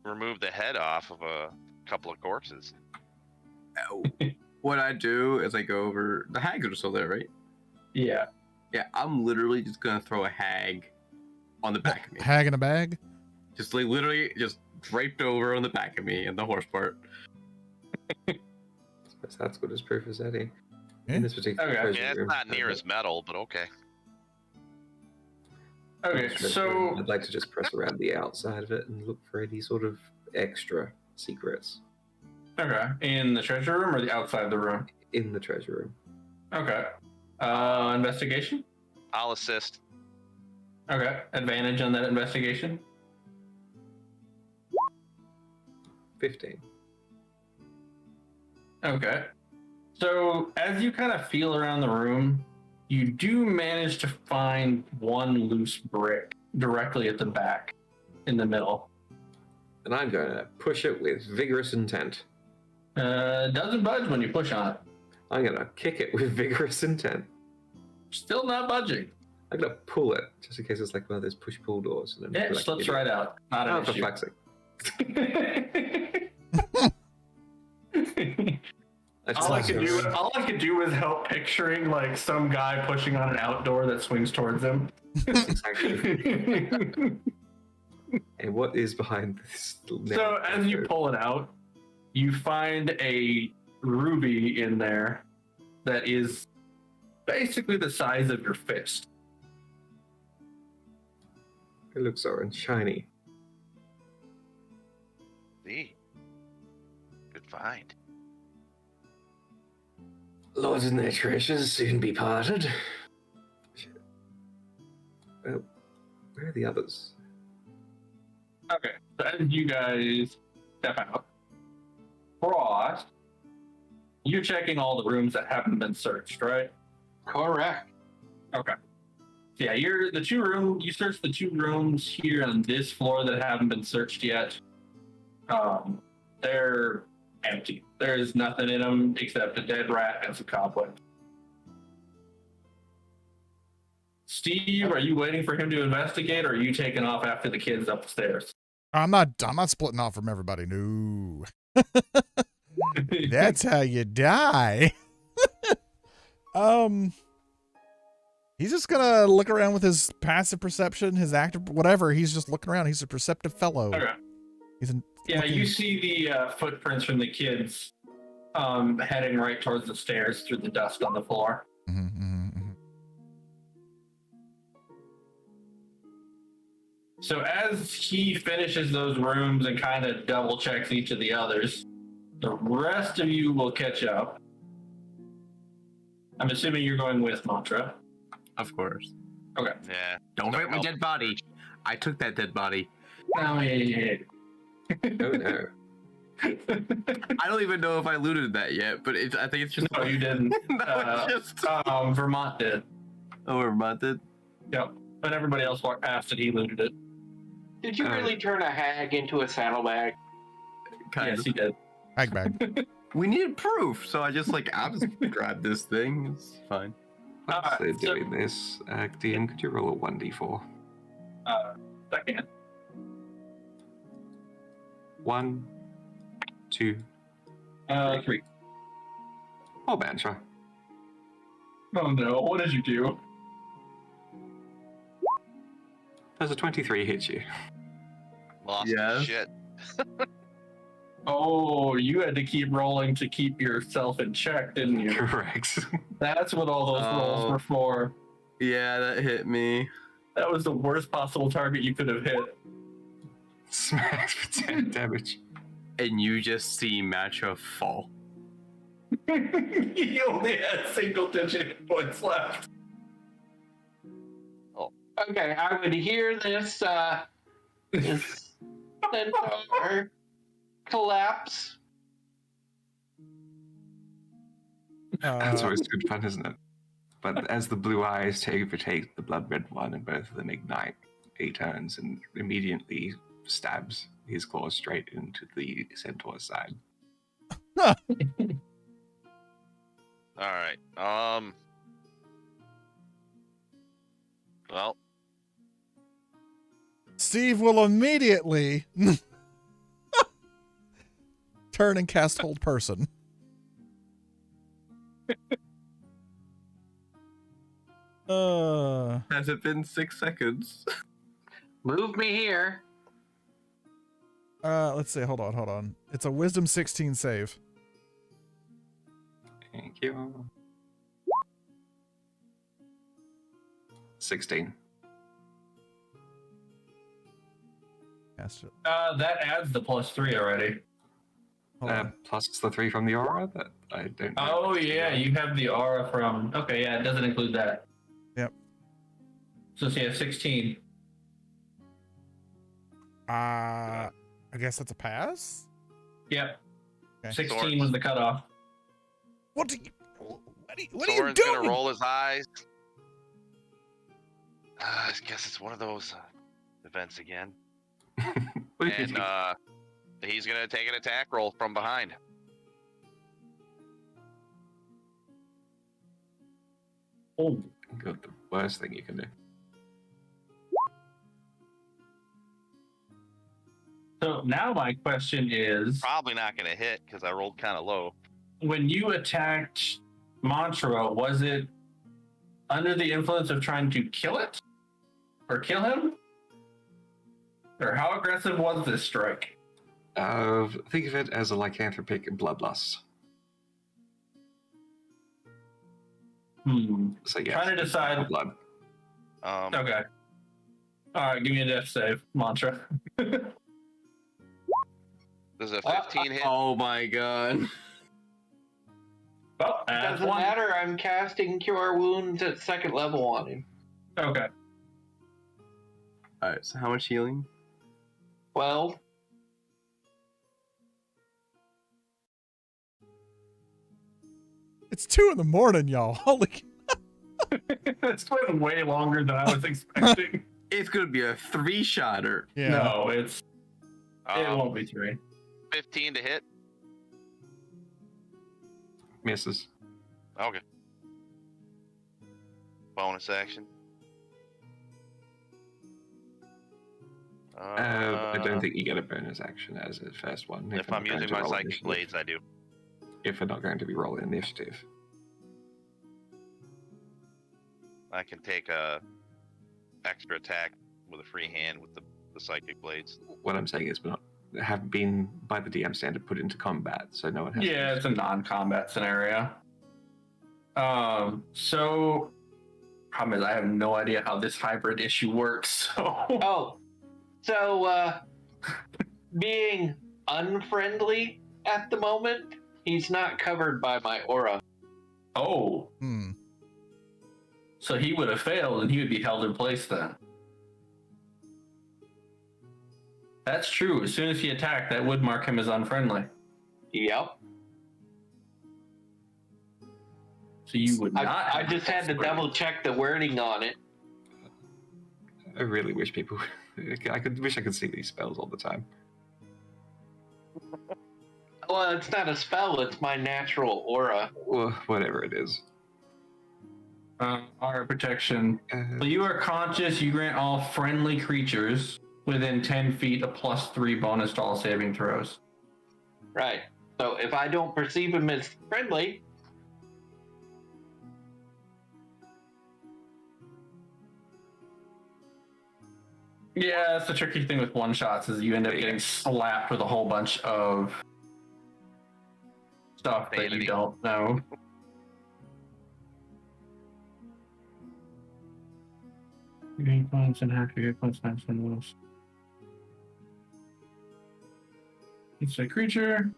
remove the head off of a couple of corpses. Oh. What I do is I go over. The hags are still there, right? yeah. Yeah, I'm literally just gonna throw a hag on the back of me. Hag in a bag. Just like literally just draped over on the back of me and the horse part. suppose that's good as proof as any. Yeah. In this particular Okay. treasure Yeah, it's room, not near as metal, but okay. Okay, so I'd like to just press around the outside of it and look for any sort of extra secrets okay, in the treasure room or the outside of the room? in the treasure room. Okay. Investigation. I'll assist. Okay, advantage on that investigation. 15. Okay. So as you kind of feel around the room, you do manage to find one loose brick directly at the back, in the middle. And I'm going to push it with vigorous intent. Doesn't budge when you push on it. I'm going to kick it with vigorous intent. Still not budging. I'm going to pull it, just in case it's like one of those push-pull doors. And then It like, slips right out. Not Oh, an for issue. fuck's sake. I just All I like could do is help picturing like some guy pushing on an outdoor that swings towards him. exactly. And what is behind this? So as you pull it out, you find a ruby in there that is basically the size of your fist. It looks orange, shiny. See? Good find. Lords and their treasures soon be parted. Shit. Well, where are the others? Okay, so as you guys step out, Frost, you're checking all the rooms that haven't been searched, right? Correct. Okay. Yeah, you searched the 2 rooms here on this floor that haven't been searched yet. They're empty. There is nothing in them except a dead rat and some cobwebs. Steve, are you waiting for him to investigate, or are you taking off after the kids upstairs? I'm not splitting off from everybody. No. That's how you die. He's just gonna look around with his passive perception, his active, whatever. He's just looking around. He's a perceptive fellow. Okay. Yeah, looking- you see the footprints from the kids heading right towards the stairs through the dust on the floor. Mhm, mhm, mhm. So as he finishes those rooms and kind of double checks each of the others, the rest of you will catch up. I'm assuming you're going with Mantra. Of course. Okay. Yeah. Don't hurt my dead body. I took that dead body. Oh, yeah. Oh no. I don't even know if I looted that yet, but I think it's just. No, you didn't. No, it's just. Vermont did. Oh, Vermont did? Yep. But everybody else walked past it. He looted it. Did you really turn a hag into a saddlebag? Kind Yes, of. he did. Bag. We needed proof, so I just I'll just grab this thing. It's fine. Whilst Alright, they're so- doing this, DM, could you roll a 1d4? Second. 1, 2, 3. oh, Bantra. Oh no, what did you do? Does a 23 hit you? Lost Yes. shit. Oh, you had to keep rolling to keep yourself in check, didn't you? Correct. That's what all those rolls Oh. were for. Yeah, that hit me. That was the worst possible target you could have hit. Smacks for 10 damage. And you just see Matcha fall. He only had single-digit hit points left. Okay, I would hear this this centaur collapse. That's always good fun, isn't it? But as the blue eyes overtake the blood red one and both of them ignite, he turns and immediately stabs his claws straight into the centaur's side. All right. Well, Steve will immediately turn and cast Hold Person. Has it been 6 seconds? Move me here. Let's see. Hold on. It's a Wisdom 16 save. you. 16. Cast it. That adds the +3 already. Hold on. Plus the 3 from the aura that I don't know. Oh if it's yeah, the you have the aura from. Okay, yeah, it doesn't include that. Yep. So yeah, 16. I guess that's a pass. Yep. Okay. 16 was the cutoff. What are you Soren's doing? gonna roll his eyes. I guess it's one of those events again. What do you And think? he's gonna take an attack roll from behind. Oh. Good, the worst thing you can do. So now my question is, Probably not gonna hit because I rolled kind of low. when you attacked Mantra, was it under the influence of trying to kill it? Or kill him? Or how aggressive was this strike? Think of it as a lycanthropic bloodlust. So yeah, Trying to decide. blood. Okay. Alright, give me a death save, Mantra. Does a 15 hit? Oh my god. Well, that's Doesn't one. matter. I'm casting Cure Wounds at 2nd level on him. Okay. Alright, so how much healing? 12. It's 2 a.m, y'all. Holy. It's been way longer than I was expecting. It's gonna be a 3-shotter. Yeah. No, it Um, won't be 3. 15 to hit. Misses. Okay. Bonus action. I don't think you get a bonus action as a first one. If we're I'm not going using to my roll psychic initiative. blades, I do. If we're not going to be rolling initiative. I can take a extra attack with a free hand with the psychic blades. What I'm saying is, we're not have been by the DM standard put into combat, so no one has. Yeah, it's a non-combat scenario. So problem is I have no idea how this hybrid issue works. So Oh. So, being unfriendly at the moment, he's not covered by my aura. oh, Hmm. so he would have failed and he would be held in place then. That's true. As soon as he attacked, that would mark him as unfriendly. Yep. So you would not. I have just had to plus double check the wording on it. I really wish people. Wish I could see these spells all the time. Well, it's not a spell, it's my natural aura. Well, whatever it is. Aura protection. So you are conscious. You grant all friendly creatures within 10 feet a +3 bonus to all saving throws. Right. So if I don't perceive him as friendly, Yeah, that's the tricky thing with one shots is you end up getting slapped with a whole bunch of stuff that you Vanity. don't know. You gain points and half your hit points times someone else. It's a creature.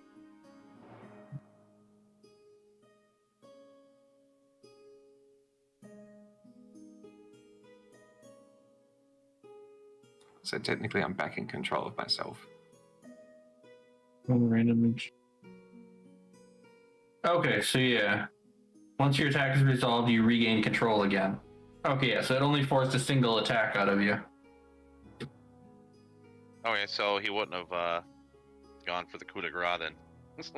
So technically, I'm back in control of myself. Roll a random image. Okay, so yeah. Once your attack is resolved, you regain control again. Okay, yeah, so it only forced a single attack out of you. Okay, so he wouldn't have gone for the coup de grace then.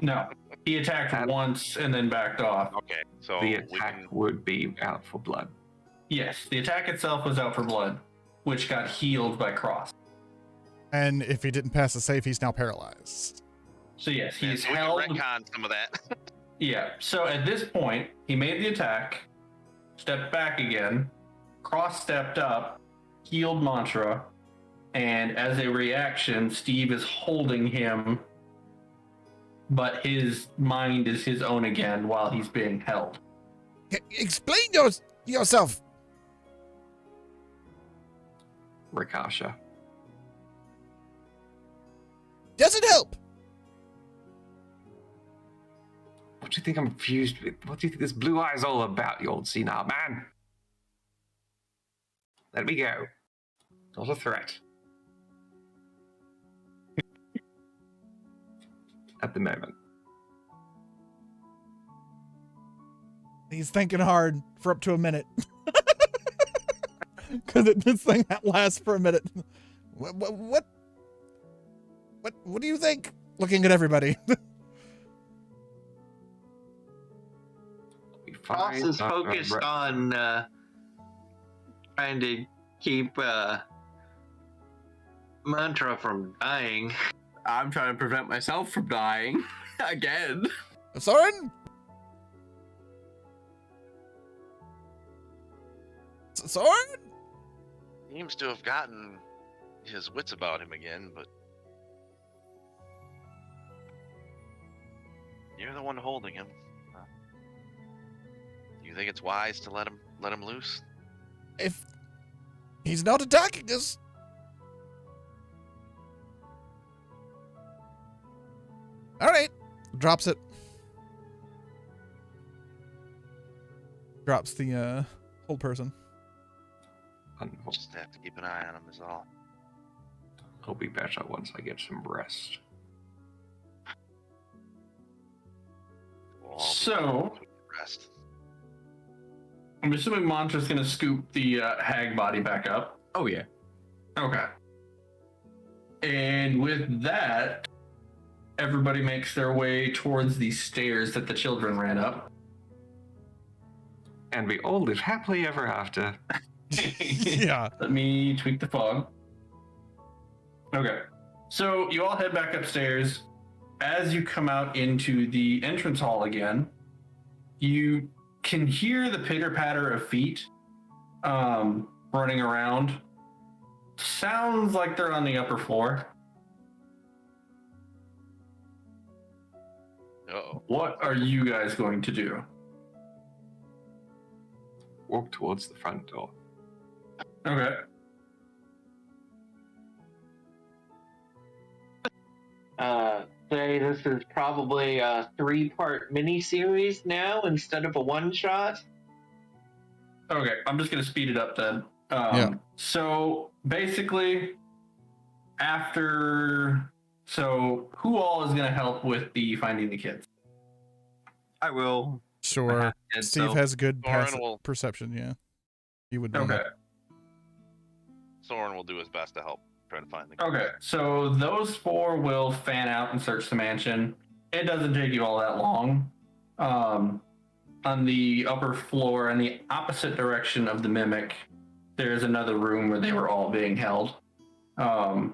No, he attacked once and then backed off. Okay, so The we attack can. would be out for blood. Yes, the attack itself was out for blood, which got healed by Cross. And if he didn't pass the save, he's now paralyzed. So yes, We he's can held. retcon some of that. Yeah, so at this point, he made the attack, stepped back again, Cross stepped up, healed Mantra, and as a reaction, Steve is holding him but his mind is his own again while he's being held. Explain yourself. Rakasha. Doesn't help. What do you think I'm confused with? What do you think this blue eye is all about, you old senile man? Let me go. Not a threat. At the moment. He's thinking hard for up to a minute. Because this thing lasts for a minute. What do you think? Looking at everybody. Ross is focused on trying to keep Mantra from dying. I'm trying to prevent myself from dying again. Soren? Soren? Seems to have gotten his wits about him again, but you're the one holding him. You think it's wise to let him loose? If he's not attacking us. All right. Drops it. Drops the hold person. Just have to keep an eye on him is all. I'll be better once I get some rest. We'll all So, be rest. I'm assuming Mantra's gonna scoop the hag body back up. Oh yeah. Okay. And with that, everybody makes their way towards the stairs that the children ran up. And we all live happily ever after. Yeah. Let me tweak the fog. Okay. So you all head back upstairs. As you come out into the entrance hall again, you can hear the pitter-patter of feet running around. Sounds like they're on the upper floor. Uh-oh. What are you guys going to do? Walk towards the front door. Okay. Say this is probably a 3-part miniseries now instead of a one-shot. Okay, I'm just going to speed it up then. Yeah. So basically, so who all is going to help with the finding the kids? I will. Sure. And Steve so- has good Soren will- perception, yeah. He would know. Okay. Soren will do his best to help try to find the Okay, so those 4 will fan out and search the mansion. It doesn't take you all that long. On the upper floor, in the opposite direction of the mimic, there's another room where they were all being held. As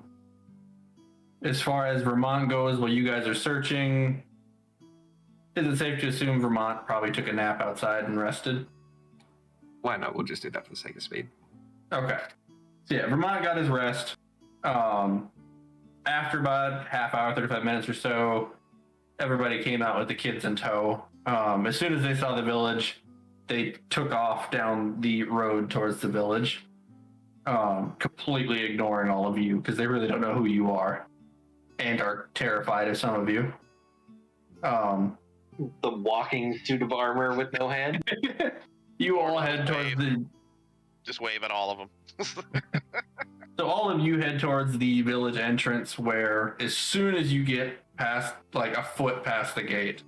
far as Vermont goes, while you guys are searching, is it safe to assume Vermont probably took a nap outside and rested? Why not? We'll just do that for the sake of speed. Okay. So yeah, Vermont got his rest. After about half hour, 35 minutes or so, everybody came out with the kids in tow. As soon as they saw the village, they took off down the road towards the village, completely ignoring all of you because they really don't know who you are and are terrified of some of you. The walking suit of armor with no head. You all head towards the... Just wave at all of them. So all of you head towards the village entrance where as soon as you get past, like a foot past the gate,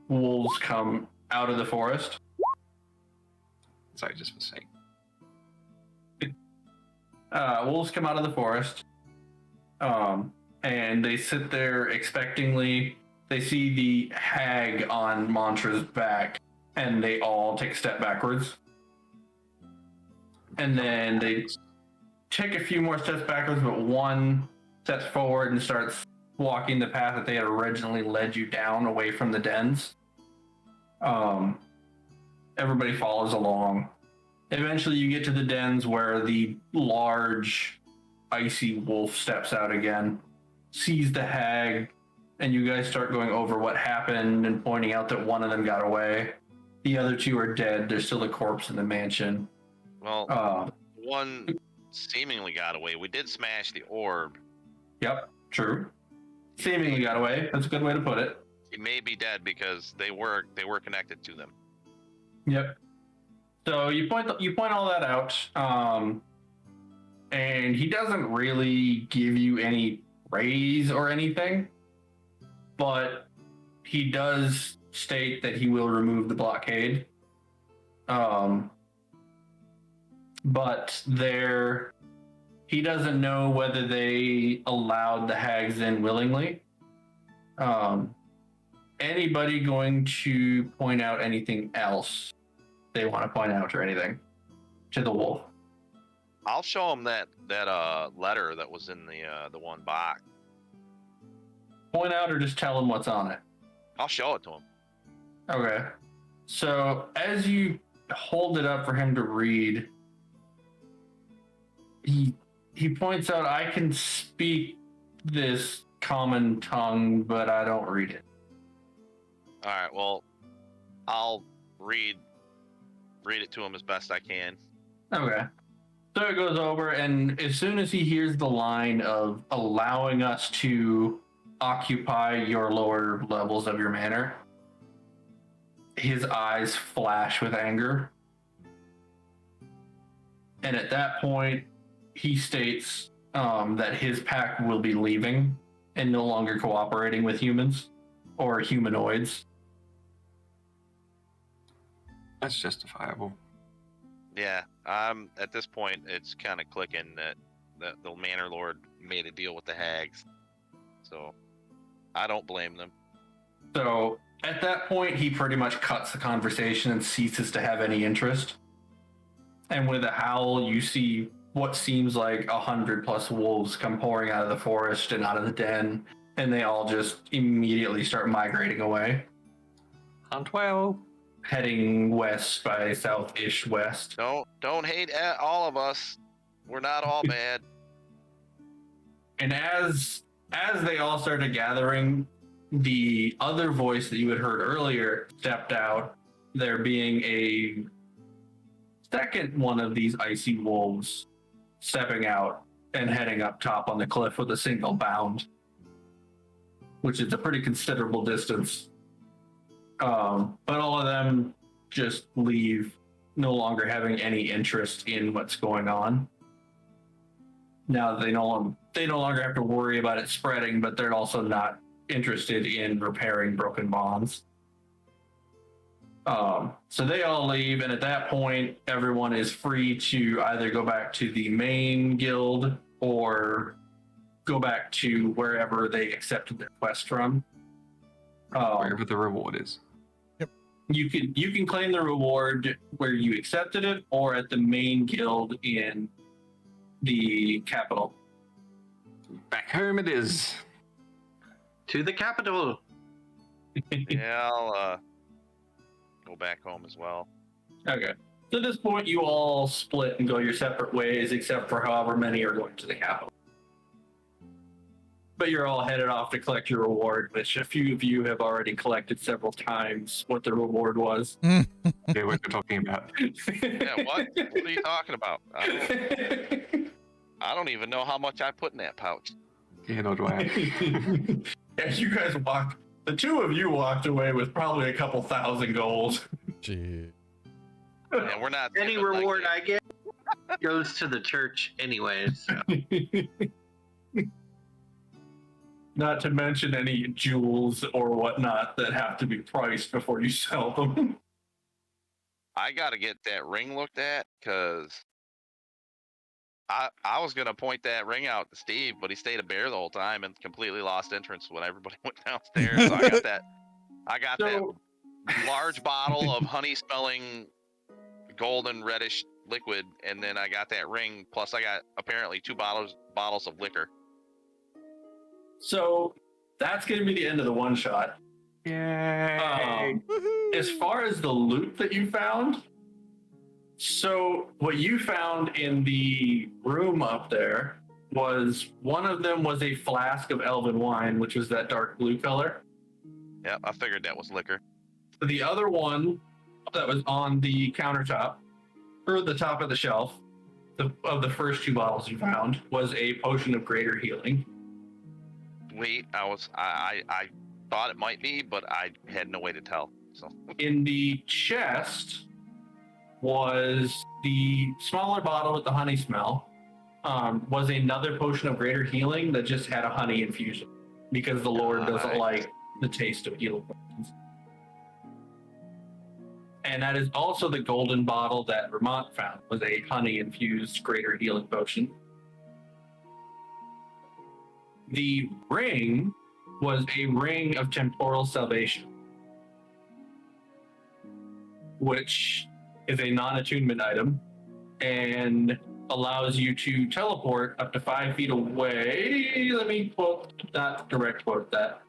wolves come out of the forest. Sorry, just for sake. Wolves come out of the forest, and they sit there expectingly. They see the hag on Mantra's back, and they all take a step backwards. And then they take a few more steps backwards, but one steps forward and starts walking the path that they had originally led you down away from the dens. Everybody follows along. Eventually you get to the dens where the large icy wolf steps out again, sees the hag, and you guys start going over what happened and pointing out that one of them got away. The other two are dead. There's still a corpse in the mansion. Well, one seemingly got away. We did smash the orb. Yep, true. Seemingly got away. That's a good way to put it. He may be dead because they were connected to them. Yep. So you point all that out, and he doesn't really give you any praise or anything, but he does state that he will remove the blockade. But he doesn't know whether they allowed the hags in willingly. Anybody going to point out anything else they want to point out or anything to the wolf? I'll show him that letter that was in the one box. Point out or just tell him what's on it? I'll show it to him. Okay. So as you hold it up for him to read, he points out, I can speak this common tongue, but I don't read it. All right. Well, I'll read it to him as best I can. Okay. So it goes over, and as soon as he hears the line of allowing us to occupy your lower levels of your manor, his eyes flash with anger. And at that point, he states that his pack will be leaving and no longer cooperating with humans or humanoids. That's justifiable. Yeah. At this point, it's kind of clicking that the Manor Lord made a deal with the hags. So I don't blame them. So at that point, he pretty much cuts the conversation and ceases to have any interest. And with a howl, you see what seems like 100+ wolves come pouring out of the forest and out of the den, and they all just immediately start migrating away. Hunt well. Heading west by south-ish west. Don't hate all of us. We're not all bad. And as they all started gathering, the other voice that you had heard earlier stepped out, there being a second one of these icy wolves stepping out and heading up top on the cliff with a single bound, which is a pretty considerable distance. But all of them just leave, no longer having any interest in what's going on. Now they no longer have to worry about it spreading, but they're also not interested in repairing broken bonds. So they all leave, and at that point, everyone is free to either go back to the main guild or go back to wherever they accepted their quest from. Wherever the reward is. You can claim the reward where you accepted it, or at the main guild in the capital. Back home it is. To the capital. Yeah, I'll go back home as well. Okay. So at this point, you all split and go your separate ways, except for however many are going to the capital. But you're all headed off to collect your reward, which a few of you have already collected several times what the reward was. Yeah, what we're talking about. Yeah, what? What are you talking about? I don't even know how much I put in that pouch. Yeah, nor do I. As you guys walked, the two of you walked away with probably a couple thousand gold. Gee. Yeah, we're not. Any reward I get goes to the church anyways. So. Not to mention any jewels or whatnot that have to be priced before you sell them. I got to get that ring looked at because I was going to point that ring out to Steve, but he stayed a bear the whole time and completely lost interest when everybody went downstairs. So I got that large bottle of honey-smelling golden reddish liquid, and then I got that ring, plus I got apparently 2 bottles of liquor. So that's going to be the end of the one shot. Yay! As far as the loot that you found, so what you found in the room up there was one of them was a flask of elven wine, which was that dark blue color. Yeah, I figured that was liquor. The other one that was on the countertop, or the top of the shelf, of the first 2 bottles you found, was a potion of greater healing. Wait, I thought it might be, but I had no way to tell. So In the chest was the smaller bottle with the honey smell. Was another potion of greater healing that just had a honey infusion, because the Lord doesn't like the taste of healing potions. And that is also the golden bottle that Vermont found, was a honey infused greater healing potion. The ring was a ring of temporal salvation, which is a non-attunement item and allows you to teleport up to 5 feet away. Let me quote, not direct quote that.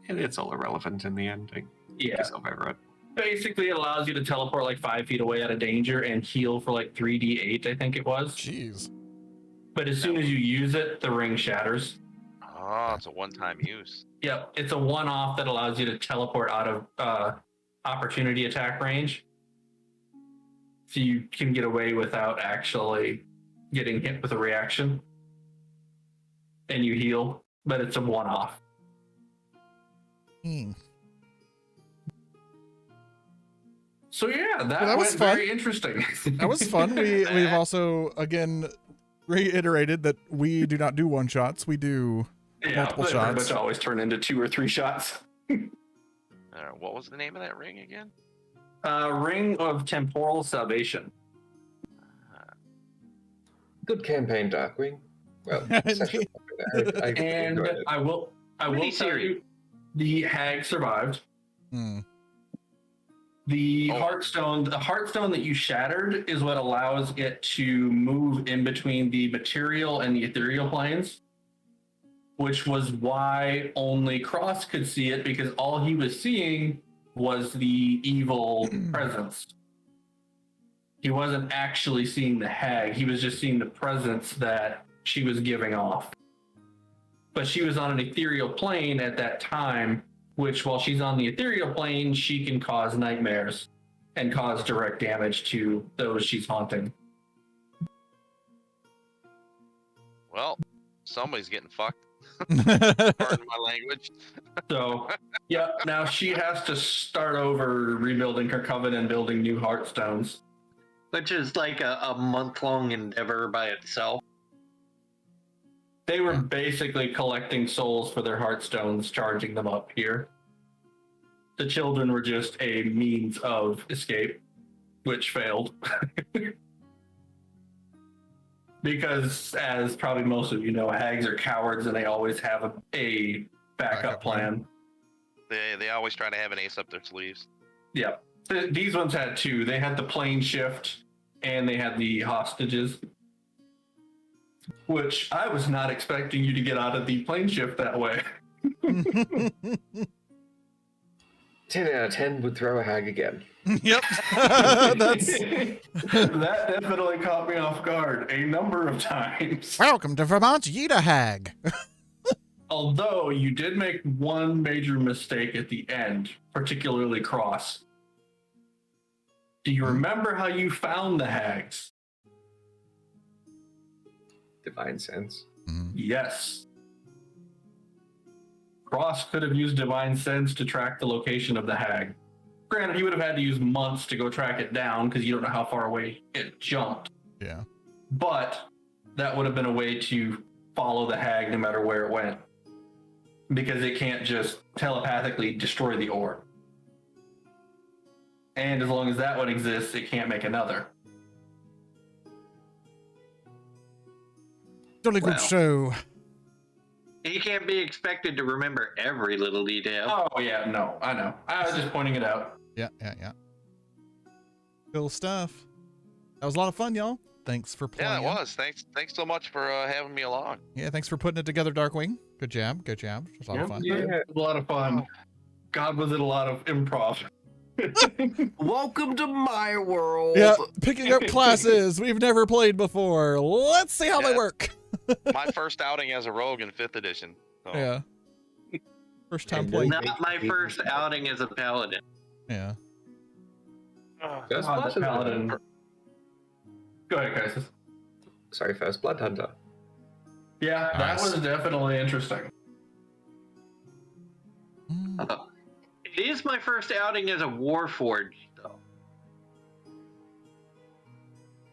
And it's all irrelevant in the ending. Yeah. Yourself over it. Basically, it allows you to teleport like 5 feet away out of danger and heal for like 3d8, I think it was. Jeez. But as soon as you use it, the ring shatters. oh, it's a one-time use. Yep, it's a one-off that allows you to teleport out of opportunity attack range. So you can get away without actually getting hit with a reaction. And you heal, but it's a one-off. So yeah, that was went fun. very interesting. That was fun. We've also, again, reiterated that we do not do one-shots. We do multiple they shots. pretty much always turn into 2 or 3 shots. What was the name of that ring again? Ring of Temporal Salvation. Good campaign, Darkwing. Well, session. And enjoyed it. I will tell you, the hag survived. Hmm. The Oh. heartstone that you shattered is what allows it to move in between the material and the ethereal planes, which was why only Cross could see it, because all he was seeing was the evil presence. He wasn't actually seeing the hag. He was just seeing the presence that she was giving off. But she was on an ethereal plane at that time, which while she's on the ethereal plane, she can cause nightmares and cause direct damage to those she's haunting. Well, somebody's getting fucked. Pardon my language. So, yeah, now she has to start over rebuilding her coven and building new heartstones. Which is like a month-long endeavor by itself. They were basically collecting souls for their heartstones, charging them up here. The children were just a means of escape, which failed. Because, as probably most of you know, hags are cowards and they always have a backup plan. They always try to have an ace up their sleeves. Yeah. These ones had 2. They had the plane shift and they had the hostages. Which I was not expecting you to get out of the plane shift that way. 10 out of 10 would throw a hag again. Yep. That definitely caught me off guard a number of times. Welcome to Vermont's Yida Hag. Although you did make one major mistake at the end, particularly Cross. Do you remember how you found the hags? Divine sense. Yes. Cross could have used Divine Sense to track the location of the hag. Granted, he would have had to use months to go track it down because you don't know how far away it jumped. Yeah. But that would have been a way to follow the hag no matter where it went. Because it can't just telepathically destroy the orb. And as long as that one exists, it can't make another. Jolly good Well. show. He can't be expected to remember every little detail. Oh, yeah, no, I know. I was just pointing it out. Yeah. Cool stuff. That was a lot of fun, y'all. Thanks for playing. Yeah, it was. Thanks so much for having me along. Yeah, thanks for putting it together, Darkwing. Good job. It was a lot of fun. Yeah, it was a lot of fun. God, was it a lot of improv. Welcome to my world. Yeah, picking up classes we've never played before. Let's see how they Yeah. work. My first outing as a rogue in 5th edition. So. Yeah. First time And playing. Not my first outing as a paladin. Yeah. First God, Blood the Hunter. paladin. Go ahead, Crisis. Sorry, First Blood Hunter. Yeah, that Nice. was definitely interesting. Mm. It is my first outing as a Warforged, though.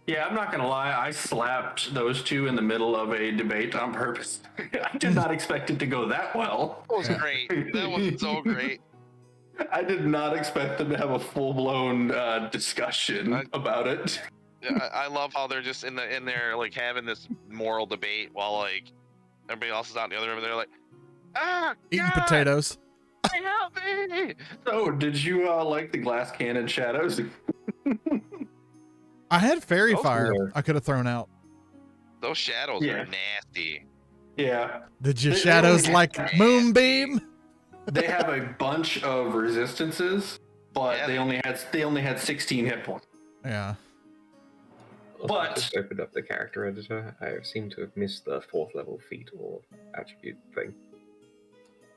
Yeah, I'm not gonna lie. I slapped those two in the middle of a debate on purpose. I did not expect it to go that well. That was great. That was so great. I did not expect them to have a full-blown discussion about it. Yeah, I love how they're just in there like having this moral debate while like everybody else is out in the other room. They're like, Eating God, potatoes. help me! So, did you like the glass cannon shadows? I had fairy Oh, fire yeah. I could have thrown out. Those shadows Yeah. are nasty. Yeah, Did your They shadows only like have- moonbeam? they have a bunch of resistances, but Yeah. they only had 16 hit points. Yeah. Also, I But- just opened up the character editor. I seem to have missed the 4th level feat or attribute thing.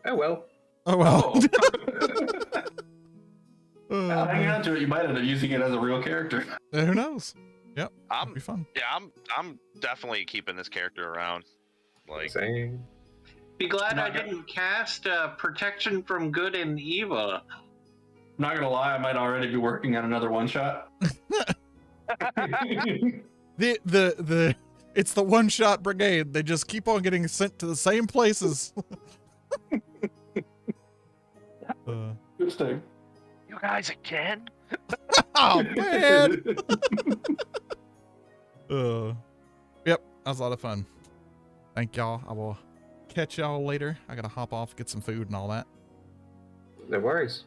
Oh well. Oh well. Oh. Oh, Hang man. on to it. You might end up using it as a real character. Who knows? It'll I'm be fun. I'm definitely keeping this character around. Like, Saying. Be glad I Not good. didn't cast Protection from Good and Evil. Not gonna lie, I might already be working on another one shot. The it's the one shot brigade. They just keep on getting sent to the same places. Interesting. you guys again? Oh man. Yep, that was a lot of fun. Thank y'all. I will catch y'all later. I gotta hop off, get some food and all that. No worries.